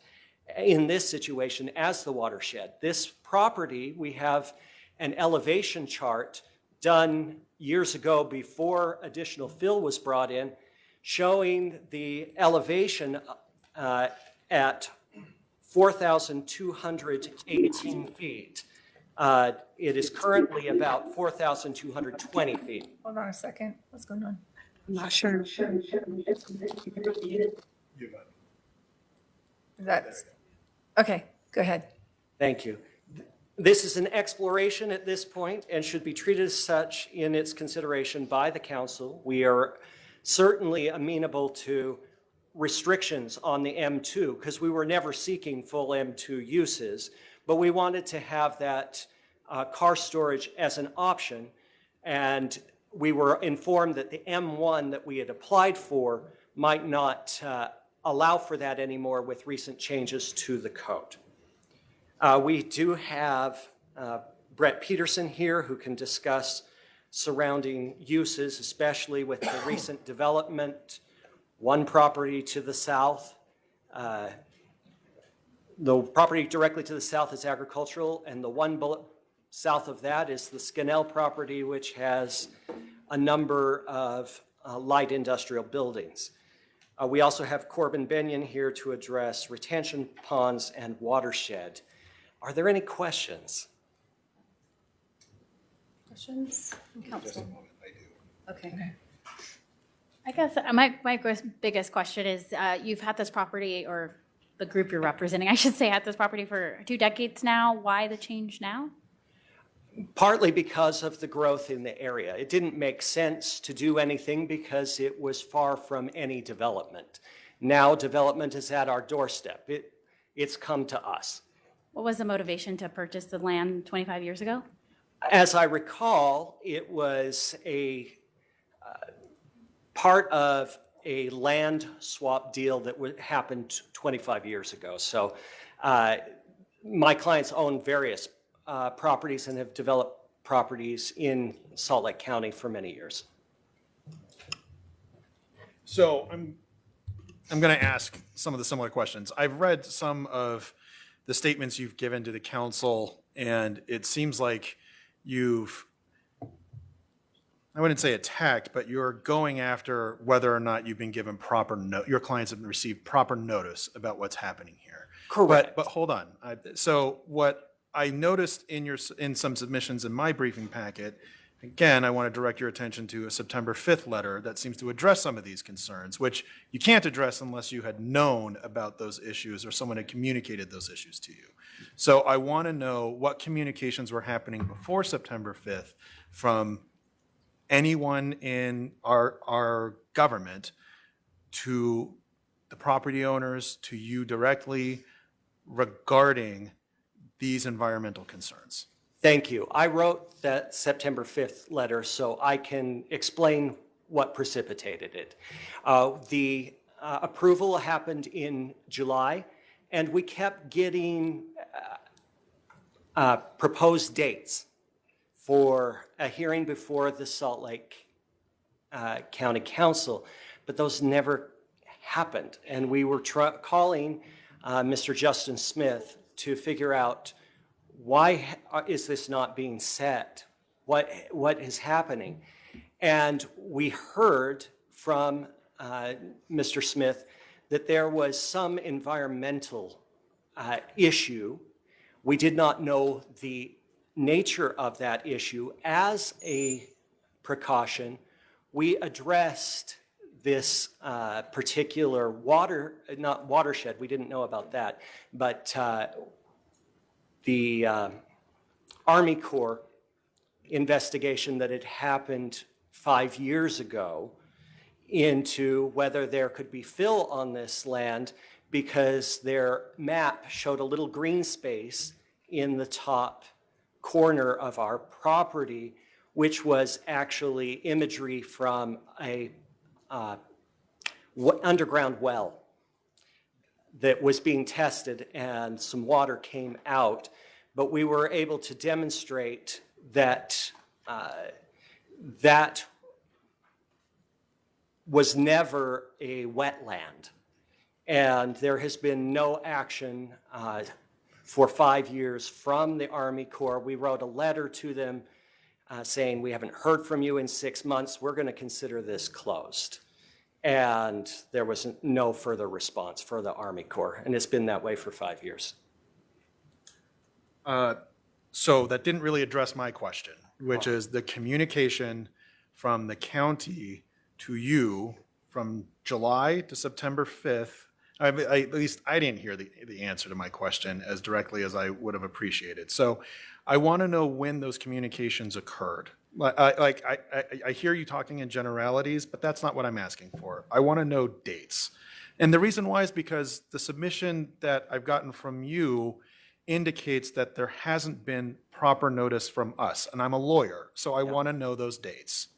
in this situation as the watershed. This property, we have an elevation chart done years ago before additional fill was brought in, showing the elevation at 4,218 feet. It is currently about 4,220 feet. Hold on a second. What's going on? I'm not sure. That's, okay, go ahead. Thank you. This is an exploration at this point and should be treated as such in its consideration by the council. We are certainly amenable to restrictions on the M2 because we were never seeking full M2 uses, but we wanted to have that car storage as an option, and we were informed that the M1 that we had applied for might not allow for that anymore with recent changes to the code. We do have Brett Peterson here who can discuss surrounding uses, especially with the recent development. One property to the south, the property directly to the south is agricultural, and the one bullet south of that is the Scannell property, which has a number of light industrial buildings. We also have Corbin Benyon here to address retention ponds and watershed. Are there any questions? Questions from council? Okay. I guess my biggest question is, you've had this property, or the group you're representing, I should say, had this property for 2 decades now. Why the change now? Partly because of the growth in the area. It didn't make sense to do anything because it was far from any development. Now development is at our doorstep. It's come to us. What was the motivation to purchase the land 25 years ago? As I recall, it was a part of a land swap deal that happened 25 years ago. So my clients own various properties and have developed properties in Salt Lake County for many years. So I'm going to ask some of the similar questions. I've read some of the statements you've given to the council, and it seems like you've, I wouldn't say attacked, but you're going after whether or not you've been given your clients have received proper notice about what's happening here. Correct. But hold on. So what I noticed in some submissions in my briefing packet, again, I want to direct your attention to a September 5th letter that seems to address some of these concerns, which you can't address unless you had known about those issues or someone had communicated those issues to you. So I want to know what communications were happening before September 5th from anyone in our government to the property owners, to you directly, regarding these environmental concerns. Thank you. I wrote that September 5th letter so I can explain what precipitated it. The approval happened in July, and we kept getting proposed dates for a hearing before the Salt Lake County Council, but those never happened. And we were calling Mr. Justin Smith to figure out why is this not being set? What is happening? And we heard from Mr. Smith that there was some environmental issue. We did not know the nature of that issue. As a precaution, we addressed this particular not watershed, we didn't know about that, but the Army Corps investigation that had happened 5 years ago into whether there could be fill on this land because their map showed a little green space in the top corner of our property, which was actually imagery from a underground well that was being tested, and some water came out. But we were able to demonstrate that that was never a wetland. And there has been no action for 5 years from the Army Corps. We wrote a letter to them saying, we haven't heard from you in 6 months. We're going to consider this closed. And there was no further response for the Army Corps. And it's been that way for 5 years. So that didn't really address my question, which is the communication from the county to you from July to September 5th. At least I didn't hear the answer to my question as directly as I would have appreciated. So I want to know when those communications occurred. I hear you talking in generalities, but that's not what I'm asking for. I want to know dates. And the reason why is because the submission that I've gotten from you indicates that there hasn't been proper notice from us. And I'm a lawyer, so I want to know those dates.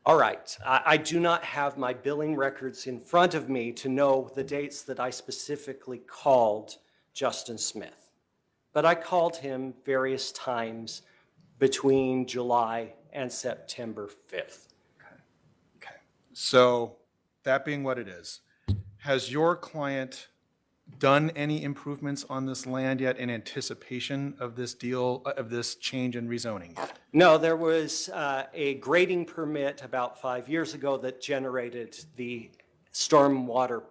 All right. I do not have my billing records in front of me to know the dates that I specifically called Justin Smith. But I called him various times between July and September 5th. Okay. So that being what it is, has your client done any improvements on this land yet in anticipation of this deal, of this change in rezoning? No, there was a grading permit about 5 years ago that generated the stormwater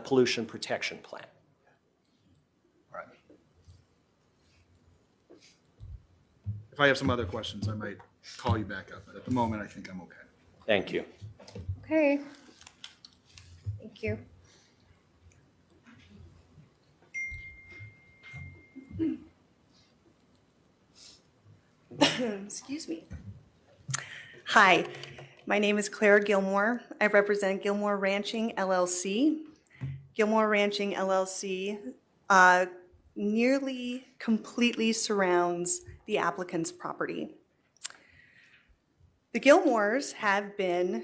pollution protection plan. All right. If I have some other questions, I might call you back up, but at the moment, I think I'm okay. Thank you. Okay. Thank you. Excuse me. Hi, my name is Claire Gilmore. I represent Gilmore Ranching LLC. Gilmore Ranching LLC nearly completely surrounds the applicant's property. The Gilmores have been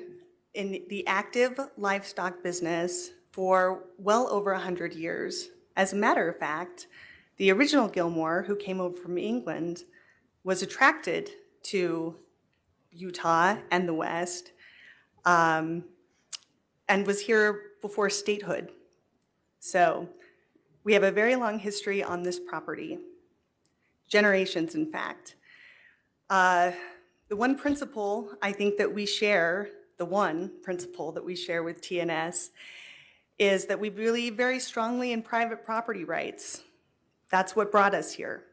in the active livestock business for well over 100 years. As a matter of fact, the original Gilmore, who came over from England, was attracted to Utah and the West, and was here before statehood. So we have a very long history on this property, generations, in fact. The one principle I think that we share, the one principle that we share with TNS, is that we believe very strongly in private property rights. That's what brought us here.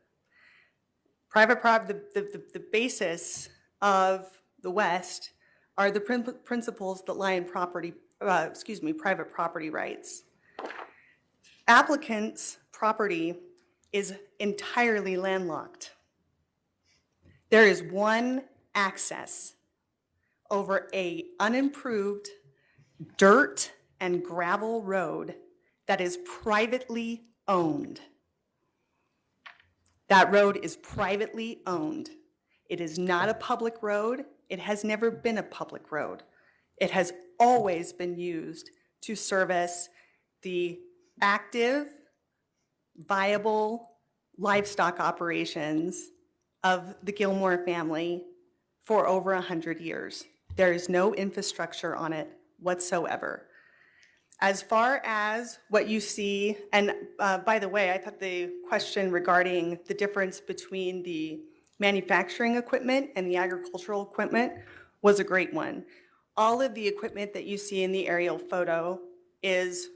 The basis of the West are the principles that lie in private property rights. Applicants' property is entirely landlocked. There is one access over a unimproved dirt and gravel road that is privately owned. That road is privately owned. It is not a public road. It has never been a public road. It has always been used to service the active, viable livestock operations of the Gilmore family for over 100 years. There is no infrastructure on it whatsoever. As far as what you see, and by the way, I thought the question regarding the difference between the manufacturing equipment and the agricultural equipment was a great one. All of the equipment that you see in the aerial photo is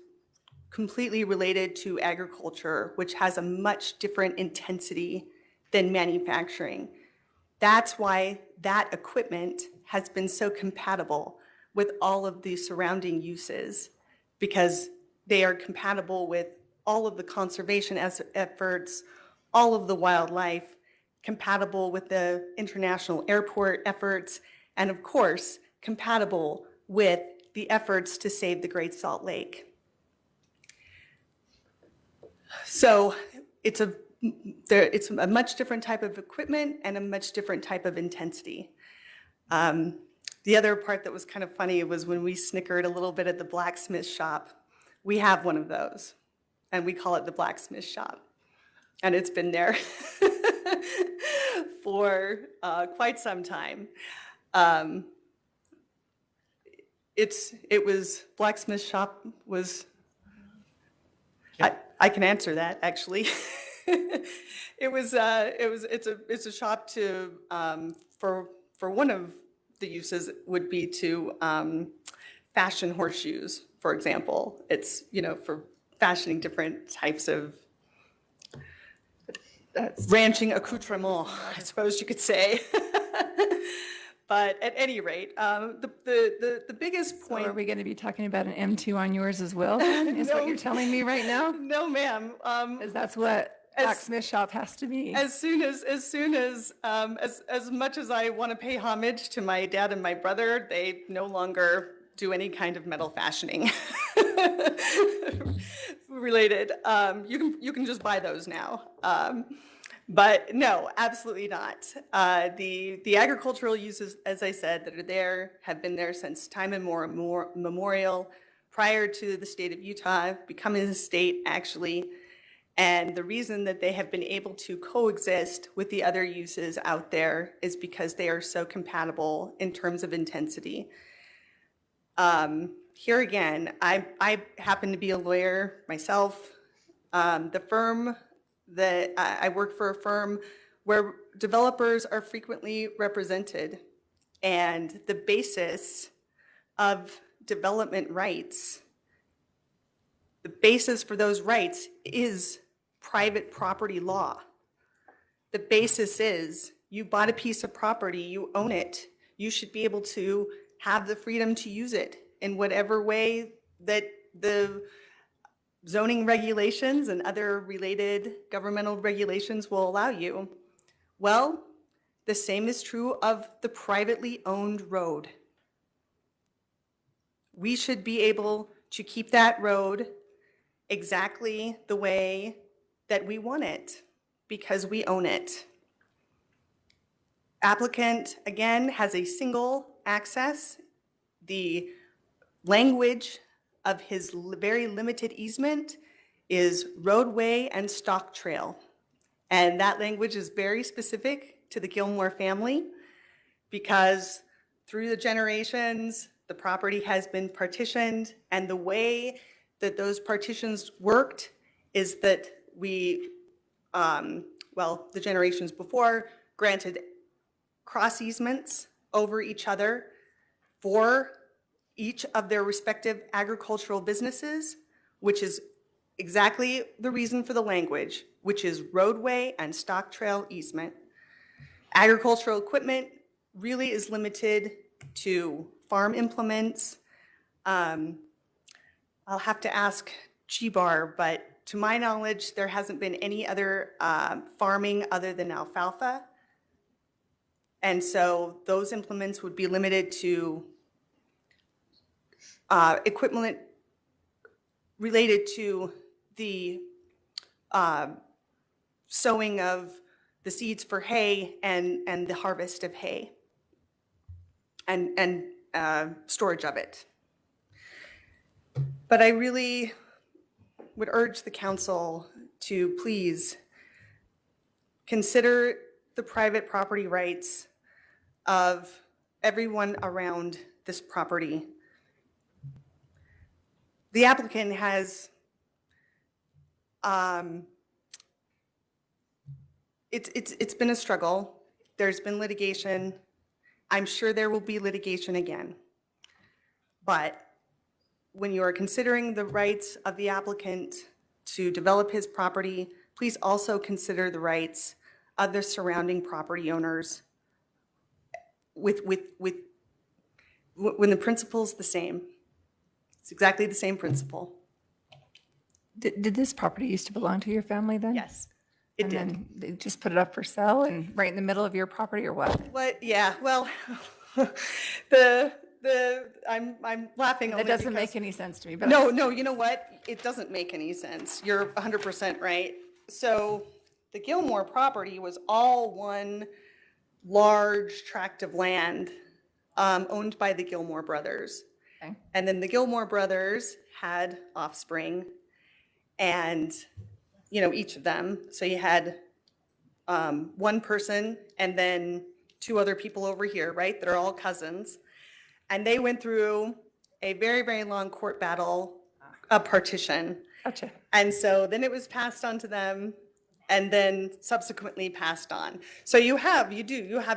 completely related to agriculture, which has a much different intensity than manufacturing. That's why that equipment has been so compatible with all of the surrounding uses, because they are compatible with all of the conservation efforts, all of the wildlife, compatible with the international airport efforts, and of course, compatible with the efforts to save the Great Salt Lake. So it's a much different type of equipment and a much different type of intensity. The other part that was kind of funny was when we snickered a little bit at the blacksmith shop. We have one of those, and we call it the blacksmith shop. And it's been there for quite some time. Blacksmith shop was, I can answer that, actually. It's a shop to, for one of the uses would be to fashion horseshoes, for example. It's, for fashioning different types of ranching accoutrement, I suppose you could say. But at any rate, the biggest point. So are we going to be talking about an M2 on yours as well, then? Is what you're telling me right now? No, ma'am. Because that's what blacksmith shop has to be. As much as I want to pay homage to my dad and my brother, they no longer do any kind of metal fashioning related. You can just buy those now. But no, absolutely not. The agricultural uses, as I said, that are there have been there since time immemorial, prior to the state of Utah becoming a state, actually. And the reason that they have been able to coexist with the other uses out there is because they are so compatible in terms of intensity. Here again, I happen to be a lawyer myself. The firm that I work for a firm where developers are frequently represented, and the basis of development rights, the basis for those rights is private property law. The basis is you bought a piece of property, you own it, you should be able to have the freedom to use it in whatever way that the zoning regulations and other related governmental regulations will allow you. Well, the same is true of the privately owned road. We should be able to keep that road exactly the way that we want it because we own it. Applicant, again, has a single access. The language of his very limited easement is roadway and stock trail. And that language is very specific to the Gilmore family because through the generations, the property has been partitioned, and the way that those partitions worked is that we, the generations before granted cross easements over each other for each of their respective agricultural businesses, which is exactly the reason for the language, which is roadway and stock trail easement. Agricultural equipment really is limited to farm implements. I'll have to ask G-Bar, but to my knowledge, there hasn't been any other farming other than alfalfa. And so those implements would be limited to equipment related to the sowing of the seeds for hay and the harvest of hay and storage of it. But I really would urge the council to please consider the private property rights of everyone around this property. The applicant has it's been a struggle. There's been litigation. I'm sure there will be litigation again. But when you are considering the rights of the applicant to develop his property, please also consider the rights of the surrounding property owners when the principle's the same. It's exactly the same principle. Did this property used to belong to your family then? Yes, it did. And then they just put it up for sale and right in the middle of your property or what? What? Yeah. Well, I'm laughing. That only doesn't because- make any sense to me. But No. You know what? It doesn't make any sense. You're 100% right. So the Gilmore property was all one large tract of land owned by the Gilmore brothers. Okay. And then the Gilmore brothers had offspring, and each of them. So you had one person and then two other people over here, right? They're all cousins. And they went through a very, very long court battle, a partition. Gotcha. And so then it was passed on to them and then subsequently passed on. So you have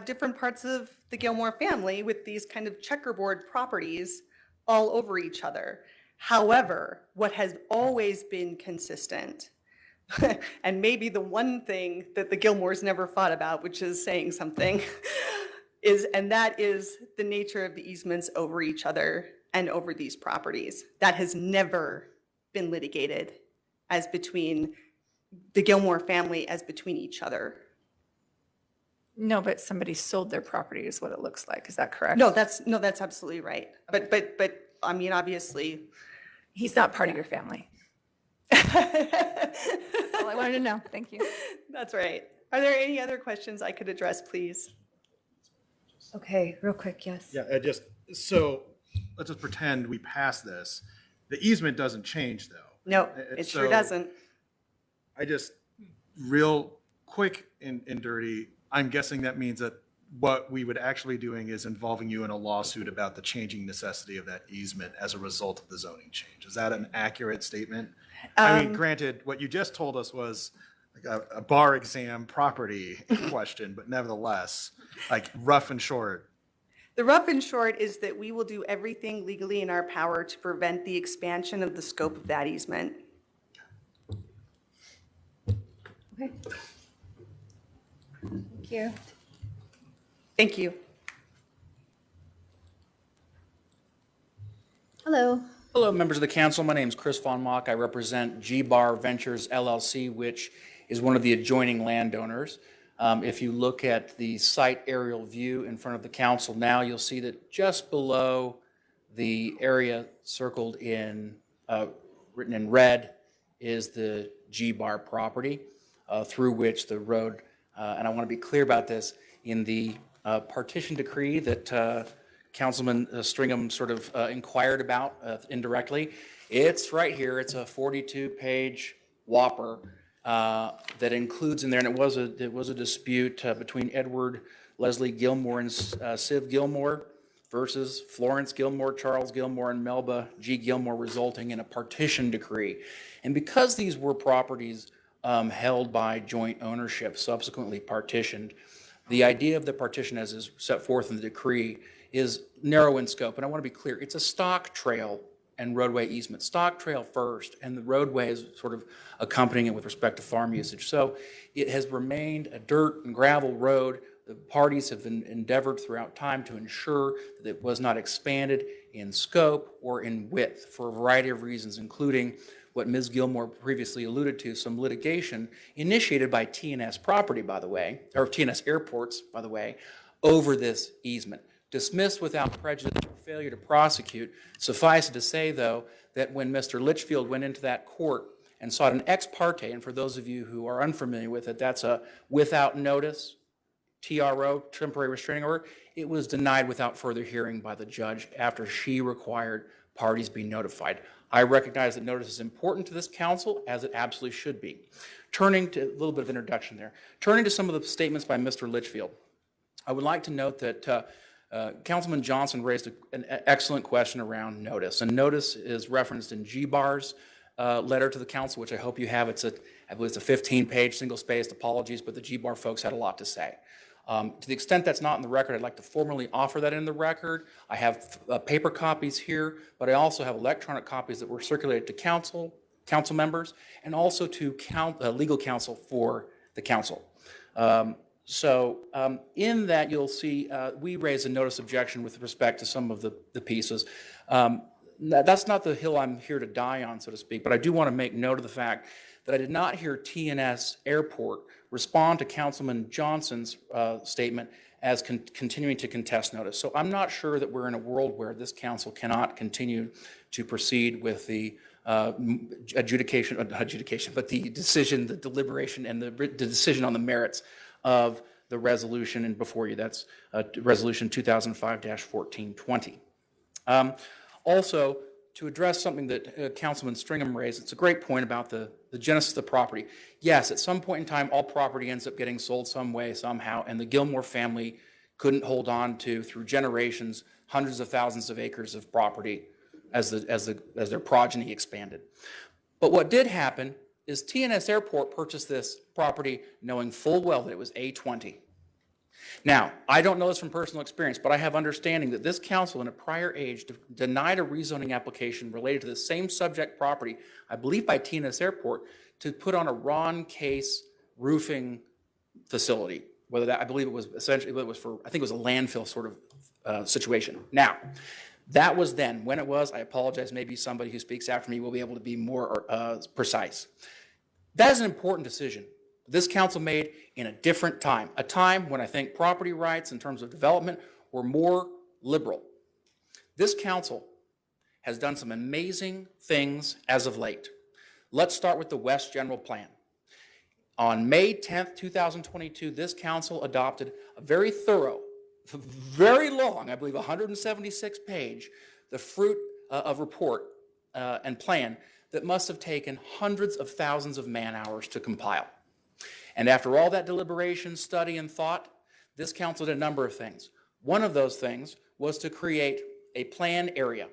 different parts of the Gilmore family with these kind of checkerboard properties all over each other. However, what has always been consistent, and maybe the one thing that the Gilmores never fought about, which is saying something, that is the nature of the easements over each other and over these properties. That has never been litigated as between the Gilmore family as between each other. No, but somebody sold their property is what it looks like. Is that correct? No, that's absolutely right. But I mean, obviously, He's not part of your family. That's all I wanted to know. Thank you. that's right. Are there any other questions I could address, please? Okay, real quick, yes. Yeah, so let's just pretend we pass this. The easement doesn't change, though. No, it sure So doesn't. I just, real quick and dirty, I'm guessing that means that what we would actually doing is involving you in a lawsuit about the changing necessity of that easement as a result of the zoning change. Is that an accurate statement? I mean, granted, what you just told us was like a bar exam property question, but nevertheless, like rough and short. The rough and short is that we will do everything legally in our power to prevent the expansion of the scope of that easement. Okay. Thank you. Thank you. Hello. Hello, members of the council. My name is Chris Von Mock. I represent G-Bar Ventures LLC, which is one of the adjoining landowners. If you look at the site aerial view in front of the council now, you'll see that just below the area circled in, written in red, is the G-Bar property through which the road, and I want to be clear about this, in the partition decree that Councilman Stringham sort of inquired about indirectly. It's right here. It's a 42-page whopper that includes in there, and it was a dispute between Edward Leslie Gilmore and Siv Gilmore versus Florence Gilmore, Charles Gilmore, and Melba G. Gilmore, resulting in a partition decree. And because these were properties held by joint ownership, subsequently partitioned, the idea of the partition as is set forth in the decree is narrow in scope. And I want to be clear, it's a stock trail and roadway easement. Stock trail first, and the roadway is sort of accompanying it with respect to farm usage. So it has remained a dirt and gravel road The parties have endeavored throughout time to ensure that it was not expanded in scope or in width for a variety of reasons, including what Ms. Gilmore previously alluded to, some litigation initiated by TNS property, by the way, or TNS airports, by the way, over this easement. Dismissed without prejudice for failure to prosecute. Suffice it to say, though, that when Mr. Litchfield went into that court and sought an ex parte, and for those of you who are unfamiliar with it, that's a without notice, TRO, temporary restraining order, it was denied without further hearing by the judge after she required parties be notified. I recognize that notice is important to this council, as it absolutely should be. Turning to a little bit of introduction there. Turning to some of the statements by Mr. Litchfield, I would like to note that Councilman Johnson raised an excellent question around notice, and notice is referenced in G-Bar's letter to the council, which I hope you have. I believe it's a 15-page, single-spaced apologies, but the G-Bar folks had a lot to say. To the extent that's not in the record, I'd like to formally offer that in the record. I have paper copies here, but I also have electronic copies that were circulated to council members, and also to legal counsel for the council. In that, you'll see we raise a notice objection with respect to some of the pieces. That's not the hill I'm here to die on, so to speak, but I do want to make note of the fact that I did not hear TNS Airport respond to Councilman Johnson's statement as continuing to contest notice. So I'm not sure that we're in a world where this council cannot continue to proceed with the adjudication, but the decision, the deliberation, and the decision on the merits of the resolution. And before you, that's Resolution 2005-1420. Also, to address something that Councilman Stringham raised, it's a great point about the genesis of the property. Yes, at some point in time, all property ends up getting sold some way, somehow, and the Gilmore family couldn't hold on to, through generations, hundreds of thousands of acres of property as their progeny expanded. But what did happen is TNS Airport purchased this property knowing full well that it was A20. Now, I don't know this from personal experience, but I have understanding that this council in a prior age denied a rezoning application related to the same subject property, I believe by TNS Airport, to put on a Ron Case roofing facility. Whether that, I believe it was essentially, it was for, I think it was a landfill sort of situation. Now, that was then. When it was, I apologize, maybe somebody who speaks after me will be able to be more precise. That is an important decision this council made in a different time, a time when I think property rights in terms of development were more liberal. This council has done some amazing things as of late. Let's start with the West General Plan. On May 10th, 2022, this council adopted a very thorough, very long, I believe 176-page, the fruit of report and plan that must have taken hundreds of thousands of man-hours to compile. And after all that deliberation, study, and thought, this council did a number of things. One of those things was to create a plan area.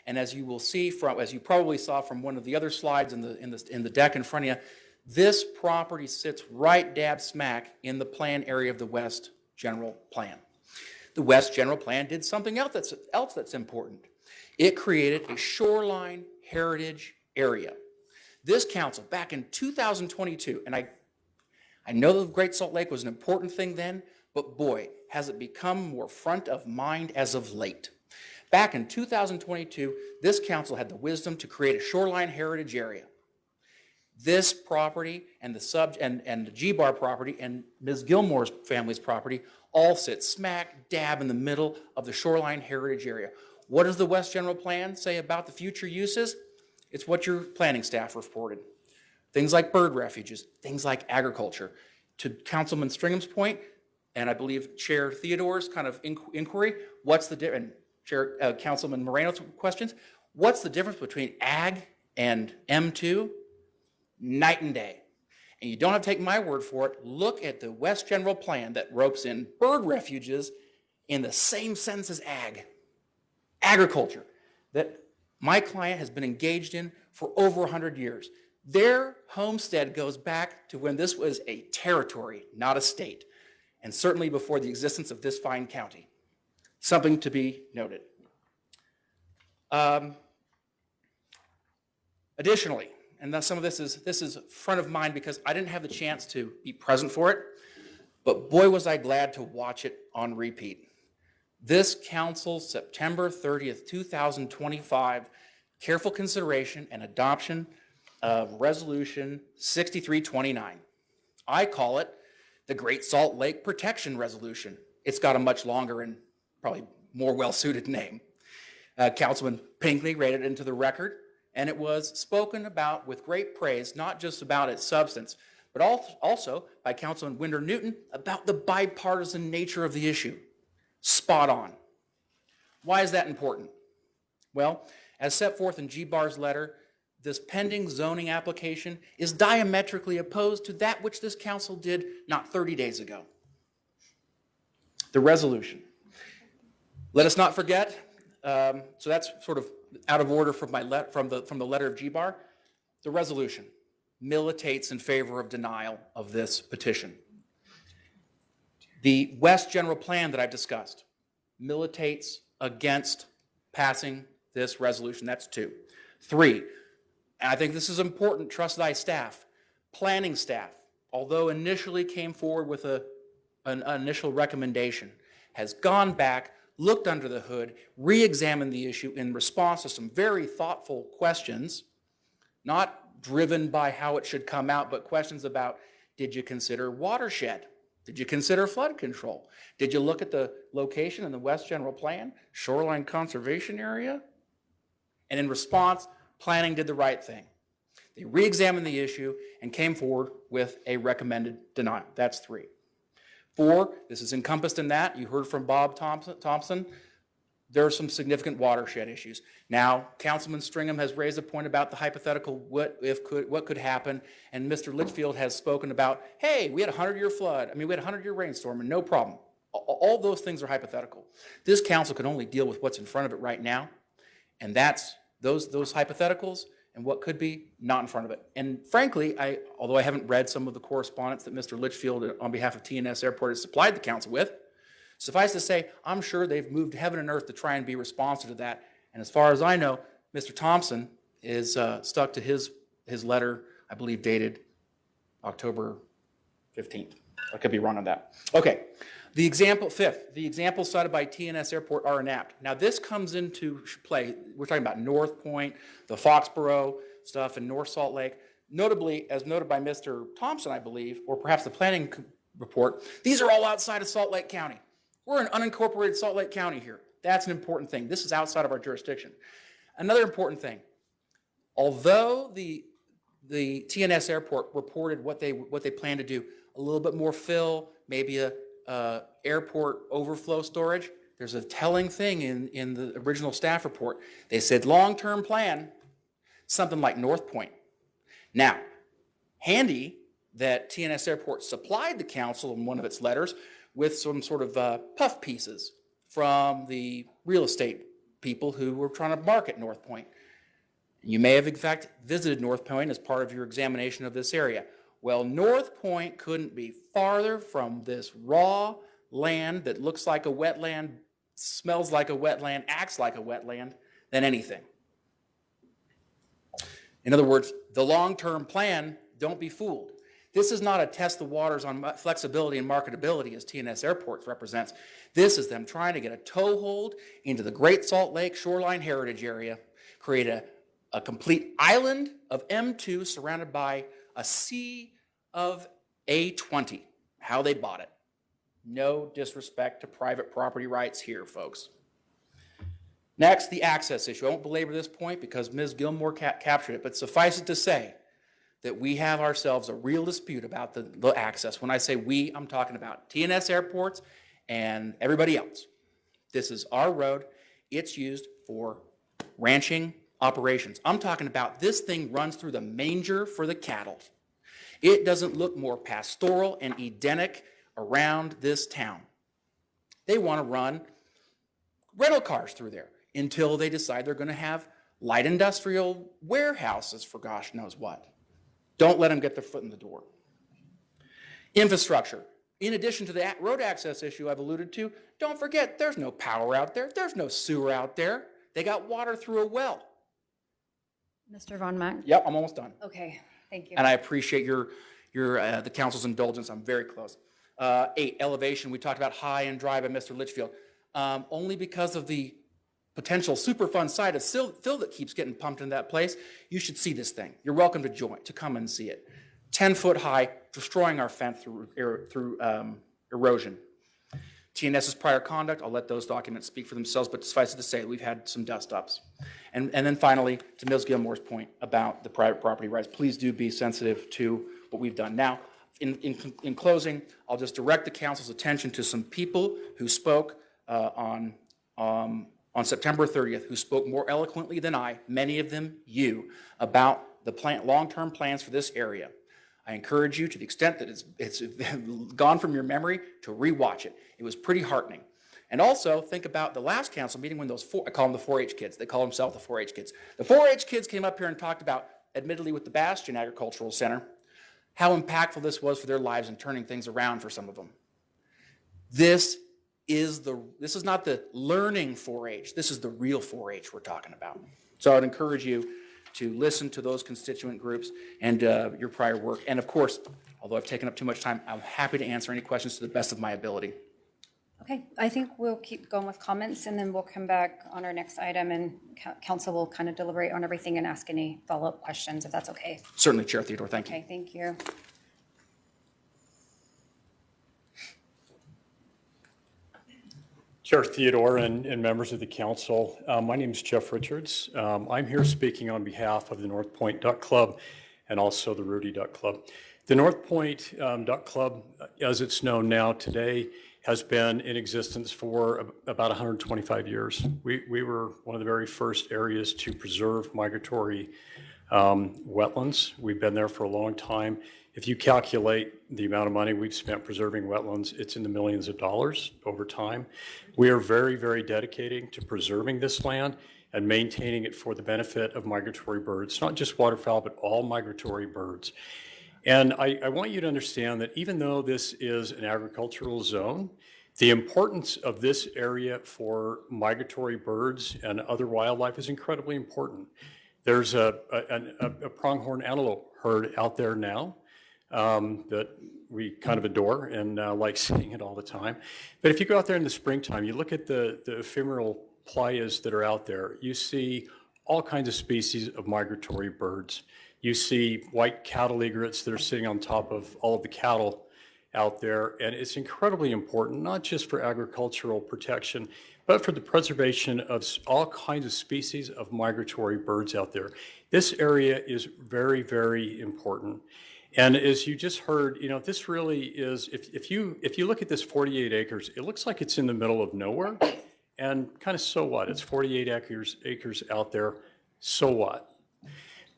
And as you will see from, as you probably saw from one of the other slides in the deck in front of you, this property sits right dab smack in the plan area of the West General Plan. The West General Plan did something else that's important. It created a shoreline heritage area. This council, back in 2022, and I know the Great Salt Lake was an important thing then, but boy, has it become more front of mind as of late. Back in 2022, this council had the wisdom to create a shoreline heritage area. This property and the G-Bar property and Ms. Gilmore's family's property all sit smack dab in the middle of the shoreline heritage area. What does the West General Plan say about the future uses? It's what your planning staff reported. Things like bird refuges, things like agriculture. To Councilman Stringham's point, and I believe Chair Theodore's kind of inquiry, what's the difference, and Councilman Moreno's questions, what's the difference between ag and M2? Night and day. And you don't have to take my word for it. Look at the West General Plan that ropes in bird refuges in the same sense as ag. Agriculture that my client has been engaged in for over 100 years. Their homestead goes back to when this was a territory, not a state, and certainly before the existence of this fine county. Something to be noted. Additionally, and some of this is front of mind because I didn't have the chance to be present for it, but boy, was I glad to watch it on repeat. This council's September 30th, 2025, careful consideration and adoption of Resolution 6329. I call it the Great Salt Lake Protection Resolution. It's got a much longer and probably more well-suited name. Councilman Pinckney read it into the record, and it was spoken about with great praise, not just about its substance, but also by Councilman Winder Newton about the bipartisan nature of the issue. Spot on. Why is that important? Well, as set forth in G-Bar's letter, this pending zoning application is diametrically opposed to that which this council did not 30 days ago. The resolution. Let us not forget, so that's sort of out of order from the letter of G-Bar. The resolution militates in favor of denial of this petition. The West General Plan that I've discussed militates against passing this resolution. That's 2. 3, and I think this is important, trust thy staff. Planning staff, although initially came forward with an initial recommendation, has gone back, looked under the hood, re-examined the issue in response to some very thoughtful questions, not driven by how it should come out, but questions about, did you consider watershed? Did you consider flood control? Did you look at the location in the West General Plan, shoreline conservation area? And in response, planning did the right thing. They re-examined the issue and came forward with a recommended denial. That's 3. 4, this is encompassed in that. You heard from Bob Thompson. There are some significant watershed issues. Now, Councilman Stringham has raised a point about the hypothetical what could happen, and Mr. Litchfield has spoken about, hey, we had a 100-year flood. I mean, we had a 100-year rainstorm, and no problem. All those things are hypothetical. This council can only deal with what's in front of it right now, and that's those hypotheticals and what could be not in front of it. And frankly, although I haven't read some of the correspondence that Mr. Litchfield on behalf of TNS Airport has supplied the council with, suffice to say, I'm sure they've moved heaven and earth to try and be responsive to that. And as far as I know, Mr. Thompson is stuck to his letter, I believe dated October 15th. I could be wrong on that. Okay, the example cited by TNS Airport are inapt. Now this comes into play, we're talking about North Point, the Foxborough stuff, and North Salt Lake. Notably, as noted by Mr. Thompson, I believe, or perhaps the planning report, these are all outside of Salt Lake County. We're in unincorporated Salt Lake County here. That's an important thing. This is outside of our jurisdiction. Another important thing, although the TNS Airport reported what they plan to do, a little bit more fill, maybe a airport overflow storage, there's a telling thing in the original staff report. They said long-term plan, something like North Point. Now, handy that TNS Airport supplied the council in one of its letters with some sort of puff pieces from the real estate people who were trying to market North Point. You may have, in fact, visited North Point as part of your examination of this area. Well, North Point couldn't be farther from this raw land that looks like a wetland, smells like a wetland, acts like a wetland than anything. In other words, the long-term plan, don't be fooled. This is not a test the waters on flexibility and marketability as TNS Airports represents. This is them trying to get a toehold into the Great Salt Lake Shoreline Heritage Area, create a complete island of M2 surrounded by a sea of A20. How they bought it. No disrespect to private property rights here, folks. Next, the access issue. I won't belabor this point because Ms. Gilmore captured it, but suffice it to say that we have ourselves a real dispute about the access. When I say we, I'm talking about TNS Airports and everybody else. This is our road. It's used for ranching operations. I'm talking about this thing runs through the manger for the cattle. It doesn't look more pastoral and Edenic around this town. They want to run rental cars through there until they decide they're going to have light industrial warehouses for gosh knows what. Don't let them get their foot in the door. Infrastructure. In addition to the road access issue I've alluded to, don't forget there's no power out there. There's no sewer out there. They got water through a well. Mr. Von Mack? Yep, I'm almost done. Okay, thank you. And I appreciate the council's indulgence. I'm very close. 8, elevation, we talked about high and dry by Mr. Litchfield. Only because of the potential Superfund site of fill that keeps getting pumped in that place, you should see this thing. You're welcome to come and see it. 10-foot high, destroying our fence through erosion. TNS's prior conduct, I'll let those documents speak for themselves, but suffice it to say, we've had some dust-ups. And then finally, to Ms. Gilmore's point about the private property rights, please do be sensitive to what we've done. Now, in closing, I'll just direct the council's attention to some people who spoke on September 30th, who spoke more eloquently than I, many of them you, about the long-term plans for this area. I encourage you, to the extent that it's gone from your memory, to rewatch it. It was pretty heartening. And also think about the last council meeting when those I call them the 4-H kids. They call themselves the 4-H kids. The 4-H kids came up here and talked about, admittedly with the Bastion Agricultural Center, how impactful this was for their lives and turning things around for some of them. This is not the learning 4-H. This is the real 4-H we're talking about. So I'd encourage you to listen to those constituent groups and your prior work. And of course, although I've taken up too much time, I'm happy to answer any questions to the best of my ability. Okay, I think we'll keep going with comments and then we'll come back on our next item and council will kind of deliberate on everything and ask any follow-up questions if that's okay. Certainly, Chair Theodore, thank you. Okay, thank you. Chair Theodore and members of the council, my name is Jeff Richards. I'm here speaking on behalf of the North Point Duck Club and also the Rudy Duck Club. The North Point Duck Club, as it's known now today, has been in existence for about 125 years. We were one of the very first areas to preserve migratory wetlands. We've been there for a long time. If you calculate the amount of money we've spent preserving wetlands, it's in the millions of dollars over time. We are very, very dedicated to preserving this land and maintaining it for the benefit of migratory birds, not just waterfowl, but all migratory birds. And I want you to understand that even though this is an agricultural zone, the importance of this area for migratory birds and other wildlife is incredibly important. There's a pronghorn antelope herd out there now that we kind of adore and like seeing it all the time. But if you go out there in the springtime, you look at the ephemeral playas that are out there, you see all kinds of species of migratory birds. You see white cattle egrets that are sitting on top of all of the cattle out there. And it's incredibly important, not just for agricultural protection, but for the preservation of all kinds of species of migratory birds out there. This area is very, very important. And as you just heard, you know, this really is, if you look at this 48 acres, it looks like it's in the middle of nowhere. And kind of so what? It's 48 acres out there, so what?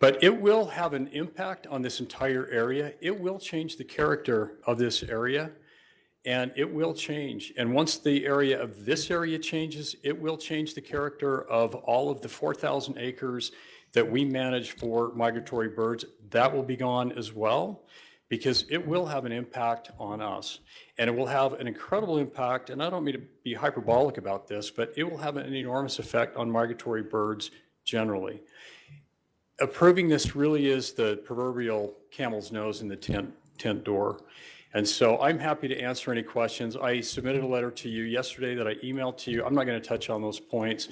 But it will have an impact on this entire area. It will change the character of this area, and it will change. And once the area of this area changes, it will change the character of all of the 4,000 acres that we manage for migratory birds. That will be gone as well, because it will have an impact on us. And it will have an incredible impact, and I don't mean to be hyperbolic about this, but it will have an enormous effect on migratory birds generally. Approving this really is the proverbial camel's nose in the tent door. And so I'm happy to answer any questions. I submitted a letter to you yesterday that I emailed to you. I'm not going to touch on those points,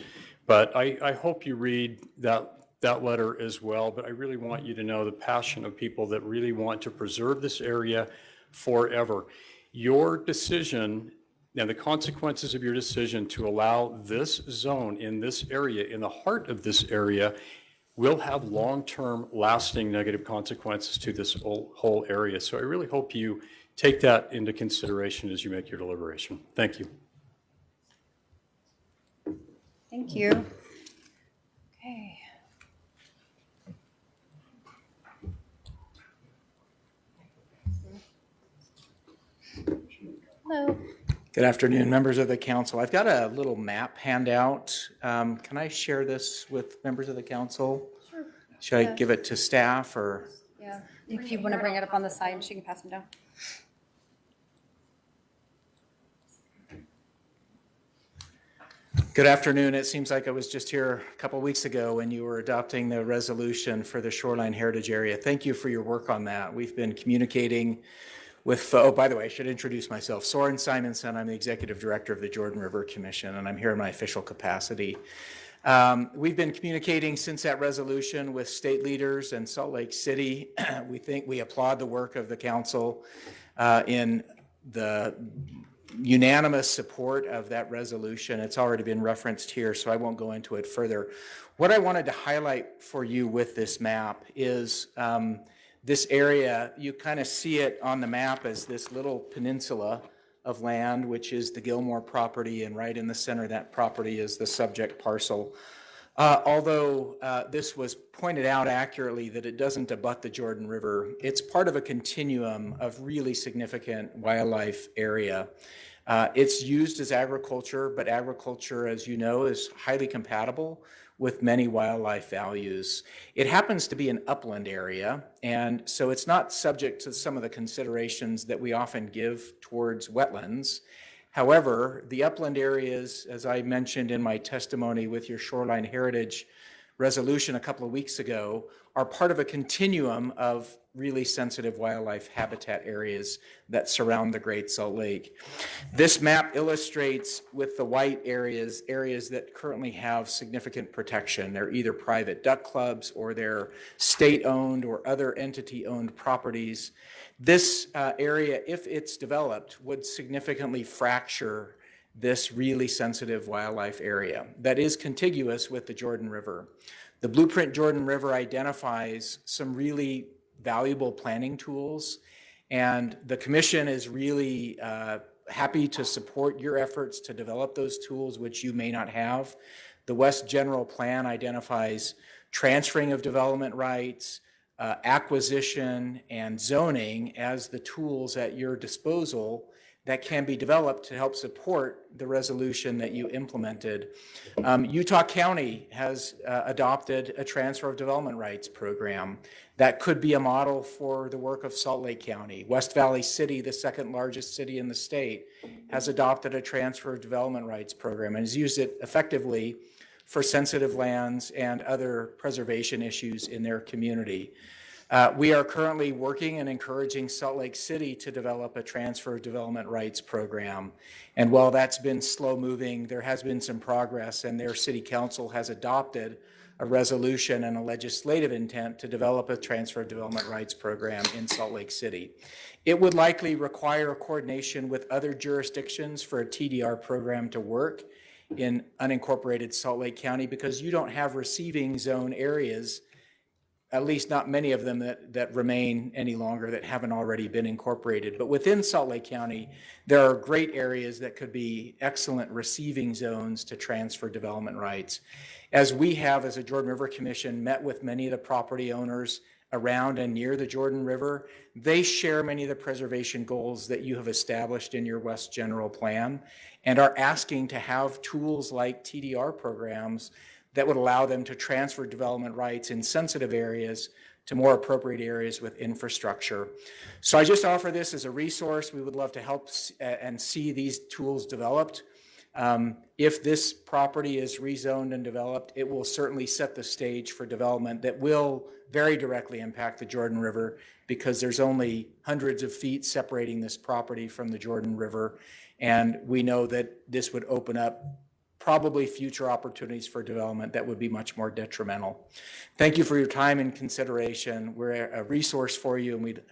but I hope you read that letter as well. But I really want you to know the passion of people that really want to preserve this area forever. Your decision and the consequences of your decision to allow this zone in this area, in the heart of this area, will have long-term lasting negative consequences to this whole area. So I really hope you take that into consideration as you make your deliberation. Thank you. Thank you. Okay. Hello. Good afternoon, members of the council. I've got a little map handout. Can I share this with members of the council? Sure. Should I give it to staff or? Yeah, if you want to bring it up on the side, she can pass them down. Good afternoon. It seems like I was just here a couple of weeks ago when you were adopting the resolution for the Shoreline Heritage Area. Thank you for your work on that. We've been communicating by the way, I should introduce myself. Soren Simonson, I'm the Executive Director of the Jordan River Commission, and I'm here in my official capacity. We've been communicating since that resolution with state leaders in Salt Lake City. We applaud the work of the council in the unanimous support of that resolution. It's already been referenced here, so I won't go into it further. What I wanted to highlight for you with this map is this area. You kind of see it on the map as this little peninsula of land, which is the Gilmore property, and right in the center of that property is the subject parcel. Although this was pointed out accurately that it doesn't abut the Jordan River, it's part of a continuum of really significant wildlife area. It's used as agriculture, but agriculture, as you know, is highly compatible with many wildlife values. It happens to be an upland area, and so it's not subject to some of the considerations that we often give towards wetlands. However, the upland areas, as I mentioned in my testimony with your shoreline heritage resolution a couple of weeks ago, are part of a continuum of really sensitive wildlife habitat areas that surround the Great Salt Lake. This map illustrates with the white areas that currently have significant protection. They're either private duck clubs or they're state-owned or other entity-owned properties. This area, if it's developed, would significantly fracture this really sensitive wildlife area that is contiguous with the Jordan River. The Blueprint Jordan River identifies some really valuable planning tools, and the Commission is really happy to support your efforts to develop those tools, which you may not have. The West General Plan identifies transferring of development rights, acquisition, and zoning as the tools at your disposal that can be developed to help support the resolution that you implemented. Utah County has adopted a transfer of development rights program that could be a model for the work of Salt Lake County. West Valley City, the second largest city in the state, has adopted a transfer of development rights program and has used it effectively for sensitive lands and other preservation issues in their community. We are currently working and encouraging Salt Lake City to develop a transfer of development rights program. And while that's been slow moving, there has been some progress, and their city council has adopted a resolution and a legislative intent to develop a transfer of development rights program in Salt Lake City. It would likely require coordination with other jurisdictions for a TDR program to work in unincorporated Salt Lake County because you don't have receiving zone areas, at least not many of them that remain any longer that haven't already been incorporated. But within Salt Lake County, there are great areas that could be excellent receiving zones to transfer development rights. As we have, as a Jordan River Commission, met with many of the property owners around and near the Jordan River, they share many of the preservation goals that you have established in your West General Plan and are asking to have tools like TDR programs that would allow them to transfer development rights in sensitive areas to more appropriate areas with infrastructure. So I just offer this as a resource. We would love to help and see these tools developed. If this property is rezoned and developed, it will certainly set the stage for development that will very directly impact the Jordan River because there's only hundreds of feet separating this property from the Jordan River. And we know that this would open up probably future opportunities for development that would be much more detrimental. Thank you for your time and consideration. We're a resource for you, and we'd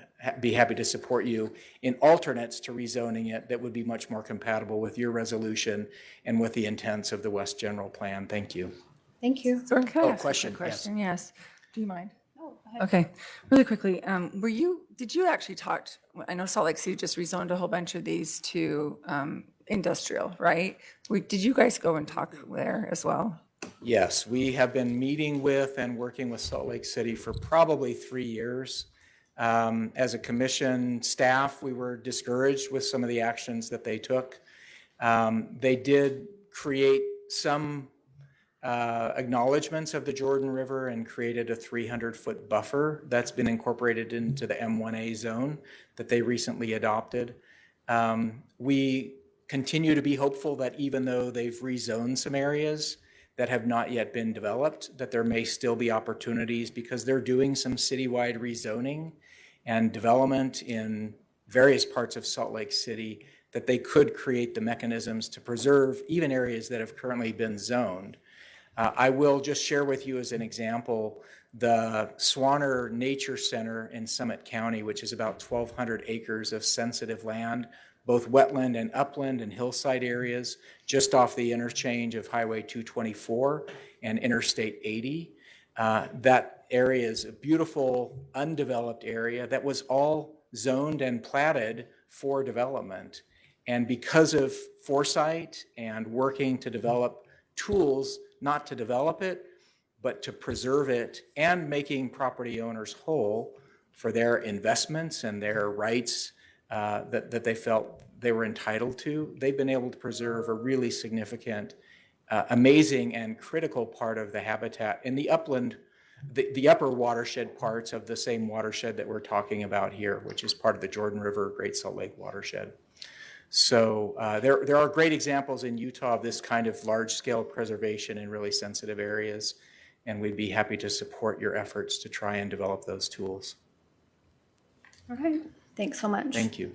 be happy to support you in alternates to rezoning it that would be much more compatible with your resolution and with the intents of the West General Plan. Thank you. Thank you. Soren, can I ask a question, quick question? Yes. Do you mind? Oh, go ahead. Okay, really quickly, did you actually talk, I know Salt Lake City just rezoned a whole bunch of these to industrial, right? Did you guys go and talk there as well? Yes, we have been meeting with and working with Salt Lake City for probably 3 years. As a commission staff, we were discouraged with some of the actions that they took. They did create some acknowledgements of the Jordan River and created a 300-foot buffer that's been incorporated into the M1A zone that they recently adopted. We continue to be hopeful that even though they've rezoned some areas that have not yet been developed, that there may still be opportunities because they're doing some citywide rezoning and development in various parts of Salt Lake City, that they could create the mechanisms to preserve even areas that have currently been zoned. I will just share with you as an example the Swanner Nature Center in Summit County, which is about 1,200 acres of sensitive land, both wetland and upland and hillside areas, just off the interchange of Highway 224 and Interstate 80. That area is a beautiful, undeveloped area that was all zoned and platted for development. And because of foresight and working to develop tools, not to develop it, but to preserve it, and making property owners whole for their investments and their rights that they felt they were entitled to, they've been able to preserve a really significant, amazing and critical part of the habitat in the upland, the upper watershed parts of the same watershed that we're talking about here, which is part of the Jordan River Great Salt Lake watershed. So there are great examples in Utah of this kind of large-scale preservation in really sensitive areas, and we'd be happy to support your efforts to try and develop those tools. All right, thanks so much. Thank you.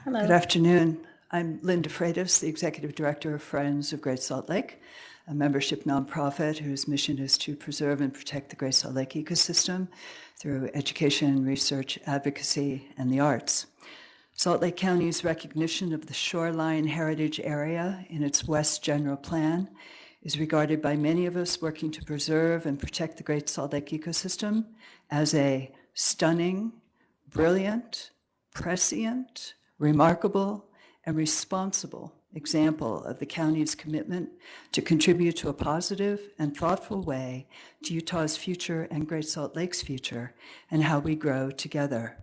Hello. Good afternoon. I'm Linda Freitas, the Executive Director of Friends of Great Salt Lake, a membership nonprofit whose mission is to preserve and protect the Great Salt Lake ecosystem through education, research, advocacy, and the arts. Salt Lake County's recognition of the shoreline heritage area in its West General Plan is regarded by many of us working to preserve and protect the Great Salt Lake ecosystem as a stunning, brilliant, prescient, remarkable, and responsible example of the county's commitment to contribute to a positive and thoughtful way to Utah's future and Great Salt Lake's future and how we grow together.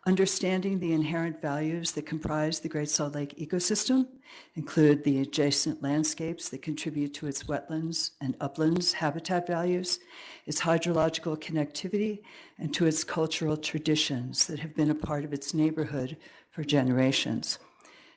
Understanding the inherent values that comprise the Great Salt Lake ecosystem include the adjacent landscapes that contribute to its wetlands and uplands habitat values, its hydrological connectivity, and to its cultural traditions that have been a part of its neighborhood for generations.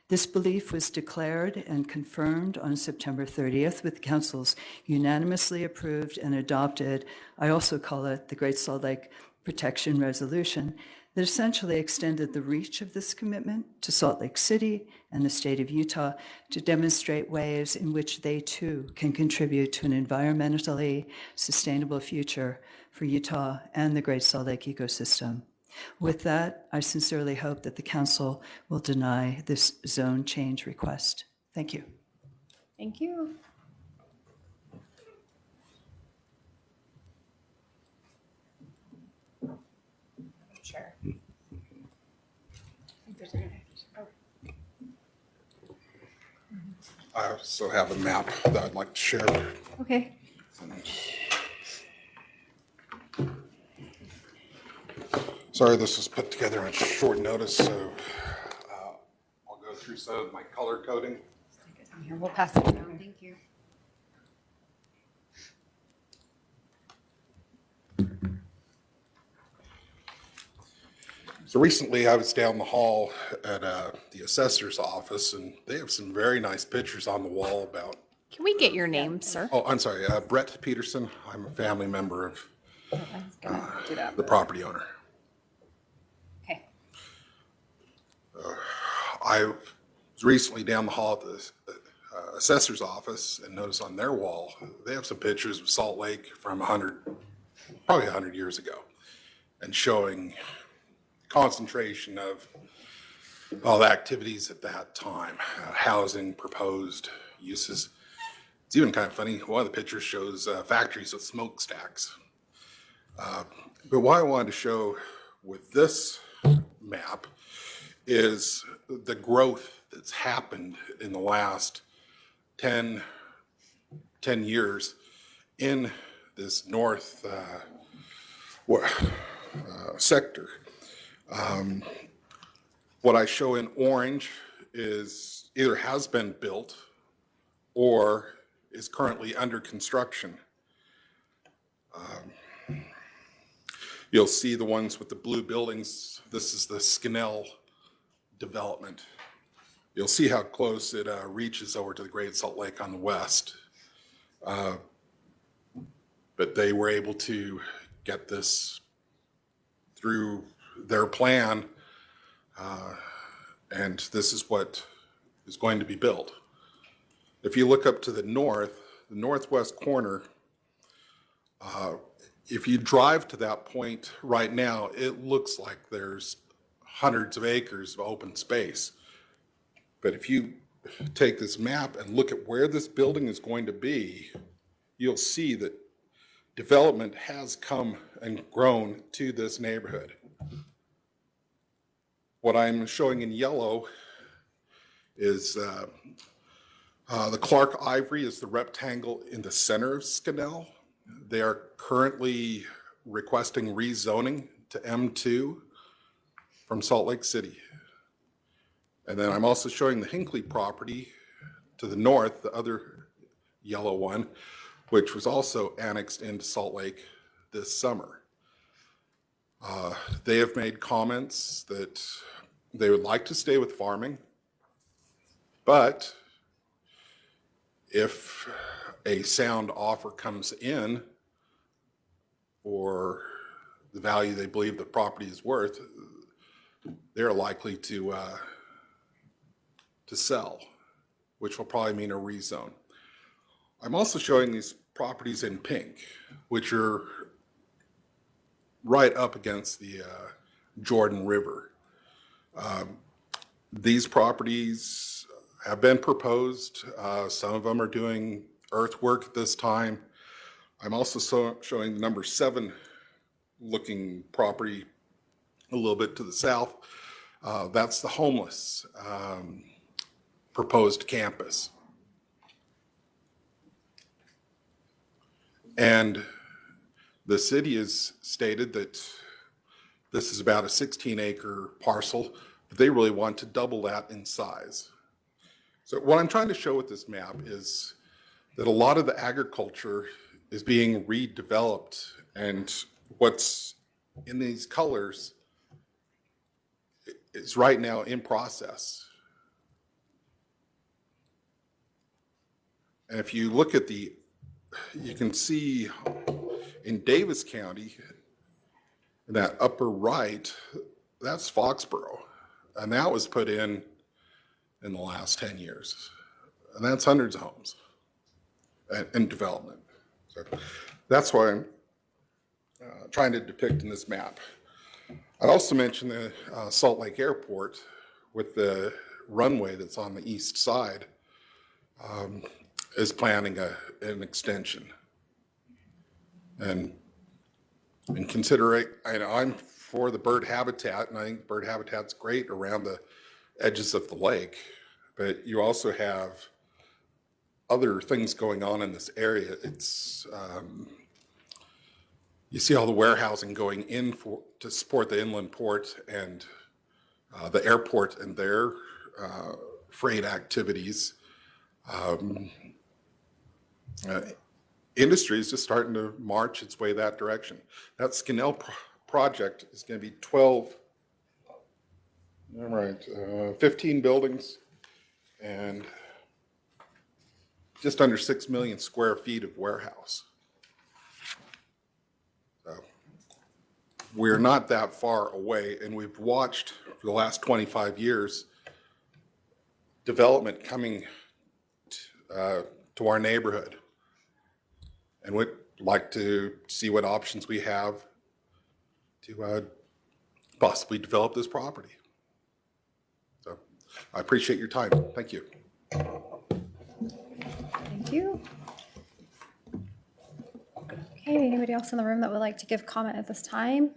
This belief was declared and confirmed on September 30th with the Council's unanimously approved and adopted, I also call it the Great Salt Lake Protection Resolution, that essentially extended the reach of this commitment to Salt Lake City and the state of Utah to demonstrate ways in which they too can contribute to an environmentally sustainable future for Utah and the Great Salt Lake ecosystem. With that, I sincerely hope that the Council will deny this zone change request. Thank you. Thank you. Sure. I also have a map that I'd like to share. Okay. Sorry, this was put together on short notice, so I'll go through some of my color coding. Here, we'll pass it down. Thank you. So recently I was down the hall at the assessor's office, and they have some very nice pictures on the wall about. Can we get your name, sir? Oh, I'm sorry, Brett Peterson. I'm a family member of the property owner. Okay. I was recently down the hall at the assessor's office and noticed on their wall, they have some pictures of Salt Lake from probably 100 years ago, and showing concentration of all the activities at that time, housing, proposed uses. It's even kind of funny, one of the pictures shows factories with smokestacks. But what I wanted to show with this map is the growth that's happened in the last 10 years in this north sector. What I show in orange is either has been built or is currently under construction. You'll see the ones with the blue buildings. This is the Skinnell development. You'll see how close it reaches over to the Great Salt Lake on the west. But they were able to get this through their plan, and this is what is going to be built. If you look up to the north, the northwest corner, if you drive to that point right now, it looks like there's hundreds of acres of open space. But if you take this map and look at where this building is going to be, you'll see that development has come and grown to this neighborhood. What I'm showing in yellow is the Clark Ivory is the rectangle in the center of Scanell. They are currently requesting rezoning to M2 from Salt Lake City. And then I'm also showing the Hinckley property to the north, the other yellow one, which was also annexed into Salt Lake this summer. They have made comments that they would like to stay with farming, but if a sound offer comes in for the value they believe the property is worth, they're likely to sell, which will probably mean a rezone. I'm also showing these properties in pink, which are right up against the Jordan River. These properties have been proposed. Some of them are doing earthwork at this time. I'm also showing the number 7 looking property a little bit to the south. That's the homeless proposed campus. And the city has stated that this is about a 16-acre parcel, but they really want to double that in size. So what I'm trying to show with this map is that a lot of the agriculture is being redeveloped, and what's in these colors is right now in process. And if you look at you can see in Davis County, in that upper right, that's Foxborough. And that was put in the last 10 years. And that's hundreds of homes and development. So that's why I'm trying to depict in this map. I also mentioned the Salt Lake Airport with the runway that's on the east side. Is planning an extension. And considering, I'm for the bird habitat, and I think bird habitat's great around the edges of the lake, but you also have other things going on in this area. It's, you see all the warehousing going in to support the inland port and the airport and their freight activities. Industry is just starting to march its way that direction. That Scanell project is going to be 15 buildings and just under 6 million square feet of warehouse. So we're not that far away, and we've watched for the last 25 years development coming to our neighborhood. And we'd like to see what options we have to possibly develop this property. So I appreciate your time. Thank you. Thank you. Okay, anybody else in the room that would like to give comment at this time?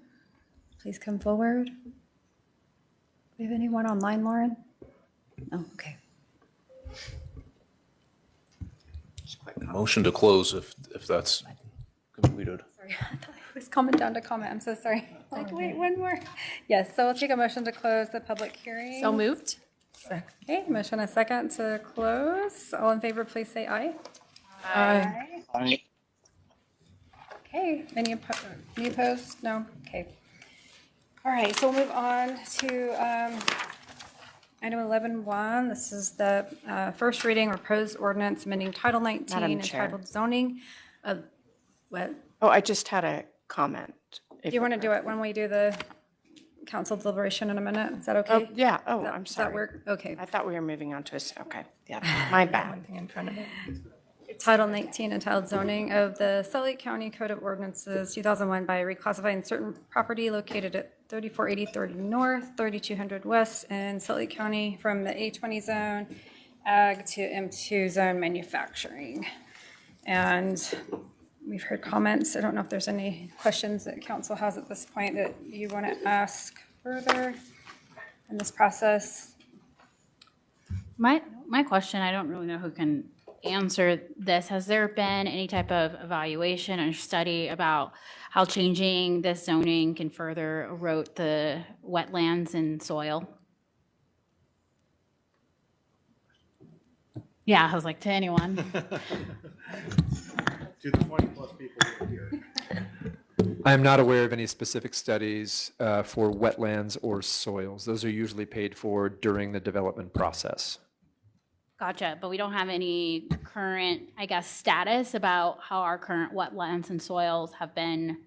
Please come forward. Do we have anyone online, Lauren? No, okay. Motion to close if that's completed. Sorry, I thought it was comment down to comment. I'm so sorry. Like, wait, one more. Yes, so we'll take a motion to close the public hearing. So moved. Okay, motion a second to close. All in favor, please say aye. Aye. Aye. Okay, any opposed? No? Okay. All right, so we'll move on to item 11.1. This is the first reading proposed ordinance amending Title 19 Madam Chair. entitled zoning of, what? Oh, I just had a comment. Do you want to do it when we do the council deliberation in a minute? Is that okay? Oh, yeah. Oh, That- I'm does sorry. that work? Okay. I thought we were moving on to a, okay. Yeah, my bad. One thing in front of it. Title 19 entitled Zoning of the Salt Lake County Code of Ordinances 2001 by reclassifying certain property located at 3480 30 North, 3200 West in Salt Lake County from the A20 zone ag to M2 zone manufacturing. And we've heard comments. I don't know if there's any questions that council has at this point that you want to ask further in this process. My question, I don't really know who can answer this. Has there been any type of evaluation or study about how changing this zoning can further erode the wetlands and soil? Yeah, I was like, to anyone. To the 20-plus people who are here. I am not aware of any specific studies for wetlands or soils. Those are usually paid for during the development process. Gotcha, but we don't have any current, I guess, status about how our current wetlands and soils have been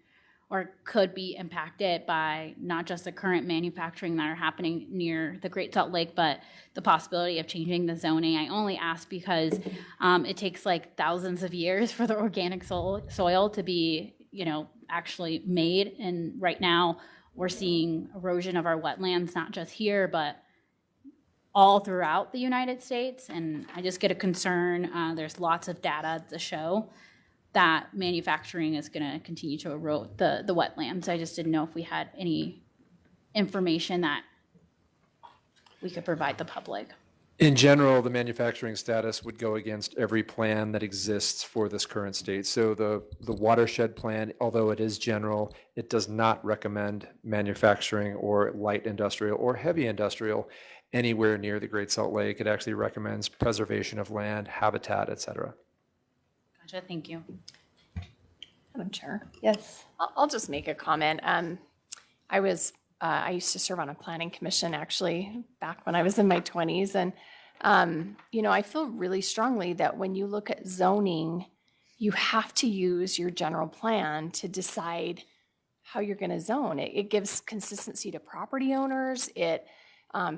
or could be impacted by not just the current manufacturing that are happening near the Great Salt Lake, but the possibility of changing the zoning. I only ask because it takes like thousands of years for the organic soil to be, actually made. And right now, we're seeing erosion of our wetlands, not just here, but all throughout the United States. And I just get a concern. There's lots of data to show that manufacturing is going to continue to erode the wetlands. I just didn't know if we had any information that we could provide the public. In general, the manufacturing status would go against every plan that exists for this current state. So the watershed plan, although it is general, it does not recommend manufacturing or light industrial or heavy industrial anywhere near the Great Salt Lake. It actually recommends preservation of land, habitat, et cetera. Gotcha, thank you. Madam Chair. Yes. I'll just make a comment. I used to serve on a planning commission actually back when I was in my 20s. And, I feel really strongly that when you look at zoning, you have to use your general plan to decide how you're going to zone. It gives consistency to property owners. It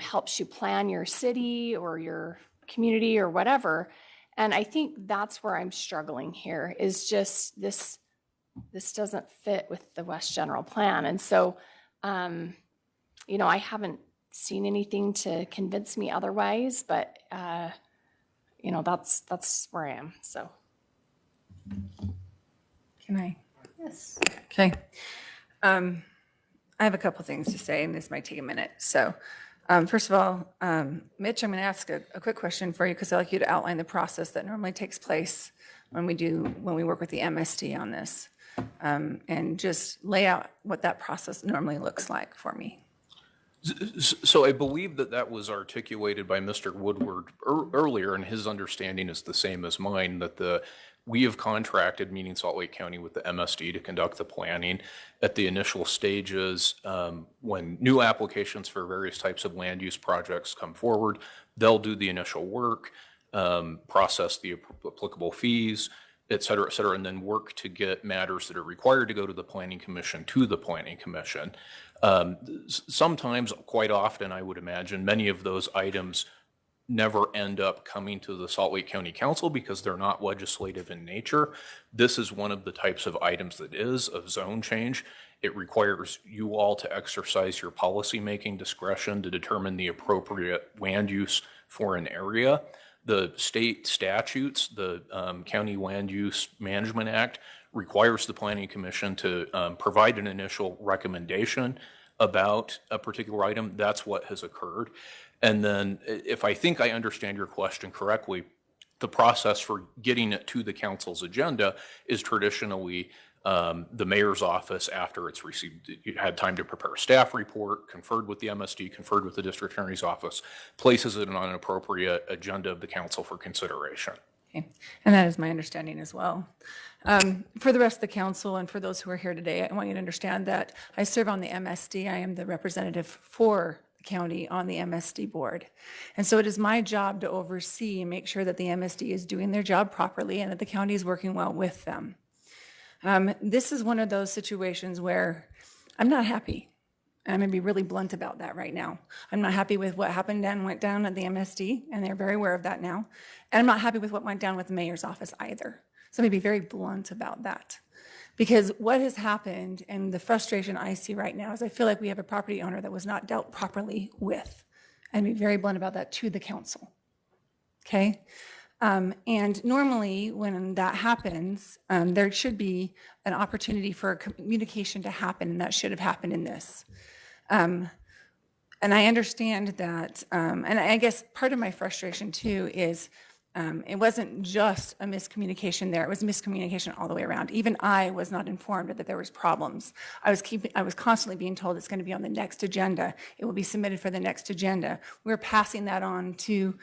helps you plan your city or your community or whatever. And I think that's where I'm struggling here is just this doesn't fit with the West General Plan. And so, I haven't seen anything to convince me otherwise, but, that's where I am, so. Can I? Yes. Okay. I have a couple things to say, and this might take a minute. So, first of all, Mitch, I'm going to ask a quick question for you because I'd like you to outline the process that normally takes place when we work with the MSD on this, and just lay out what that process normally looks like for me. So I believe that was articulated by Mr. Woodward earlier, and his understanding is the same as mine, that we have contracted, meaning Salt Lake County, with the MSD to conduct the planning at the initial stages. When new applications for various types of land use projects come forward, they'll do the initial work, process the applicable fees, et cetera, and then work to get matters that are required to go to the Planning Commission to the Planning Commission. Sometimes, quite often, I would imagine, many of those items never end up coming to the Salt Lake County Council because they're not legislative in nature. This is one of the types of items that is of zone change. It requires you all to exercise your policymaking discretion to determine the appropriate land use for an area. The state statutes, the County Land Use Management Act, requires the Planning Commission to provide an initial recommendation about a particular item. That's what has occurred. And then, if I think I understand your question correctly, the process for getting it to the council's agenda is traditionally the mayor's office, after it's received, you had time to prepare a staff report, conferred with the MSD, conferred with the district attorney's office, places it on an appropriate agenda of the council for consideration. Okay. And that is my understanding as well. For the rest of the council and for those who are here today, I want you to understand that I serve on the MSD. I am the representative for the county on the MSD board. And so it is my job to oversee and make sure that the MSD is doing their job properly and that the county is working well with them. This is one of those situations where I'm not happy. And I'm going to be really blunt about that right now. I'm not happy with what happened and went down at the MSD, and they're very aware of that now. And I'm not happy with what went down with the mayor's office either. So I'm going to be very blunt about that. Because what has happened and the frustration I see right now is I feel like we have a property owner that was not dealt properly with. And be very blunt about that to the council. Okay? And normally when that happens, there should be an opportunity for communication to happen, and that should have happened in this. And I understand that, and I guess part of my frustration too is it wasn't just a miscommunication there, it was miscommunication all the way around. Even I was not informed that there was problems. I was constantly being told it's going to be on the next agenda. It will be submitted for the next agenda. We're passing that on to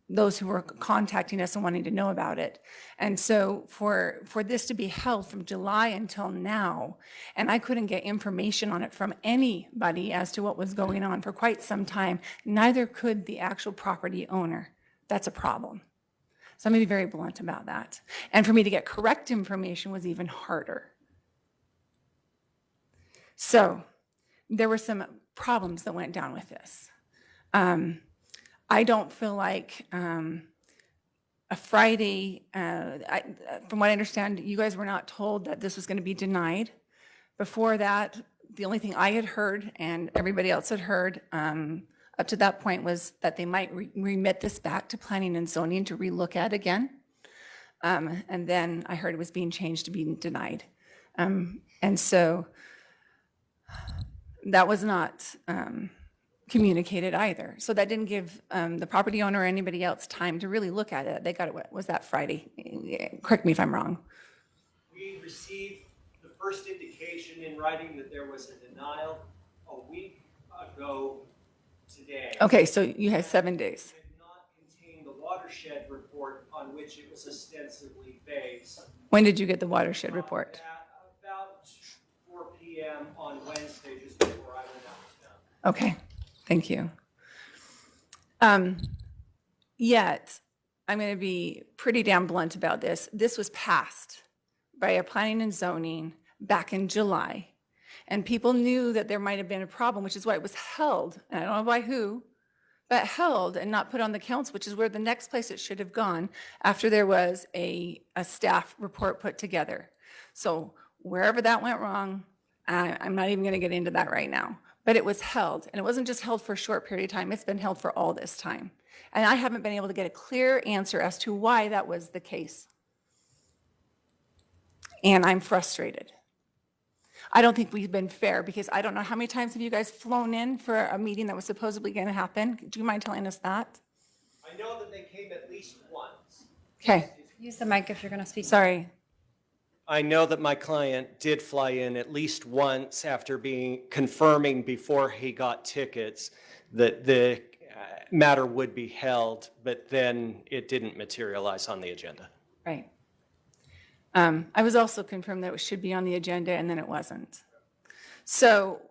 those who were contacting us and wanting to know about it. And so for this to be held from July until now, and I couldn't get information on it from anybody as to what was going on for quite some time, neither could the actual property owner. That's a problem. So I'm going to be very blunt about that. And for me to get correct information was even harder. So there were some problems that went down with this. I don't feel like a Friday, from what I understand, you guys were not told that this was going to be denied. Before that, the only thing I had heard and everybody else had heard up to that point was that they might remit this back to planning and zoning to relook at again. And then I heard it was being changed to being denied. And so that was not communicated either. So that didn't give the property owner or anybody else time to really look at it. They got it, what was that, Friday? Correct me if I'm wrong. We received the first indication in writing that there was a denial a week ago today. Okay, so you had 7 days. It did not contain the watershed report on which it was ostensibly based. When did you get the watershed report? At about 4 p.m. on Wednesday, just before I went out of town. Okay, thank you. Yet, I'm going to be pretty damn blunt about this. This was passed by a planning and zoning back in July. And people knew that there might have been a problem, which is why it was held, and I don't know by who, but held and not put on the council, which is where the next place it should have gone after there was a staff report put together. So wherever that went wrong, I'm not even going to get into that right now. But it was held, and it wasn't just held for a short period of time. It's been held for all this time. And I haven't been able to get a clear answer as to why that was the case. And I'm frustrated. I don't think we've been fair because I don't know how many times have you guys flown in for a meeting that was supposedly going to happen? Do you mind telling us that? I know that they came at least once. Okay. Use the mic if you're going to speak. Sorry. I know that my client did fly in at least once after confirming before he got tickets that the matter would be held, but then it didn't materialize on the agenda. Right. I was also confirmed that it should be on the agenda, and then it wasn't. So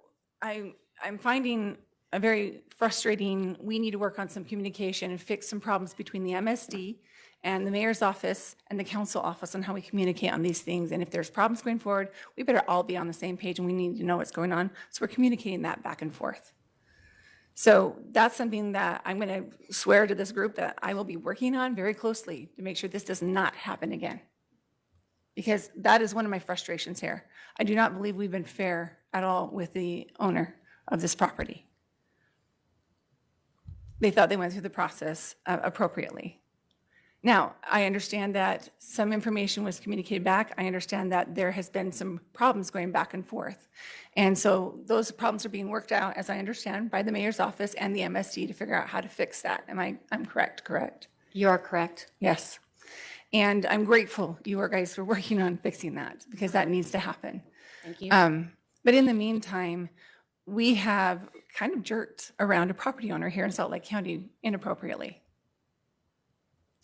I'm finding a very frustrating, we need to work on some communication and fix some problems between the MSD and the mayor's office and the council office on how we communicate on these things. And if there's problems going forward, we better all be on the same page and we need to know what's going on. So we're communicating that back and forth. So that's something that I'm going to swear to this group that I will be working on very closely to make sure this does not happen again. Because that is one of my frustrations here. I do not believe we've been fair at all with the owner of this property. They thought they went through the process appropriately. Now, I understand that some information was communicated back. I understand that there has been some problems going back and forth. And so those problems are being worked out, as I understand, by the mayor's office and the MSD to figure out how to fix that. I'm correct? You are correct. Yes. And I'm grateful you guys for working on fixing that because that needs to happen. Thank you. But in the meantime, we have kind of jerked around a property owner here in Salt Lake County inappropriately.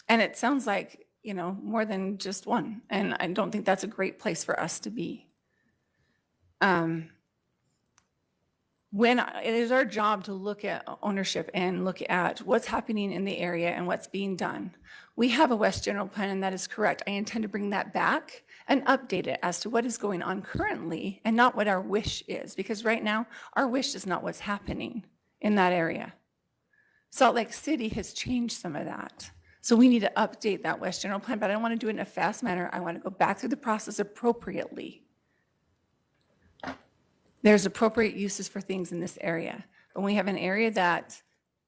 And it sounds like, more than just one. And I don't think that's a great place for us to be. When it is our job to look at ownership and look at what's happening in the area and what's being done. We have a West General Plan, and that is correct. I intend to bring that back and update it as to what is going on currently and not what our wish is, because right now our wish is not what's happening in that area. Salt Lake City has changed some of that. So we need to update that West General Plan, but I don't want to do it in a fast manner. I want to go back through the process appropriately. There's appropriate uses for things in this area. But we have an area that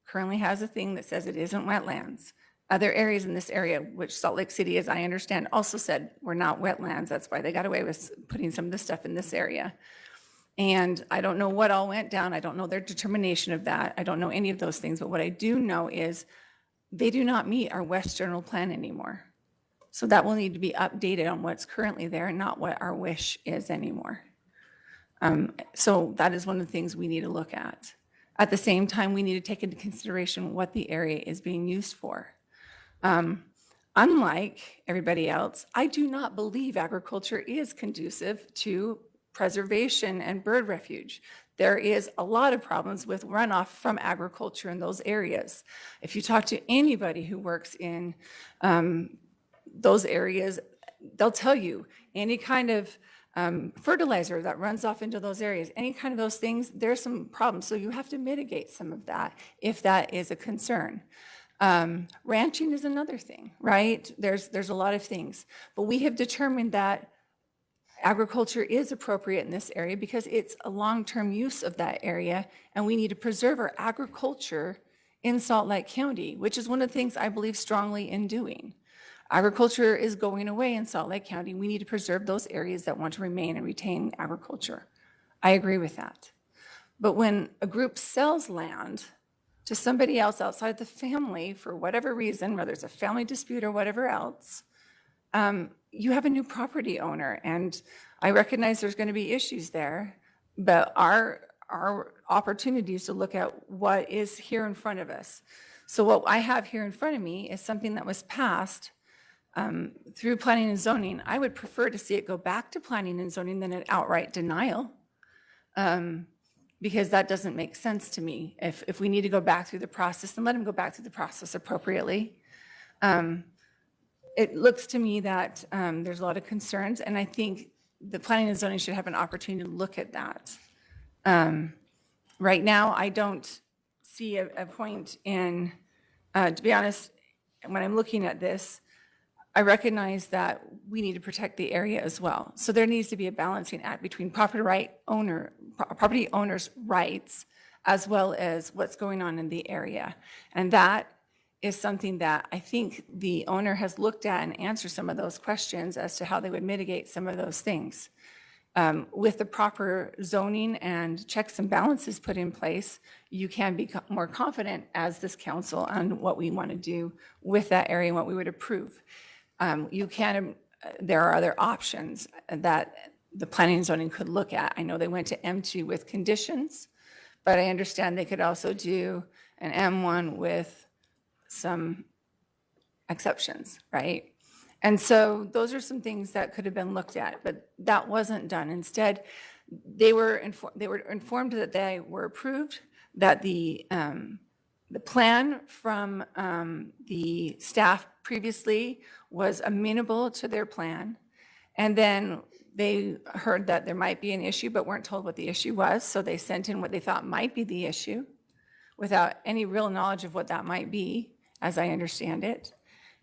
currently has a thing that says it isn't wetlands. Other areas in this area, which Salt Lake City, as I understand, also said were not wetlands. That's why they got away with putting some of the stuff in this area. And I don't know what all went down. I don't know their determination of that. I don't know any of those things. But what I do know is they do not meet our West General Plan anymore. So that will need to be updated on what's currently there and not what our wish is anymore. So that is one of the things we need to look at. At the same time, we need to take into consideration what the area is being used for. Unlike everybody else, I do not believe agriculture is conducive to preservation and bird refuge. There is a lot of problems with runoff from agriculture in those areas. If you talk to anybody who works in those areas, they'll tell you any kind of fertilizer that runs off into those areas, any kind of those things, there's some problems. So you have to mitigate some of that if that is a concern. Ranching is another thing, right? There's a lot of things, but we have determined that agriculture is appropriate in this area because it's a long-term use of that area, and we need to preserve our agriculture in Salt Lake County, which is one of the things I believe strongly in doing. Agriculture is going away in Salt Lake County. We need to preserve those areas that want to remain and retain agriculture. I agree with that. But when a group sells land to somebody else outside the family for whatever reason, whether it's a family dispute or whatever else, you have a new property owner, and I recognize there's going to be issues there, but our opportunity is to look at what is here in front of us. So what I have here in front of me is something that was passed through planning and zoning. I would prefer to see it go back to planning and zoning than an outright denial, because that doesn't make sense to me. If we need to go back through the process, then let them go back through the process appropriately. It looks to me that there's a lot of concerns, and I think the planning and zoning should have an opportunity to look at that. Right now, I don't see a point in, to be honest, when I'm looking at this, I recognize that we need to protect the area as well. So there needs to be a balancing act between property owners' rights as well as what's going on in the area. And that is something that I think the owner has looked at and answered some of those questions as to how they would mitigate some of those things. With the proper zoning and checks and balances put in place, you can be more confident as this council on what we want to do with that area and what we would approve. There are other options that the planning and zoning could look at. I know they went to M2 with conditions, but I understand they could also do an M1 with some exceptions, right? And so those are some things that could have been looked at, but that wasn't done. Instead, they were informed that they were approved, that the plan from the staff previously was amenable to their plan, and then they heard that there might be an issue but weren't told what the issue was, so they sent in what they thought might be the issue without any real knowledge of what that might be, as I understand it.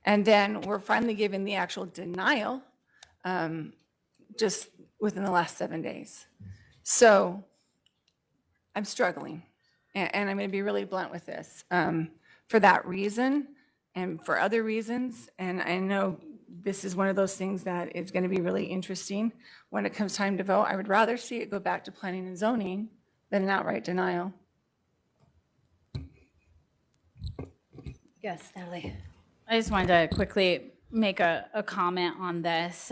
And then we're finally given the actual denial just within the last 7 days. So I'm struggling, and I'm going to be really blunt with this. For that reason and for other reasons, and I know this is one of those things that is going to be really interesting when it comes time to vote, I would rather see it go back to planning and zoning than an outright denial. Yes, Natalie. I just wanted to quickly make a comment on this.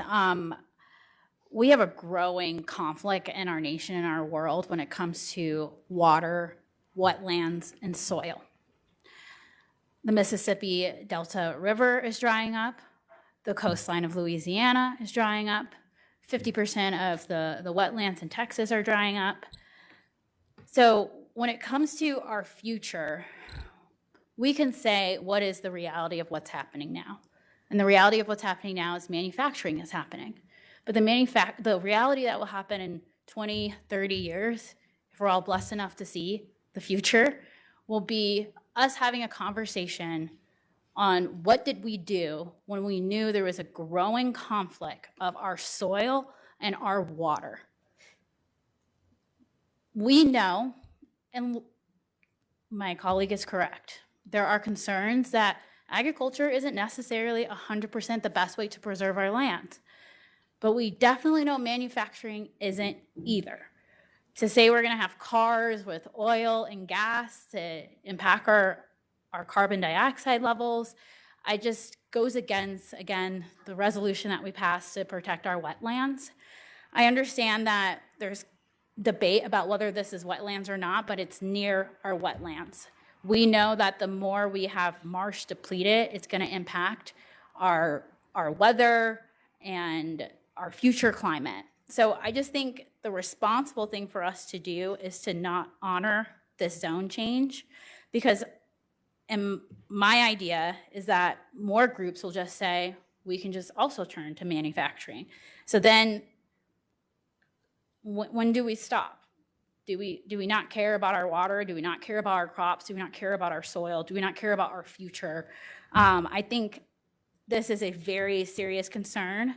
We have a growing conflict in our nation and our world when it comes to water, wetlands, and soil. The Mississippi Delta River is drying up. The coastline of Louisiana is drying up. 50% of the wetlands in Texas are drying up. So when it comes to our future, we can say, what is the reality of what's happening now? And the reality of what's happening now is manufacturing is happening. But the reality that will happen in 20, 30 years, if we're all blessed enough to see the future, will be us having a conversation on what did we do when we knew there was a growing conflict of our soil and our water. We know, and my colleague is correct, there are concerns that agriculture isn't necessarily 100% the best way to preserve our land. But we definitely know manufacturing isn't either. To say we're going to have cars with oil and gas to impact our carbon dioxide levels, I just goes against, again, the resolution that we passed to protect our wetlands. I understand that there's debate about whether this is wetlands or not, but it's near our wetlands. We know that the more we have marsh depleted, it's going to impact our weather and our future climate. So I just think the responsible thing for us to do is to not honor this zone change, because my idea is that more groups will just say, we can just also turn to manufacturing. So then when do we stop? Do we not care about our water? Do we not care about our crops? Do we not care about our soil? Do we not care about our future? I think this is a very serious concern.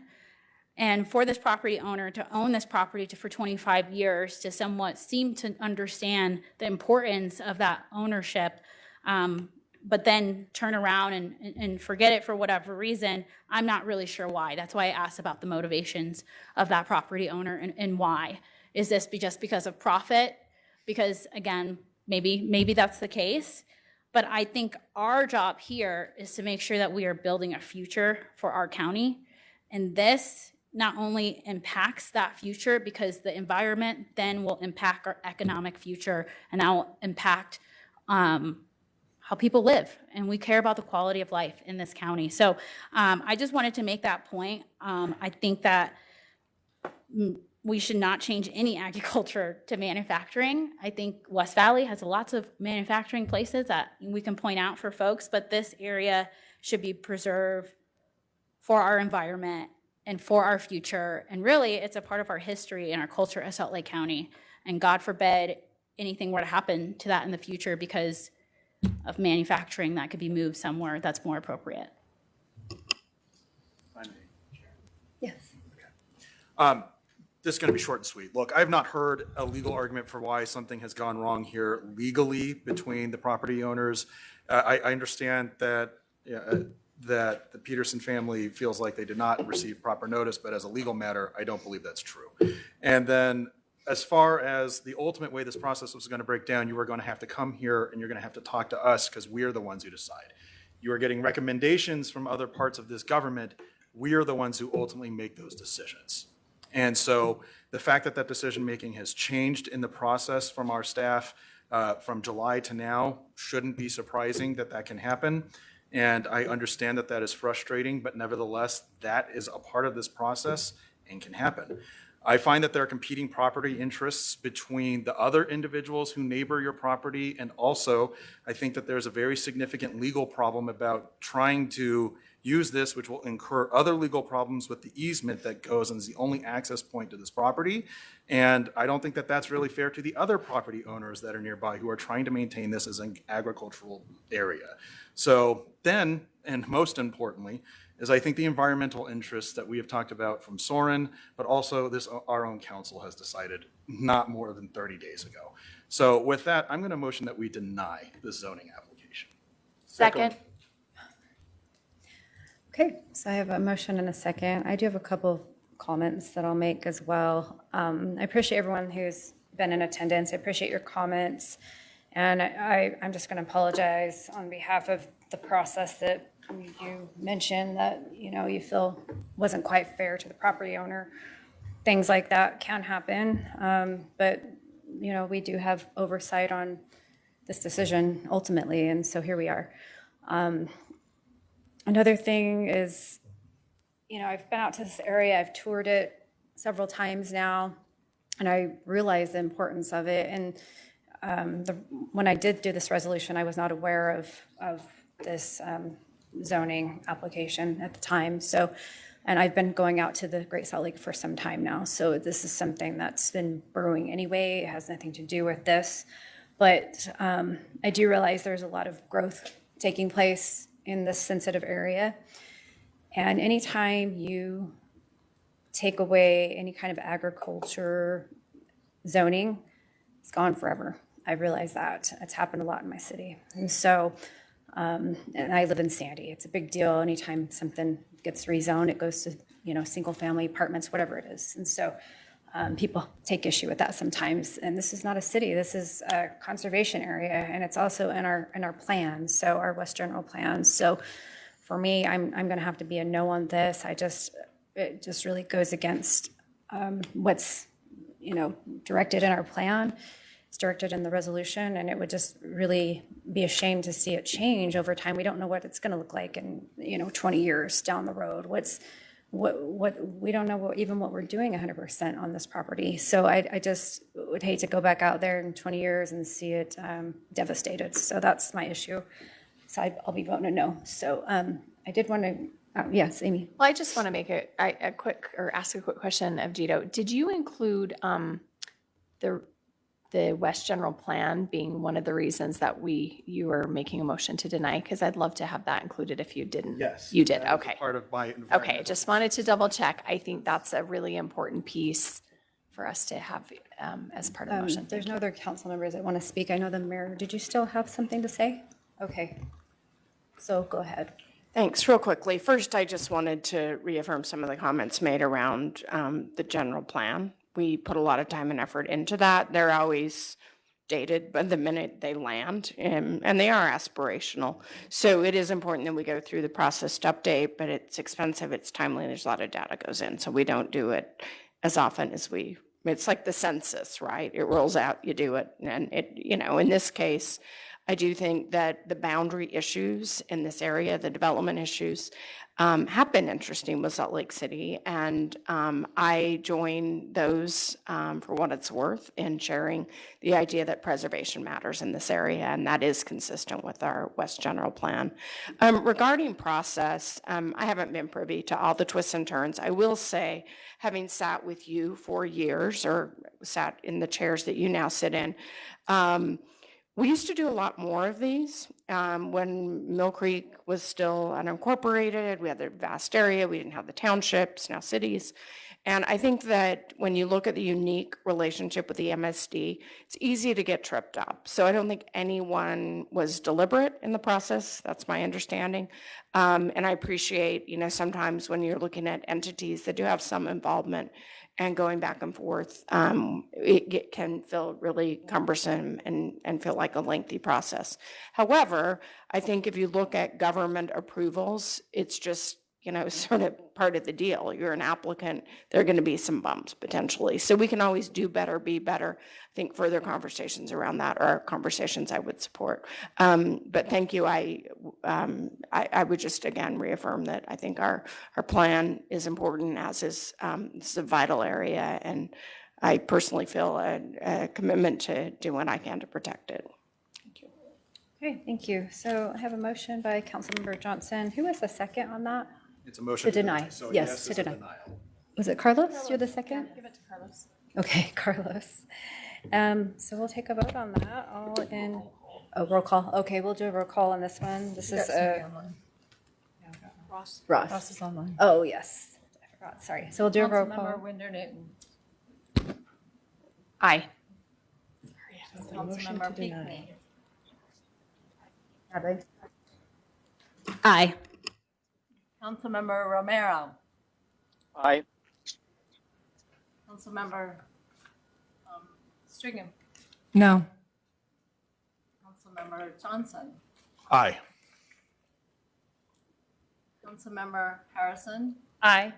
And for this property owner to own this property for 25 years, to somewhat seem to understand the importance of that ownership, but then turn around and forget it for whatever reason, I'm not really sure why. That's why I asked about the motivations of that property owner and why. Is this just because of profit? Because again, maybe that's the case. But I think our job here is to make sure that we are building a future for our county. And this not only impacts that future, because the environment then will impact our economic future, and that will impact how people live. And we care about the quality of life in this county. So I just wanted to make that point. I think that we should not change any agriculture to manufacturing. I think West Valley has lots of manufacturing places that we can point out for folks, but this area should be preserved for our environment and for our future. And really, it's a part of our history and our culture as Salt Lake County. And God forbid anything were to happen to that in the future because of manufacturing that could be moved somewhere that's more appropriate. Yes. This is going to be short and sweet. Look, I have not heard a legal argument for why something has gone wrong here legally between the property owners. I understand that that the Peterson family feels like they did not receive proper notice, but as a legal matter, I don't believe that's true. And then as far as the ultimate way this process was going to break down, you are going to have to come here and you're going to have to talk to us because we are the ones who decide. You are getting recommendations from other parts of this government. We are the ones who ultimately make those decisions. And so the fact that that decision-making has changed in the process from our staff from July to now shouldn't be surprising that that can happen. And I understand that that is frustrating, but nevertheless, that is a part of this process and can happen. I find that there are competing property interests between the other individuals who neighbor your property, and also I think that there's a very significant legal problem about trying to use this, which will incur other legal problems with the easement that goes and is the only access point to this property. And I don't think that that's really fair to the other property owners that are nearby who are trying to maintain this as an agricultural area. So then, and most importantly, is I think the environmental interests that we have talked about from Soren, but also this our own council has decided not more than 30 days ago. So with that, I'm going to motion that we deny this zoning application. Second. Okay, so I have a motion and a second. I do have a couple of comments that I'll make as well. I appreciate everyone who's been in attendance. I appreciate your comments. And I'm just going to apologize on behalf of the process that you mentioned that, you feel wasn't quite fair to the property owner. Things like that can happen. But, we do have oversight on this decision ultimately. And so here we are. Another thing is, I've been out to this area, I've toured it several times now, and I realize the importance of it. And when I did do this resolution, I was not aware of this zoning application at the time. So And I've been going out to the Great Salt Lake for some time now. So this is something that's been brewing anyway. It has nothing to do with this. But I do realize there's a lot of growth taking place in this sensitive area. And anytime you take away any kind of agriculture zoning, it's gone forever. I realize that. It's happened a lot in my city. And so, and I live in Sandy. It's a big deal. Anytime something gets rezoned, it goes to, single family apartments, whatever it is. And so people take issue with that sometimes. And this is not a city. This is a conservation area. And it's also in our plans. So our West General plans. So for me, I'm going to have to be a no on this. It just really goes against what's, directed in our plan. It's directed in the resolution, and it would just really be a shame to see it change over time. We don't know what it's going to look like in 20 years down the road. We don't know what we're doing 100% on this property. So I just would hate to go back out there in 20 years and see it devastated. So that's my issue. So I'll be voting a no. So I did want to. Yes, Amy. Well, I just want to make ask a quick question of Gito. Did you include the West General Plan being one of the reasons that you were making a motion to deny? Because I'd love to have that included if you didn't. Yes. You did, that is a okay. Part of my. Okay, just wanted to double check. I think that's a really important piece for us to have as part of the motion. There's no other council members that want to speak. I know the mayor. Did you still have something to say? Okay. So go ahead. Thanks. Real quickly. First, I just wanted to reaffirm some of the comments made around the general plan. We put a lot of time and effort into that. They're always dated by the minute they land, and they are aspirational. So it is important that we go through the process to update, but it's expensive, it's timely, and there's a lot of data goes in. So we don't do it as often as it's like the census, right? It rolls out, you do it. And in this case, I do think that the boundary issues in this area, the development issues, have been interesting with Salt Lake City. And I join those for what it's worth in sharing the idea that preservation matters in this area. And that is consistent with our West General Plan. Regarding process, I haven't been privy to all the twists and turns. I will say, having sat with you for years or sat in the chairs that you now sit in, we used to do a lot more of these when Mill Creek was still unincorporated. We had the vast area. We didn't have the townships, now cities. And I think that when you look at the unique relationship with the MSD, it's easy to get tripped up. So I don't think anyone was deliberate in the process. That's my understanding. And I appreciate, sometimes when you're looking at entities that do have some involvement and going back and forth, it can feel really cumbersome and feel like a lengthy process. However, I think if you look at government approvals, it's just, sort of part of the deal. You're an applicant, there are going to be some bumps potentially. So we can always do better, be better. I think further conversations around that are conversations I would support. But thank you. I would just again reaffirm that I think our plan is important, as is this is a vital area, and I personally feel a commitment to do what I can to protect it. Thank you. Okay, thank you. So I have a motion by Councilmember Johnson. Who was the second on that? It's a motion to deny. So Yes, to is a deny. denial. Was it Carlos? You're the second? Give it to Carlos. Okay, Carlos. So we'll take a vote on that. All in, roll call. Okay, we'll do a roll call on this one. This is Ross. Ross. is online. Oh, yes. I forgot, sorry. So we'll do a roll call. Councilmember Winder Newton. Aye. Councilmember Pinckney. Aye. Councilmember Romero. Aye. Councilmember Strigan. No. Councilmember Johnson. Aye. Councilmember Harrison. Aye.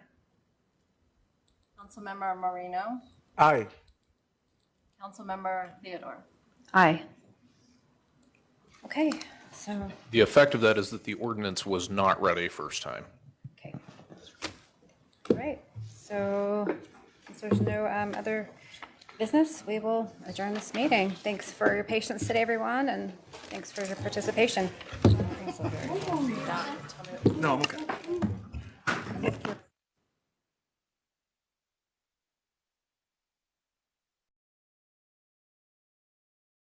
Councilmember Moreno. Aye. Councilmember Theodore. Aye. Okay, so, The effect of that is that the ordinance was not ready first time. okay. All right, so since there's no other business, we will adjourn this meeting. Thanks for your patience today, everyone, and thanks for your participation. No, I'm okay.